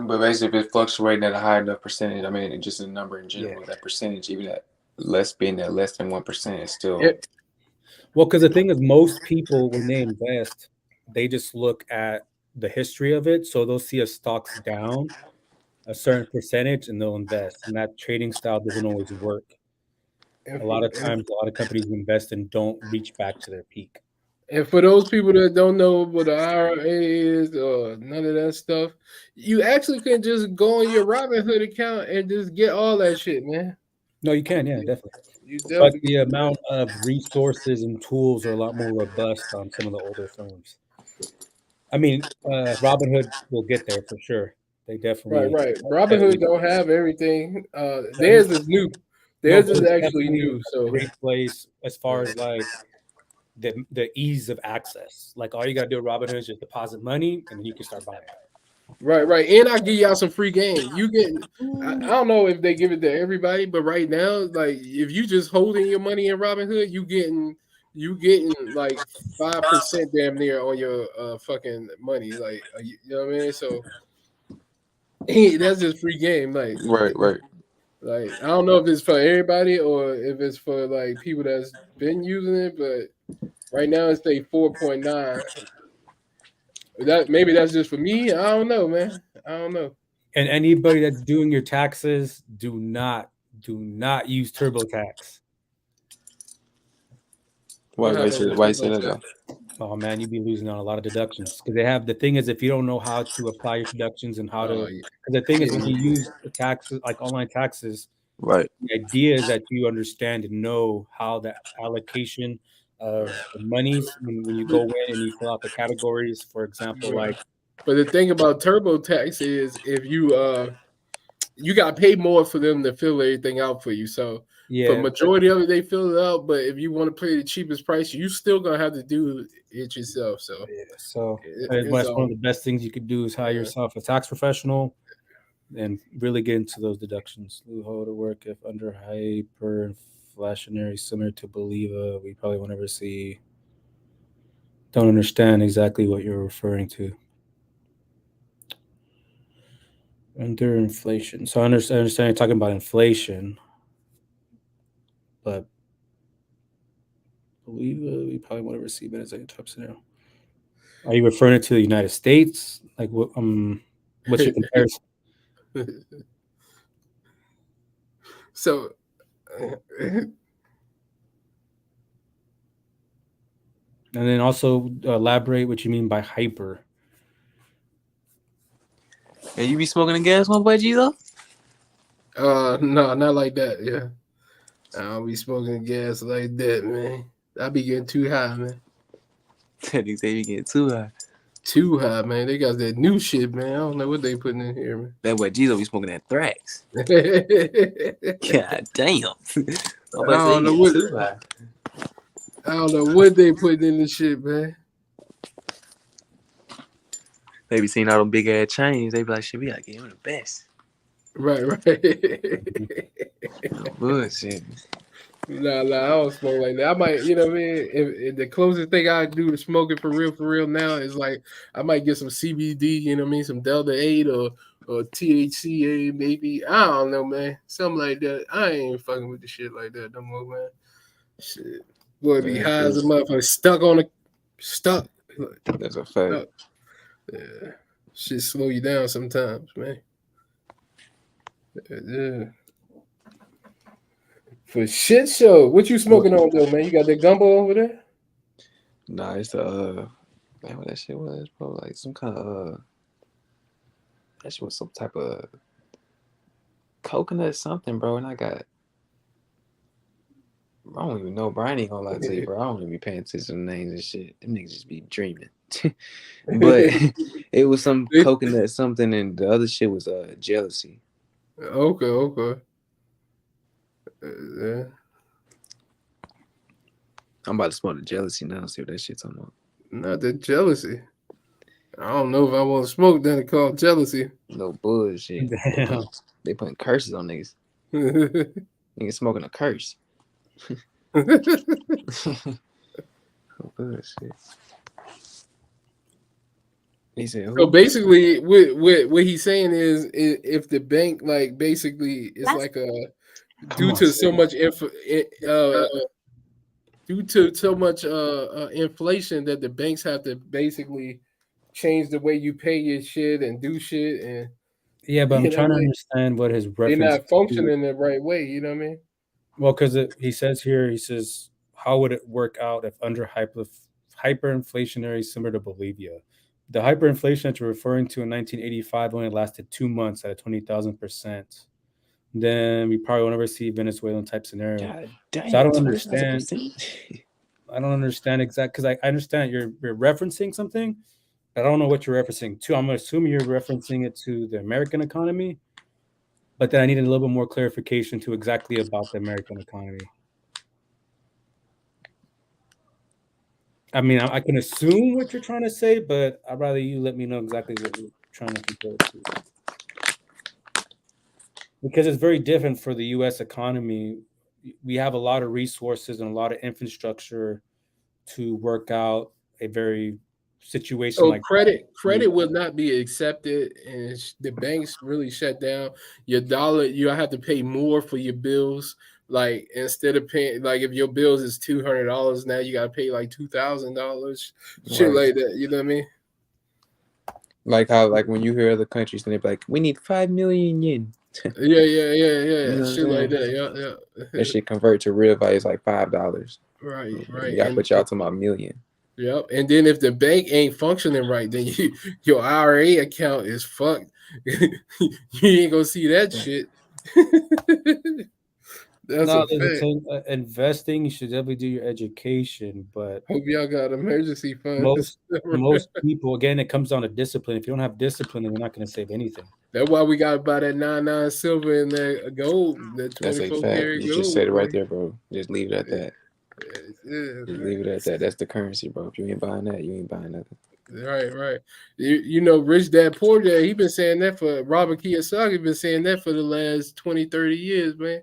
But basically, if it's fluctuating at a high enough percentage, I mean, just a number in general, that percentage, even at being at less than 1%, is still. Well, because the thing is, most people, when they invest, they just look at the history of it. So they'll see a stock's down a certain percentage and they'll invest. And that trading style doesn't always work. A lot of times, a lot of companies invest and don't reach back to their peak. And for those people that don't know what the IRA is or none of that stuff, you actually can just go on your Robinhood account and just get all that shit, man. No, you can, yeah, definitely. But the amount of resources and tools are a lot more robust on some of the older firms. I mean, Robinhood will get there for sure. They definitely Right. Robinhood don't have everything. Theirs is new. No, Theirs but is it's actually definitely new. a So great place as far as like the ease of access. Like all you gotta do with Robinhood is just deposit money and then you can start buying. right. And I give y'all some free game. You get I don't know if they give it to everybody, but right now, like if you just holding your money in Robinhood, you getting like 5% damn near on your fucking money. Like you know what I mean? So that's just free game. Like Right. like I don't know if it's for everybody or if it's for like people that's been using it, but right now it's a 4.9. That maybe that's just for me. I don't know, man. I don't know. And anybody that's doing your taxes, do not use TurboTax. Why you say that though? Oh man, you'd be losing on a lot of deductions because they have the thing is if you don't know how to apply your deductions and how to because the thing is when you use the taxes like online taxes, right? The idea is that you understand and know how the allocation of the monies when you go in and you fill out the categories, for example, like. But the thing about TurboTax is if you got to pay more for them to fill everything out for you. So for majority of it, they fill it out. But if you want to pay the cheapest price, you still gonna have to do it yourself. So that's one of the best things you could do is hire yourself a tax professional and really get into those deductions. How to work if under hyperinflationary, similar to Boliva, we probably won't ever see. Don't understand exactly what you're referring to. Under inflation. So I understand you're talking about inflation, but Boliva, we probably won't ever see Venezuela type scenario. Are you referring to the United States? Like what? What's your comparison? So, and then also elaborate what you mean by hyper. Hey, you be smoking the gas, my boy Geezo? No, not like that. Yeah, I don't be smoking gas like that, man. I be getting too high, man. They say you get too high. Too high, man. They got that new shit, man. I don't know what they putting in here, man. That boy Geezo be smoking that Thrax. God damn. I don't know what they putting in the shit, man. They be seeing all them big ass chains. They be like, shit, we gotta get him the best. Right. No bullshit. Nah, I don't smoke like that. I might, you know what I mean? If the closest thing I do to smoking for real now is like I might get some CBD, you know what I mean? Some Delta 8 or THCA maybe. I don't know, man. Something like that. I ain't fucking with the shit like that no more, man. Shit. Boy, be high as a motherfucker. Stuck. That's a fact. Yeah. Shit slow you down sometimes, man. Yeah. For shit show. What you smoking on though, man? You got that gumbo over there? Nah, it's the man, what that shit was, bro. Like some kind of that shit was some type of coconut something, bro. And I don't even know, bro. I ain't gonna lie to you, bro. I don't even be paying attention to names and shit. Them niggas just be dreaming. But it was some coconut something, and the other shit was jealousy. Okay. Yeah. I'm about to smoke the jealousy now. See what that shit's talking about. Not the jealousy. I don't know if I want to smoke then it's called jealousy. No bullshit. They putting curses on niggas. Niggas smoking a curse. No bullshit. He said, so basically, what he's saying is, if the bank like basically is like a due to so much inflation that the banks have to basically change the way you pay your shit and do shit and but I'm trying to understand what his reference. They're not functioning the right way. You know what I mean? Well, because he says how would it work out if under hyperinflationary similar to Bolivia? The hyperinflation that you're referring to in 1985 only lasted 2 months at a 20,000%. Then we probably won't ever see Venezuelan type scenario. God damn, so I don't understand. I don't understand exactly because I understand you're referencing something, I don't know what you're referencing to. I'm assuming you're referencing it to the American economy, but then I need a little bit more clarification to exactly about the American economy. I mean, I can assume what you're trying to say, but I'd rather you let me know exactly what you're trying to compare it to. Because it's very different for the U.S. economy. We have a lot of resources and a lot of infrastructure to work out a very situation So like credit will not be accepted, and the banks really shut down. Your dollar, you have to pay more for your bills. Like instead of paying, like if your bills is $200, now you got to pay like $2,000, shit Right. like that. You know what I mean? Like how, like when you hear other countries and they're like, we need 5 million yen. Yeah. You know Shit like that. Yeah. That shit convert to real value is like $5. Right. Yeah, but y'all talking about million. Yep. And then if the bank ain't functioning right, then your IRA account is fucked. You ain't gonna see that shit. That's a fact. Investing, you should definitely do your education, but hope y'all got emergency funds. Most people, again, it comes down to discipline. If you don't have discipline, then you're not going to save anything. That's why we got to buy that 99 silver and that gold, that 24 karat gold. You just said it right there, bro. Just leave it at that. Yeah, just leave it at that. That's the currency, bro. If you ain't buying that, you ain't buying nothing. Right. You know, Rich Dad Poor Dad, he been saying that for Robert Kiyosaki, been saying that for the last 20, 30 years, man.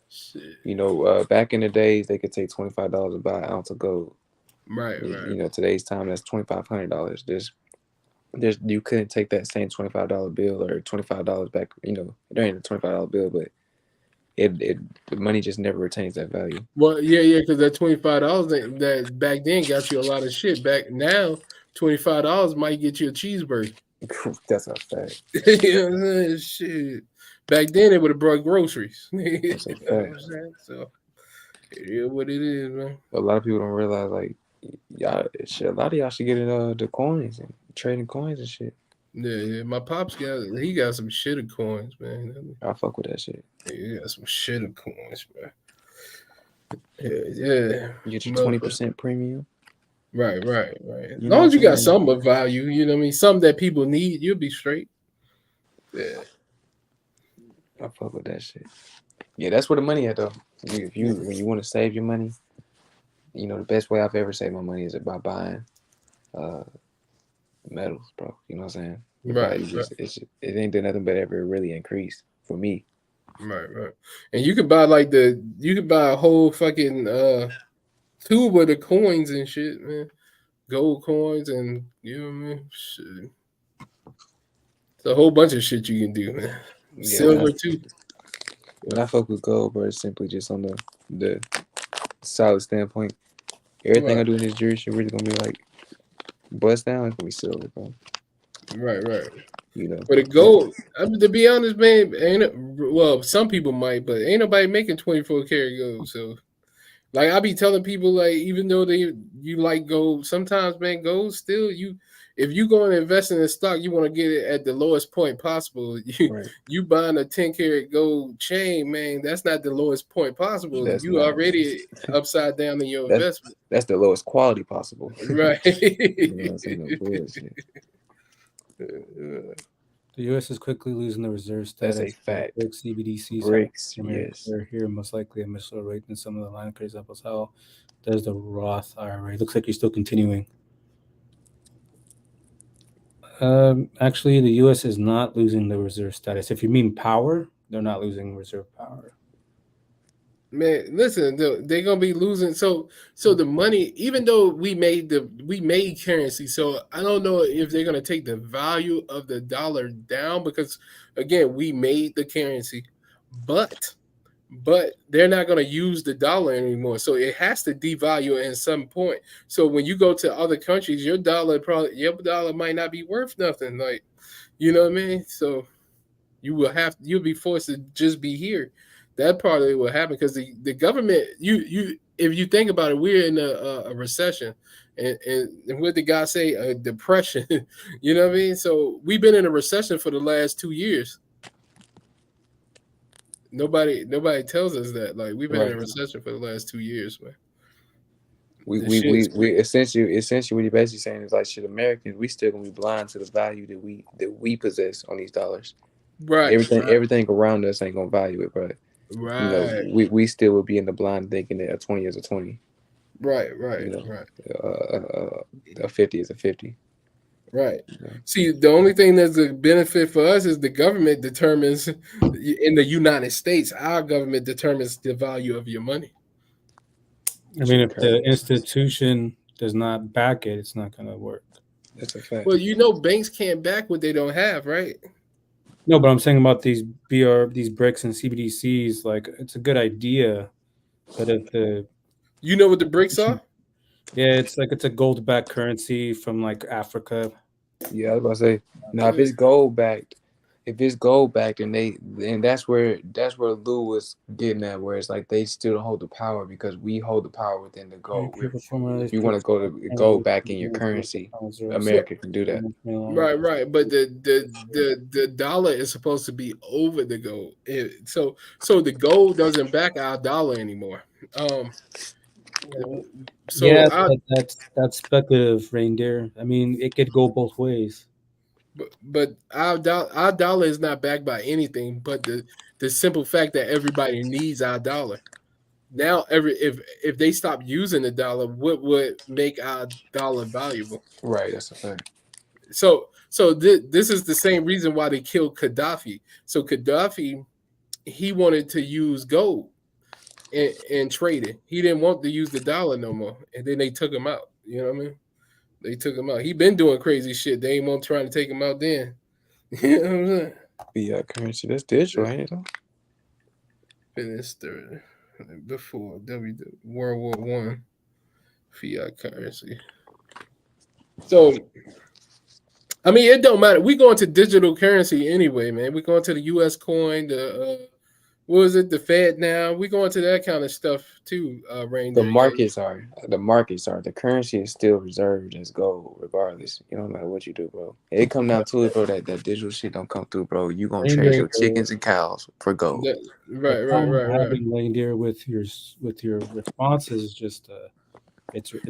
Shit. You know, back in the days, they could take $25 to buy an ounce of gold. Right. You know, today's time, that's $2,500. There's you couldn't take that same $25 bill or $25 back. You know, it ain't a $25 bill, but the money just never retains that value. Well, yeah, because that $25 that back then got you a lot of shit. Back now, $25 might get you a cheeseburger. That's a fact. You know what I'm saying? Shit. Back then, it would have brought groceries. That's a fact. So, yeah, what it is, man. A lot of people don't realize, like, y'all, shit, a lot of y'all should get in the coins and trading coins and shit. Yeah. My pops got some shit of coins, man. I fuck with that shit. Yeah, he got some shit of coins, man. Yeah. You get your 20% premium. Right. As long as you got something of value, you know what I mean? Something that people need, you'll be straight. Yeah. I fuck with that shit. Yeah, that's where the money at though. When you want to save your money, you know, the best way I've ever saved my money is by buying metals, bro. You know what I'm saying? Right. It ain't done nothing but ever really increased for me. Right. And you could buy a whole fucking tube of the coins and shit, man. Gold coins and you know what I mean? Shit. It's a whole bunch of shit you can do, man. Silver too. When I fuck with gold, bro, it's simply just on the solid standpoint. Everything I do in this jury shit really gonna be like bust down. It's gonna be silver, bro. Right. You know, but the gold, I mean, to be honest, man, some people might, but ain't nobody making 24 karat gold. So, like, I be telling people, like, even though you like gold, sometimes, man, gold still if you go and invest in a stock, you want to get it at the lowest point possible. You buying a 10 karat gold chain, man, that's not the lowest point possible. You already upside down in your investment. That's the lowest quality possible. Right. You know what I'm saying? No bullshit. The U.S. is quickly losing the reserve status. That's a fact. CBDCs yes. Are here most likely a missile rate than some of the line credit examples. How does the Roth IRA? Looks like you're still continuing. Actually, the U.S. is not losing the reserve status. If you mean power, they're not losing reserve power. Man, listen, they're gonna be losing. So the money, even though we made currency, so I don't know if they're gonna take the value of the dollar down because again, we made the currency, but they're not gonna use the dollar anymore. So it has to devalue at some point. So when you go to other countries, your dollar might not be worth nothing. Like, you know what I mean? So you'll be forced to just be here. That probably will happen because the government, if you think about it, we're in a recession, and what the guy say, a depression. You know what I mean? So we've been in a recession for the last 2 years. Nobody tells us that. Like, we've been in a recession for the last 2 years, man. We essentially what you're basically saying is like, shit, Americans, we still gonna be blind to the value that we possess on these dollars. Right. Everything around us ain't gonna value it, but right. You know, we still will be in the blind thinking that a 20 is a 20. Right. You know, a 50 is a 50. Right. See, the only thing that's a benefit for us is the government determines in the United States, our government determines the value of your money. I mean, if the institution does not back it, it's not going to work. That's a fact. Well, you know, banks can't back what they don't have, right? No, but I'm saying about these BRICS and CBDCs, like it's a good idea, but if the you know what the BRICS are? Yeah, it's a gold-backed currency from like Africa. Yeah, I was about to say. Now, if it's gold-backed, and that's where Lou was getting at, where it's like they still don't hold the power because we hold the power within the gold. If you want to go to gold back in your currency, America can do that. Right. But the dollar is supposed to be over the gold, so the gold doesn't back our dollar anymore. So yeah, that's speculative, reindeer. I mean, it could go both ways. But our dollar is not backed by anything but the simple fact that everybody needs our dollar. Now, if they stop using the dollar, what would make our dollar valuable? Right, that's a fact. So this is the same reason why they killed Gaddafi. So Gaddafi, he wanted to use gold and trade it. He didn't want to use the dollar no more, and then they took him out. You know what I mean? They took him out. He been doing crazy shit. They ain't want trying to take him out then. You know what I'm saying? Fiat currency, that's digital, ain't it? Finished before World War One. Fiat currency. So, I mean, it don't matter. We going to digital currency anyway, man. We going to the U.S. coin, what is it? The Fed now. We going to that kind of stuff too. The markets are. The currency is still reserved as gold, regardless. You don't matter what you do, bro. It come down to it, bro. That digital shit don't come through, bro. You gonna trade your chickens and cows for gold. Right. Having reindeer with your responses is just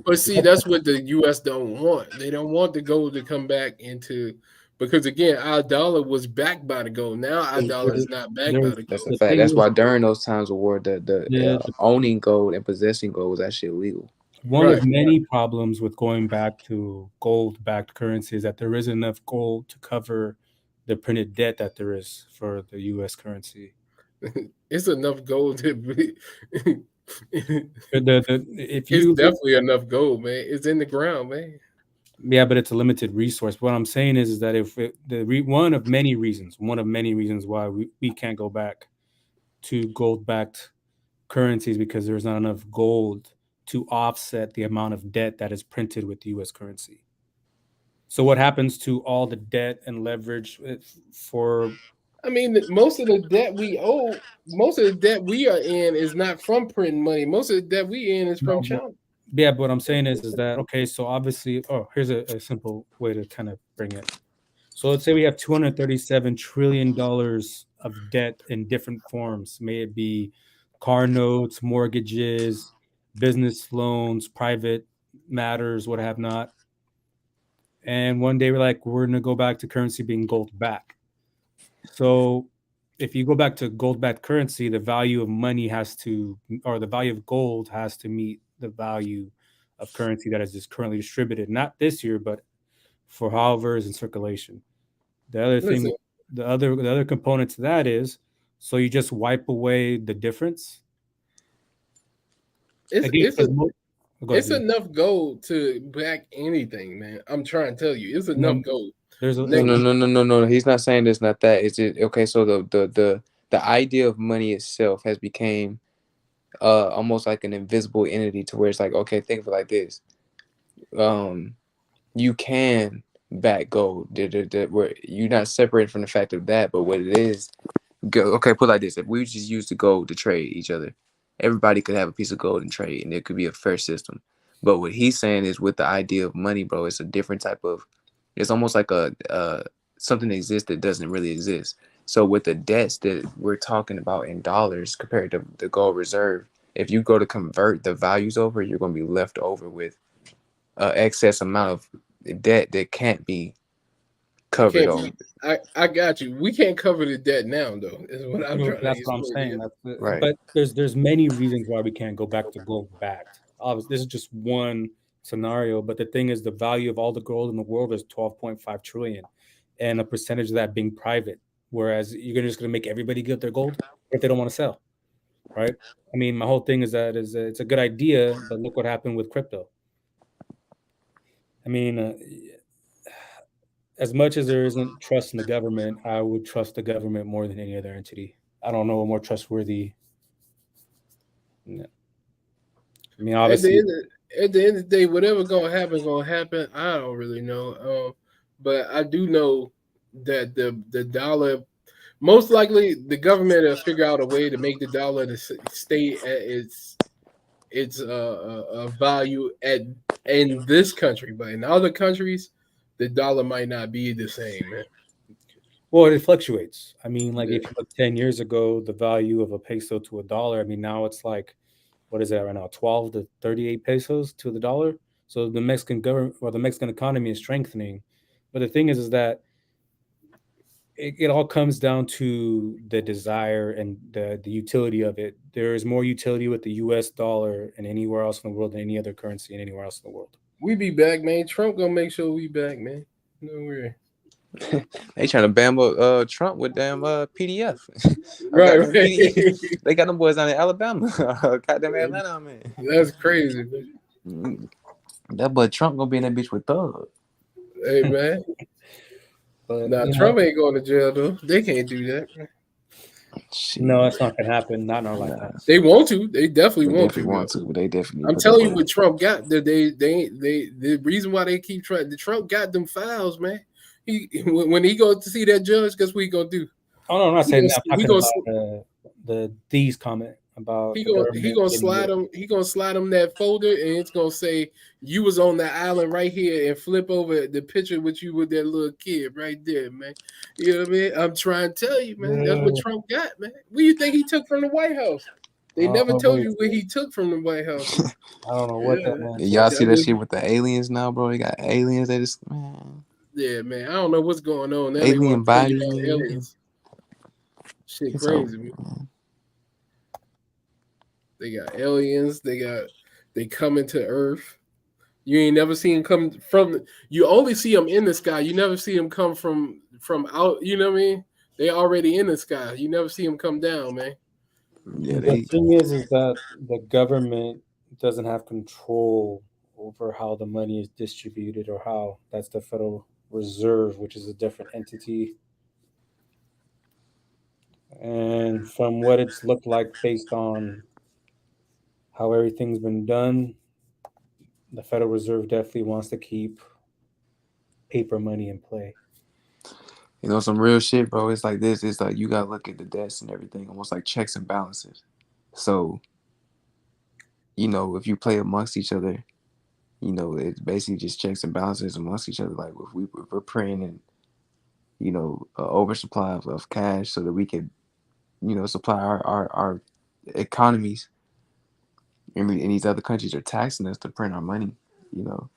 But see, that's what the U.S. don't want. They don't want the gold to come back into. Because again, our dollar was backed by the gold. Now our dollar is not backed by the gold. That's a fact. That's why during those times of war, the owning gold and possessing gold was actually illegal. One of many problems with going back to gold-backed currency is that there isn't enough gold to cover the printed debt that there is for the U.S. currency. It's enough gold to be. It's definitely enough gold, man. It's in the ground, man. Yeah, but it's a limited resource. What I'm saying is that one of many reasons why we can't go back to gold-backed currencies because there's not enough gold to offset the amount of debt that is printed with the U.S. currency. So what happens to all the debt and leverage for? I mean, most of the debt we owe, most of the debt we are in is not from printing money. Most of the debt we in is from China. Yeah, but what I'm saying is that, okay, so obviously, here's a simple way to kind of bring it. So let's say we have $237 trillion of debt in different forms. May it be car notes, mortgages, business loans, private matters, what have not. And one day we're going to go back to currency being gold back. So if you go back to gold-backed currency, the value of money the value of gold has to meet the value of currency that is just currently distributed, not this year, but for however is in circulation. The other thing, the other component to that is, so you just wipe away the difference. It's enough gold to back anything, man. I'm trying to tell you, it's enough gold. No. He's not saying this, not that. It's just, okay. So the idea of money itself has became almost like an invisible entity, to where it's like, okay, think of it like this. You can back gold. Where you're not separated from the fact of that, but what it is, okay, put it like this: if we just use the gold to trade each other, everybody could have a piece of gold and trade, and it could be a fair system. But what he's saying is, with the idea of money, bro, it's a different type of. It's almost like something that exists that doesn't really exist. So with the debts that we're talking about in dollars compared to the gold reserve, if you go to convert the values over, you're gonna be left over with an excess amount of debt that can't be covered over. I got you. We can't cover the debt now, though. Is what I'm trying to That's what I'm explain. saying. Right. But there's many reasons why we can't go back to gold backed. Obviously, this is just one scenario. But the thing is, the value of all the gold in the world is 12.5 trillion, and a percentage of that being private. Whereas you're just going to make everybody give their gold if they don't want to sell, right? I mean, my whole thing is that it's a good idea, but look what happened with crypto. I mean, as much as there isn't trust in the government, I would trust the government more than any other entity. I don't know a more trustworthy. No. I mean, obviously, at the end of the day, whatever gonna happen. I don't really know. But I do know that the dollar, most likely, the government will figure out a way to make the dollar to stay at its value in this country, but in other countries, the dollar might not be the same, man. Well, it fluctuates. I mean, like if you look 10 years ago, the value of a peso to a dollar, I mean, now it's like, what is that right now? 12 to 38 pesos to the dollar. So the Mexican government or the Mexican economy is strengthening. But the thing is that it all comes down to the desire and the utility of it. There is more utility with the US dollar and anywhere else in the world than any other currency and anywhere else in the world. We be back, man. Trump gonna make sure we back, man. No worry. They trying to bambo Trump with damn PDF. Right. PDF. They got them boys down in Alabama. Goddamn Atlanta, man. That's crazy, man. That boy Trump gonna be in that bitch with Thug. Hey, man. But Trump ain't going to jail though. They can't do that. No, that's not gonna happen. Not in our lifetime. They want to. They definitely want to. But they definitely. I'm telling you, what Trump got. The reason why they keep trying. The Trump got them files, man. When he goes to see that judge, guess what he gonna do? Oh no, I'm not saying that. I'm talking about the these comment about he gonna slide him. He gonna slide him that folder, and it's gonna say you was on the island right here, and flip over the picture with you with that little kid right there, man. You know what I mean? I'm trying to tell you, man. That's what Trump got, man. What do you think he took from the White House? They never told you what he took from the White House. I don't know what that man. Y'all see that shit with the aliens now, bro? They got aliens. They just man. Yeah, man. I don't know what's going on. Now alien bodies. Aliens. Shit, it's crazy, man. They got aliens. They come into Earth. You ain't never seen them come from. You only see them in the sky. You never see them come from out. You know what I mean? They already in the sky. You never see them come down, man. Yeah, the thing is that the government doesn't have control over how the money is distributed or how. That's the Federal Reserve, which is a different entity. And from what it's looked like based on how everything's been done, the Federal Reserve definitely wants to keep paper money in play. You know, some real shit, bro. It's like this. It's like you got to look at the debts and everything, almost like checks and balances. So, you know, if you play amongst each other, you know, it's basically just checks and balances amongst each other. Like if we're praying and, you know, oversupply of cash so that we could, you know, supply our economies. And these other countries are taxing us to print our money. You know,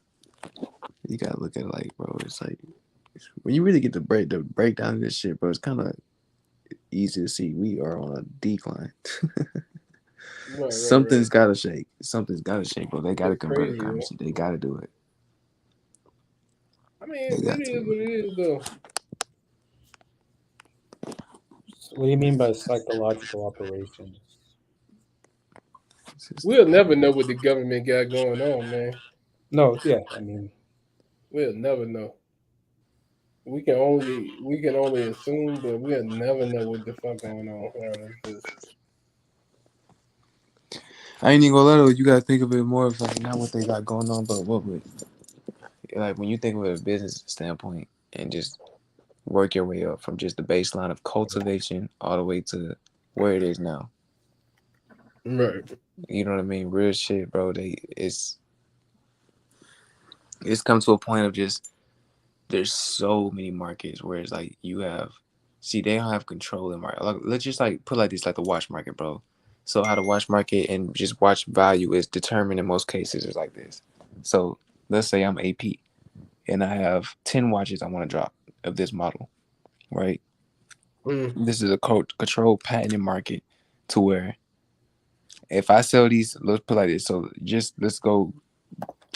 you gotta look at it like, bro. It's like when you really get to break down this shit, bro. It's kind of easy to see we are on a decline. Something's gotta shake. Something's gotta shake, bro. They gotta convert the currency. They gotta do it. I mean, it is what it is, though. What do you mean by psychological operations? We'll never know what the government got going on, man. No, yeah, I mean, we'll never know. We can only assume, but we'll never know what the fuck going on. I ain't even gonna lie though. You gotta think of it more of like not what they got going on, but what would like when you think of it a business standpoint and just work your way up from just the baseline of cultivation all the way to where it is now. Right. You know what I mean? Real shit, bro. It's come to a point of just there's so many markets where it's like they don't have control in market. Like, let's just like put like this, like the watch market, bro. So how the watch market and just watch value is determined in most cases is like this. So let's say I'm AP and I have 10 watches I want to drop of this model, right? This is a controlled patented market to where if I sell these, let's put like this. So just let's go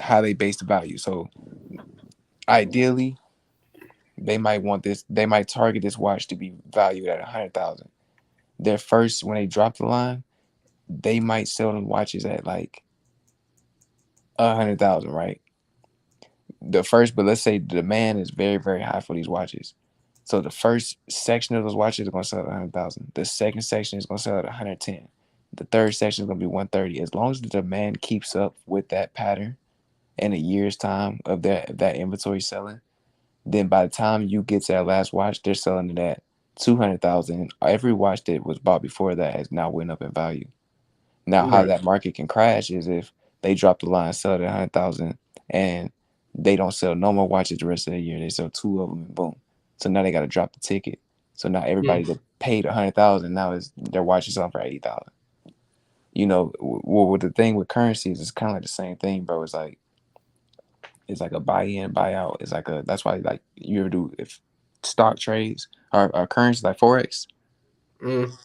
how they base the value. So ideally, they might want this. They might target this watch to be valued at 100,000. Their first, when they drop the line, they might sell them watches at like 100,000, right? The first, but let's say the demand is very, very high for these watches. So the first section of those watches are going to sell at 100,000. The second section is going to sell at 110. The third section is going to be 130. As long as the demand keeps up with that pattern in a year's time of that inventory selling, then by the time you get to that last watch, they're selling it at 200,000. Every watch that was bought before that has now went up in value. Now, how that market can crash is if they drop the line, sell it at 100,000, and they don't sell no more watches the rest of the year. They sell 2 of them, and boom. So now they got to drop the ticket. So now everybody that paid 100,000 now is their watch is selling for 80,000. You know, with the thing with currencies, it's kind of like the same thing, bro. It's like a buy in, buy out. It's like that's why like you ever do if stock trades or currency like Forex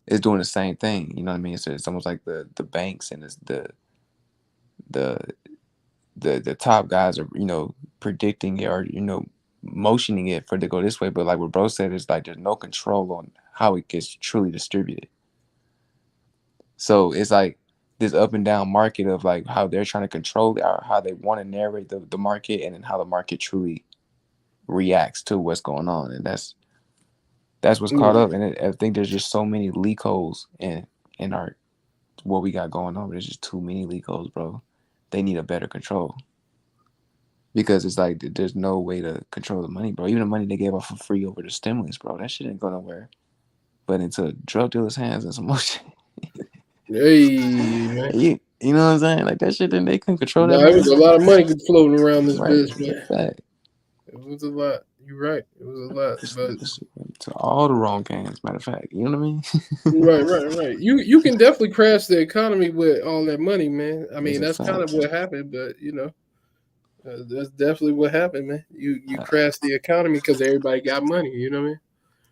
is doing the same thing. You know what I mean? So it's almost like the banks and it's the top guys are, you know, predicting it or, you know, motioning it for it to go this way. But like what bro said, is like there's no control on how it gets truly distributed. So it's like this up and down market of like how they're trying to control it or how they want to narrate the market and then how the market truly reacts to what's going on. And that's what's caught up. And I think there's just so many leak holes in our what we got going on. There's just too many leak holes, bro. They need a better control. Because it's like there's no way to control the money, bro. Even the money they gave out for free over the stimulus, bro, that shit ain't going nowhere. But into drug dealers' hands and some more shit. Hey, man. You know what I'm saying? Like that shit, then they couldn't control that. It was a lot of money floating around this bitch, man. Fact. It was a lot. You're right. It was a lot. But to all the wrong hands, matter of fact. You know what I mean? Right. You can definitely crash the economy with all that money, man. I mean, that's kind of what happened, but you know, that's definitely what happened, man. You crash the economy because everybody got money. You know what I mean?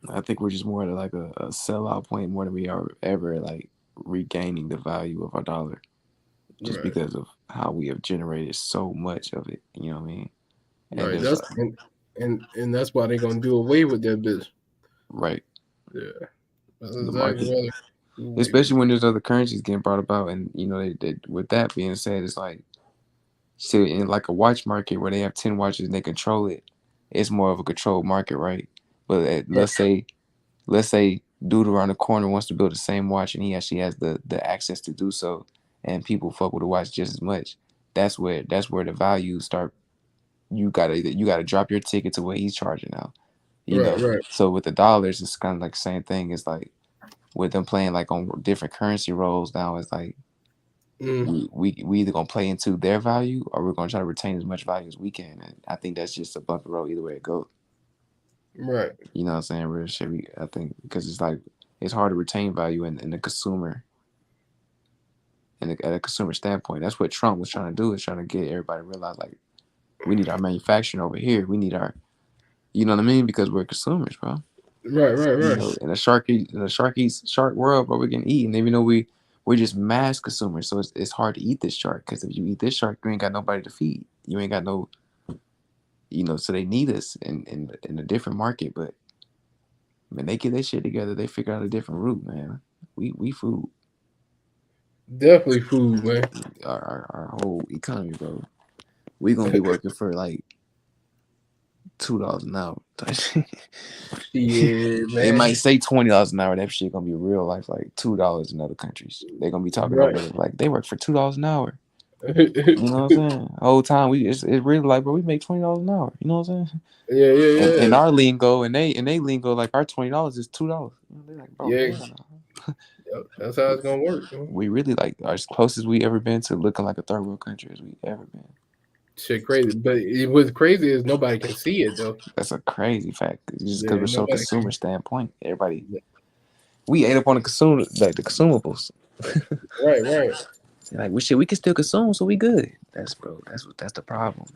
I think we're just more at like a sellout point more than we are ever like regaining the value of our dollar, just because of how we have generated so much of it. You know what I mean? And that's and that's why they're gonna do away with that business. Right. Yeah. The market, especially when there's other currencies getting brought about, and you know, they with that being said, it's like, so in like a watch market where they have 10 watches and they control it, it's more of a controlled market, right? But let's say dude around the corner wants to build the same watch and he actually has the access to do so, and people fuck with the watch just as much. That's where the values start. You gotta drop your ticket to what he's charging now. You know. So with the dollars, it's kind of like the same thing. It's like with them playing like on different currency roles now. It's like we either gonna play into their value or we're gonna try to retain as much value as we can. And I think that's just a bumpy road either way it goes. Right. You know what I'm saying? Real shit. I think because it's like it's hard to retain value in the consumer. At a consumer standpoint, that's what Trump was trying to do. Is trying to get everybody to realize like we need our manufacturing over here. We need our, you know what I mean? Because we're consumers, bro. Right. You know, in a shark world, bro, we're getting eaten. Even though we're just mass consumers, so it's hard to eat this shark. Because if you eat this shark, you ain't got nobody to feed. You ain't got no, you know. So they need us in a different market. But when they get their shit together, they figure out a different route, man. We food. Definitely food, man. Our whole economy, bro. We gonna be working for like $2 an hour. Yeah, man. It might say $20 an hour. That shit gonna be real life like $2 in other countries. They gonna be talking about it like they work for $2 an hour. You know what I'm saying? The whole time it's really like, bro, we make $20 an hour. You know what I'm saying? Yeah. And our lingo and they lingo, like our $20 is $2. They're like, bro, that's how it's gonna work. We really like as close as we ever been to looking like a third world country as we ever been. Shit crazy, but what's crazy is nobody can see it though. That's a crazy fact. Just because we're so consumer standpoint, everybody we ate up on the consumables. Right. Like we can still consume, so we good. That's the problem.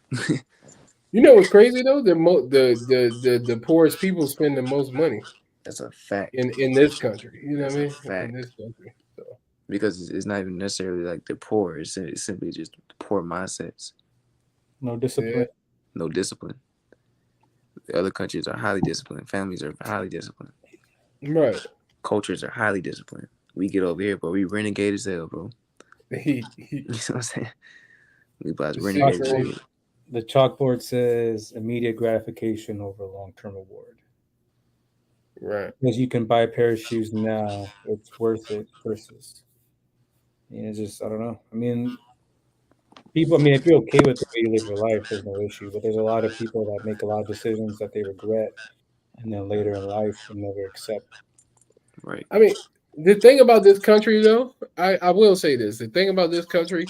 You know what's crazy though? The poorest people spend the most money. That's a fact. In this country, you know what I mean? Fact. In this country, so. Because it's not even necessarily like the poor. It's simply just poor mindsets. No discipline. Yeah. No discipline. The other countries are highly disciplined. Families are highly disciplined. Right. Cultures are highly disciplined. We get over here, but we renegade as hell, bro. You know what I'm saying? We about renegade as hell. The chalkboard says immediate gratification over long-term reward. Right. Because you can buy a pair of shoes now, it's worth it versus. It's just, I don't know. I mean, people, if you're okay with the way you live your life, there's no issue. But there's a lot of people that make a lot of decisions that they regret and then later in life will never accept. Right. I mean, the thing about this country, though, I will say this: the thing about this country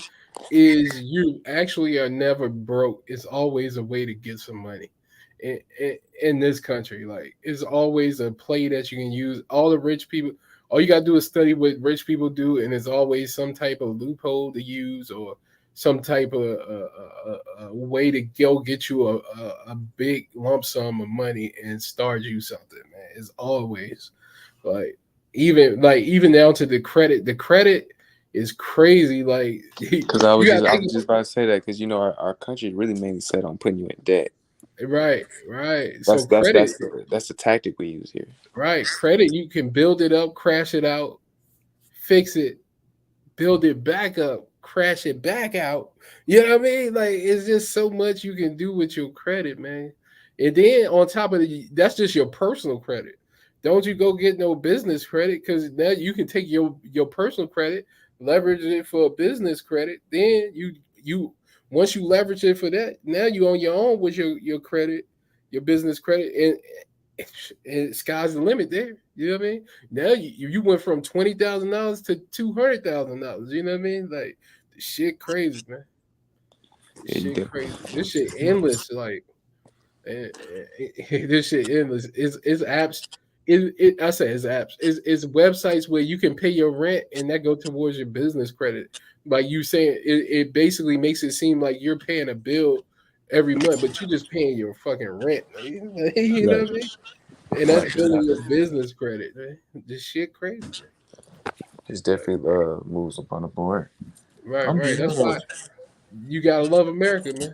is you actually are never broke. It's always a way to get some money. In this country, like it's always a play that you can use. All the rich people, all you gotta do is study what rich people do, and there's always some type of loophole to use or some type of a way to go get you a big lump sum of money and start you something, man. It's always even down to the credit. The credit is crazy. Like, because I was just about to say that because our country is really mainly set on putting you in debt. Right. That's the tactic we use here. Right, credit, you can build it up, crash it out, fix it, build it back up, crash it back out. You know what I mean? Like, it's just so much you can do with your credit, man. And then on top of it, that's just your personal credit. Don't you go get no business credit, because now you can take your personal credit, leverage it for a business credit. Then you once you leverage it for that, now you on your own with your credit, your business credit, and sky's the limit there. You know what I mean? Now you went from $20,000 to $200,000. You know what I mean? Like, this shit crazy, man. This shit crazy. This shit endless. Like, this shit endless. It's apps. I say it's apps. It's websites where you can pay your rent and that go towards your business credit. Like you saying, it basically makes it seem like you're paying a bill every month, but you're just paying your fucking rent. You know what I mean? And that's building your business credit, man. This shit crazy, man. It's definitely moves up on the board. Right. That's why you gotta love America, man.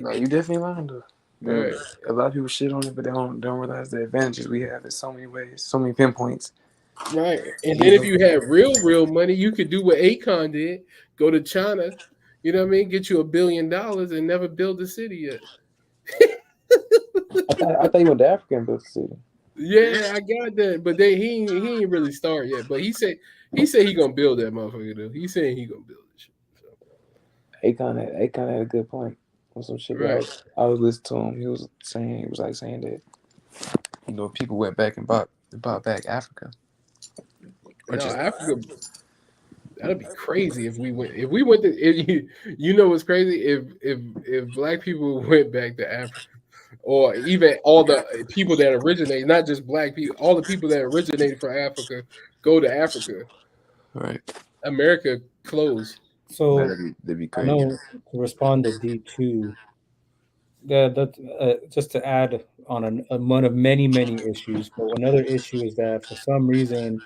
No, you definitely lying though. Right. A lot of people shit on it, but they don't realize the advantages we have in so many ways, so many pinpoints. Right. And then if you had real money, you could do what Akon did: go to China, you know what I mean, get you $1 billion and never build a city yet. I thought you went to Africa and built a city. Yeah, I got that, but he ain't really start yet. But he said he gonna build that motherfucker though. He saying he gonna build it. So. Akon had a good point on some shit. Right. I was listening to him. He was saying that people went back and bought back Africa. Africa. That'd be crazy if we went to. You know what's crazy if black people went back to Africa. Or even all the people that originate, not just black people, all the people that originated from Africa go to Africa. Right. America closed. So that'd be crazy. I know, to respond to D2, just to add on one of many issues, but another issue is that for some reason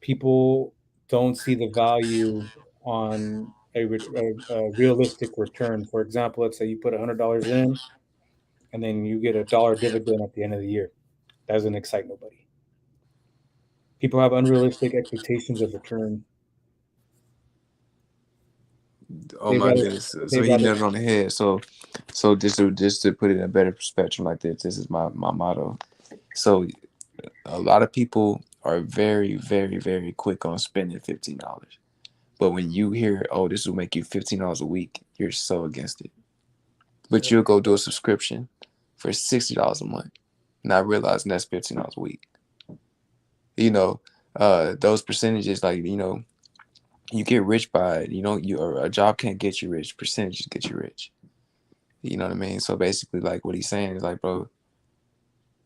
people don't see the value on a realistic return. For example, let's say you put $100 in, and then you get $1 dividend at the end of the year. That doesn't excite nobody. People have unrealistic expectations of return. Oh my goodness! So he nailed it on the head. So just to put it in a better perspective like this is my motto. So a lot of people are very, very, very quick on spending $15. But when you hear, oh, this will make you $15 a week, you're so against it. But you'll go do a subscription for $60 a month, not realizing that's $15 a week. Those percentages, like, you get rich by it. A job can't get you rich. Percentages get you rich. You know what I mean? So basically, like, what he's saying is like, bro,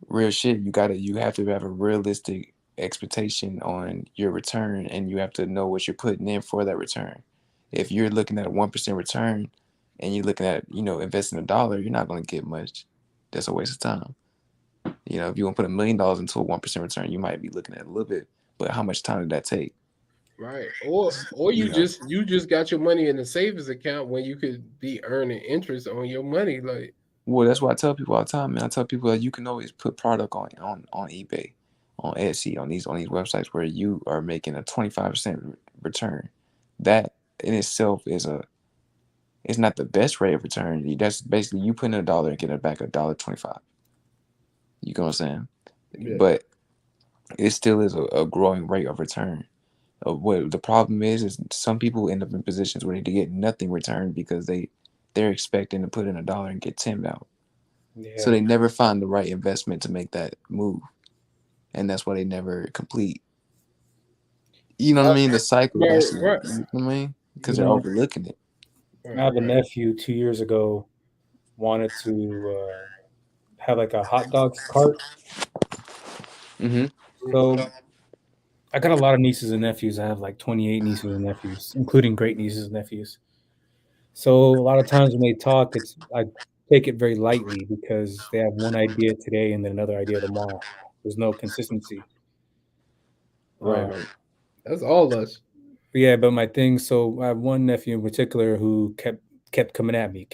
real shit. You have to have a realistic expectation on your return, and you have to know what you're putting in for that return. If you're looking at a 1% return and you're looking at, investing $1, you're not going to get much. That's a waste of time. If you want to put $1 million into a 1% return, you might be looking at a little bit, but how much time did that take? Right. Or you just got your money in the savings account when you could be earning interest on your money. Like, well, that's what I tell people all the time, man. I tell people that you can always put product on eBay, on Etsy, on these websites where you are making a 25% return. That in itself it's not the best rate of return. That's basically you putting $1 and getting back $1.25. You know what I'm saying? Yeah. But it still is a growing rate of return. What the problem is some people end up in positions where they get nothing returned because they're expecting to put in $1 and get 10 out. Yeah. So they never find the right investment to make that move, and that's why they never complete. You know what I mean? The cycle. Right. You know what I mean? Because they're overlooking it. I have a nephew 2 years ago wanted to have like a hot dog cart. Mm-hmm. So I got a lot of nieces and nephews. I have like 28 nieces and nephews, including great nieces and nephews. So a lot of times when they talk, I take it very lightly because they have one idea today and then another idea tomorrow. There's no consistency. Right. That's all us. Yeah, but my thing. So I have one nephew in particular who kept coming at me.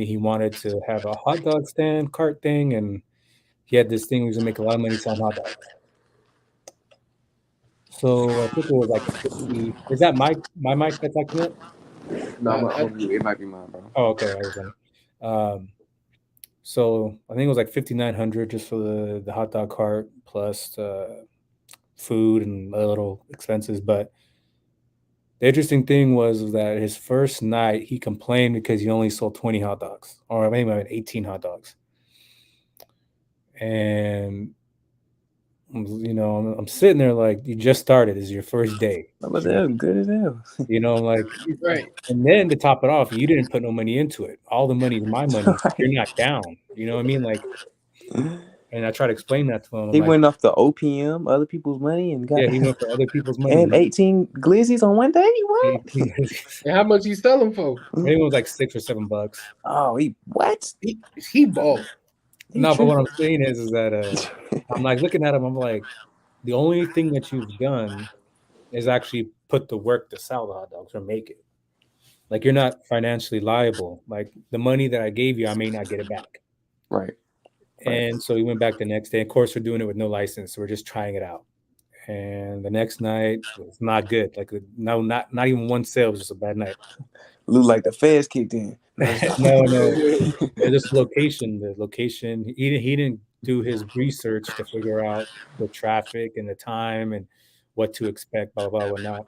He wanted to have a hot dog stand cart thing, and he had this thing. He was gonna make a lot of money selling hot dogs. So I think it was like 50. Is that my mic that's acting up? No, it might be mine, bro. Oh, okay. I was wondering. So I think it was like $5,900 just for the hot dog cart plus food and a little expenses. But the interesting thing was that his first night he complained because he only sold 20 hot dogs, or maybe 18 hot dogs. And I'm sitting there like, you just started. This is your first day. But they're good as hell. I'm like, right. And then to top it off, you didn't put no money into it. All the money is my money. Right. You're not down. You know what I mean? Like, and I try to explain that to him. He went off the OPM, other people's money, and got he went for other people's money. And 18 glizzies on one day. What? And how much he selling for? I think it was like $6 or $7. Oh, what? He bought. No, but what I'm saying is that I'm like looking at him. I'm like, the only thing that you've done is actually put the work to sell the hot dogs or make it. Like, you're not financially liable. Like, the money that I gave you, I may not get it back. Right. And so we went back the next day. Of course, we're doing it with no license. So we're just trying it out. And the next night was not good. Like, no, not even one sale. It was just a bad night. Looked like the feds kicked in. No. Just location. The location. He didn't do his research to figure out the traffic and the time and what to expect, blah, blah, whatnot.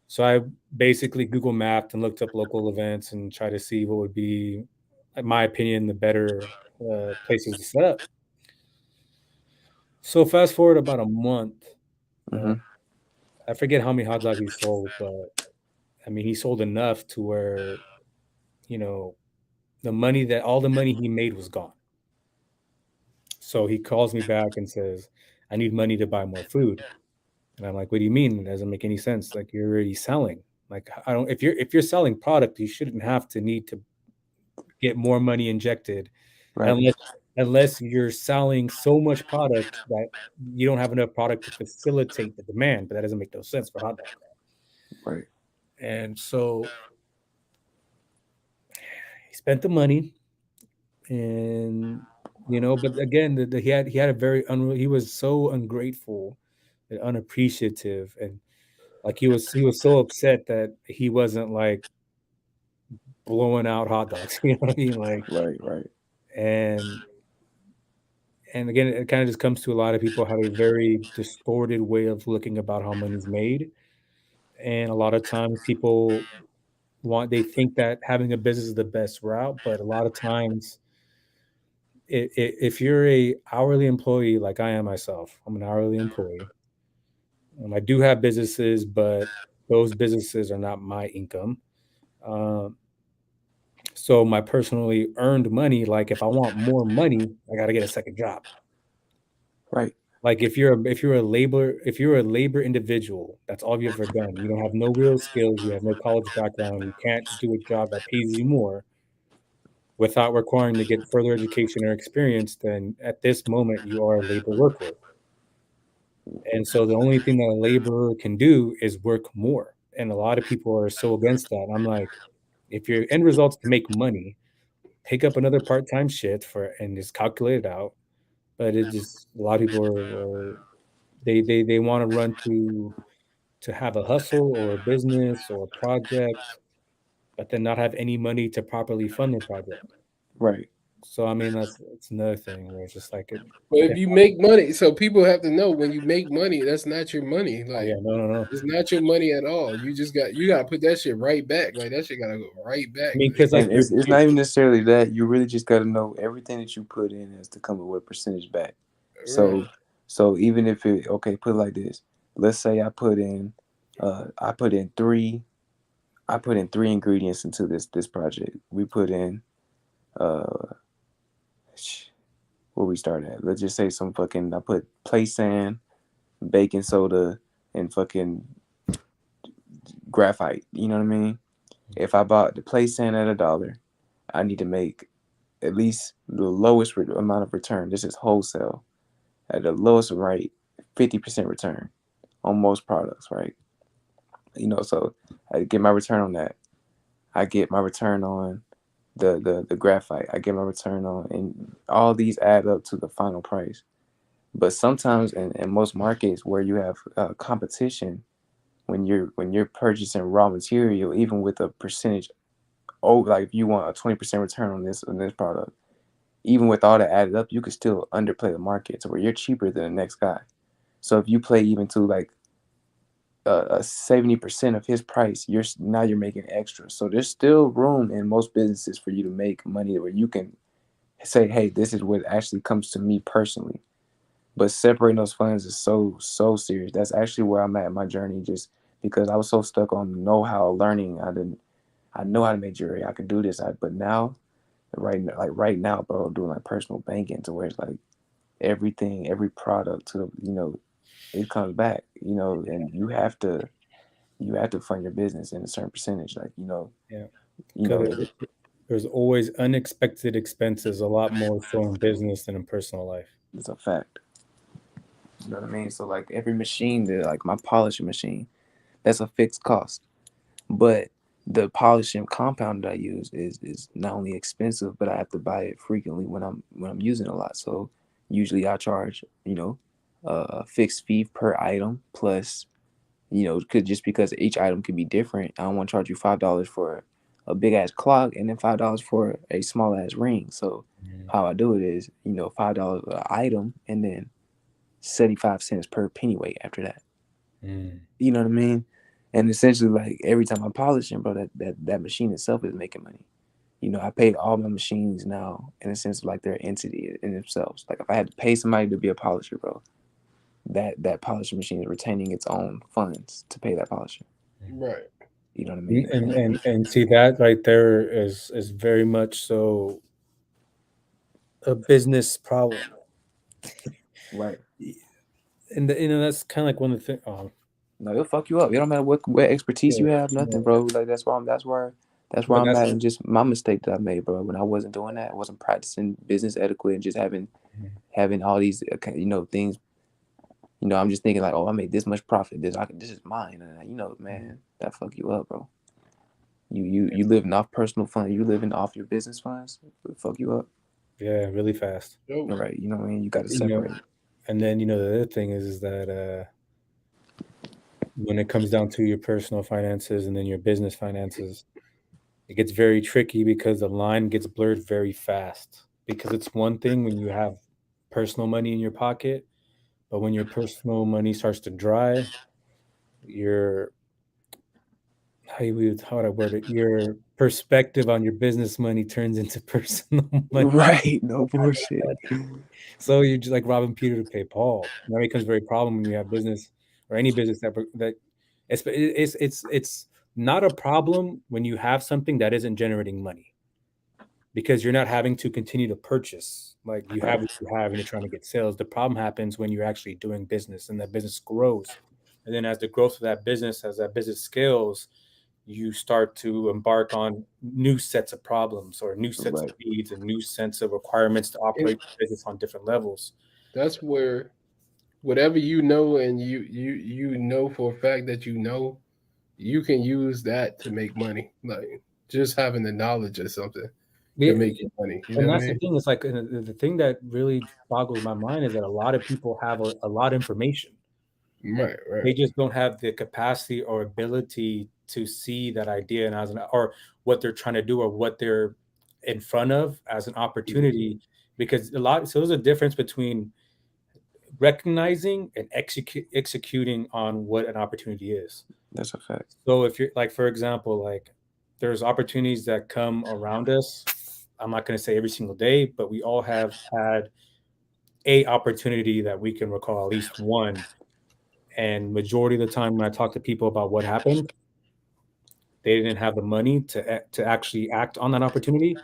So I basically Google mapped and looked up local events and tried to see what would be, in my opinion, the better places to set up. So fast forward about a month. I forget how many hot dogs he sold, but I mean, he sold enough to where, all the money he made was gone. So he calls me back and says, I need money to buy more food. And I'm like, what do you mean? It doesn't make any sense. Like, you're already selling. Like, if you're selling product, you shouldn't have to need to get more money injected. Right. Unless you're selling so much product that you don't have enough product to facilitate the demand, but that doesn't make no sense for hot dogs. Right. And so he spent the money, and but again, he had a very he was so ungrateful and unappreciative, and like he was so upset that he wasn't like blowing out hot dogs. You know what I mean? Like, right. And again, it kind of just comes to a lot of people have a very distorted way of looking about how money's made. And a lot of times people they think that having a business is the best route. But a lot of times, if you're a hourly employee, like I am myself, I'm an hourly employee. I do have businesses, but those businesses are not my income. So my personally earned money, like if I want more money, I got to get a second job. Right. Like if you're a labor individual, that's all you've ever done. You don't have no real skills. You have no college background. You can't do a job that pays you more without requiring to get further education or experience. Then at this moment, you are a labor worker. And so the only thing that a laborer can do is work more. And a lot of people are so against that. I'm like, if your end result's to make money, pick up another part-time shit and just calculate it out. But it just a lot of people are they want to run to have a hustle or a business or a project, but then not have any money to properly fund their project. Right. So I mean that's another thing where it's just like it. But if you make money, so people have to know when you make money, that's not your money. Oh Like yeah, no. it's not your money at all. You gotta put that shit right back. Like that shit gotta go right back. I mean, because like And it's not even necessarily that. You really just got to know everything that you put in has to come with a percentage back. So, Right. so even if it put it like this. Let's say I put in three ingredients into this project. We put in where we start at. Let's just say I put play sand, baking soda, and fucking graphite. You know what I mean? If I bought the play sand at $1, I need to make at least the lowest amount of return. This is wholesale. At the lowest rate, 50% return on most products, right? So I get my return on that. I get my return on the graphite. I get my return on, and all these add up to the final price. But sometimes in most markets where you have competition, when you're purchasing raw material, even with a percentage, like if you want a 20% return on this product, even with all that added up, you could still underplay the market to where you're cheaper than the next guy. So if you play even to like a 70% of his price, you're making extra. So there's still room in most businesses for you to make money where you can say, hey, this is what actually comes to me personally. But separating those funds is so serious. That's actually where I'm at in my journey, just because I was so stuck on know-how learning. I know how to make jewelry. I can do this. But now, right now, bro, I'm doing like personal banking to where it's like everything, every product to it comes back, and you have to fund your business in a certain percentage, like there's always unexpected expenses, a lot more so in business than in personal life. It's a fact. You know what I mean? So like every machine like my polishing machine, that's a fixed cost. But the polishing compound that I use is not only expensive, but I have to buy it frequently when I'm using it a lot. So usually I charge, a fixed fee per item plus, just because each item could be different. I don't want to charge you $5 for a big ass clock and then $5 for a small ass ring. So how I do it is, $5 an item and then 75 cents per pennyweight after that. You know what I mean? And essentially, like every time I polish them, bro, that machine itself is making money. I pay all my machines now in a sense of like they're an entity in themselves. Like if I had to pay somebody to be a polisher, bro, that polishing machine is retaining its own funds to pay that polisher. Right. You know what I mean? And see that right there is very much so a business problem. Right. And that's kind of like one of the things. No, it'll fuck you up. It don't matter what expertise you have, nothing, bro. Like that's where I'm at, and just my mistake that I made, bro. When I wasn't doing that, I wasn't practicing business etiquette and just having all these, things. I'm just thinking like, oh, I made this much profit. This is mine, and man, that fuck you up, bro. You living off personal funds. You living off your business funds. It'll fuck you up. Yeah, really fast. All right, you know what I mean. You got to separate. And then the other thing is that when it comes down to your personal finances and then your business finances, it gets very tricky because the line gets blurred very fast. Because it's one thing when you have personal money in your pocket, but when your personal money starts to dry, your how would I word it? Your perspective on your business money turns into personal money. Right, no bullshit. So you're just like robbing Peter to pay Paul. That becomes very problem when you have business or any business that it's not a problem when you have something that isn't generating money. because you're not having to continue to purchase. Like you have what you have and you're trying to get sales. The problem happens when you're actually doing business and that business grows. And then as the growth of that business, as that business scales, you start to embark on new sets of problems or new sets of needs and new sets of requirements to operate the business on different levels. That's where whatever you know and you know for a fact that you can use that to make money. Like just having the knowledge of something Yeah, can make you money. You know and what I that's the mean? thing. It's like the thing that really boggles my mind is that a lot of people have a lot of information. Right. They just don't have the capacity or ability to see that idea and or what they're trying to do or what they're in front of as an opportunity. Because so there's a difference between recognizing and executing on what an opportunity is. That's a fact. So if you're like, for example, like there's opportunities that come around us. I'm not going to say every single day, but we all have had a opportunity that we can recall, at least one. And majority of the time when I talk to people about what happened, they didn't have the money to actually act on that opportunity.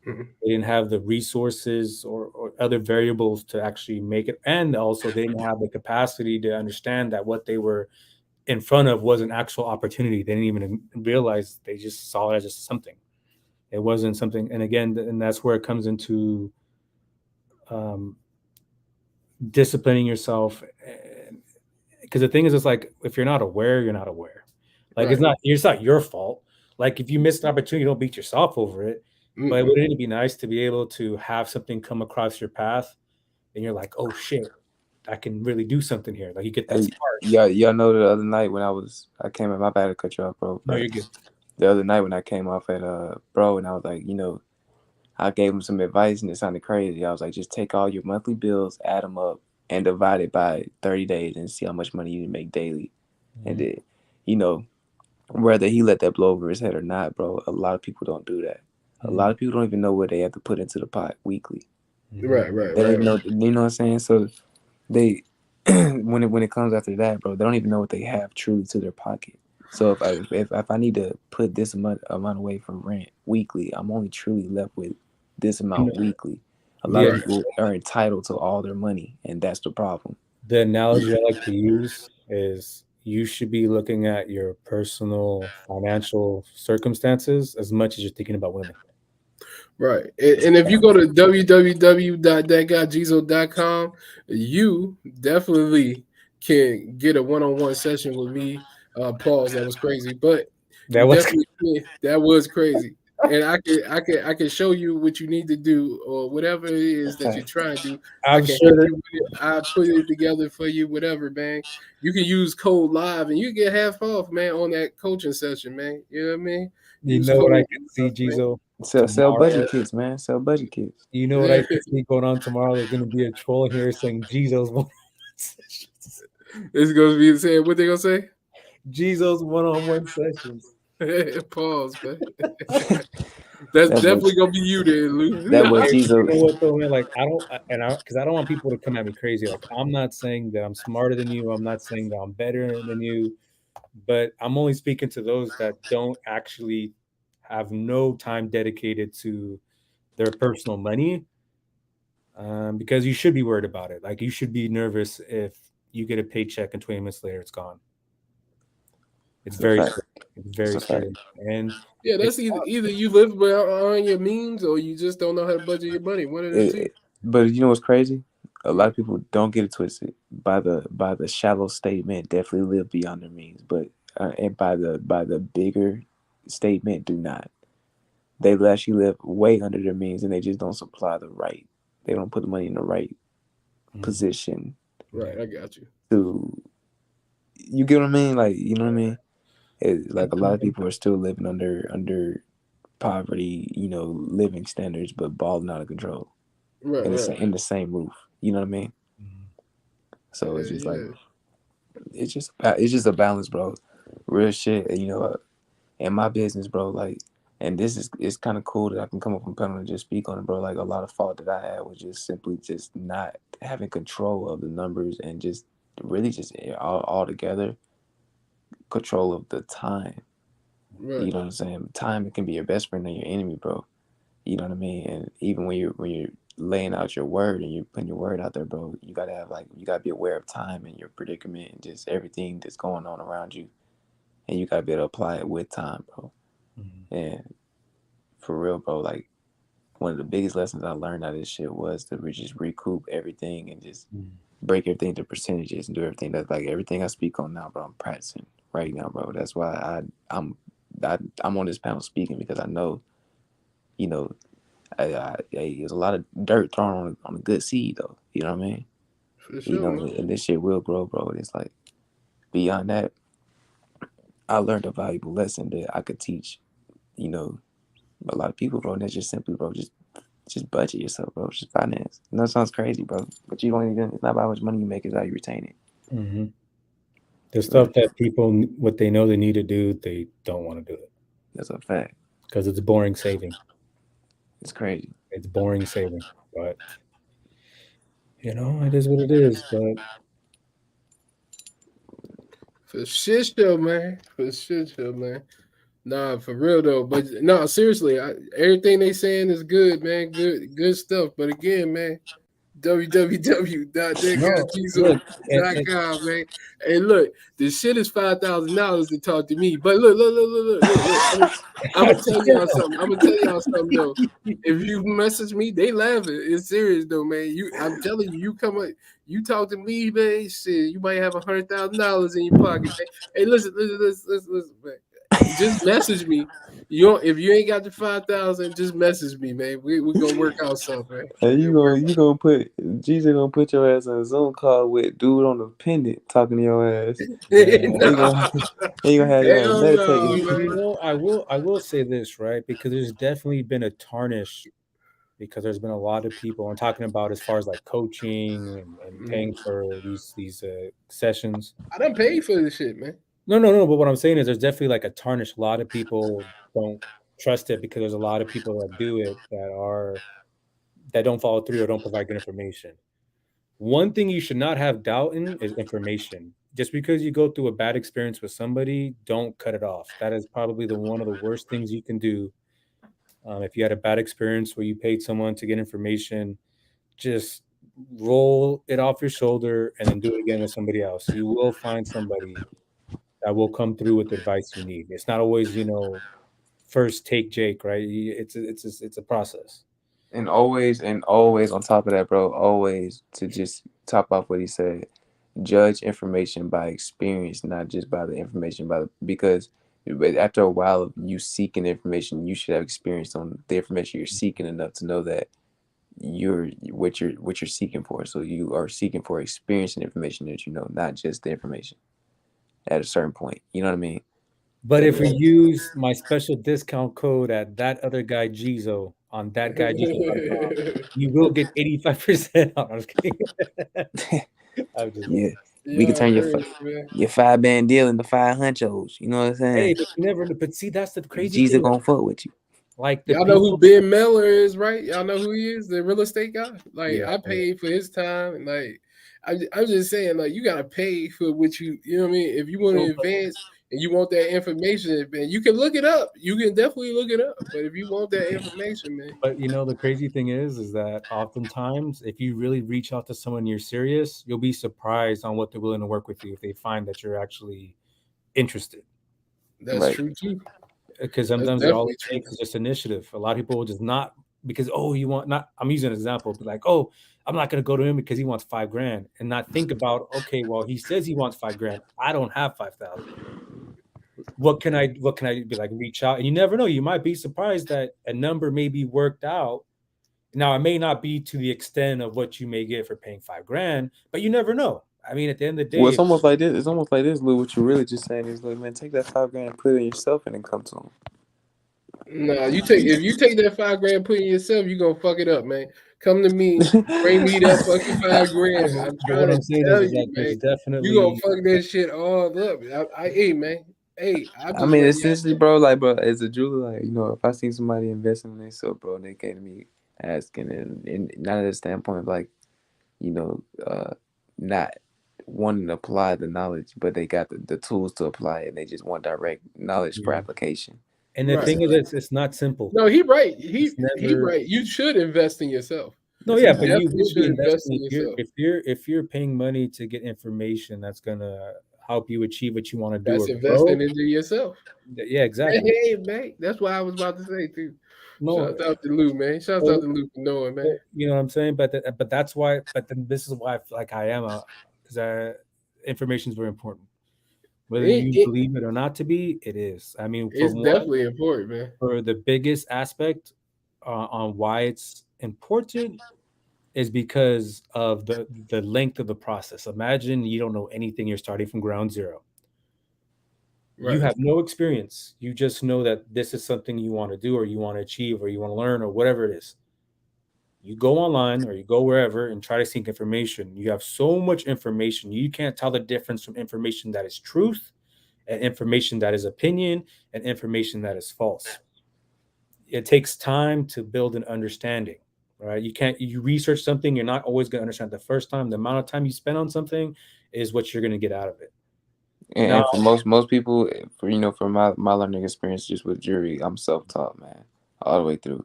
They didn't have the resources or other variables to actually make it. And also they didn't have the capacity to understand that what they were in front of was an actual opportunity. They didn't even realize, they just saw it as just something. It wasn't something. And again, and that's where it comes into disciplining yourself. Because the thing is, it's like, if you're not aware, you're not aware. Like, it's not your fault. Like, if you miss an opportunity, don't beat yourself over it. But wouldn't it be nice to be able to have something come across your path and you're like, oh shit, I can really do something here. Like, you get that spark. Y'all know the other night when I came at my bad to cut you off, bro. No, you're good. The other night when I came off at bro, and I was like, I gave him some advice and it sounded crazy. I was like, just take all your monthly bills, add them up, and divide it by 30 days and see how much money you make daily. And then, whether he let that blow over his head or not, bro, a lot of people don't do that. A lot of people don't even know what they have to put into the pot weekly. Right. They don't even know, you know what I'm saying? So they, when it comes after that, bro, they don't even know what they have truly to their pocket. So if I need to put this amount away for rent weekly, I'm only truly left with this amount weekly. A lot of people are entitled to all their money, and that's the problem. The analogy I like to use is you should be looking at your personal financial circumstances as much as you're thinking about women. Right. And if you go to www.thatguygeezo.com, you definitely can get a one-on-one session with me. Pause. That was crazy. But that was crazy. And I can show you what you need to do or whatever it is that you're trying to do. I can help you with it. I put it together for you, whatever, man. You can use code live and you get half off, man, on that coaching session, man. You know what I mean? You know what I can see, Geezo? Sell budget kits, man. Sell budget kits. You know what I can see going on tomorrow? There's going to be a troll here saying Geezo's one-on-one sessions. It's going to be saying what they going to say? Geezo's one-on-one sessions. Pause, man. That's definitely gonna be you, there, Lou. That was Geezo. You know what though, man? Like because I don't want people to come at me crazy. Like, I'm not saying that I'm smarter than you. I'm not saying that I'm better than you. But I'm only speaking to those that don't actually have no time dedicated to their personal money. Because you should be worried about it. Like, you should be nervous if you get a paycheck and 20 minutes later it's gone. It's very scary. And yeah, that's either you live on your means or you just don't know how to budget your money. One of the two. But you know what's crazy? A lot of people don't get it twisted. By the shallow statement, definitely live beyond their means. But and by the bigger statement, do not. They actually live way under their means, and they just don't supply the right. They don't put the money in the right position. Right, I got you. You get what I mean? Like, you know what I mean? Like, a lot of people are still living under poverty, living standards, but balling out of control. Right, in the same roof. You know what I mean? So it's just like it's just a balance, bro. Real shit. In my business, bro, like, and it's kind of cool that I can come up from panel and just speak on it, bro. Like, a lot of fault that I had was just simply just not having control of the numbers and just really just all together control of the time. Right. You know what I'm saying? Time, it can be your best friend and your enemy, bro. You know what I mean? And even when you're laying out your word and you're putting your word out there, bro, you gotta be aware of time and your predicament and just everything that's going on around you, and you gotta be able to apply it with time, bro. And for real, bro, like one of the biggest lessons I learned out of this shit was to just recoup everything and just break everything to percentages and do everything. That's like everything I speak on now, bro. I'm practicing right now, bro. That's why I'm on this panel speaking, because I know, you know, there's a lot of dirt thrown on a good seed, though. You know what I mean? For sure, man. And this shit will grow, bro. It's like beyond that, I learned a valuable lesson that I could teach, you know, a lot of people, bro. And that's just simply, bro, just budget yourself, bro. Just finance. You know, it sounds crazy, bro, but you don't even. It's not about how much money you make; it's how you retain it. The stuff that people, what they know they need to do, they don't want to do it. That's a fact. Because it's boring saving. It's crazy. It's boring saving, but you know, it is what it is. But for shit show, man. For shit show, man. Nah, for real though. But no, seriously, everything they saying is good, man. Good stuff. But again, man, www.thatguygeezo.com, man. Hey, look, this shit is $5,000 to talk to me. But look. I'm gonna tell y'all something though. If you message me, they laughing. It's serious though, man. I'm telling you, you come up, you talk to me, man. Shit, you might have $100,000 in your pocket, man. Hey, listen, man. Just message me. If you ain't got the 5,000, just message me, man. We're gonna work out something. Hey, you gonna put Jesus gonna put your ass on a Zoom call with dude on the pendant talking to your ass. You gonna have your ass meditating. You know, I will say this, right? Because there's definitely been a tarnish, because there's been a lot of people I'm talking about as far as like coaching and paying for these sessions. I done paid for this shit, man. No. But what I'm saying is there's definitely like a tarnish. A lot of people don't trust it because there's a lot of people that do it that don't follow through or don't provide good information. One thing you should not have doubt in is information. Just because you go through a bad experience with somebody, don't cut it off. That is probably one of the worst things you can do. If you had a bad experience where you paid someone to get information, just roll it off your shoulder and then do it again with somebody else. You will find somebody that will come through with the advice you need. It's not always, first take Jake, right? It's a process. And always on top of that, bro, always to just top off what he said, judge information by experience, not just by the information, because after a while of you seeking information, you should have experience on the information you're seeking enough to know that what you're seeking for. So you are seeking for experience and information that you know, not just the information at a certain point. You know what I mean? But if we use my special discount code at Thatguygeezo on Thatguygeezo.com, you will get 85% off. I'm just kidding. Yeah. We can turn your 5-band deal into 5 hunchos. You know what I'm saying? Hey, but see, that's the crazy Jesus thing. gonna fuck with you. Like y'all know who Ben Miller is, right? Y'all know who he is, the real estate guy. Like I paid for his time, and like I'm just saying, like you gotta pay for what you know what I mean. If you want to advance and you want that information, man, you can look it up. You can definitely look it up. But if you want that information, man. But the crazy thing is that oftentimes, if you really reach out to someone you're serious, you'll be surprised on what they're willing to work with you if they find that you're actually interested. That's true too. Because sometimes all it takes is just initiative. A lot of people will just not because you want not. I'm using an example, but like, I'm not going to go to him because he wants $5,000, and not think about, okay, well, he says he wants $5,000. I don't have 5,000. What can I be like? Reach out, and you never know. You might be surprised that a number may be worked out. Now, it may not be to the extent of what you may get for paying $5,000, but you never know. I mean, at the end of the day, well, it's almost like this. It's almost like this, Lou. What you're really just saying is, like, man, take that $5,000 and put it in yourself, and then come to him. Nah, if you take that $5,000, put it in yourself, you gonna fuck it up, man. Come to me, bring me that fucking $5,000. I'm trying to tell you, man. Definitely, you gonna fuck that shit all up. Hey, man. Hey, I mean, essentially, bro, like, bro, as a jeweler, like, if I see somebody investing in themselves, bro, they came to me asking, and not at a standpoint of like, not wanting to apply the knowledge, but they got the tools to apply it, and they just want direct knowledge for application. And the thing is, it's not simple. No, he right. He right. You should invest in yourself. No, yeah, but you will be invest in investing if you're paying money to get information that's gonna help you achieve what you want to do. That's investing into yourself. Yeah, exactly. Hey, man, that's what I was about to say too. No, shout out to Lou, man. Shout out to Lou for knowing, man. You know what I'm saying? But that's why. But then this is why, like I am, because information is very important. Whether you believe it or not to be, it is. I mean, it's definitely important, man. For the biggest aspect on why it's important is because of the length of the process. Imagine you don't know anything. You're starting from ground zero. Right. You have no experience. You just know that this is something you want to do or you want to achieve or you want to learn or whatever it is. You go online or you go wherever and try to seek information. You have so much information. You can't tell the difference from information that is truth and information that is opinion and information that is false. It takes time to build an understanding, right? You research something, you're not always going to understand the first time. The amount of time you spend on something is what you're going to get out of it. And for most people, for my learning experience just with jury, I'm self-taught, man, all the way through.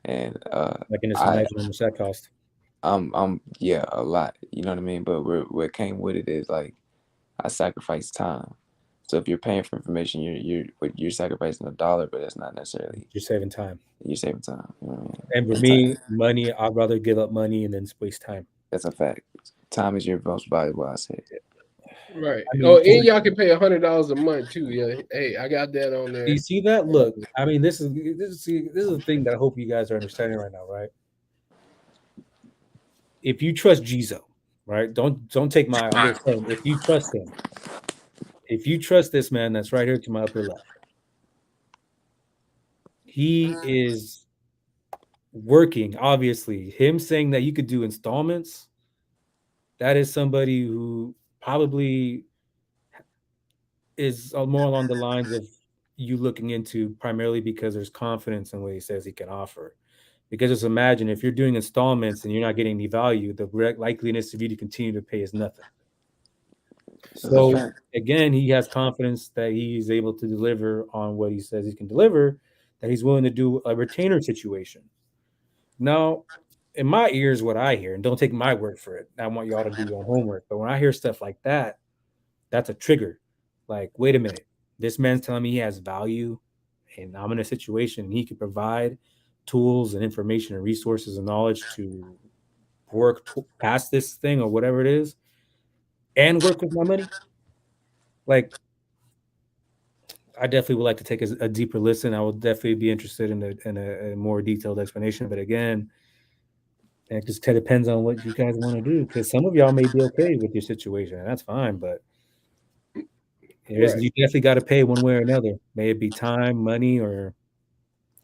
And like in this imagine how much that cost. I'm yeah, a lot. You know what I mean? But what came with it is like I sacrifice time. So if you're paying for information, you're sacrificing $1, but that's not necessarily you're saving time. You're saving time. You know what I mean? And for me, money, I'd rather give up money and then waste time. That's a fact. Time is your most valuable asset. Right. I mean, and y'all can pay $100 a month too. Yeah. Hey, I got that on there. You see that? Look, I mean, this is the thing that I hope you guys are understanding right now, right? If you trust Geezo, right? Don't take my understanding. If you trust him, if you trust this man that's right here to my upper left, he is working. Obviously, him saying that you could do installments, that is somebody who probably is more along the lines of you looking into primarily because there's confidence in what he says he can offer. Because just imagine if you're doing installments and you're not getting any value, the likeliness of you to continue to pay is nothing. So again, he has confidence that he's able to deliver on what he says he can deliver, that he's willing to do a retainer situation. Now, in my ears, what I hear, and don't take my word for it, I want y'all to do your own homework. But when I hear stuff like that, that's a trigger. Like, wait a minute, this man's telling me he has value, and I'm in a situation and he can provide tools and information and resources and knowledge to work past this thing or whatever it is, and work with my money. Like, I definitely would like to take a deeper listen. I would definitely be interested in a more detailed explanation. But again, it just kind of depends on what you guys want to do. Because some of y'all may be okay with your situation, and that's fine. But you definitely got to pay one way or another. May it be time, money, or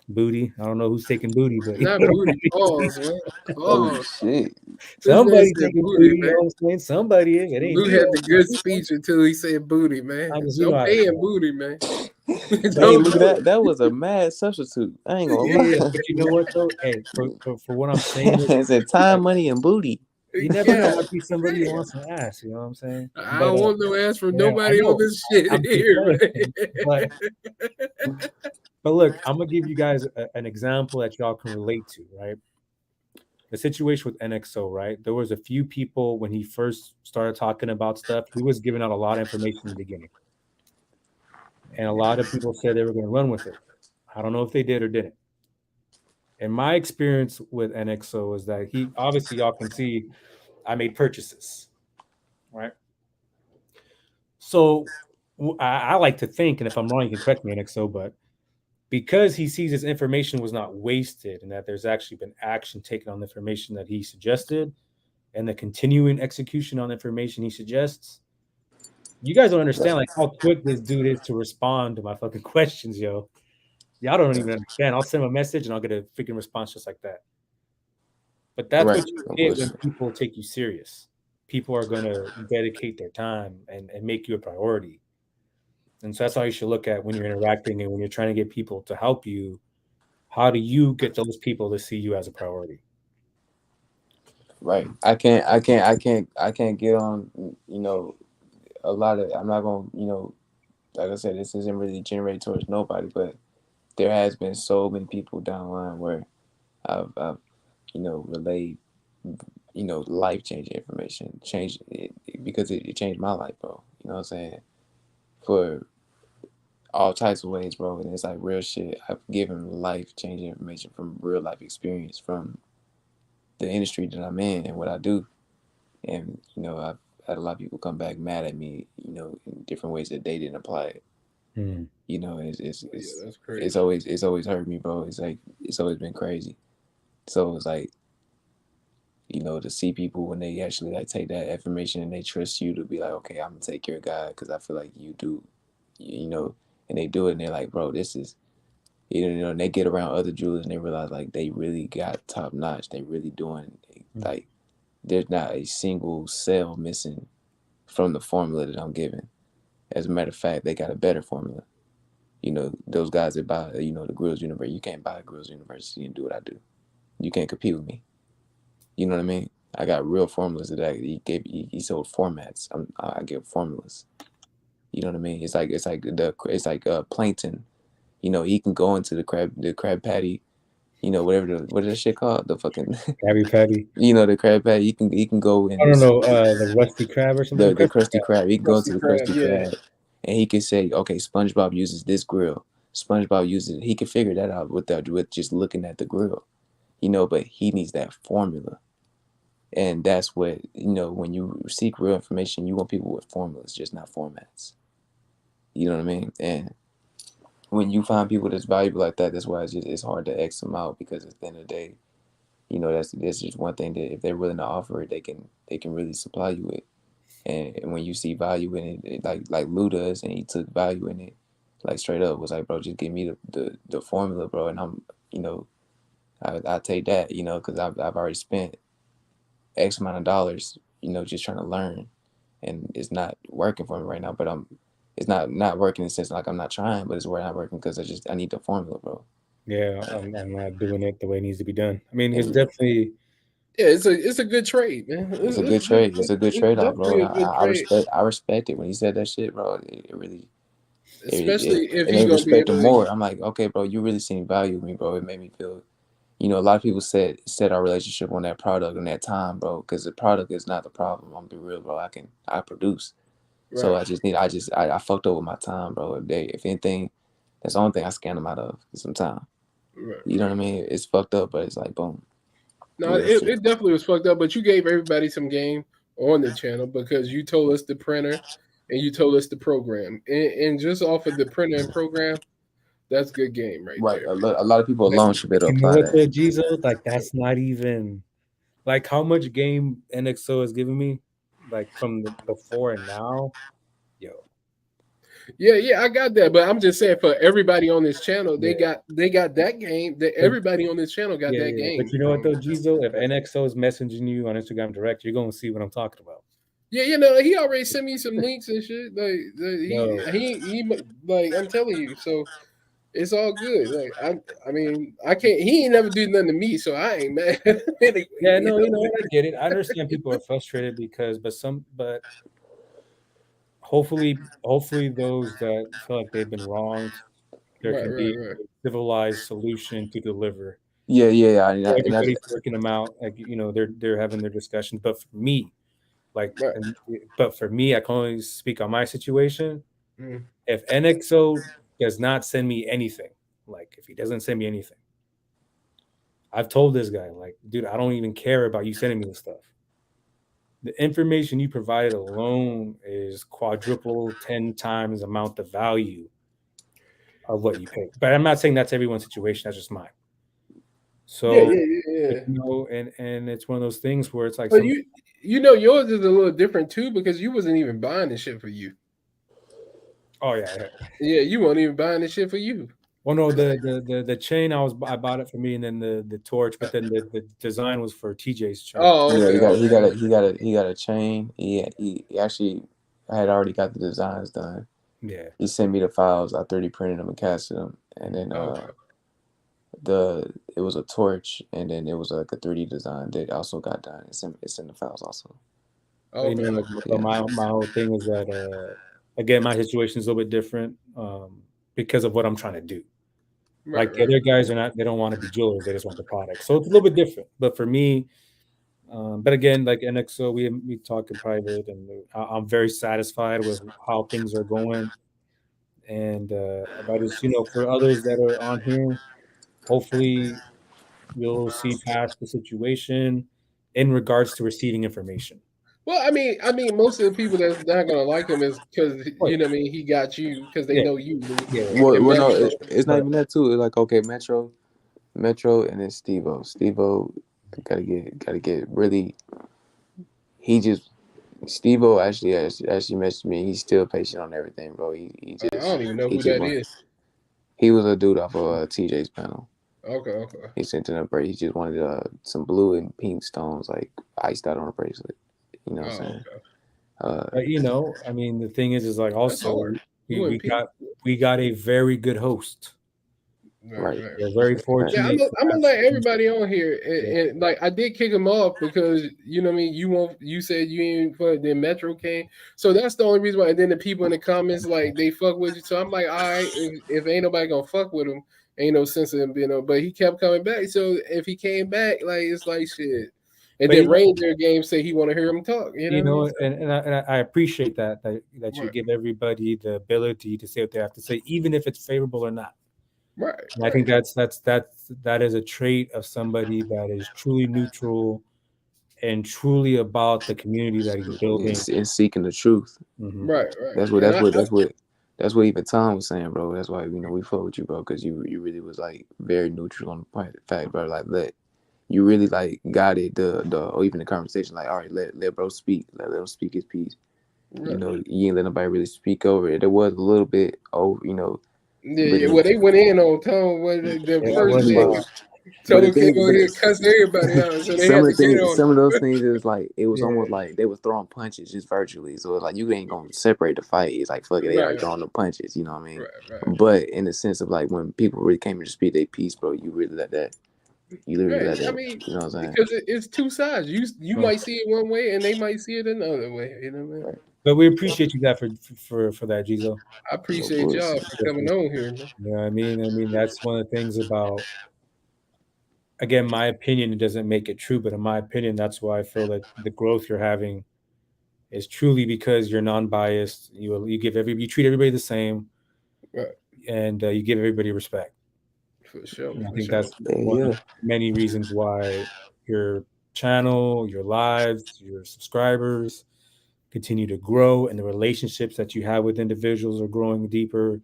booty. I don't know who's taking booty, but not booty. Pause, man. Oh shit! Somebody's taking booty. You know what I'm saying? Somebody is. It ain't Lou had the good speech until he said booty, man. Don't pay him booty, man. Hey, look, that was a mad substitute. I ain't gonna lie. But you know what though? Hey, for what I'm saying, it's a time, money, and booty. You never know, might be somebody who wants an ass. You know what I'm saying? I don't want no ass from nobody on this shit here, man. But look, I'm gonna give you guys an example that y'all can relate to, right? The situation with NXO, right? There was a few people when he first started talking about stuff, he was giving out a lot of information in the beginning. And a lot of people said they were going to run with it. I don't know if they did or didn't. And my experience with NXO is that he, obviously y'all can see I made purchases, right? So I like to think, and if I'm wrong, you can correct me, NXO, but because he sees his information was not wasted and that there's actually been action taken on the information that he suggested and the continuing execution on information he suggests, you guys don't understand like how quick this dude is to respond to my fucking questions, yo. Y'all don't even understand. I'll send him a message and I'll get a freaking response just like that. But that's what you get when people take you serious. People are going to dedicate their time and make you a priority. And so that's how you should look at when you're interacting and when you're trying to get people to help you. How do you get those people to see you as a priority? Right. I can't get on, a lot of, I'm not going to, like I said, this isn't really generated towards nobody, but there has been so many people down the line where I've relayed, life changing information, changed it because it changed my life, bro. You know what I'm saying? For all types of ways, bro. And it's like real shit. I've given life changing information from real life experience from the industry that I'm in and what I do. And, I've had a lot of people come back mad at me, in different ways that they didn't apply it. Mm. That's crazy. It's always hurt me, bro. It's like, it's always been crazy. So it's like, to see people when they actually like take that information and they trust you to be like, okay, I'm gonna take your guy because I feel like you do, and they do it and they're like, bro, this is, and they get around other jewelers and they realize like they really got top notch. They really doing like, there's not a single cell missing from the formula that I'm giving. As a matter of fact, they got a better formula. Those guys that buy, the Grills Universe, you can't buy a Grills University and do what I do. You can't compete with me. You know what I mean? I got real formulas that he sold formats. I give formulas. You know what I mean? It's like Plankton. He can go into the crab patty, what is that shit called? The fucking Krabby Patty. The crab patty. He can go in. I don't know, the Rusty Crab or something. The Krusty Krab. He can go to the Krusty yeah. Krab, and he can say, okay, SpongeBob uses this grill. SpongeBob uses. He can figure that out with just looking at the grill, But he needs that formula. And that's what, when you seek real information, you want people with formulas, just not formats. You know what I mean? And when you find people that's valuable like that, that's why it's hard to X them out, because at the end of the day, that's just one thing that if they're willing to offer it, they can really supply you with. And when you see value in it, like Lou does, and he took value in it, like straight up was like, bro, just give me the formula, bro, and I'm, I take that, because I've already spent X amount of dollars, just trying to learn, and it's not working for me right now. But it's not working in the sense like I'm not trying, but it's not working because I need the formula, bro. Yeah, I'm not doing it the way it needs to be done. I mean, it's definitely. Yeah, it's a good trade, man. It's a good trade. It's a good trade off, bro. I respect it when he said that shit, bro. It really. Especially if and you're they gonna be respect able him to. more. I'm like, okay, bro, you really seen value in me, bro. It made me feel. A lot of people said our relationship on that product and that time, bro, because the product is not the problem. I'm gonna be real, bro. I produce. Right. So I fucked up with my time, bro. If anything, that's the only thing I scan them out of is some time. Right. You know what I mean? It's fucked up, but it's like, boom. No, it definitely was fucked up, but you gave everybody some game on the channel because you told us the printer and you told us the program. And just off of the printer and program, that's good game right there. A lot of people alone should be able to apply that. Geezo, like that's not even like how much game NXO has given me, like from the before and now. Yo. Yeah, I got that, but I'm just saying for everybody on this channel, they got that game. That everybody on this channel got that game. But you know what though, Geezo? If NXO is messaging you on Instagram direct, you're gonna see what I'm talking about. Yeah, he already sent me some links and shit. He like I'm telling you, so it's all good. Like I mean, I can't. He ain't never do nothing to me, so I ain't mad. Anyway, yeah, no, I get it. I understand people are frustrated because, but hopefully those that feel like they've been wronged, there can be a civilized solution to deliver. Yeah. Everybody's working them out. Like they're having their discussions. But for me, I can only speak on my situation. Mm. If NXO does not send me anything, like if he doesn't send me anything, I've told this guy, like, dude, I don't even care about you sending me this stuff. The information you provided alone is quadruple, 10 times amount of value of what you pay. But I'm not saying that's everyone's situation. That's just mine. So, and it's one of those things where it's like, but yours is a little different too, because you wasn't even buying the shit for you. Oh yeah. Yeah, you weren't even buying the shit for you. Well, no, the chain I bought it for me, and then the torch, but then the design was for TJ's chain. Oh, okay. Yeah, he got a chain. He actually had already got the designs done. Yeah, he sent me the files. I 3D printed them and casted them, and then it was a torch, and then it was like a 3D design that also got done. It's in the files also. Okay. But my whole thing is that again, my situation is a little bit different because of what I'm trying to do. Like the other guys are not. They don't want to be jewelers. They just want the product. So it's a little bit different. But for me, but again, like NXO, we talk in private, and I'm very satisfied with how things are going. And but it's, for others that are on here, hopefully you'll see past the situation in regards to receiving information. Well, I mean, most of the people that's not gonna like him is because he got you because they know you, Lou. Yeah. Well, no, it's not even that too. It's like, okay, Metro, and then Steve-O gotta get really. Steve-O actually messaged me. He's still patient on everything, bro. He just. I don't even know who that is. He was a dude off of TJ's panel. Okay. He sent in a bracelet. He just wanted some blue and pink stones, like iced out on a bracelet. You know what I'm saying? Okay. But I mean, the thing is like also we got a very good host. Right. We're very fortunate. Yeah, I'm gonna let everybody on here, and like I did kick him off because you said you ain't put then Metro came, so that's the only reason why. And then the people in the comments like they fuck with you, so I'm like, all right, if ain't nobody gonna fuck with him, ain't no sense of him being on. But he kept coming back, so if he came back, like it's like shit. And then Ranger Game say he want to hear him talk. And I appreciate that you give everybody the ability to say what they have to say, even if it's favorable or not. Right. And I think that is a trait of somebody that is truly neutral and truly about the community that he's building and seeking the truth. Mm-hmm. Right. That's what even Tom was saying, bro. That's why we fuck with you, bro, because you really was like very neutral on the fact, bro. Like you really like got it. Or even the conversation, like, all right, let bro speak. Let him speak his piece. Right. You ain't let nobody really speak over it. There was a little bit over, Yeah. Well, they went in on Tom. The first thing. So they came over here cussing everybody out. So they had to get on. Some of those things is like it was almost like they was throwing punches just virtually. So it's like you ain't gonna separate the fight. It's like fuck it, they are throwing the punches. You know what I mean? Right. But in the sense of like when people really came in to speak their piece, bro, you really let that. You literally let that. I mean, you know what I'm saying? Because it's two sides. You might see it one way, and they might see it another way. You know what I mean? Right. But we appreciate you that for that, Geezo. I appreciate y'all for coming on here, man. You know what I mean, that's one of the things about. Again, my opinion, it doesn't make it true, but in my opinion, that's why I feel that the growth you're having is truly because you're non-biased. You treat everybody the same, right? And you give everybody respect. For sure. And I think that's one of many reasons why your channel, your lives, your subscribers continue to grow, and the relationships that you have with individuals are growing deeper.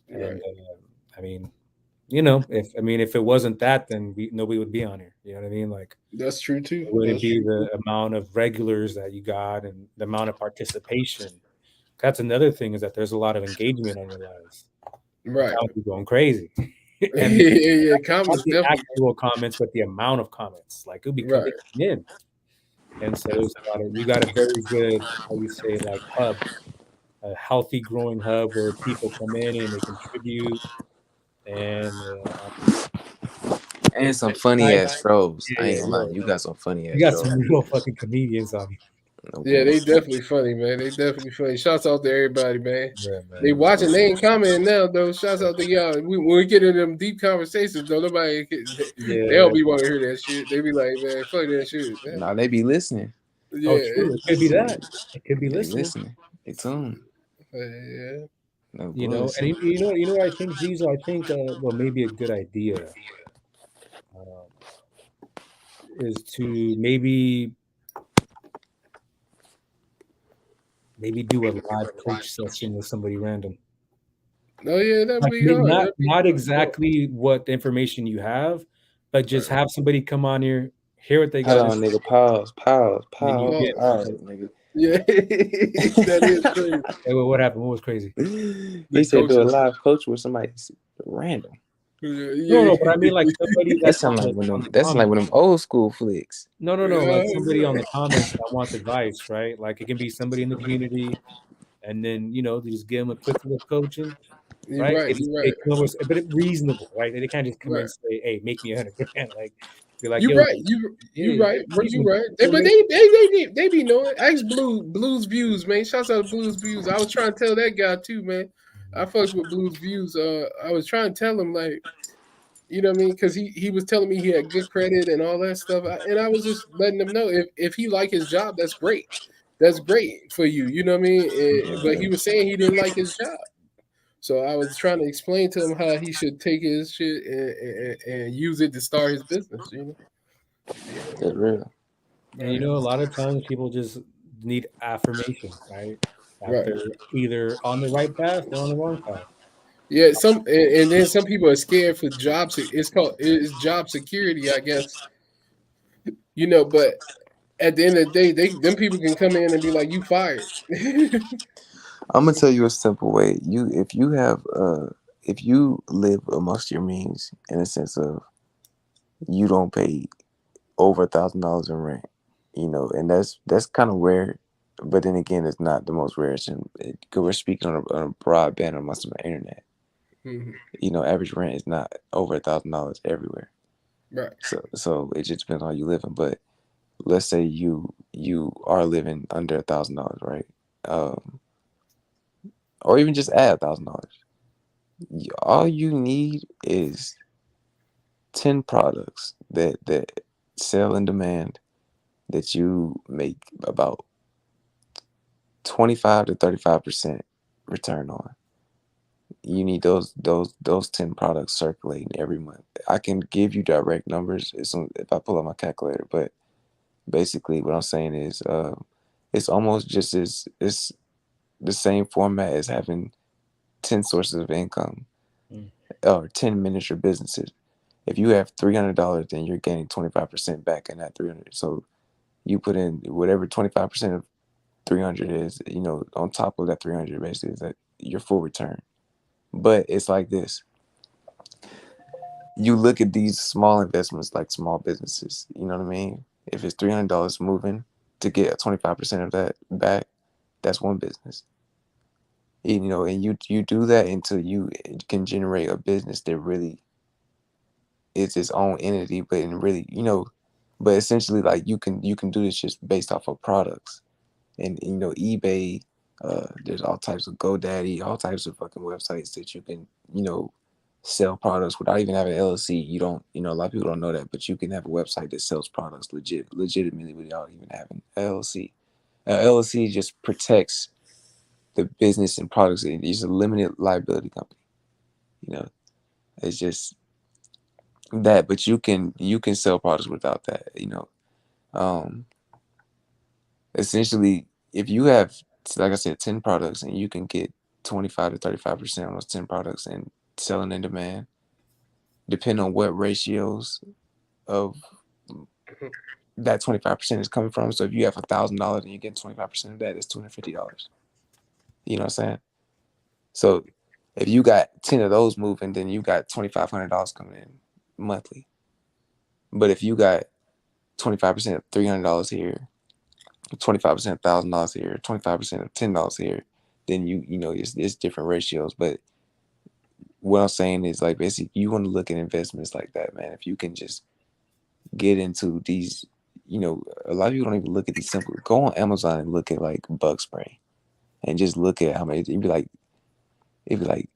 Right. And I mean. If it wasn't that, then nobody would be on here. You know what I mean? Like that's true too. It wouldn't be the amount of regulars that you got and the amount of participation. That's another thing, is that there's a lot of engagement on your lives. Right. You're going crazy. And yeah, comments, not the actual comments, but the amount of comments. Like it'll be coming in. And so you got a very good, how you say, like hub, a healthy growing hub where people come in and they contribute. And some funny ass trolls. I ain't gonna lie, you got some funny ass. You got some real fucking comedians on you. Yeah, they definitely funny, man. They definitely funny. Shouts out to everybody, man. Yeah, man. They watching, they ain't commenting now, though. Shouts out to y'all. When we get into them deep conversations, though, nobody, they'll be wanting to hear that shit. They be like, man, fuck that shit. Man. Nah, they be listening. Yeah, true. It could be that. It could be listening. They tune. Yeah. No, and you know what I think, Geezo? I think maybe a good idea is to maybe do a live coach session with somebody random. Oh yeah, that'd be hard. Not exactly what information you have, but just have somebody come on here, hear what they got. Hold on, nigga. Pause. Nigga. Yeah, that is crazy. Hey, what happened? What was crazy? He said do a live coach with somebody random. No, but I mean like somebody that sounds like one of them old school flicks. No, like somebody on the comments that wants advice, right? Like it can be somebody in the community, and then they just give them a quick little coaching, right? Right. But it's reasonable, right? They can't just come in and say, "Hey, make me $100,000." Like be like, you're right. You're right. But they be knowing. Ask Blues Views, man. Shouts out to Blues Views. I was trying to tell that guy too, man. I fucked with Blues Views. I was trying to tell him like, You know what I mean? Because he was telling me he had good credit and all that stuff, and I was just letting him know if he like his job, that's great. That's great for you. You know what I mean? But he was saying he didn't like his job. So I was trying to explain to him how he should take his shit and use it to start his business. You know, That's real. And you know, a lot of times people just need affirmation, right? That Right. they're either on the right path or on the wrong path. Yeah, and then some people are scared for jobs. It's job security, I guess. You know, but at the end of the day, them people can come in and be like, "You fired." I'm gonna tell you a simple way. If you live amongst your means in a sense of you don't pay over $1,000 in rent, you know, and that's kind of rare. But then again, it's not the most rare. Because we're speaking on a broad band amongst the internet. Mm-hmm. You know, average rent is not over $1,000 everywhere. Right. So it just depends on how you living. But let's say you are living under $1,000, right? Or even just add $1,000. All you need is 10 products that sell in demand that you make about 25 to 35% return on. You need those 10 products circulating every month. I can give you direct numbers if I pull up my calculator, but basically what I'm saying is it's almost just it's the same format as having 10 sources of income or 10 miniature businesses. If you have $300, then you're getting 25% back in that 300. So you put in whatever 25% of 300 is, you know, on top of that 300 basically is that your full return. But it's like this. You look at these small investments like small businesses, you know what I mean? If it's $300 moving to get 25% of that back, that's one business. You know, and you do that until you can generate a business that really is its own entity, but in really, you know, but essentially like you can do this just based off of products. And you know, eBay, there's all types of GoDaddy, all types of fucking websites that you can, you know, sell products without even having an LLC. You don't, you know, a lot of people don't know that, but you can have a website that sells products legitimately without even having an LLC. LLC just protects the business and products. It's a limited liability company. You know, it's just that, but you can sell products without that. You know, essentially, if you have, like I said, 10 products and you can get 25 to 35% on those 10 products and selling in demand, depending on what ratios of that 25% is coming from. So if you have $1,000 and you get 25% of that, it's $250. You know what I'm saying? So if you got 10 of those moving, then you got $2,500 coming in monthly. But if you got 25% of $300 here, 25% of $1,000 here, 25% of $10 here, then you know it's different ratios. But what I'm saying is like basically you want to look at investments like that, man. If you can just get into these, you know, a lot of people don't even look at these simple. Go on Amazon and look at like bug spray, and just look at how many. It'd be like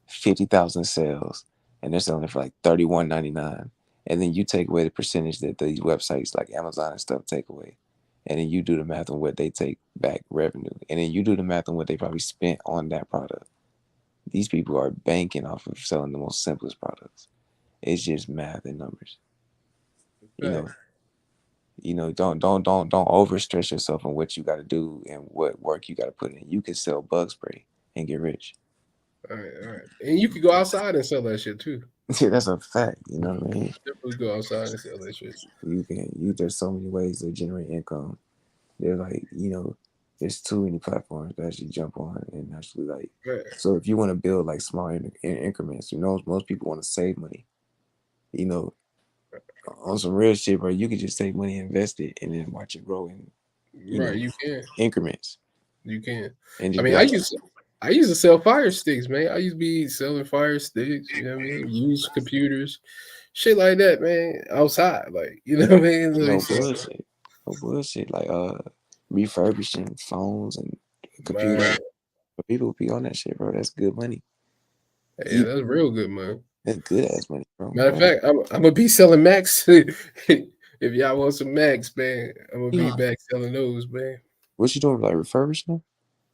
50,000 sales, and they're selling it for like $31.99. And then you take away the percentage that these websites like Amazon and stuff take away. And then you do the math on what they take back revenue. And then you do the math on what they probably spent on that product. These people are banking off of selling the most simplest products. It's just math and numbers. You know, don't overstress yourself on what you got to do and what work you got to put in. You can sell bug spray and get rich. All right. And you could go outside and sell that shit too. Yeah, that's a fact. You know what I mean? Definitely go outside and sell that shit. There's so many ways to generate income. There's like, you know, there's too many platforms to actually jump on and actually like. Right. So if you want to build like small increments, you know, most people want to save money. You know, on some real shit, bro, you can just save money, invest it, and then watch it grow in, you can increments. You can. And I mean, I used to sell fire sticks, man. I used to be selling fire sticks. You know what I mean? Used computers, shit like that, man. Outside, like you know what I mean? Like, no bullshit. Like refurbishing phones and computers. Man. People be on that shit, bro. That's good money. Yeah, that's real good, man. That's good ass money, bro. Matter of fact, I'm gonna be selling Macs. If y'all want some Macs, man, I'm gonna be back selling those, man. What you doing? Like refurbishing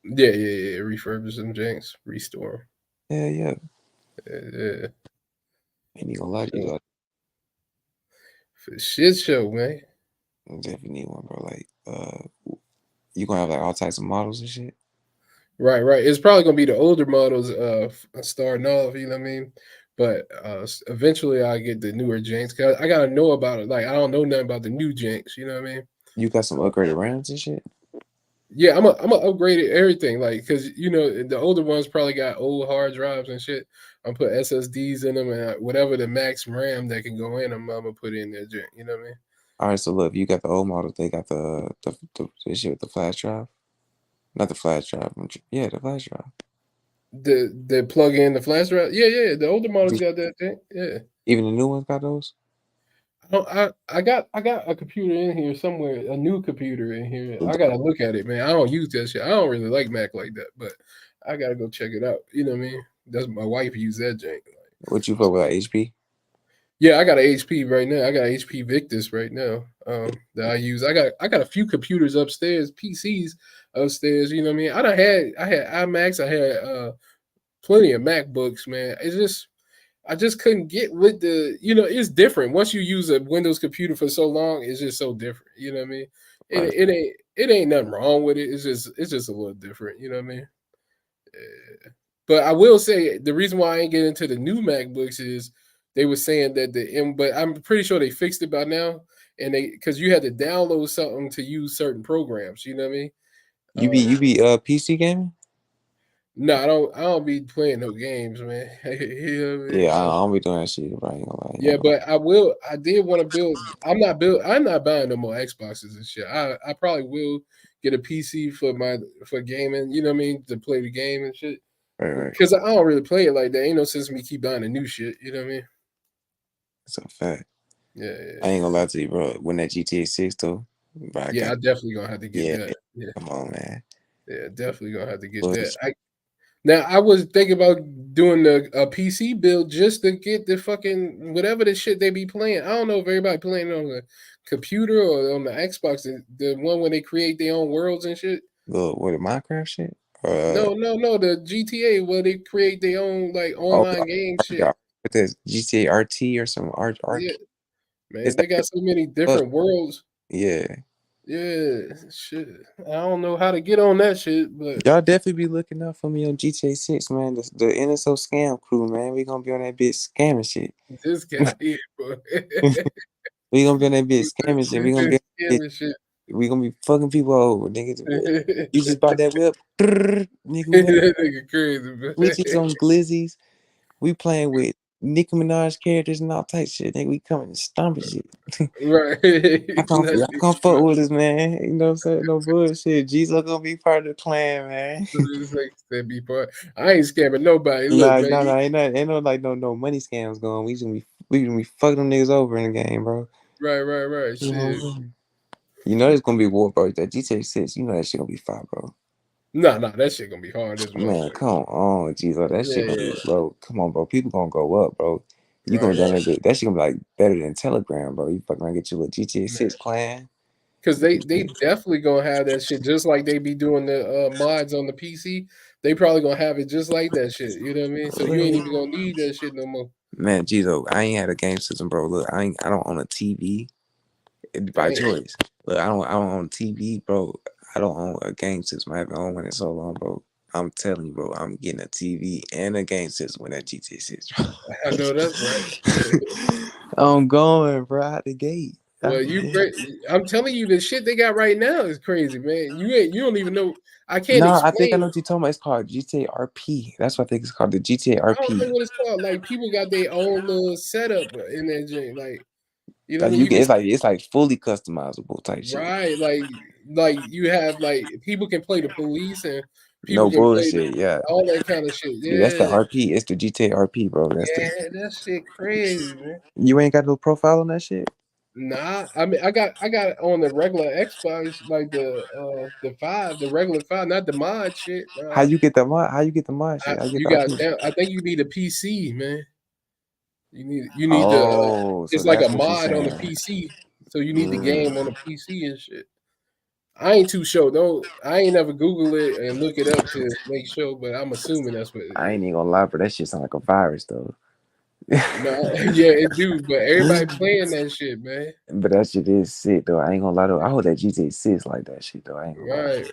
them? Yeah. Refurbish them janks, restore them. Yeah. Yeah. Ain't even gonna lie to you, like, for shit show, man. I definitely need one, bro. Like, you gonna have like all types of models and shit. Right. It's probably gonna be the older models, starting off. You know what I mean? But eventually, I get the newer janks. Cause I gotta know about it. Like I don't know nothing about the new janks. You know what I mean? You got some upgraded RAMs and shit. Yeah, I'm a upgrade everything. Like because the older ones probably got old hard drives and shit. I'm put SSDs in them and whatever the max RAM that can go in them, I'm gonna put in there. You know what I mean? All right, so look, you got the old models. They got the shit with the flash drive. Not the flash drive. Yeah, the flash drive. The plug in the flash drive. Yeah. The older models got that thing. Yeah. Even the new ones got those. I got a computer in here somewhere, a new computer in here. I gotta look at it, man. I don't use that shit. I don't really like Mac like that, but I gotta go check it out. You know what I mean? That's my wife use that jank. What you put with like HP? Yeah, I got an HP right now. I got HP Victus right now. That I use. I got a few computers upstairs, PCs upstairs. You know what I mean? I had iMacs. I had plenty of MacBooks, man. I just couldn't get with the. It's different once you use a Windows computer for so long. It's just so different. You know what I mean? Right. It ain't nothing wrong with it. It's just a little different. You know what I mean? But I will say the reason why I ain't get into the new MacBooks is they were saying that but I'm pretty sure they fixed it by now, and because you had to download something to use certain programs. You know what I mean? You be PC gaming? No, I don't be playing no games, man. You know what I mean? Yeah, I don't be doing that shit, right? Yeah, but I did want to build. I'm not buying no more Xboxes and shit. I probably will get a PC for gaming. You know what I mean? To play the game and shit. Right. Because I don't really play it like that. Ain't no sense in me keep buying the new shit. You know what I mean? It's a fact. Yeah. I ain't gonna lie to you, bro. When that GTA 6 though, bro, I definitely gonna have to get that. Yeah. Come on, man. Yeah, definitely gonna have to get that. Now I was thinking about doing a PC build just to get the fucking whatever the shit they be playing. I don't know if everybody playing on the computer or on the Xbox, the one where they create their own worlds and shit. What the Minecraft shit? No, the GTA where they create their own like online game shit. With this GTA RT or some art. Yeah, man, they got so many different worlds. Yeah. Yeah, shit. I don't know how to get on that shit, but y'all definitely be looking out for me on GTA 6, man. The NSO scam crew, man. We gonna be on that bitch scamming shit. This guy here, bro. We gonna be on that bitch scamming shit. We gonna be fucking people over, nigga. You just bought that whip, nigga. That nigga crazy, bro. Glitches on glizzies. We playing with Nicki Minaj characters and all type shit. Nigga, we coming and stomping shit. Right. Y'all come fuck with us, man. You know what I'm saying? No bullshit. Jesus gonna be part of the clan, man. Be part. I ain't scamming nobody. Look, man. Ain't no like no money scams going. We gonna be fucking them niggas over in the game, bro. Right. Shit. You know there's gonna be war, bro. That GTA 6, you know that shit gonna be fire, bro. No, that shit gonna be hard as well. Man, come on, Jesus. That shit gonna be, bro. Come on, bro. People gonna go up, bro. You gonna download that shit gonna be like better than Telegram, bro. You fucking gonna get you a GTA 6 clan. Cause they definitely gonna have that shit just like they be doing the mods on the PC. They probably gonna have it just like that shit. You know what I mean? So you ain't even gonna need that shit no more. Man, Gizo, I ain't had a game system, bro. Look, I don't own a TV by choice. Look, I don't own a TV, bro. I don't own a game system. I haven't owned one in so long, bro. I'm telling you, bro, I'm getting a TV and a game system with that GTA 6, bro. I know that's right. I'm going, bro, out the gate. Well, I'm telling you, the shit they got right now is crazy, man. You don't even know. I can't explain. I think I know what you're talking about. It's called GTA RP. That's what I think it's called, the GTA RP. I don't know what it's called. Like people got their own little setup in that joint. Like, you know, like it's like fully customizable type shit. Right, like you have like people can play the police and people no can bullshit, play all that kind of shit. Yeah, that's the RP. It's the GTA RP, bro. That shit crazy, man. You ain't got no profile on that shit? Nah, I mean I got it on the regular Xbox, like the regular 5, not the mod shit. How you get the mod? How you get the mod shit? You got down. I think you need a PC, man. You need the it's so like a that's what you're mod on the saying. PC, so you need the game on the PC and shit. I ain't too sure. I ain't never Google it and look it up to make sure, but I'm assuming that's what it I is. ain't even gonna lie, but that shit sound like a virus though. No, yeah, it do, but everybody playing that shit, man. But that shit is sick though. I ain't gonna lie though. I hope that GTA 6 like that shit though. I ain't gonna lie. Right.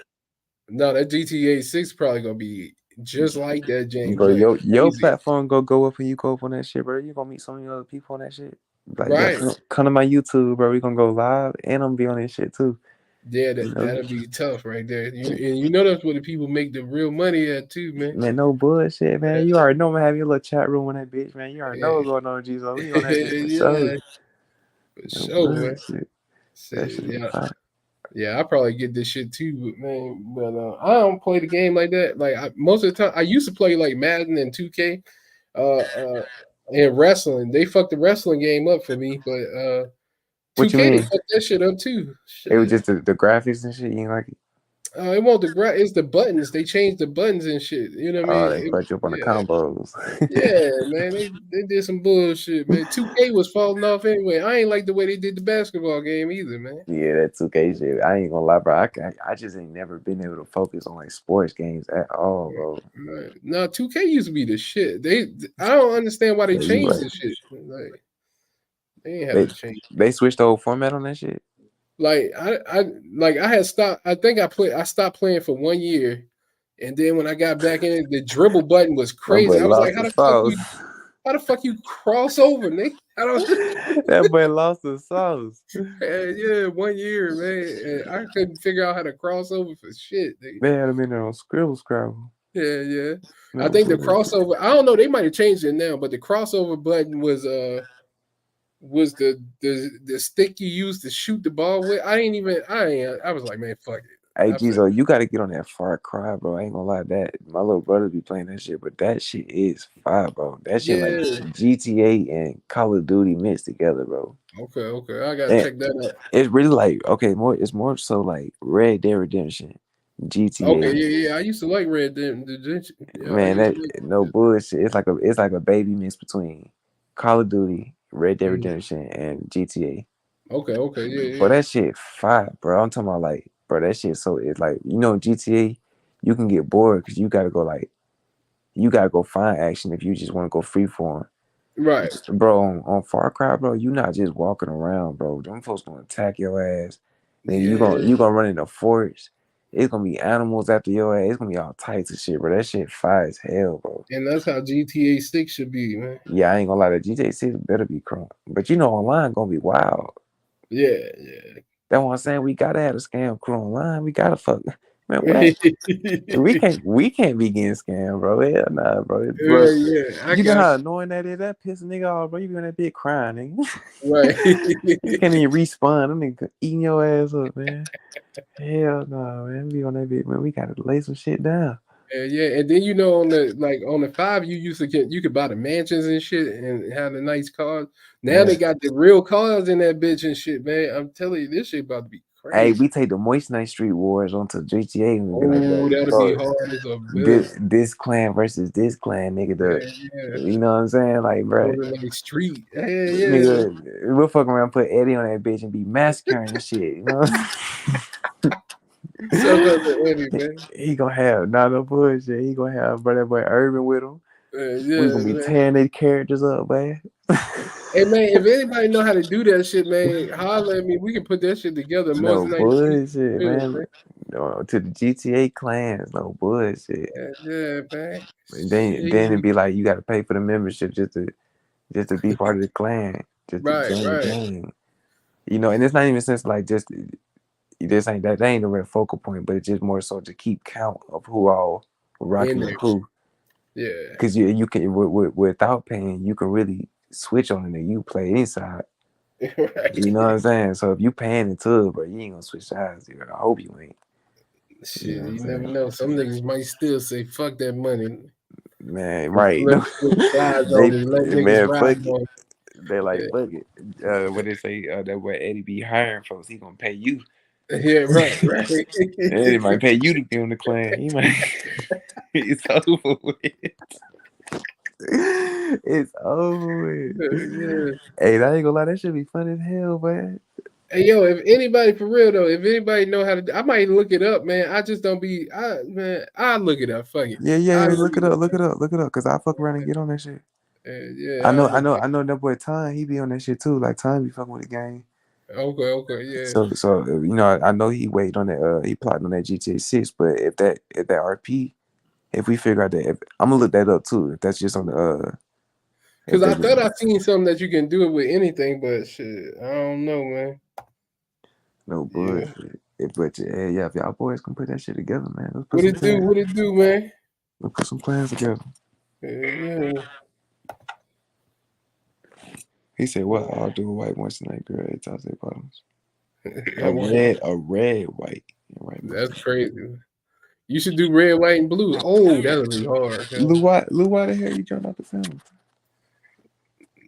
No, that GTA 6 probably gonna be just like that, James. Bro, Like your crazy. platform go up when you go up on that shit, bro. You gonna meet so many other people on that shit. Like, right. yeah, come to my YouTube, bro. We gonna go live and I'm gonna be on this shit too. Yeah, that'll be tough right there. And you know that's where the people make the real money at too, man. Man, no bullshit, man. You already know I'm gonna have your little chat room on that bitch, man. You already know what's going on, Geezo. We on that bitch for sure. For sure, man. That shit yeah, I probably get this shit too, man. But I don't play the game like that. Like most of the time, I used to play like Madden and 2K, and wrestling. They fucked the wrestling game up for me, but 2K they fucked that shit up too. Shit. It was just the graphics and shit. You ain't like it? It won't it's the buttons. They changed the buttons and shit. You know what I mean? They put you up on the combos. Yeah, man. They did some bullshit, man. 2K was falling off anyway. I ain't like the way they did the basketball game either, man. Yeah, that 2K shit. I ain't gonna lie, bro. I just ain't never been able to focus on like sports games at all, bro. Right. No, 2K used to be the shit. I don't understand why they changed this shit. Like they ain't have to change. They switched the whole format on that shit. Like I had stopped. I think I stopped playing for 1 year, and then when I got back in it, the dribble button was crazy. I was like, how the fuck you cross over, Nick? That boy lost the sauce. Yeah, 1 year, man. And I couldn't figure out how to cross over for shit. Nigga. They had him in there on Scrabble. Yeah. No, I think the crossover. I don't know. They might have changed it now, but the crossover button was the stick you used to shoot the ball with. I was like, man, fuck it. Hey, Geezo, you got to get on that Far Cry, bro. I ain't gonna lie, that my little brother be playing that shit, but that shit is fire, bro. That shit like GTA and Call of Duty mixed together, bro. Okay, I gotta check that out. It's really like it's more so like Red Dead Redemption, GTA. Okay, yeah. I used to like Red Dead Redemption. Man, no bullshit. It's like a baby mix between Call of Duty, Red Dead Redemption, and GTA. Okay, yeah. But that shit fire, bro. I'm talking about like, bro, that shit. So it's like, GTA, you can get bored because you gotta go find action if you just want to go freeform. Right, bro. On Far Cry, bro, you not just walking around, bro. Them folks gonna attack your ass. Then you gonna run in the forest. It's gonna be animals after your ass. It's gonna be all types of shit, bro. That shit fire as hell, bro. And that's how GTA 6 should be, man. Yeah, I ain't gonna lie. The GTA 6 better be crunk, but online gonna be wild. Yeah. That's what I'm saying. We gotta have a scam crew online. We gotta fuck. Man, what? we can't be getting scammed, bro. Hell nah, bro. Yeah. You know how annoying that is? That piss a nigga off, bro. You be on that big crying, nigga. Right. You can't even respawn. Them nigga eating your ass up, man. Hell no, man. We on that big, man. We gotta lay some shit down. Yeah, and then on the 5, you could buy the mansions and shit and have the nice cars. Now they got the real cars in that bitch and shit, man. I'm telling you, this shit about to be crazy. Hey, we take the Moist Night Street Wars onto GTA and be that'll be hard as a bitch. This clan versus this clan, nigga. You know what I'm saying? Like, bro. Street. Nigga, we'll fuck around, put Eddie on that bitch and be massacring and shit, you know? He gonna have no bullshit. He gonna have that boy Urban with him. We gonna be tearing their characters up, man. Hey man, if anybody know how to do that shit, man, holler at me. We can put that shit together. No bullshit, man. No, to the GTA clans, no bullshit. Yeah, man. Then it'd be like you got to pay for the membership just to be part of the clan, just to join the game. And it's not even since like just. This ain't that ain't the real focal point, but it's just more so to keep count of who all rocking with who. Yeah, because you can without paying, you can really switch on it and you play inside. Right. You know what I'm saying? So if you paying into it, but you ain't gonna switch sides. I hope you ain't. Shit, you never know. Some niggas might still say fuck that money. Man, right? Man, fuck it. They like fuck it. What they say? That way Eddie be hiring folks. He gonna pay you. Yeah, right. Eddie might pay you to be on the clan. He might. It's over with. It's over with. Yeah. Hey, I ain't gonna lie, that should be fun as hell, man. Hey, yo, if anybody for real though, if anybody know how to, I might look it up, man. I just don't be, I look it up. Fuck it. Yeah. Look it up, cause I fuck around and get on that shit. Yeah, I I'll look know. That boy Time, he be on that shit too. Like Time be fucking with the game. Okay, yeah. So you know, I know he waited on that. He plotting on that GTA 6. But if that RP, if we figure out that, I'm gonna look that up too. If that's just on the Because I thought I seen something that you can do it with anything, but shit, I don't know, man. No bullshit. Yeah. If y'all boys can put that shit together, man. Let's put What it do, man? Let's put some plans together. Yeah. He said, "What? I'll do a white once tonight, girl. It tells their bottoms. A red, white, right? That's crazy. You should do red, white, and blue. Oh, that'll be hard. Lou, why the hell you turned off the phone?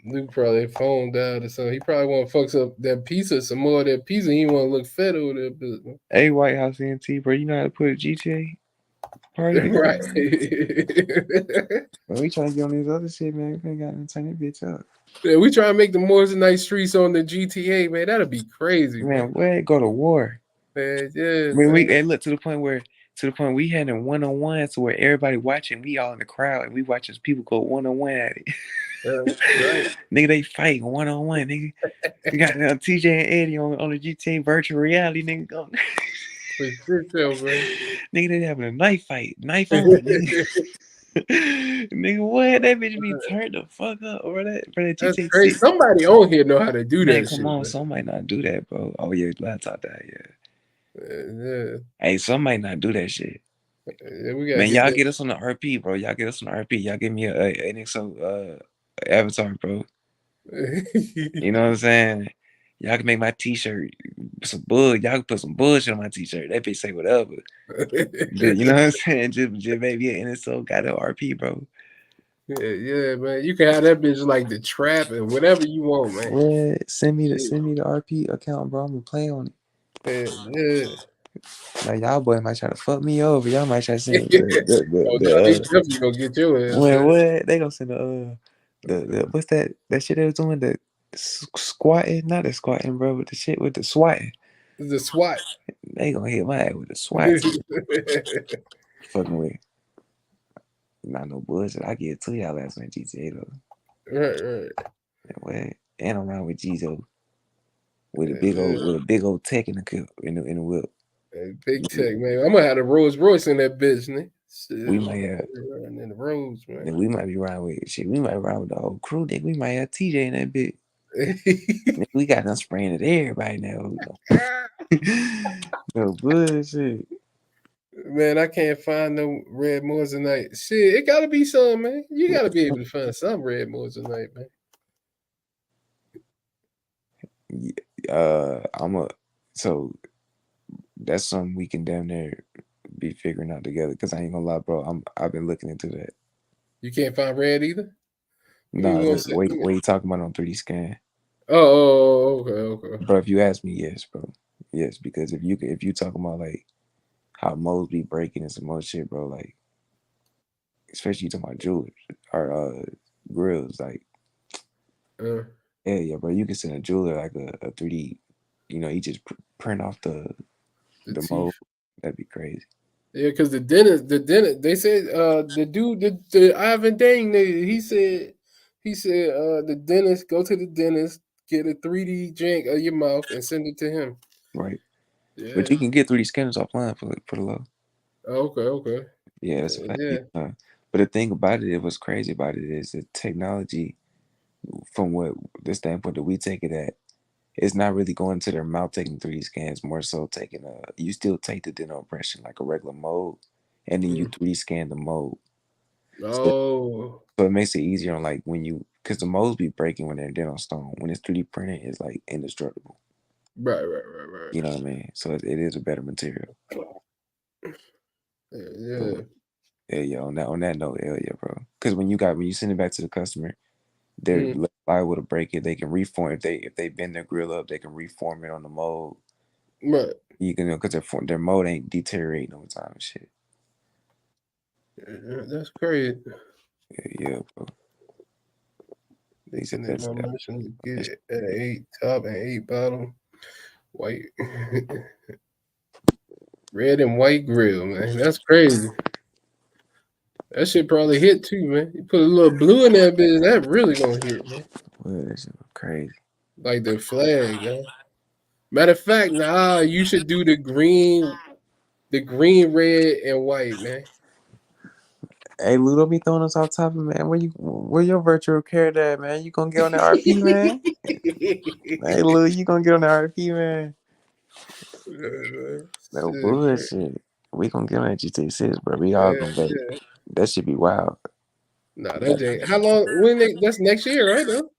Luke probably phone died or something. He probably want to fuck up that pizza, some more of that pizza. He want to look fat over there. But... Hey, White House NT, bro, you know how to put a GTA party together? Right. Bro, we trying to get on this other shit, man. We ain't got to turn that bitch up. Yeah, we try to make the Moissanite streets on the GTA, man. That'll be crazy, man. Where go to war? Man, yeah. I mean, we look to the point we had a 1-on-1 to where everybody watching, we all in the crowd, and we watching people go 1-on-1 at it. Right. Nigga, they fight 1-on-1, nigga. We got TJ and Eddie on the GTA virtual reality, nigga. For sure, bro. Nigga, they having a knife fight. Knife on, nigga. Nigga, what? That bitch be turned the fuck up over that. Bro, That's crazy. Somebody on here know how to do man, that come shit. On, somebody not do that, bro. Oh, yeah, laptop died, yeah. Hey, somebody not do that shit. Yeah, we gotta man, y'all get us on the RP, bro. Y'all get us on the RP. Y'all give me an NXO avatar, bro. You know what I'm saying? Y'all can make my t-shirt some bug. Y'all can put some bullshit on my t-shirt. That bitch say whatever. You know what I'm saying? Just maybe an NSO got an RP, bro. Yeah, man. You can have that bitch like the trap and whatever you want, man. What? Send me the RP account, bro. I'm gonna play on it. Yeah. Now y'all boy might try to fuck me over. Y'all might try to send they definitely gonna get your ass. What? They gonna send the what's that shit they was doing, the squatting, not the squatting, bro, but the shit with the swatting. The SWAT. They gonna hit my ass with the SWAT. Fucking with. Not no bullshit. I get it to y'all last night, GTA though. Right. And I'm around with Geezo with a big old tech in the whip. Big tech, man. I'm gonna have a Rolls Royce in that bitch, man. We might have in the roads, man. Then we might be riding with shit. We might ride with the whole crew. Nigga, we might have TJ in that bitch. We got them spraying at everybody now. No bullshit. Man, I can't find no red Moissanite. Shit, it gotta be some, man. You gotta be able to find some red Moissanite, man. So that's something we can damn near be figuring out together. Cause I ain't gonna lie, bro. I've been looking into that. You can't find red either? No, what you talking about on 3D scan? Oh, okay. Bro, if you ask me, yes, bro. Yes, because if you talking about like how modes be breaking and some more shit, bro, like especially you talking about jewelers or grills, like yeah, bro. You can send a jeweler like a 3D, you know, he just print off the mold. That'd be crazy. Yeah, because the dentist, they said the dude, the Ivan Dang, he said the dentist, go to the dentist, get a 3D jank of your mouth and send it to him. Right. Yeah. But you can get 3D scanners offline for the low. Okay. Yeah, that's a fact. Yeah. But the thing about it, what's crazy about it is the technology, from what the standpoint that we take it at, it's not really going to their mouth taking 3D scans, more so taking you still take the dental impression like a regular mold, and then you 3D scan the mold. So it makes it easier on like because the molds be breaking when they're dental stone. When it's 3D printed, it's like indestructible. Right. You know what I mean? So it is a better material. Yeah. Yeah, on that note, hell yeah, bro. Because when you send it back to the customer, they're liable to break it. They can reform if they bend their grill up. They can reform it on the mold. Right. You can because their mold ain't deteriorating over time and shit. Yeah, that's crazy. Yeah, bro. These And then my mission get at 8 top and 8 bottom. White. Red and white grill, man. That's crazy. That shit probably hit too, man. You put a little blue in that bitch, that really gonna hit, man. Well, that shit was crazy. Like the flag, huh? Matter of fact, nah, you should do the green, red, and white, man. Hey, Lou, don't be throwing us off topic, man. Where your virtual character at, man? You gonna get on the RP, man? Hey, Lou, you gonna get on the RP, man? No bullshit. We gonna get on that GTA 6, bro. We all gonna bet. Yeah. That should be wild. Nah, that ain't. How long? That's next year, right? Though.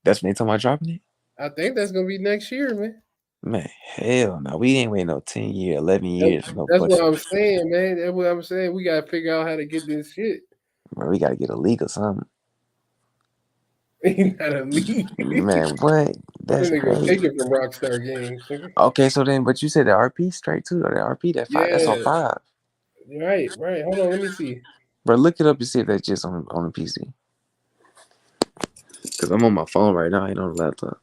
That's when they talking about dropping it. I think that's gonna be next year, man. Man, hell no. We ain't waiting no 10 years, 11 years. That's what I'm saying, man. That's what I'm saying. We gotta figure out how to get this shit. Bro, we gotta get a league or something. Ain't not a league. Man, what? That's crazy. Take it from Rockstar Games. Okay, so then, but you said the RP straight too, or the RP that 5? That's on 5. Right. Hold on, let me see. Bro, look it up and see if that's just on the PC. Cause I'm on my phone right now. I ain't on the laptop.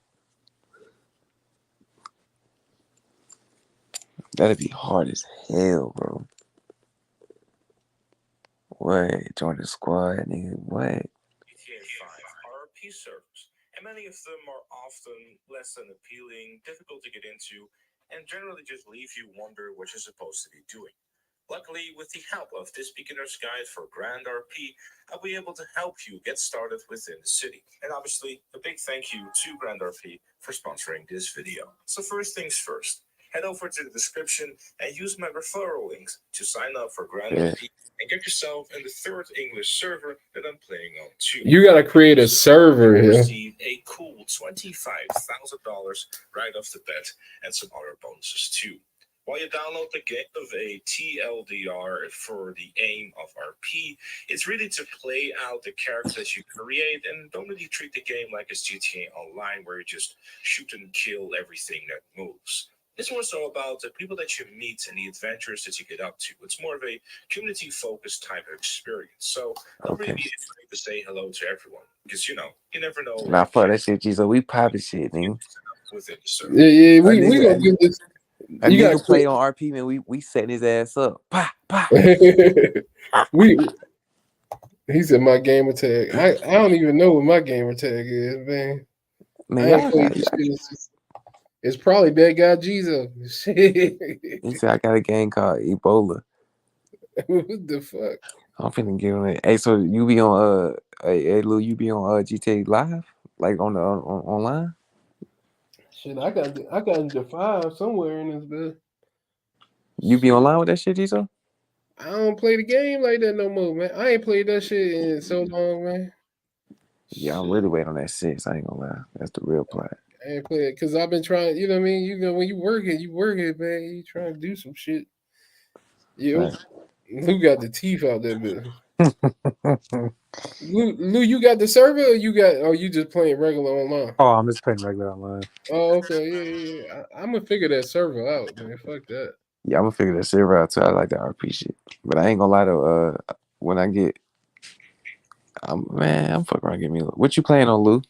That'd be hard as hell, bro. What? Join the squad, nigga. What? GTA 5 RP servers, and many of them are often less than appealing, difficult to get into, and generally just leave you wonder what you're supposed to be doing. Luckily, with the help of this beginner's guide for Grand RP, I'll be able to help you get started within the city. And obviously, a big thank you to Grand RP for sponsoring this video. So first things first, head over to the description and use my referral links to sign up for Grand RP and get yourself in the 3rd English server that I'm playing on too. You gotta create a server here. Receive a cool $25,000 right off the bat and some other bonuses too. While you download the game of a TLDR for the aim of RP, it's really to play out the characters you create and don't really treat the game like it's GTA Online where you just shoot and kill everything that moves. It's more so about the people that you meet and the adventures that you get up to. It's more of a community-focused type of experience. So don't really be afraid to say hello to everyone because, you never know. Nah, fuck that shit, G. So we popping shit, nigga. Yeah, we gonna get this. A nigga play on RP, man. We setting his ass up. He said my gamer tag. I don't even know what my gamer tag is, man. It's probably Thatguygeezo. He said I got a game called Ebola. What the fuck? I'm finna get on it. Hey, so you be on hey Lou, you be on GTA Live, like on the online? Shit, I got the 5 somewhere in this bit. You be online with that shit, Gizo? I don't play the game like that no more, man. I ain't played that shit in so long, man. Yeah, I'm really waiting on that 6. I ain't gonna lie. That's the real plan. I ain't play it because I've been trying, you know what I mean? When you work it, man. You trying to do some shit. Right. Lou got the teeth out there, bit. Lou, you got the server or you just playing regular online? Oh, I'm just playing regular online. Oh, okay. Yeah. I'm gonna figure that server out, man. Fuck that. Yeah, I'm gonna figure that server out too. I like that RP shit. But I ain't gonna lie though, when I get I'm fucking around get me. What you playing on, Lou?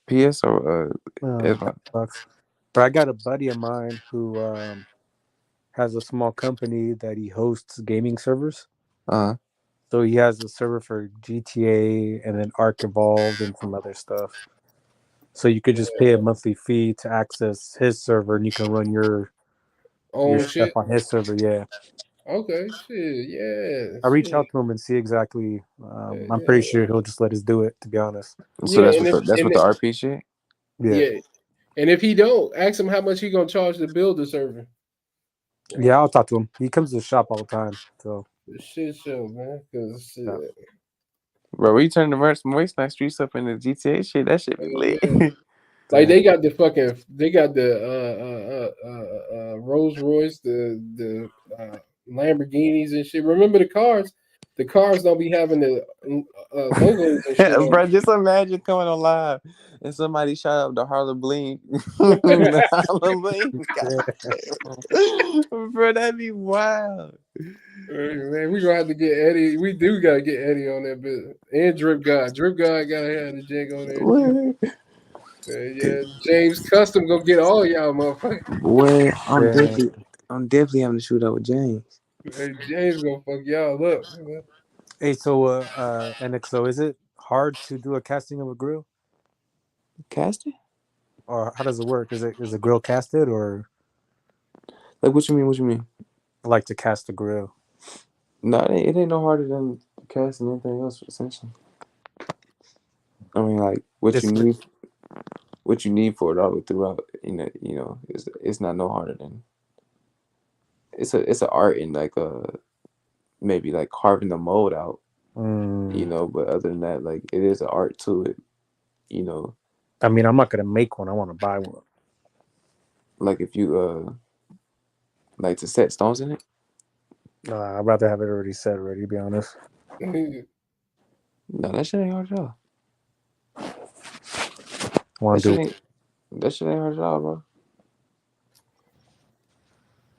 PS or Xbox? But I got a buddy of mine who has a small company that he hosts gaming servers. So he has a server for GTA and then Ark Evolved and some other stuff. So you could just pay a monthly fee to access his server, and you can run your stuff on his server. Yeah. Okay. Shit. Yeah. I reach out to him and see exactly. I'm pretty sure he'll just let us do it. To be honest. So that's what the RP shit. Yeah. And if he don't, ask him how much he gonna charge to build the server. Yeah, I'll talk to him. He comes to the shop all the time. So shit show, man. Cause shit. Bro, we turn the Moist Night Streets up in the GTA shit. That shit be lit. Like they got the Rolls Royce, the Lamborghinis and shit. Remember the cars? The cars don't be having the logos and shit. Bro, just imagine coming on live and somebody shot up the Harlem Bling. The Harlem Bling. Bro, that'd be wild. Man, we gonna have to get Eddie. We do gotta get Eddie on that bit. And Drip God. Drip God gotta have the jig on there too. Yeah, James Custom gonna get all y'all motherfuckers. Boy, I'm definitely having to shoot out with James. Hey, James gonna fuck y'all up. Hey, so NXO, is it hard to do a casting of a grill? Casting? Or how does it work? Is the grill casted or like what you mean? What you mean? Like to cast a grill? No, it ain't no harder than casting anything else essentially. I mean, like what you need for it all the way throughout. You know, it's not no harder than. It's an art in like maybe like carving the mold out. You know, but other than that, like it is an art to it. You know. I mean, I'm not gonna make one. I want to buy one. Like if you like to set stones in it. I'd rather have it already set already. To be honest. No, that shit ain't hard at all. That shit ain't hard at all, bro.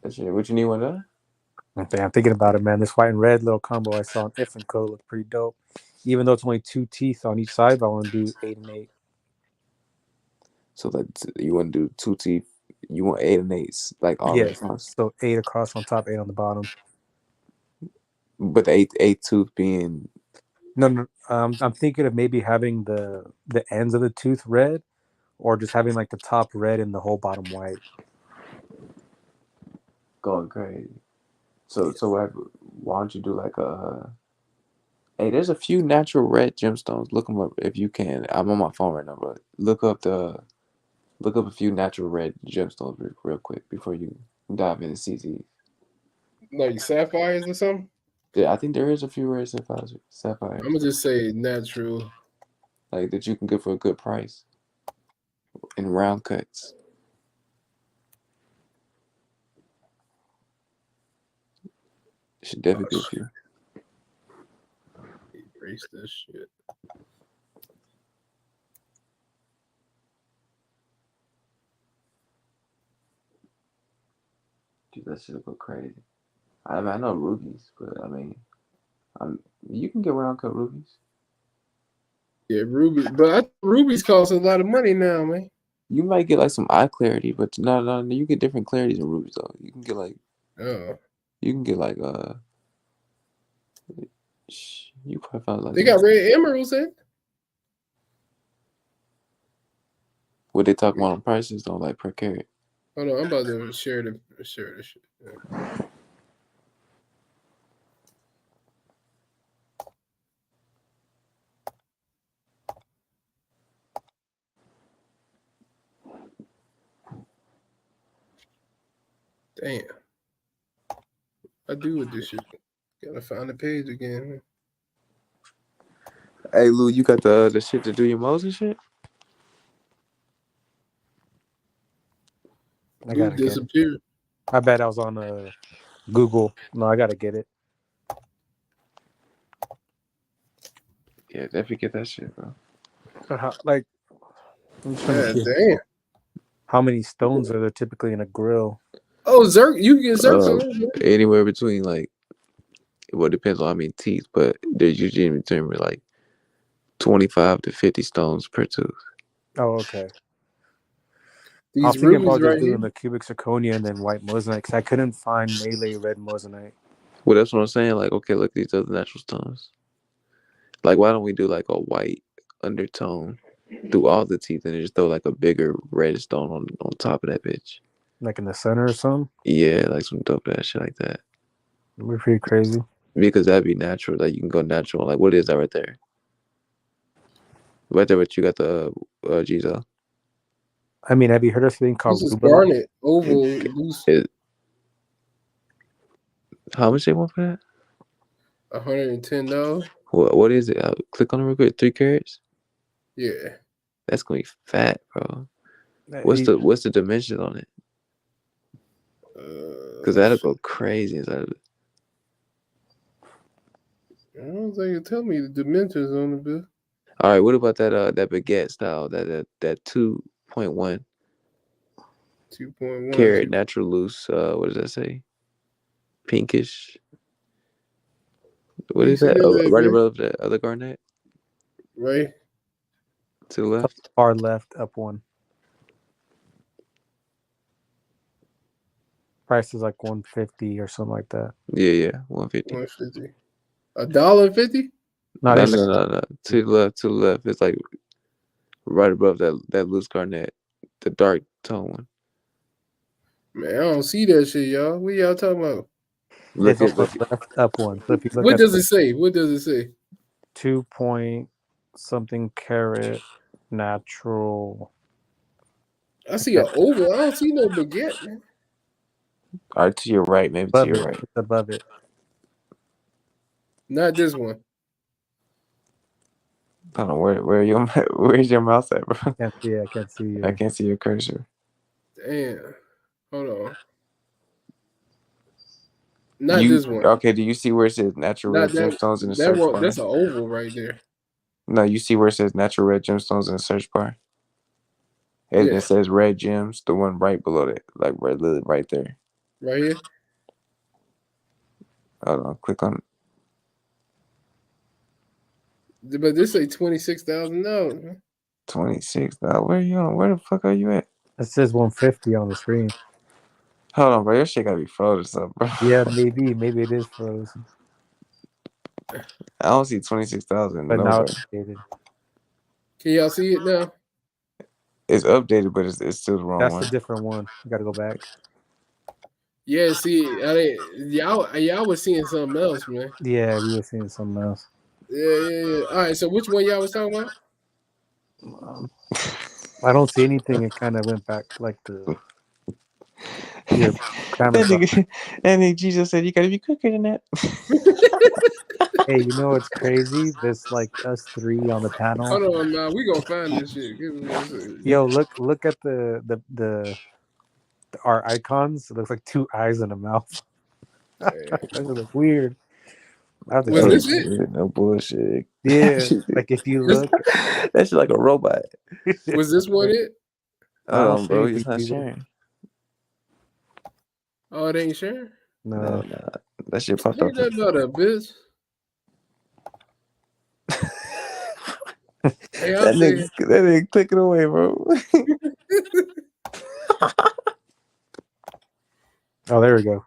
That shit. What you need one done? I'm thinking about it, man. This white and red little combo I saw on If and Co looked pretty dope. Even though it's only 2 teeth on each side, but I want to do 8 and 8. So like you want to do 2 teeth? You want 8 and 8s, like all the way across. So 8 across on top, 8 on the bottom. But the eighth tooth being. No. I'm thinking of maybe having the ends of the tooth red, or just having like the top red and the whole bottom white. Going crazy. So why don't you do like a? Hey, there's a few natural red gemstones. Look them up if you can. I'm on my phone right now, but look up a few natural red gemstones real quick before you dive into CZ. Like sapphires or something? Yeah, I think there is a few red sapphires. I'm gonna just say natural. Like that you can get for a good price. In round cuts. Should definitely be a few. Erase this shit. Dude, that shit go crazy. I mean, I know rubies, but I mean, you can get round cut rubies. Yeah, ruby, but rubies cost a lot of money now, man. You might get like some eye clarity, but no, you get different clarities in rubies though. You can get like, you can get like you probably found like they got red emeralds in. What they talking about on prices though, like per carat. Hold on, I'm about to share this shit. Yeah. Damn. I do with this shit. Gotta find the page again. Man. Hey Lou, you got the shit to do your moles and shit? I gotta disappear. I bet I was on Google. No, I gotta get it. Yeah, definitely get that shit, bro. Like, I'm trying to see. Damn. How many stones are there typically in a grill? Oh, you can get zircon. Anywhere between like, well, it depends on how many teeth, but there's usually in between like 25 to 50 stones per tooth. Oh, okay. These I was thinking about right just doing the cubic zirconia and then white moissanite because I couldn't find melee red moissanite. Well, that's what I'm saying. Like, okay, look at these other natural stones. Like, why don't we do like a white undertone through all the teeth and then just throw like a bigger red stone on top of that bitch? Like in the center or something? Yeah, like some dope ass shit like that. It'd be pretty crazy. Because that'd be natural. Like, you can go natural. Like, what is that right there? Right there, but you got the Geezo. I mean, have you heard of a thing called this is garnet oval loose? How much they want for that? $110. What is it? Click on it real quick. 3 carats. Yeah, that's gonna be fat, bro. What's the dimensions on it? Because that'll go crazy inside of it. I don't think it tell me the dimensions on the bill. All right, what about that baguette style? That 2.1. 2.1 carat natural loose. What does that say? Pinkish. What is that? Oh, right above the other garnet? Right. To the left? Far left, up one. Price is like 150 or something like that. Yeah, 150. 150. $1.50? No. To the left. It's like right above that loose garnet, the dark tone one. Man, I don't see that shit, y'all. What y'all talking about? Look at left, up one. So if you look what does it say? What does it say? 2 point something carat natural. I see an oval. I don't see no baguette, man. All right, to your right, maybe above to your it. right. It's above it. Not this one. I don't know where's your mouse at, bro? I can't see. I can't see your cursor. Damn. Hold on. Not this one. Okay, do you see where it says natural red gemstones in the search bar? That's an oval right there. No, you see where it says natural red gemstones in the search bar? And it says red gems, the one right below that, like right there. Right here? Hold on, click on it. But this say $26,000. $26. Where you on? Where the fuck are you at? It says 150 on the screen. Hold on, bro. Your shit gotta be frozen or something, bro. Yeah, maybe it is frozen. I don't see 26,000. But now it's updated. Can y'all see it now? It's updated, but it's still the wrong one. That's a different one. You gotta go back. Yeah, see, y'all was seeing something else, man. Yeah, we were seeing something else. Yeah. All right, so which one y'all was talking about? I don't see anything. It kind of went back like the. Your that nigga Jesus said you gotta be quicker than that. Hey, you know what's crazy? There's like us three on the panel. Hold on, now we gonna find this shit. Give me 1 second. Yo, look at our icons. It looks like 2 eyes and a mouth. That looks weird. Was this it? No bullshit. Yeah, like if you look, that's like a robot. Was this one it? Bro, he's not sharing. Oh, it ain't sharing? No. That shit popped up. Ain't nothing about a bitch. Hey, that nigga clicking away, bro. Oh, there we go.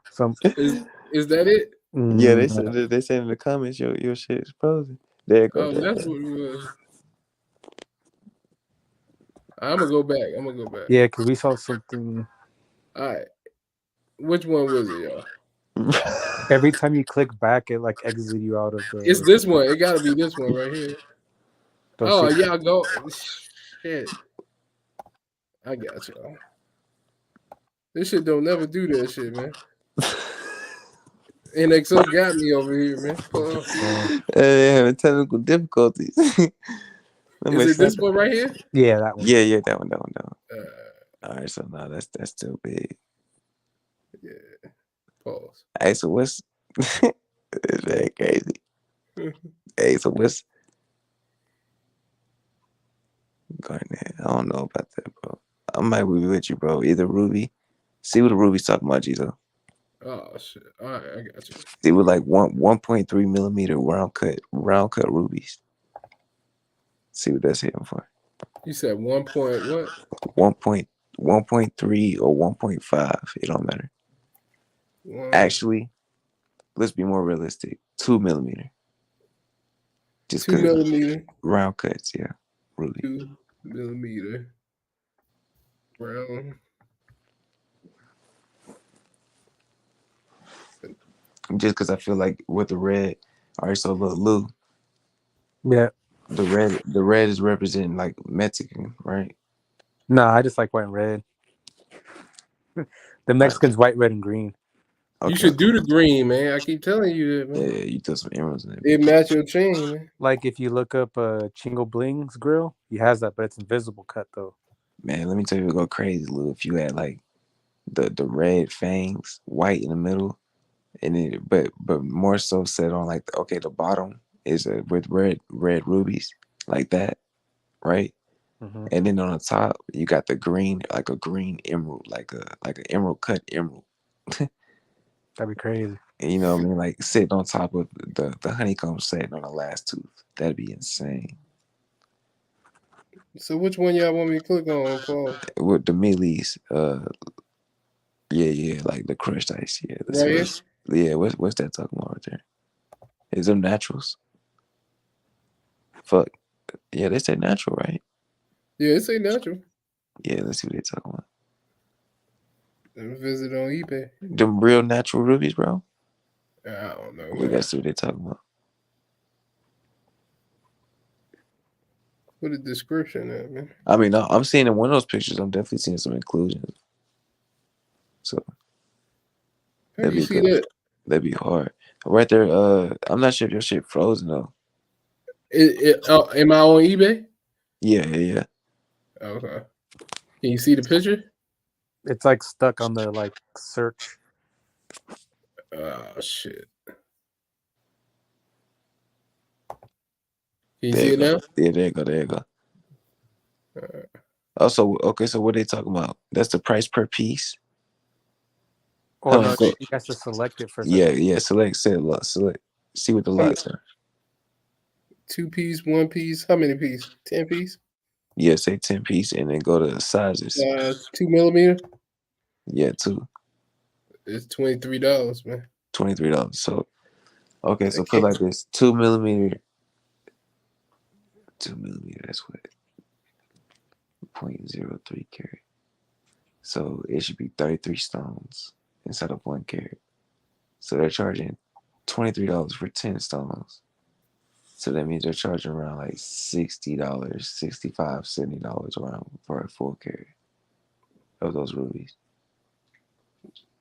Is that it? Yeah, they said in the comments your shit is frozen. There it goes. Oh, that's what it was. I'm gonna go back. Yeah, because we saw something. All right. Which one was it, y'all? Every time you click back, it like exits you out of the. It's this one. It gotta be this one right here. Oh, y'all go. Shit. I got y'all. This shit don't never do that shit, man. NXO got me over here, man. They having technical difficulties. Is it this one right here? Yeah, that one. Yeah, that one. All right, so now that's still big. Yeah. Pause. Hey, so what's it's very crazy. Hey, so what's Garnet? I don't know about that, bro. I might be with you, bro. Either Ruby. See what the Ruby's talking about, Geezo. Oh shit! All right, I got you. See with like 1.3 millimeter round cut rubies. See what that's hitting for. You said 1 point what? 1.3 or 1.5. It don't matter. Actually, let's be more realistic. 2 millimeter. Just 2 millimeter round cuts, yeah. Ruby. 2 millimeter round. Just because I feel like with the red, all right. So look, Lou. Yeah. The red is representing like Mexican, right? Nah, I just like white and red. The Mexicans white, red, and green. Okay, you should do the green, man. I keep telling you that, man. Yeah, you throw some emeralds in there. It match your chain, man. Like if you look up Chingo Bling's grill, he has that, but it's invisible cut though. Man, let me tell you, what go crazy, Lou. If you had like the red fangs, white in the middle, and it, but more so set on like the bottom is with red rubies like that, right? Mm-hmm. And then on the top you got the green, like a green emerald, like an emerald cut emerald. That'd be crazy. You know what I mean? Like sitting on top of the honeycomb setting on the last tooth. That'd be insane. So which one y'all want me to click on, Paul? With the Mealies, yeah, like the crushed ice. Yeah, that's Right what. Yeah, what's that talking about right there? Is them naturals? Fuck. Yeah, they say natural, right? Yeah, it's a natural. Yeah, let's see what they talking about. Visit on eBay. Them real natural rubies, bro. I don't know. We gotta see what they talking about. Put a description at, man. I mean, I'm seeing in one of those pictures. I'm definitely seeing some inclusions. So How you see that? That'd be hard. Right there. I'm not sure if your shit frozen though. Am I on eBay? Yeah. Okay. Can you see the picture? It's like stuck on the like search. Oh shit. Can you see it now? Yeah, there you go. Also, okay, so what they talking about? That's the price per piece. Oh no, you got to select it first. Yeah. Select. See what the lots are. 2 piece, 1 piece. How many piece? 10 piece. Yeah, say 10 piece, and then go to sizes. 2 millimeter. Yeah, 2. It's $23, man. $23. So, okay, so put like this: 2 millimeter. 2 millimeter. That's what. 0.03 carat. So it should be 33 stones instead of 1 carat. So they're charging $23 for 10 stones. So that means they're charging around like $60, $65, $70 around for a 4 carat of those rubies.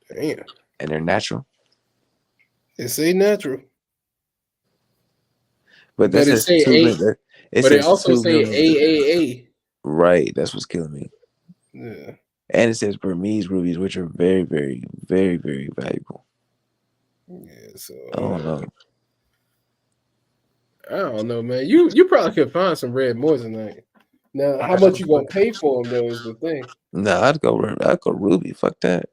Damn. And they're natural. It say natural. But that says it say but it also say AAA. Right, that's what's killing me. Yeah. And it says Burmese rubies, which are very, very, very, very valuable. Yeah, so I don't know, man. You probably could find some red moissanite. Now, how much you gonna pay for them though is the thing. Nah, I'd go ruby. Fuck that.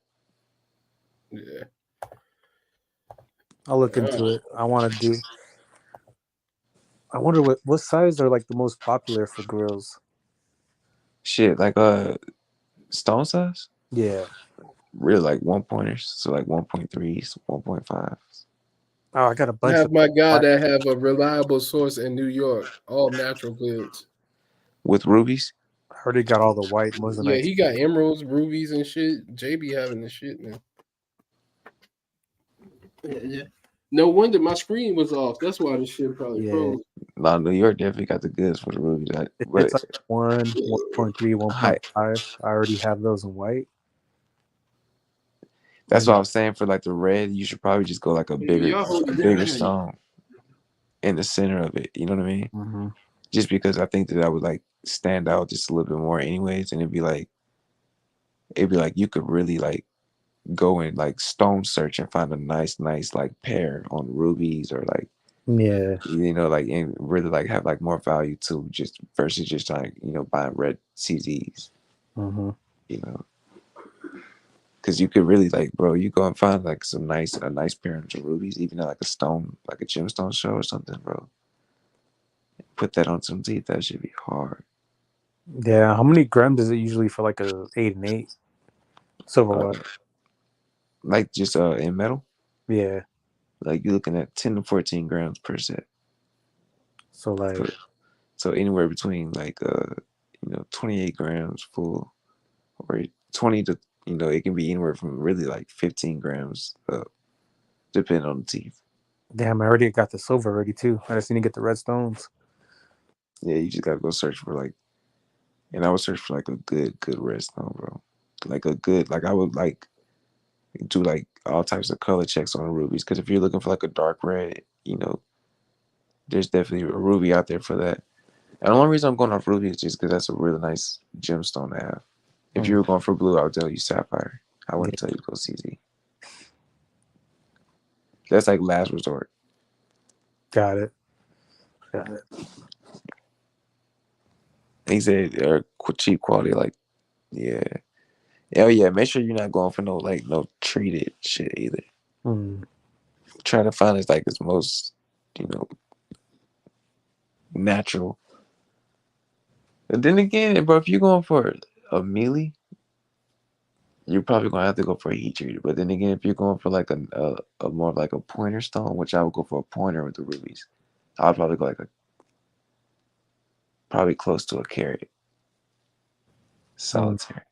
Yeah. I'll look into it. I wonder what size are like the most popular for girls. Shit, like stone size? Yeah. Really like 1-pointers. So like 1.3s, 1.5s. Oh, I got a bunch of my guy that have a reliable source in New York, all natural goods. With rubies? I heard he got all the white moissanite. Yeah, he got emeralds, rubies, and shit. JB having the shit now. Yeah. No wonder my screen was off. That's why the shit probably froze. No, New York definitely got the goods for the rubies. It's like 1.3, 1.5. I already have those in white. That's what I was saying for like the red. You should probably just go like a bigger stone in the center of it. You know what I mean? Mm-hmm. Just because I think that would like stand out just a little bit more, anyways. And it'd be like you could really like go and like stone search and find a nice like pair on rubies or like like and really like have like more value too, just versus just like buying red CZs. Mm-hmm. Because you could really like, bro, you go and find like a nice pair of rubies, even at like a stone, like a gemstone show or something, bro. Put that on some teeth. That should be hard. Yeah, how many grams is it usually for like a 8 and 8 silverware? Like just in metal? Yeah. Like you're looking at 10 to 14 grams per set. So like so anywhere between like 28 grams full, or 20 to it can be anywhere from really like 15 grams up, depending on the teeth. Damn, I already got the silver already too. I just need to get the red stones. Yeah, you just gotta go search for like, and I would search for like a good red stone, bro. Like a good, like I would like do like all types of color checks on rubies, because if you're looking for like a dark red, there's definitely a ruby out there for that. And the only reason I'm going off ruby is just because that's a really nice gemstone to have. If you were going for blue, I would tell you sapphire. I wouldn't tell you to go CZ. That's like last resort. Got it. He said they're cheap quality, like, yeah. Oh yeah, make sure you're not going for no treated shit either. try to find its most, natural. But then again, bro, if you're going for a melee, you're probably gonna have to go for a heat treater. But then again, if you're going for like a more of like a pointer stone, which I would go for a pointer with the rubies, I'd probably go probably close to a carat. Solitaire.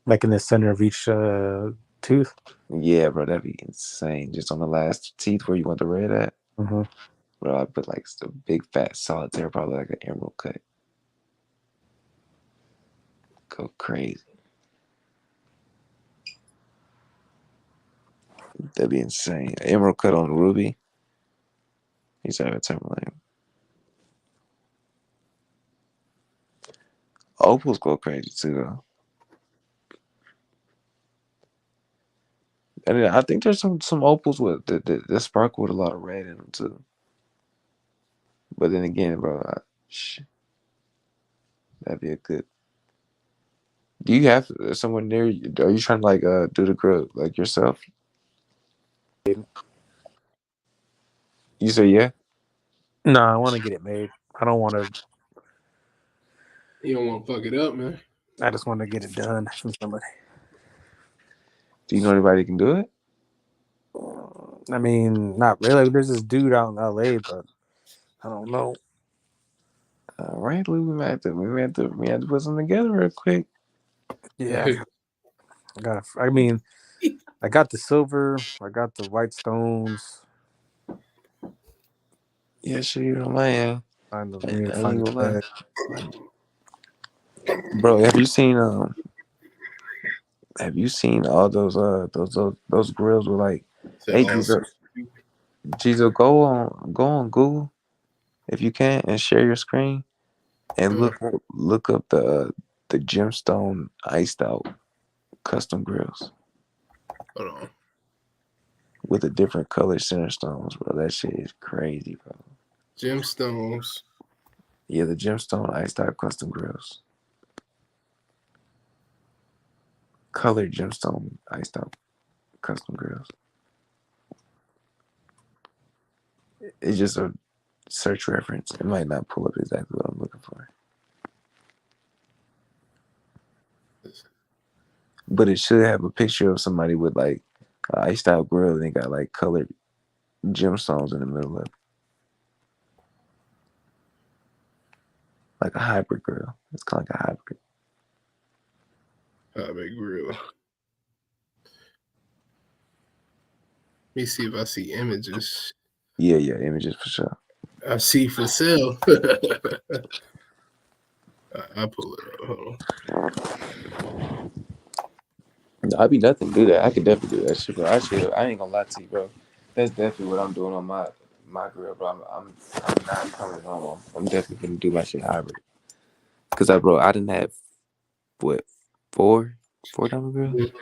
Like in the center of each tooth. Yeah, bro, that'd be insane. Just on the last teeth where you want the red at. Mm-hmm. Bro, I put like a big fat solitaire, probably like an emerald cut. Go crazy. That'd be insane. Emerald cut on ruby. He's having a tourmaline. Opals go crazy too, though. And I think there's some opals with that sparkle with a lot of red in them too. But then again, bro, that'd be a good. Do you have someone near you? Are you trying to do the grill like yourself? You say yeah? No, I want to get it made. I don't want to. You don't want to fuck it up, man. I just want to get it done from somebody. Do you know anybody that can do it? I mean, not really. There's this dude out in LA, but I don't know. All right, we might have to put something together real quick. Yeah. I got the silver. I got the white stones. Yeah, sure, you don't mind. I ain't gonna lie. Bro, have you seen all those grills with like, hey Geezo, go on Google if you can and share your screen and look up the gemstone iced out custom grills. Hold on. With the different color center stones, bro. That shit is crazy, bro. Gemstones. Yeah, the gemstone iced out custom grills. Colored gemstone iced out custom grills. It's just a search reference. It might not pull up exactly what I'm looking for. But it should have a picture of somebody with like an iced out grill and they got like colored gemstones in the middle of it. Like a hybrid grill. It's kind of like a hybrid. Hybrid grill. Let me see if I see images. Yeah, images for sure. I see for sale. I'll pull it up. Hold on. I'd be nothing to do that. I could definitely do that shit, bro. I ain't gonna lie to you, bro. That's definitely what I'm doing on my grill, bro. I'm not coming home. I'm definitely gonna do my shit hybrid. Cause I didn't have what 4 diamond grills. Mm-hmm.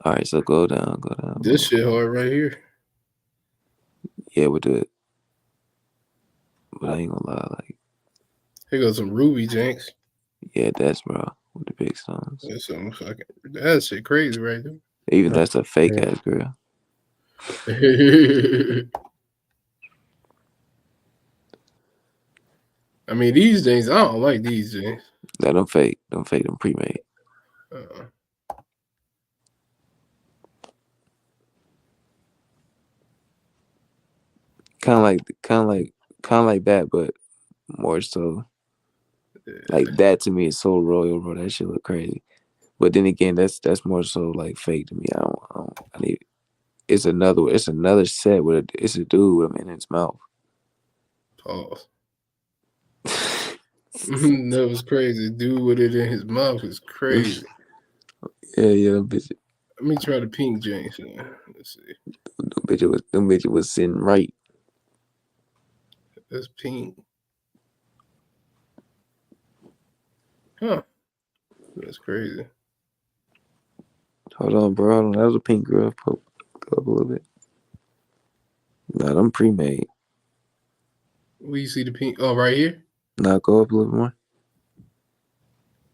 All right, so go down. This shit hard right here. Yeah, we'll do it. But I ain't gonna lie, like here goes some ruby janks. Yeah, that's bro with the big stones. That shit crazy right there. Even that's a fake ass grill. I mean, these things, I don't like these things. No, them fake. Them pre-made. Kind of like that, but more so. Like that to me is so royal, bro. That shit look crazy. But then again, that's more so like fake to me. I need. It's another set with it's a dude with him in his mouth. Pause. That was crazy. Dude with it in his mouth is crazy. Yeah, bitch. Let me try the pink James. Let's see. Them bitch was sitting right. That's pink. Huh. That's crazy. Hold on, bro. That was a pink girl. Go up a little bit. Nah, them pre-made. Where you see the pink? Oh, right here? Nah, go up a little more.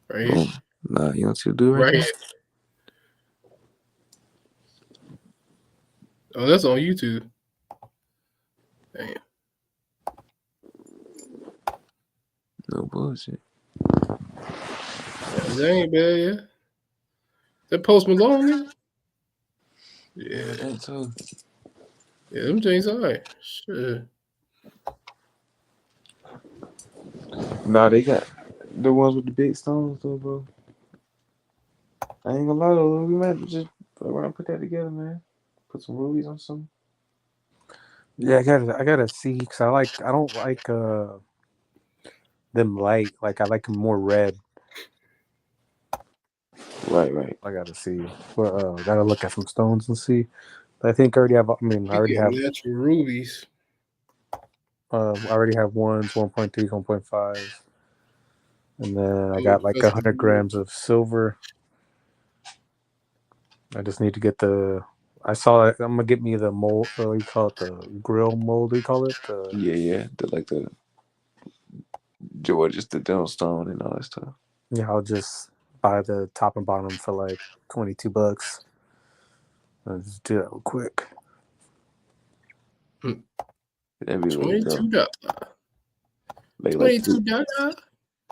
Right here? Nah, you don't see the dude right here? Oh, that's on YouTube. Damn. No bullshit. Yeah, that ain't bad, yeah. That Post Malone, nigga? Yeah. That too. Yeah, them things alright. Shit. Nah, they got the ones with the big stones though, bro. I ain't gonna lie though, we might just fuck around, put that together, man. Put some rubies on something. Yeah, I gotta see because I don't like them light. Like I like them more red. Right. I gotta see. Well, gotta look at some stones and see. But I think I already have. I mean, I already You have. got natural rubies. I already have ones, 1.3, 1.5, and then I Oh, got like custom 100 grams of silver. I just need to get the. I saw it. I'm gonna get me the mold. What do you call it? The grill mold. Do you call it? Yeah. The George, just the stone and all that stuff. Yeah, I'll just buy the top and bottom for like $22. I'll just do that real quick. That'd be $22. Make $22.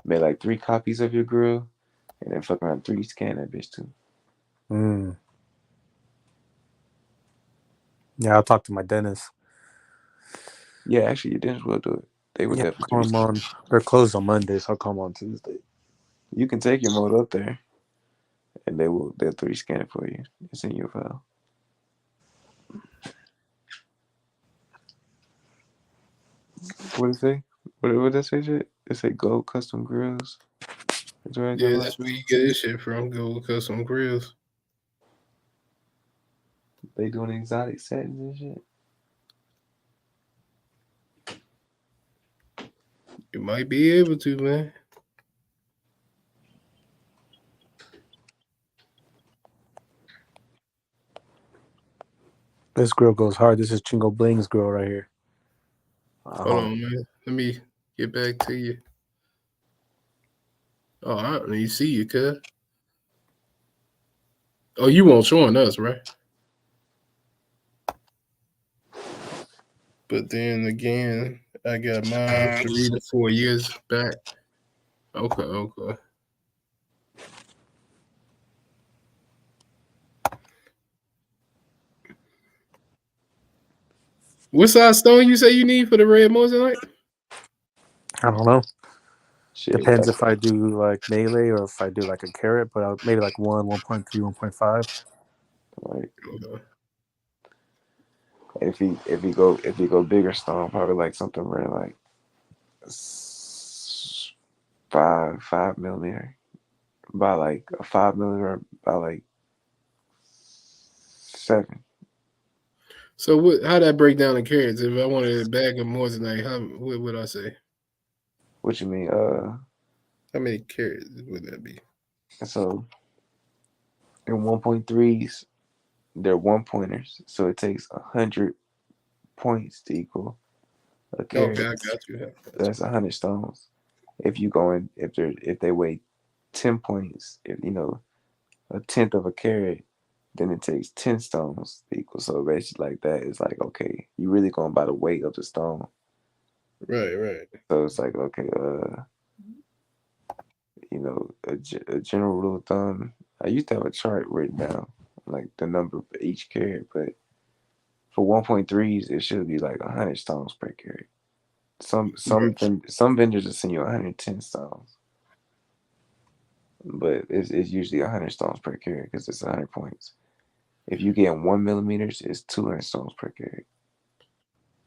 Make like 3 copies of your grill, and then fuck around 3 scan that bitch too. Yeah, I'll talk to my dentist. Yeah, actually, your dentist will do it. They would definitely call them on. They're closed on Monday, so I'll call them on Tuesday. You can take your mold up there, and they'll 3 scan it for you. It's in your file. What did it say? What did that say? Shit? It say Gold Custom Grills. Yeah, that's where you get this shit from. Gold Custom Grills. They doing exotic settings and shit. You might be able to, man. This grill goes hard. This is Chingo Bling's grill right here. Hold on, man. Let me get back to you. Oh, I don't even see you, cuz. Oh, you won't showing us, right? But then again, I got mine 3 to 4 years back. Okay. What size stone you say you need for the red moissanite? I don't know. Shit, Depends if I do like melee or if I do like a carat, but maybe like 1.3, 1.5. Right. If he go bigger stone, probably like something really like 5 millimeter, by like a 5 millimeter, by like 7. So how that break down in carats? If I wanted a bag of moissanite, what would I say? What you mean? How many carats would that be? So in 1.3s, they're 1-pointers, so it takes 100 points to equal a carat. Okay, I got you. That's 100 stones. If you go in, if they weigh 10 points, if you know a tenth of a carat, then it takes 10 stones to equal. So basically, like that is like, okay, you really going by the weight of the stone. Right. So it's like, okay, you know, a general rule of thumb. I used to have a chart written down, like the number of each carat, but for 1.3s, it should be like 100 stones per carat. Some vendors will send you 110 stones, but it's usually 100 stones per carat because it's 100 points. If you get 1 millimeters, it's 200 stones per carat.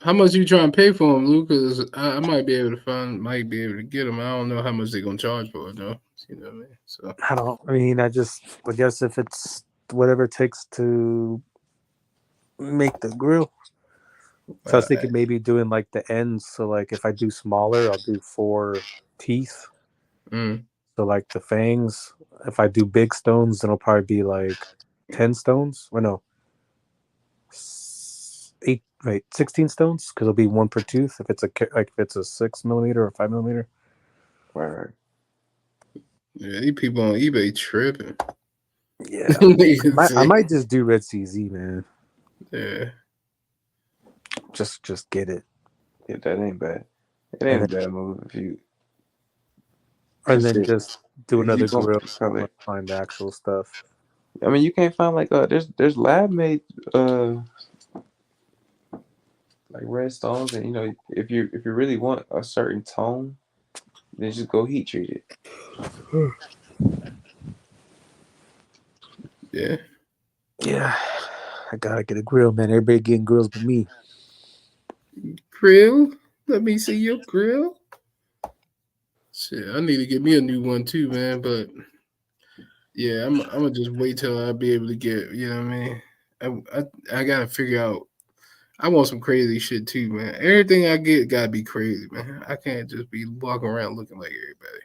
How much you trying to pay for them, Lou? Because I might be able to get them. I don't know how much they're gonna charge for it, though. You know what I mean? So I guess if it's whatever it takes to make the grill. So I was thinking maybe doing like the ends. So like if I do smaller, I'll do 4 teeth. So like the fangs. If I do big stones, then it'll probably be like 10 stones. Or no, 16 stones because it'll be 1 per tooth. If it's a 6 millimeter or 5 millimeter. Right. Yeah, these people on eBay tripping. Yeah, I might just do Red CZ, man. Yeah. Just get it. Yeah, that ain't bad. It ain't a bad move if you. And then just do another gonna grill. color. Find the actual stuff. I mean, you can't find like there's lab made like red stones, and you know if you really want a certain tone, then just go heat treat it. Yeah. Yeah. I gotta get a grill, man. Everybody getting grills but me. Grill? Let me see your grill. Shit, I need to get me a new one too, man. But yeah, I'm gonna just wait till I be able to get. You know what I mean? I gotta figure out. I want some crazy shit too, man. Everything I get gotta be crazy, man. I can't just be walking around looking like everybody.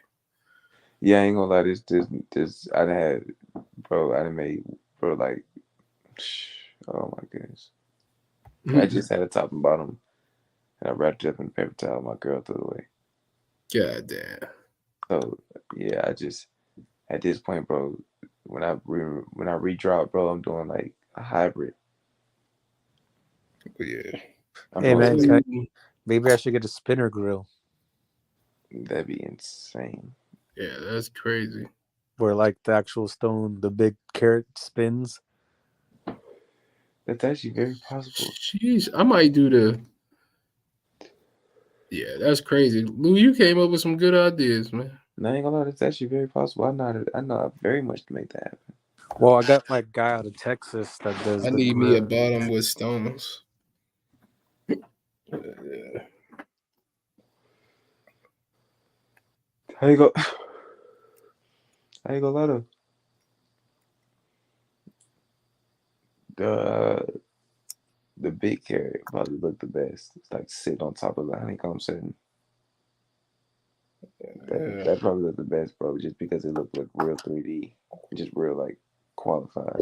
Yeah, I ain't gonna lie. This I done had, bro. I done made, bro. Like, oh my goodness. I just had a top and bottom, and I wrapped it up in a paper towel. My girl threw it away. God damn. So yeah, I just at this point, bro. When I redrop, bro, I'm doing like a hybrid. Yeah. Hey man, maybe I should get a spinner grill. That'd be insane. Yeah, that's crazy. Where like the actual stone, the big carrot spins. That's actually very possible. Jeez, I might do the. Yeah, that's crazy. Lou, you came up with some good ideas, man. No, I ain't gonna lie, that's actually very possible. I know very much to make that happen. Well, I got my guy out of Texas that does. I need me a bottom with stones. Yeah. How you go? How you gonna lie though? The big carrot probably look the best. It's like sit on top of the honeycomb setting. That probably look the best, bro. Just because it looked like real 3D, just real like qualified.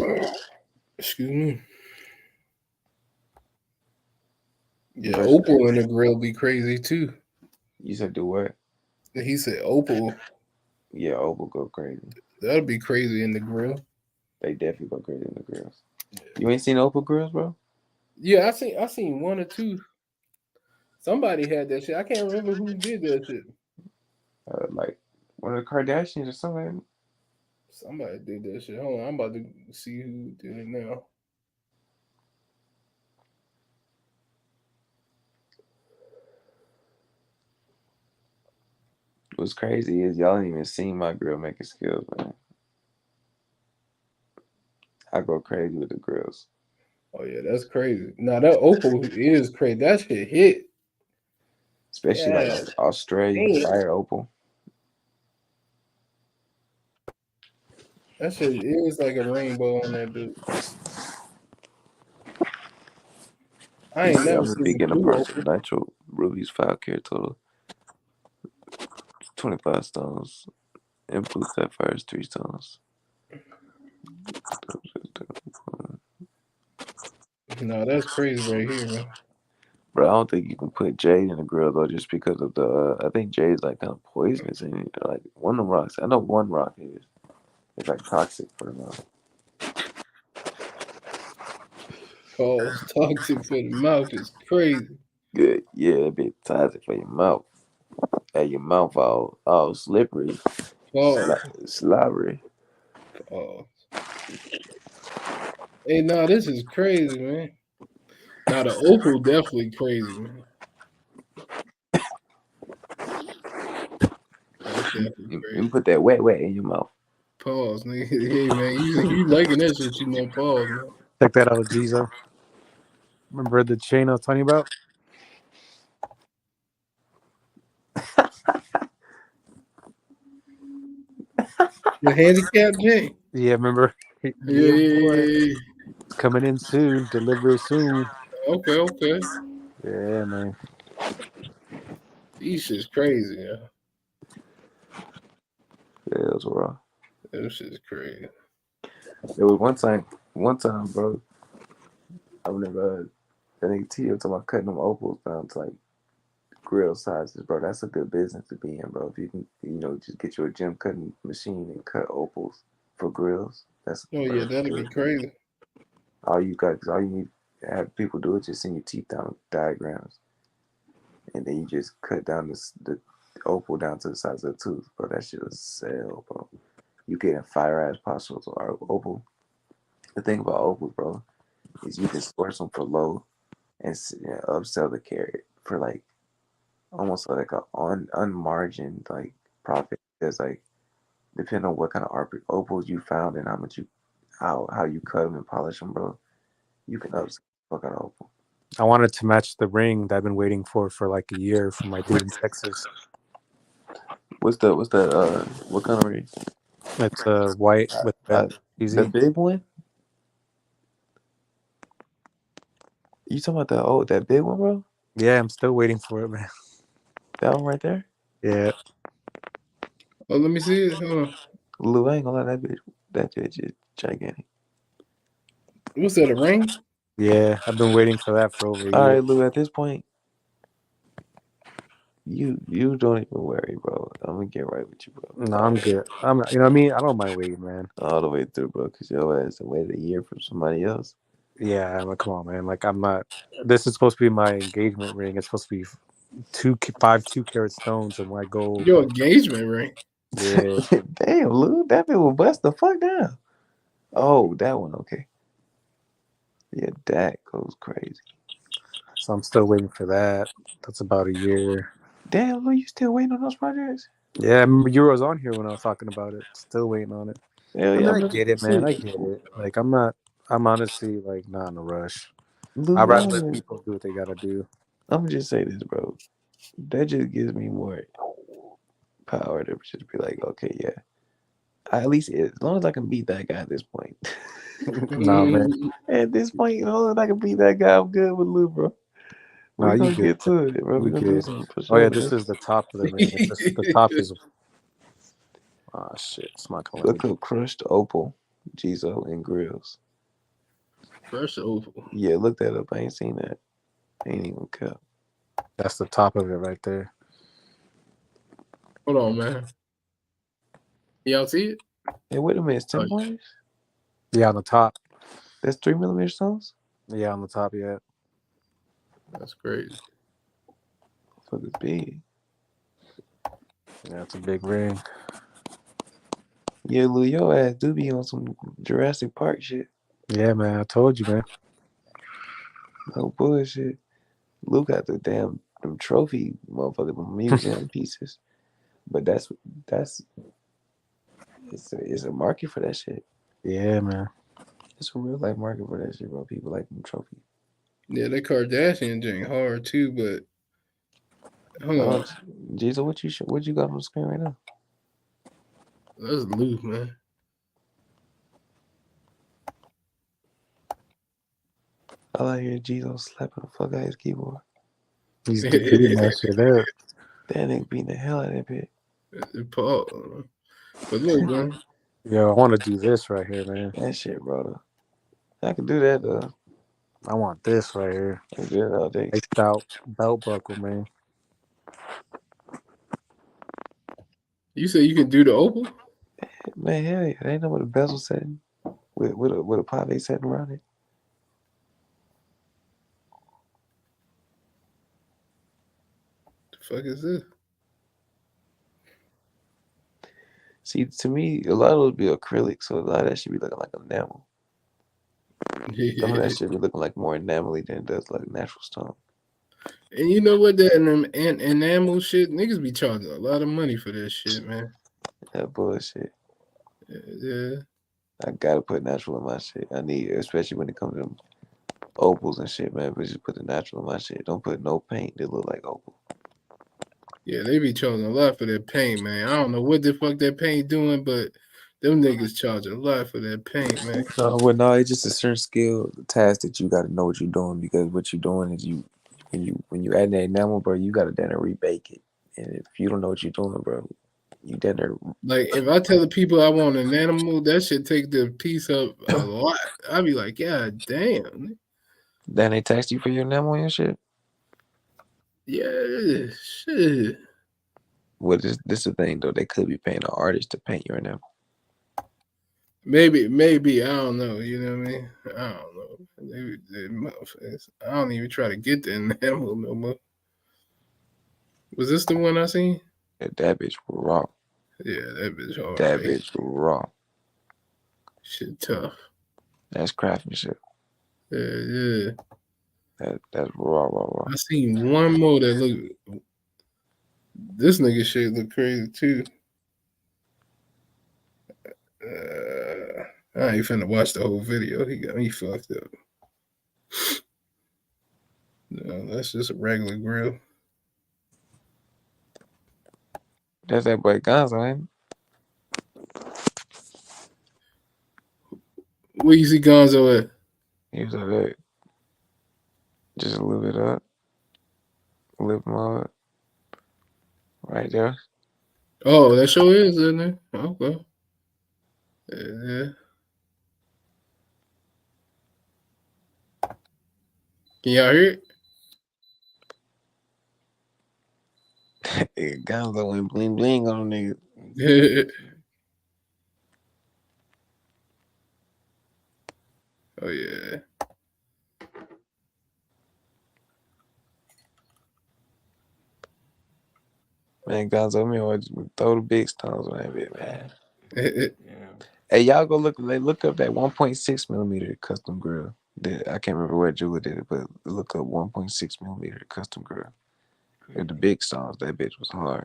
Excuse me. Yeah, opal in the grill be crazy too. You said do what? He said opal. Yeah, opal go crazy. That'll be crazy in the grill. They definitely go crazy in the grills. You ain't seen opal grills, bro? Yeah, I seen one or two. Somebody had that shit. I can't remember who did that shit. Like one of the Kardashians or something. Somebody did that shit. Hold on, I'm about to see who did it now. What's crazy is y'all ain't even seen my grill making skills, man. I go crazy with the grills. Oh yeah, that's crazy. Now that opal is crazy. That shit hit. Especially like Australian fire opal. That shit is like a rainbow on that dude. I ain't never seen beginner blue parts opal. of nitro rubies 5 karat total. 25 stones. And blue sapphires 3 stones. No, that's crazy right here, man. Bro, I don't think you can put jade in the grill though, just because of the. I think jade's like kind of poisonous in it. Like one of the rocks. I know one rock is. It's like toxic for the mouth. Pause. Toxic for the mouth is crazy. Good, yeah, a bit toxic for your mouth. And your mouth all slippery. Slobbery. Pause. Hey, nah, this is crazy, man. Now the opal definitely crazy, man. That's definitely crazy. You put that wet in your mouth. Pause, nigga. Hey, man, you liking that shit? You know, pause, man. Check that out, Geezo. Remember the chain I was talking about? The handicap chain. Yeah, remember? Yeah. It's coming in soon. Delivery soon. Okay. Yeah, man. These shit's crazy, yeah. Yeah, it was raw. This shit's crazy. There was one time, bro. I remember that nigga Tio talking about cutting them opals down to like grill sizes, bro. That's a good business to be in, bro. If you can, just get you a gem cutting machine and cut opals for grills. Yeah, that'd be crazy. All you need have people do it, just send your teeth down diagrams, and then you just cut down the opal down to the size of the tooth, bro. That shit is sell, bro. You getting fire ass parcels or opal. The thing about opal, bro, is you can source them for low and upsell the carat for like almost like a unmargined like profit. Because like depending on what kind of opals you found and how much you how you cut them and polish them, bro, you can upsell the fuck out of opal. I wanted to match the ring that I've been waiting for like a year from my dude in Texas. What's that? What kind of ring? It's white with red. The big one? You talking about that big one, bro? Yeah, I'm still waiting for it, man. That one right there? Yeah. Oh, let me see it. Hold on. Lou, I ain't gonna lie, that bitch is gigantic. What's that, a ring? Yeah, I've been waiting for that for over a year. All right, Lou, at this point, you don't even worry, bro. I'm gonna get right with you, bro. No, I'm good. You know what I mean? I don't mind waiting, man. All the way through, bro, because your ass waited a year from somebody else. Yeah, I'm like, come on, man. Like, I'm not. This is supposed to be my engagement ring. It's supposed to be 2-carat stones and white gold. Your engagement ring? Yeah. Damn, Lou, that bitch will bust the fuck down. Oh, that one, okay. Yeah, that goes crazy. So I'm still waiting for that. That's about a year. Damn, Lou, you still waiting on those projects? Yeah, I remember you was on here when I was talking about it. Still waiting on it. Hell yeah, I get it, man. I get it. Like, I'm honestly, like, not in a rush. Lou, I'd rather let people do what they gotta do. I'm gonna just say this, bro. That just gives me more power to just be like, okay, yeah. At least as long as I can beat that guy at this point. Nah, man. At this point, as long as I can beat that guy, I'm good with Lou, bro. Nah, We're you gonna good. get to it, bro. We're gonna do something for sure. Oh yeah, this is the top of the ring. The top is. Ah, shit. It's not gonna look up crushed opal, Geezo and grills. Crushed opal. Yeah, look that up. I ain't seen that. Ain't even kept. That's the top of it right there. Hold on, man. Y'all see it? Hey, wait a minute. It's 10 pointers? Yeah, on the top. That's 3mm stones? Yeah, on the top, yeah. That's crazy. Fuck is big. Yeah, it's a big ring. Yeah, Lou, your ass do be on some Jurassic Park shit. Yeah, man. I told you, man. No bullshit. Lou got the damn them trophy motherfucking museum pieces. But it's a market for that shit. Yeah, man. It's a real life market for that shit, bro. People like them trophies. Yeah, that Kardashian thing hard too, but hold on. Geezo, what you got on the screen right now? That's Lou, man. I like hear Geezo slapping the fuck out his keyboard. He's beating that shit up. That nigga beating the hell out of that bitch. But look, man. Yo, I want to do this right here, man. That shit, brother. I can do that, though. I want this right here. I can do it all day. Iced out belt buckle, man. You say you can do the opal? Man, hell yeah. They ain't know what a bezel setting with a pave setting around it. The fuck is this? See, to me, a lot of those be acrylic, so a lot of that should be looking like enamel. Some of that should be looking like more enamel-y than it does like natural stone. And you know what? That enamel shit, niggas be charging a lot of money for that shit, man. That bullshit. Yeah. I gotta put natural in my shit. I need, especially when it comes to them opals and shit, man. But just put the natural in my shit. Don't put no paint that look like opal. Yeah, they be charging a lot for that paint, man. I don't know what the fuck that paint doing, but them niggas charging a lot for that paint, man. No, it's just a certain skill task that you gotta know what you're doing, because what you're doing is when you add that enamel, bro, you gotta then rebake it. And if you don't know what you're doing, bro, you then like if I tell the people I want an animal, that should take the piece up a lot. I'd be like, God damn. Then they tax you for your enamel and shit. Yeah, shit. Well, this is the thing though. They could be paying an artist to paint your enamel. Maybe I don't know. You know what I mean? I don't know. I don't even try to get the enamel no more. Was this the one I seen? Yeah, that bitch raw. Yeah, that bitch hard. That bitch raw. Shit tough. That's craftsmanship. Yeah. That's raw. I seen one more that look. This nigga shit look crazy too. I ain't finna watch the whole video. He got me fucked up. No, that's just a regular grill. That's that boy Gonzo, ain't it? Where you see Gonzo at? He was like that. Just a little bit up. A little more up. Right there. Oh, that show is, isn't it? Okay. Yeah. Can y'all hear it? Gonzo went bling bling on nigga. Oh yeah. Man, Gonzo, me always throw the big stones on that bit, man. Hey, y'all go look up that 1.6 millimeter custom grill. I can't remember where Jula did it, but look up 1.6 millimeter custom grill. With the big stones, that bitch was hard.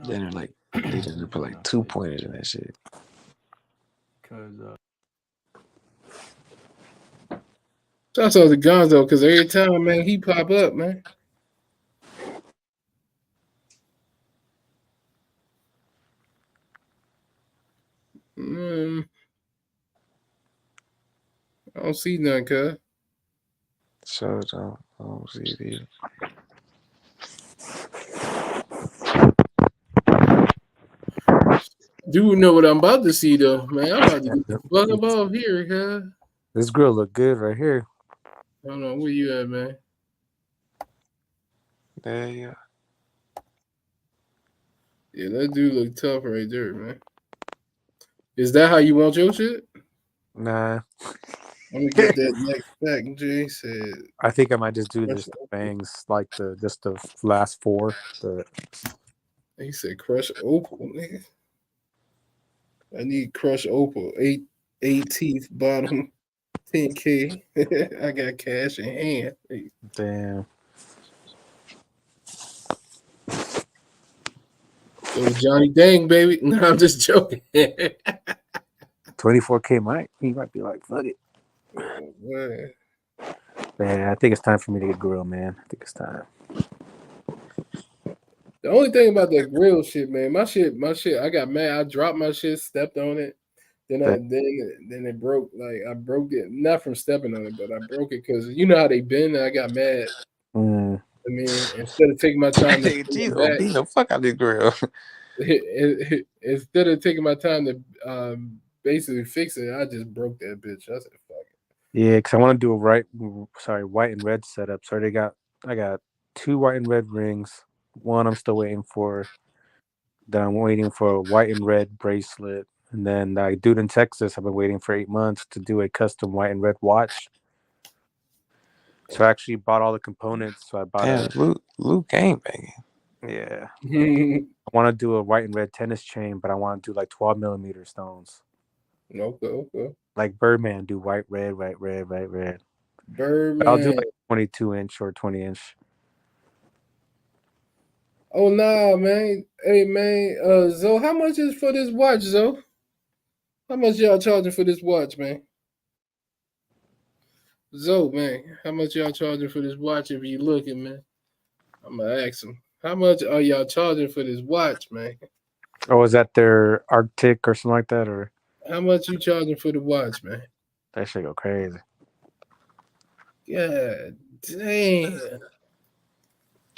Then they just put like 2 pointers in that shit. Shouts out to Gonzo, because every time, man, he pop up, man. I don't see none, cuz. So I don't see it either. Dude know what I'm about to see though, man. I'm about to get the fuck up off here, cuz. This grill look good right here. I don't know where you at, man. There you go. Yeah, that dude look tough right there, man. Is that how you want your shit? Nah. Let me get that next fact. Jay said. I think I might just do this the bangs, like just the last four. He said crush opal, nigga. I need crush opal. 18th bottom, 10K. I got cash in hand. Damn. Go to Johnny Dang, baby. No, I'm just joking. 24K he might be like, fuck it. Oh, man. Man, I think it's time for me to get grilled, man. I think it's time. The only thing about that grill shit, man, my shit, I got mad. I dropped my shit, stepped on it. Then it broke. Like I broke it, not from stepping on it, but I broke it because you know how they been. I got mad. I mean, instead of taking my time to beat the fuck out of this grill. Instead of taking my time to basically fix it, I just broke that bitch. I said, "Fuck it." Yeah, because I want to do a white and red setup. So I got 2 white and red rings. One I'm still waiting for. Then I'm waiting for a white and red bracelet. And then dude in Texas, I've been waiting for 8 months to do a custom white and red watch. So I actually bought all the components. So I bought Luke game banging. Yeah. I want to do a white and red tennis chain, but I want to do like 12 millimeter stones. Okay. Like Birdman, do white, red. Birdman. But I'll do like 22-inch or 20-inch. Oh nah, man. Hey man, Zo, how much is for this watch, Zo? How much y'all charging for this watch, man? Zo, man, how much y'all charging for this watch if you looking, man? I'm gonna ask him. How much are y'all charging for this watch, man? Oh, is that their Arctic or something like that, or? How much you charging for the watch, man? That shit go crazy. God damn.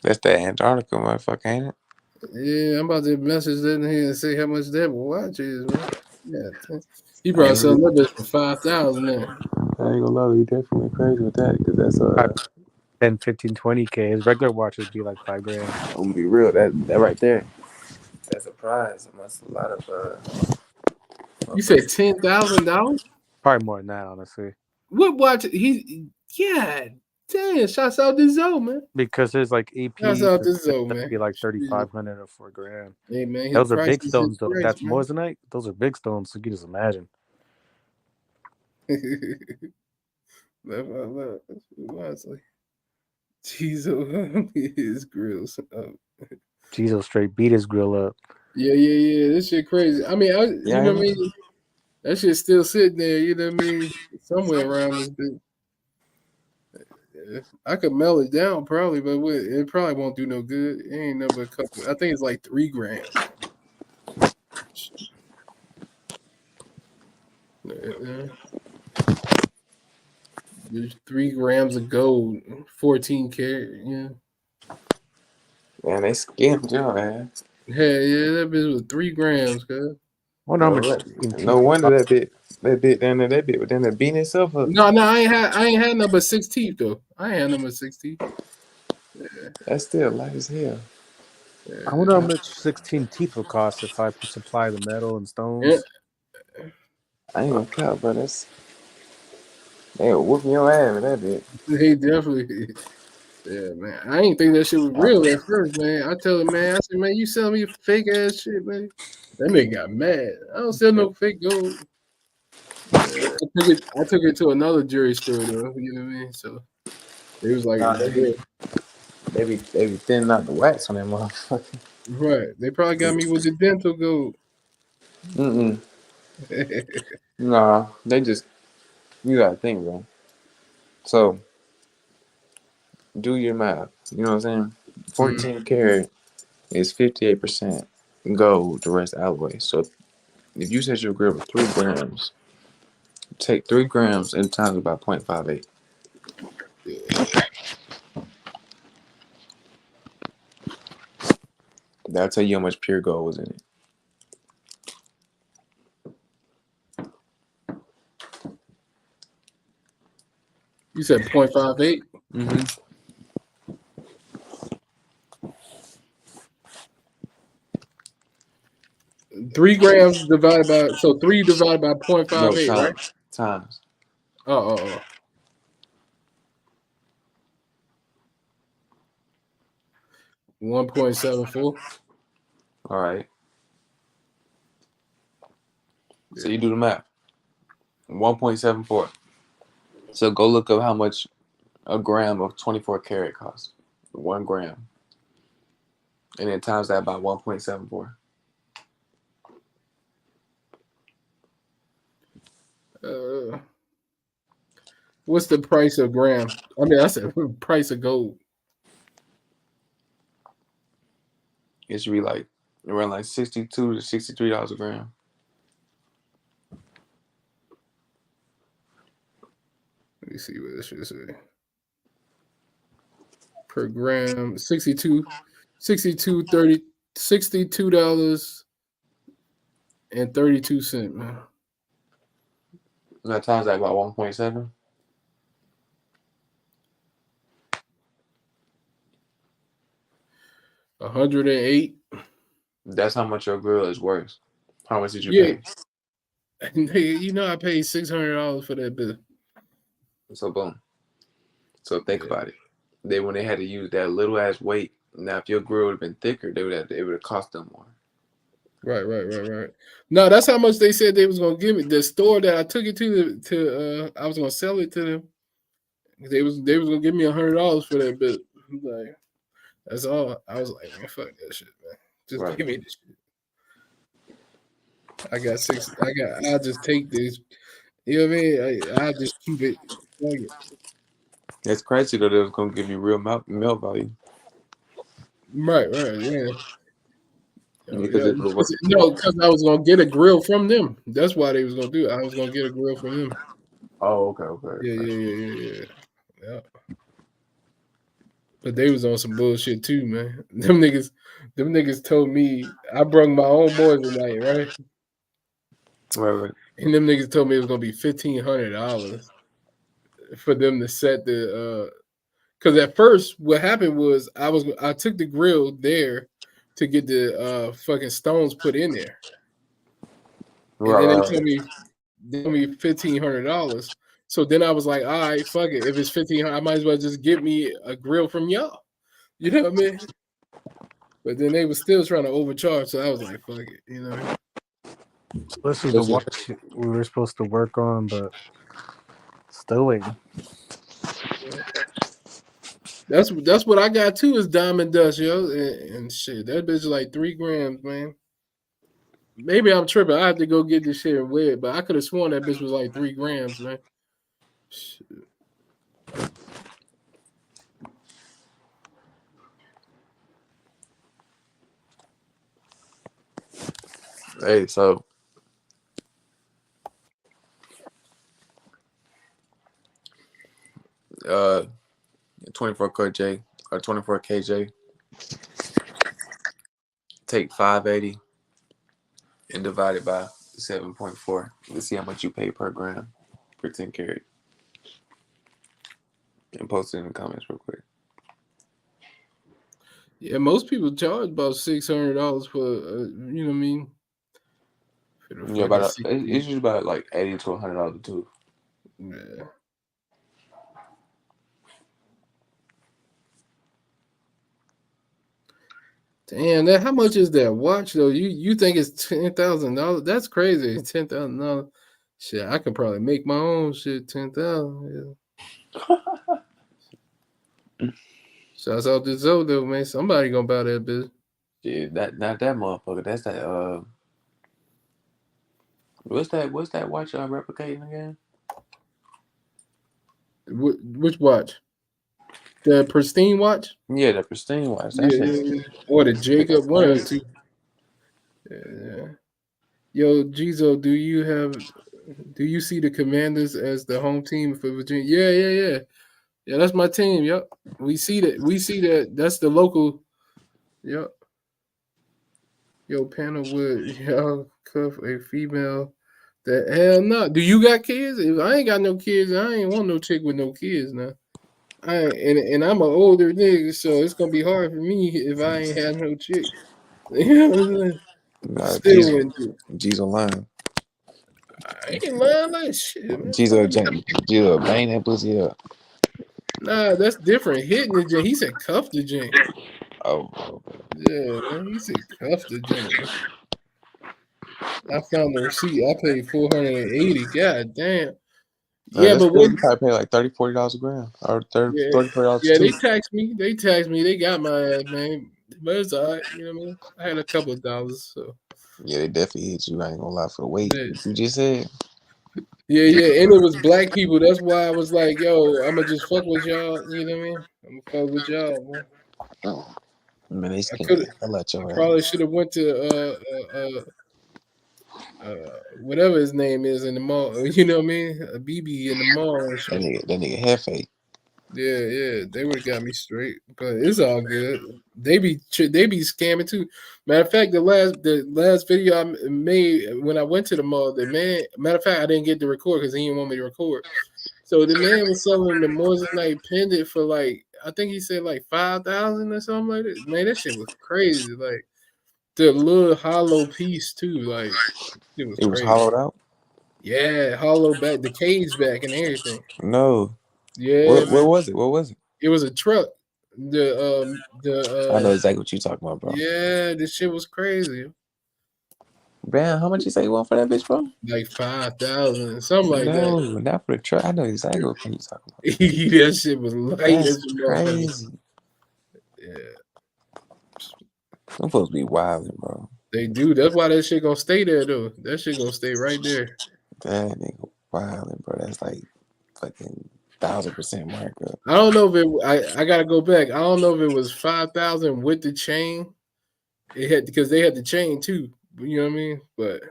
That's that Antarctica motherfucker, ain't it? Yeah, I'm about to message that in here and say how much that watch is, man. Yeah, he probably selling that bitch for 5,000 now. I ain't gonna lie, he definitely went crazy with that because that's 10, 15, 20K. His regular watch would be like $5,000. I'm gonna be real, that right there. That's a prize. That's a lot of. You said $10,000? Probably more than that, honestly. What watch? Yeah. Damn, shouts out to Zoe, man. Because there's like Shouts APs, out to Zoe, that'd man. be like 3,500 or $4,000. Hey, man, his Those are price big is stones, his though. price, That's man. moissanite. Those are big stones. So you can just imagine. Geezo his grills up. Geezo straight beat his grill up. Yeah. This shit crazy. I mean, you know what I mean? That shit's still sitting there, you know what I mean? Somewhere around this bit. I could melt it down probably, but it probably won't do no good. It ain't no but a couple. I think it's like 3 grams. There's 3 grams of gold, 14 karat. Yeah. Man, they skimmed your ass. Yeah, that bitch was 3 grams, cuz. Wonder how much. No wonder that bit down there beating itself up. No, I ain't had number 6 teeth though. I ain't had number 6 teeth. Yeah. That's still light as hell. Yeah. I wonder how much 16 teeth will cost if I supply the metal and stones. Yeah. I ain't gonna count, bro. They were whooping your ass with that bit. They definitely. Yeah, man. I ain't think that shit was real at first, man. I tell him, man, I said, man, you selling me fake ass shit, man. That nigga got mad. I don't sell no fake gold. Yeah, I took it to another jewelry store though. You know what I mean? So it was like, they be thinning out the wax on that motherfucker. Right. They probably got me with the dental gold. Nah, they just, you gotta think, bro. So do your math. You know what I'm saying? 14 karat is 58% gold, the rest alloy. So if you set your grill with 3 grams, take 3 grams and times it by 0.58. That'll tell you how much pure gold was in it. You said 0.58? Mm-hmm. 3 grams divided by 3 divided by 0.58, No, right? Times. Oh. 1.74. All right. So you do the math. 1.74. So go look up how much a gram of 24 karat costs. 1 gram. And then times that by 1.74. What's the price of gram? I mean, I said price of gold. It should be like around like $62 to $63 a gram. Let me see what this should say. Per gram, $62 and 32 cents, man. That times that by 1.7. $108. That's how much your grill is worth. How much did you pay? You know I paid $600 for that bill. So boom. So think about it. When they had to use that little ass weight. Now if your grill would have been thicker, it would have cost them more. Right. No, that's how much they said they was gonna give me. The store that I took it to I was gonna sell it to them. They was gonna give me $100 for that bill. Like, that's all. I was like, man, fuck that shit, man. Just give me this shit. I'll just take this. You know what I mean? I'll just keep it. Fuck it. That's crazy though. They was gonna give you real milk value. Right, yeah. Because because I was gonna get a grill from them. That's why they was gonna do it. I was gonna get a grill from them. Oh, okay. Yeah. But they was on some bullshit too, man. Them niggas told me I brung my own boys tonight, right? Right. And them niggas told me it was gonna be $1,500 for them to set the because at first what happened was I took the grill there to get the fucking stones put in there. And Right, then right. they told me $1,500. So then I was like, all right, fuck it. If it's $1,500, I might as well just get me a grill from y'all. You know what I mean? But then they were still trying to overcharge, so I was like, fuck it, you know. So this is the watch we were supposed to work on, but still waiting. That's what I got too is diamond dust, yo, and shit. That bitch is like 3 grams, man. Maybe I'm tripping. I have to go get this shit and weigh it, but I could have sworn that bitch was like 3 grams, man. Shit. Hey, so 24 KJ or 24 KJ. Take 580 and divide it by 7.4. Let's see how much you pay per gram for 10 karat. And post it in the comments real quick. Yeah, most people charge about $600 for, you know what I mean? Yeah, it's usually about like $80 to $100 too. Yeah. Damn, how much is that watch though? You think it's $10,000? That's crazy. $10,000. Shit, I could probably make my own shit. 10,000. Yeah. Shouts out to Zoe though, man. Somebody gonna buy that bitch. Yeah, not that motherfucker. That's that. What's that watch replicating again? Which watch? The pristine watch? Yeah, the pristine watch. Yeah. Or the Jacob, one of the two. Yeah. Yo, Geezo, do you see the Commanders as the home team for Virginia? Yeah. Yeah, that's my team. Yep. We see that. That's the local. Yep. Yo, panel would y'all cuff a female that hell no. Do you got kids? If I ain't got no kids, I ain't want no chick with no kids now. And I'm an older nigga, so it's gonna be hard for me if I ain't had no chick. You know what I'm saying? Still wouldn't do. G's online. I ain't lying like shit, man. G's bang that pussy up. Nah, that's different. Hitting the joint. He said cuff the joint. Oh. Yeah, man. He said cuff the joint. I found the receipt. I paid $480. God damn. Yeah, but what you probably pay like $30-$40 a gram or $30-$40 yeah, too. they taxed me. They got my ass, man. But it's all right. You know what I mean? I had a couple of dollars, so. Yeah, they definitely hit you. I ain't gonna lie for the weight. You just said. Yeah, and it was black people. That's why I was like, yo, I'ma just fuck with y'all. You know what I mean? I'm gonna fuck with y'all, man. Man, they I probably should have went to whatever his name is in the mall. You know what I mean? A BB in the mall and shit. That nigga Hefe. Yeah, they would have got me straight, but it's all good. They be scamming too. Matter of fact, the last video I made when I went to the mall, matter of fact, I didn't get to record because he didn't want me to record. So the man was selling the Moissanite pendant for like, I think he said like 5,000 or something like that. Man, that shit was crazy. Like the little hollow piece too. Like it was crazy. Hollowed out. Yeah, hollow back, the cage back and everything. No. Yeah. What was it? What was it? It was a truck. I know exactly what you're talking about, bro. Yeah, this shit was crazy. Man, how much you say you want for that bitch, bro? Like 5,000, something like that. No, not for the truck. I know exactly what you're talking about. That shit was light as crazy. Yeah. I'm supposed to be wilding, bro. They do. That's why that shit gonna stay there though. That shit gonna stay right there. That nigga wilding, bro. That's like fucking 1,000% markup. I don't know if I gotta go back. I don't know if it was 5,000 with the chain. It had because they had the chain too. You know what I mean? But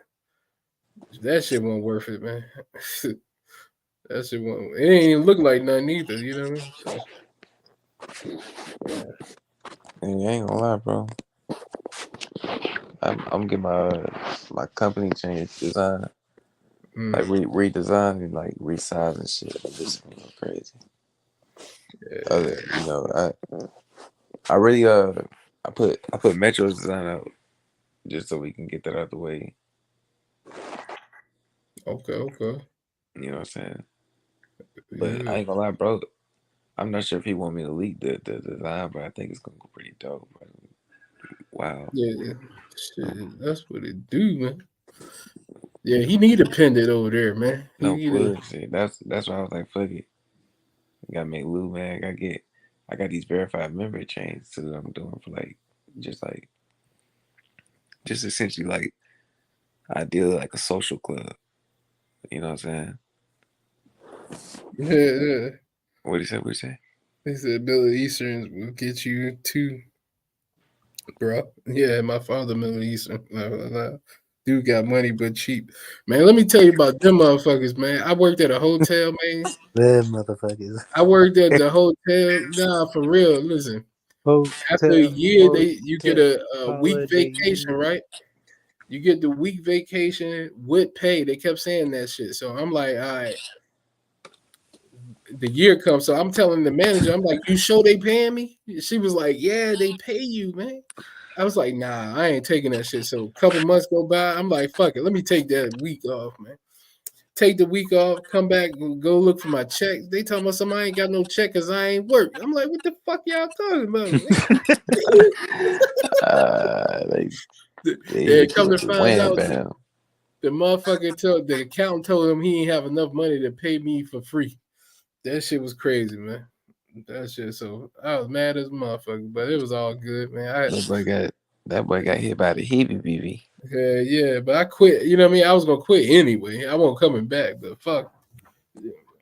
that shit wasn't worth it, man. That shit wasn't. It ain't even look like nothing either. You know what I mean? So, yeah. And you ain't gonna lie, bro. I'm getting my company change design, like redesign and like resize and shit. This is gonna go crazy. Yeah. You know, I really I put Metro's design out just so we can get that out the way. Okay. You know what I'm saying? Yeah. But I ain't gonna lie, bro. I'm not sure if he want me to leak the design, but I think it's gonna go pretty dope, bro. Wow. Yeah. Shit, that's what it do, man. Yeah, he need a pendant over there, man. He No need bullshit. That's why I was like, fuck it. Gotta make Lou, man. I got these verified member chains too that I'm doing for just essentially like ideally like a social club. You know what I'm saying? Yeah. What he say? He said Middle Easterns will get you too, bro. Yeah, my father Middle Eastern. Dude got money but cheap. Man, let me tell you about them motherfuckers, man. I worked at a hotel, man. Them motherfuckers. I worked at the hotel. Nah, for real. Listen. After a year, you get a week vacation, right? You get the week vacation with pay. They kept saying that shit. So I'm like, all right. The year comes. So I'm telling the manager, I'm like, you sure they paying me? She was like, yeah, they pay you, man. I was like, nah, I ain't taking that shit. So a couple months go by. I'm like, fuck it. Let me take that week off, man. Take the week off, come back and go look for my check. They talking about something I ain't got no check because I ain't work. I'm like, what the fuck y'all talking about? Come to find out, the motherfucker the accountant told him he ain't have enough money to pay me for free. That shit was crazy, man. That shit. So I was mad as a motherfucker, but it was all good, man. That boy got hit by the heebie BB. Yeah, but I quit. You know what I mean? I was gonna quit anyway. I wasn't coming back, but fuck.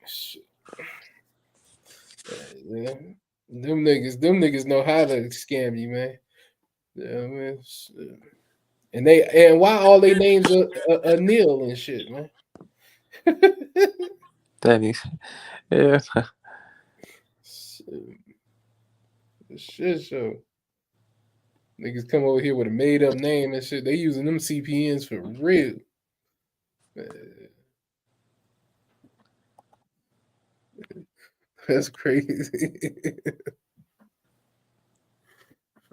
Shit. Yeah. Them niggas know how to scam you, man. Yeah, man. Shit. And why all they names are Neil and shit, man. That is, yeah. Shit show. Niggas come over here with a made up name and shit. They using them CPNs for real. That's crazy.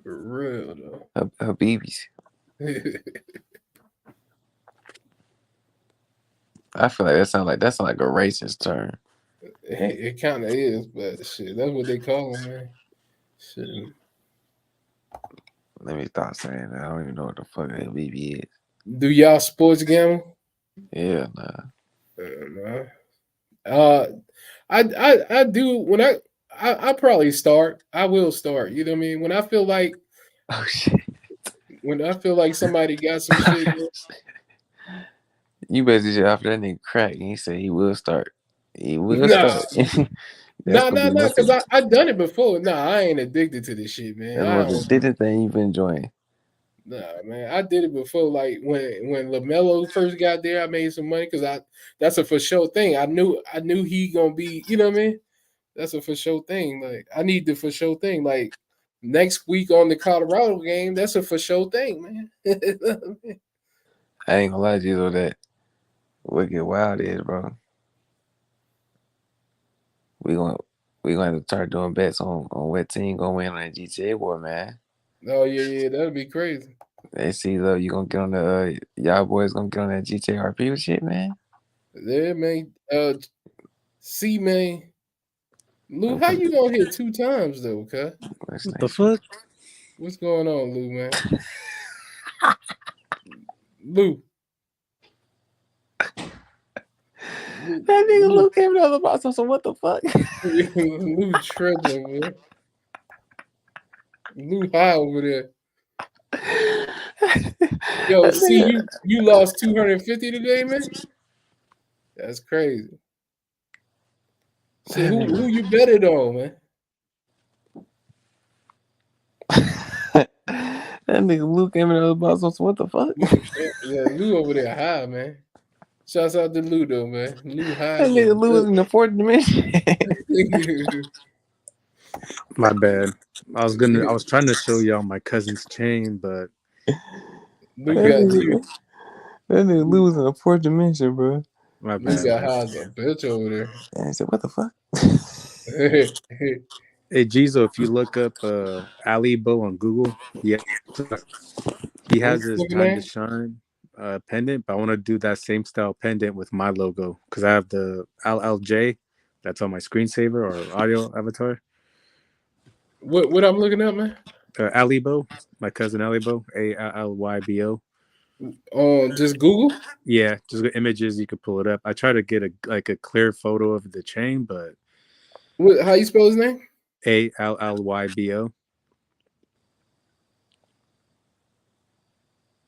For real though. Her babies. I feel like that sound like a racist term. It kind of is, but shit, that's what they call them, man. Shit. Let me stop saying that. I don't even know what the fuck a BB is. Do y'all sports gamble? Yeah, nah. I do when I probably start. I will start. You know what I mean? When I feel like, oh shit. When I feel like somebody got some shit. You basically just after that nigga crack, and he said he will start. He will start. No, because I done it before. Nah, I ain't addicted to this shit, man. That's the most addicted thing you've been enjoying. Nah, man, I did it before. Like when LaMelo first got there, I made some money because that's a for sure thing. I knew he gonna be. You know what I mean? That's a for sure thing. Like I need the for sure thing. Like next week on the Colorado game, that's a for sure thing, man. I ain't gonna lie to you though, that Wicked Wild is, bro. We gonna have to start doing bets on what team gonna win on that GTA war, man. Oh yeah, that'd be crazy. Let's see though, you gonna get on the y'all boys gonna get on that GTA RP shit, man. Yeah, man. See, man. Lou, how you gonna hit 2 times though, okay? What the fuck? What's going on, Lou, man? Lou. That nigga Lou came out of the box. So what the fuck? Lou tripping, man. Lou high over there. Yo, see, you lost 250 today, man. That's crazy. Shit, who you betted on, man? That nigga Lou came out of the box. So what the fuck? Yeah, Lou over there high, man. Shouts out to Lou though, man. Lou high. That nigga Lou was in the 4th dimension. My bad. I was trying to show y'all my cousin's chain, but Lou got you. That nigga Lou was in the 4th dimension, bro. My Lou bad. got high as a bitch over there. And I said, what the fuck? Hey Geezo, if you look up Alibo on Google, he has What's this the time to name? shine pendant, but I want to do that same style pendant with my logo because I have the LLJ that's on my screensaver or audio avatar. What I'm looking up, man? Alibo, my cousin Alibo, ALLYBO. On just Google? Yeah, just images. You could pull it up. I try to get a clear photo of the chain, but How you spell his name? ALLYBO.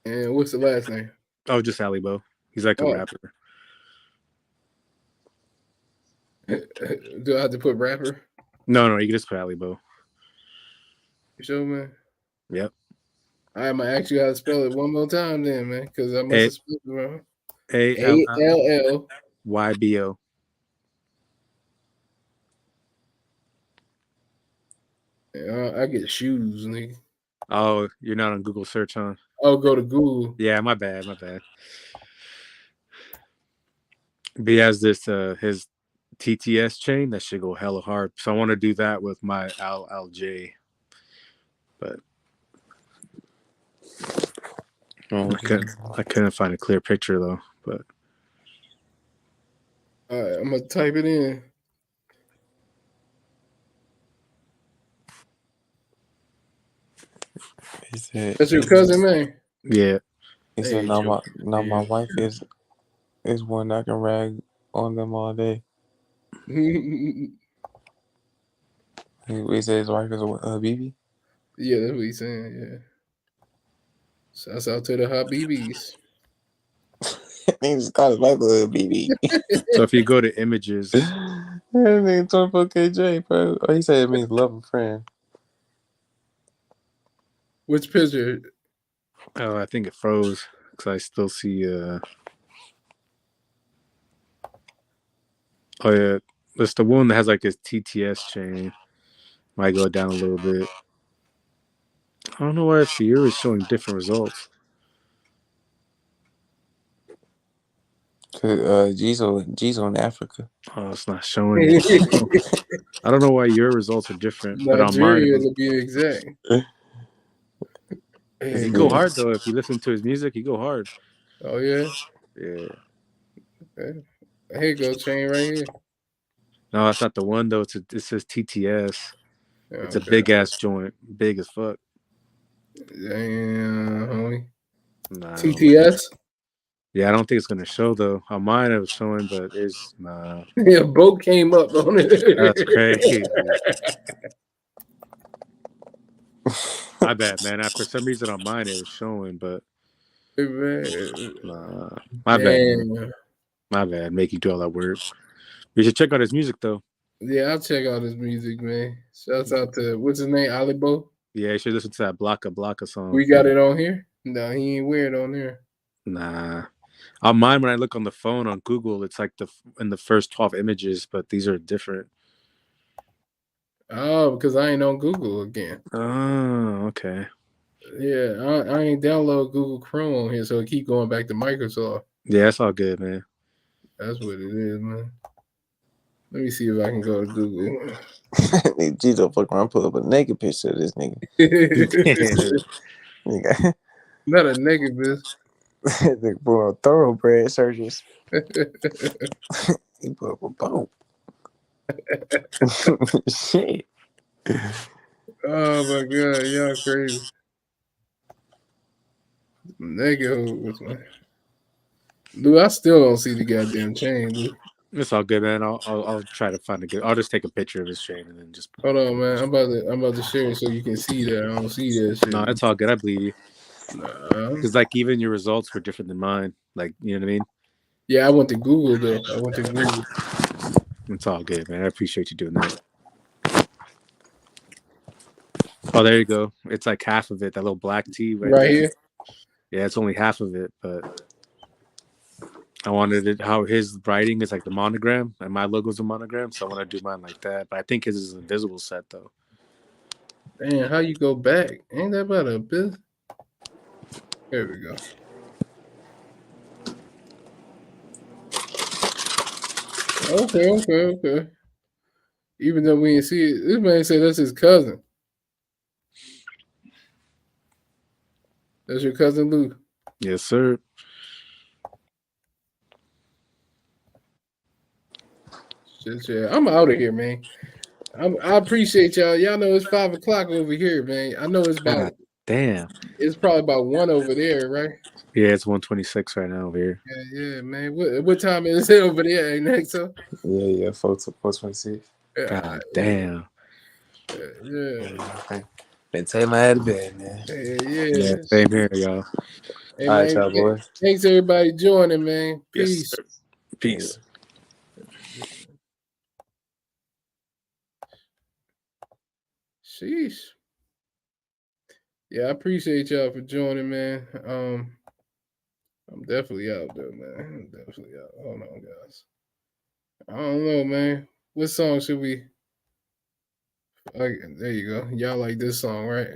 And what's the last name? Oh, just Alibo. He's like a rapper. Do I have to put rapper? No, you can just put Alibo. You sure, man? Yep. I might ask you how to spell it one more time, then, man, because I must have spelled it wrong. ALLYBO. I get shoes, nigga. Oh, you're not on Google search, huh? Oh, go to Google. Yeah, my bad. But he has this his TTS chain that should go hella hard. So I want to do that with my LLJ. But I couldn't find a clear picture though. But all right, I'm gonna type it in. That's your cousin, man. Yeah. He said, "Now my wife is one that can rag on them all day." He said his wife is a BB. Yeah, that's what he's saying. Yeah. Shouts out to the Habibis. He's got his wife a BB. So if you go to images, that nigga 24 KJ, bro. Oh, he said it means love a friend. Which picture? Oh, I think it froze because I still see. Oh yeah, it's the one that has like his TTS chain. Might go down a little bit. I don't know why for you is showing different results. Geezo in Africa. Oh, it's not showing it. I don't know why your results are different, but on mine, Nigeria to be exact. Because he go hard though. If you listen to his music, he go hard. Oh yeah. Yeah. Okay. Here you go, chain right here. No, that's not the one though. It says TTS. Yeah, it's a big ass joint, big as fuck. Damn, homie. Nah, TTS. Yeah, I don't think it's gonna show though. On mine it was showing, but it's nah. Yeah, boat came up on it. That's crazy. My bad, man. For some reason on mine it was showing, but nah. My bad. Man. My bad. Make you do all that work. You should check out his music though. Yeah, I'll check out his music, man. Shouts out to what's his name, Alibo. Yeah, you should listen to that Blocka song. We got it on here. No, he ain't weird on there. Nah. On mine, when I look on the phone on Google, it's like in the first 12 images, but these are different. Oh, because I ain't on Google again. Oh, okay. Yeah, I ain't download Google Chrome on here, so it keep going back to Microsoft. Yeah, that's all good, man. That's what it is, man. Let me see if I can go to Google. Geezo fuck around, pull up a naked picture of this nigga. Not a naked bitch. They put on thoroughbred searches. He put up a boat. Shit. Oh my god, y'all crazy. Naked what's my dude, I still don't see the goddamn chain, dude. It's all good, man. I'll try to find a good. I'll just take a picture of his chain and then just. Hold on, man. I'm about to share it so you can see that. I don't see that shit. No, it's all good. I believe you. Because like even your results were different than mine. Like you know what I mean? Yeah, I went to Google though. I went to Google. It's all good, man. I appreciate you doing that. Oh, there you go. It's like half of it. That little black T right here. Yeah, it's only half of it, but I wanted it how his writing is like the monogram and my logo's a monogram, so I want to do mine like that. But I think his is an invisible set though. Man, how you go back? Ain't that about a bit? There we go. Okay. Even though we didn't see it, this man said that's his cousin. That's your cousin Lou. Yes, sir. Shit, yeah. I'm out of here, man. I appreciate y'all. Y'all know it's 5 o'clock over here, man. I know it's about damn. It's probably about 1 over there, right? Yeah, it's 1:26 right now over here. Yeah, man. What time is it over there, next? Yeah, 4:26. God damn. Yeah. Been taking my head to bed, man. Yeah. Same here, y'all. Hey, All right, man. y'all boys. Thanks everybody joining, man. Peace. Yes, sir. Peace. Sheesh. Yeah, I appreciate y'all for joining, man. I'm definitely out though, man. I'm definitely out. Hold on, guys. I don't know, man. What song should we? There you go. Y'all like this song, right?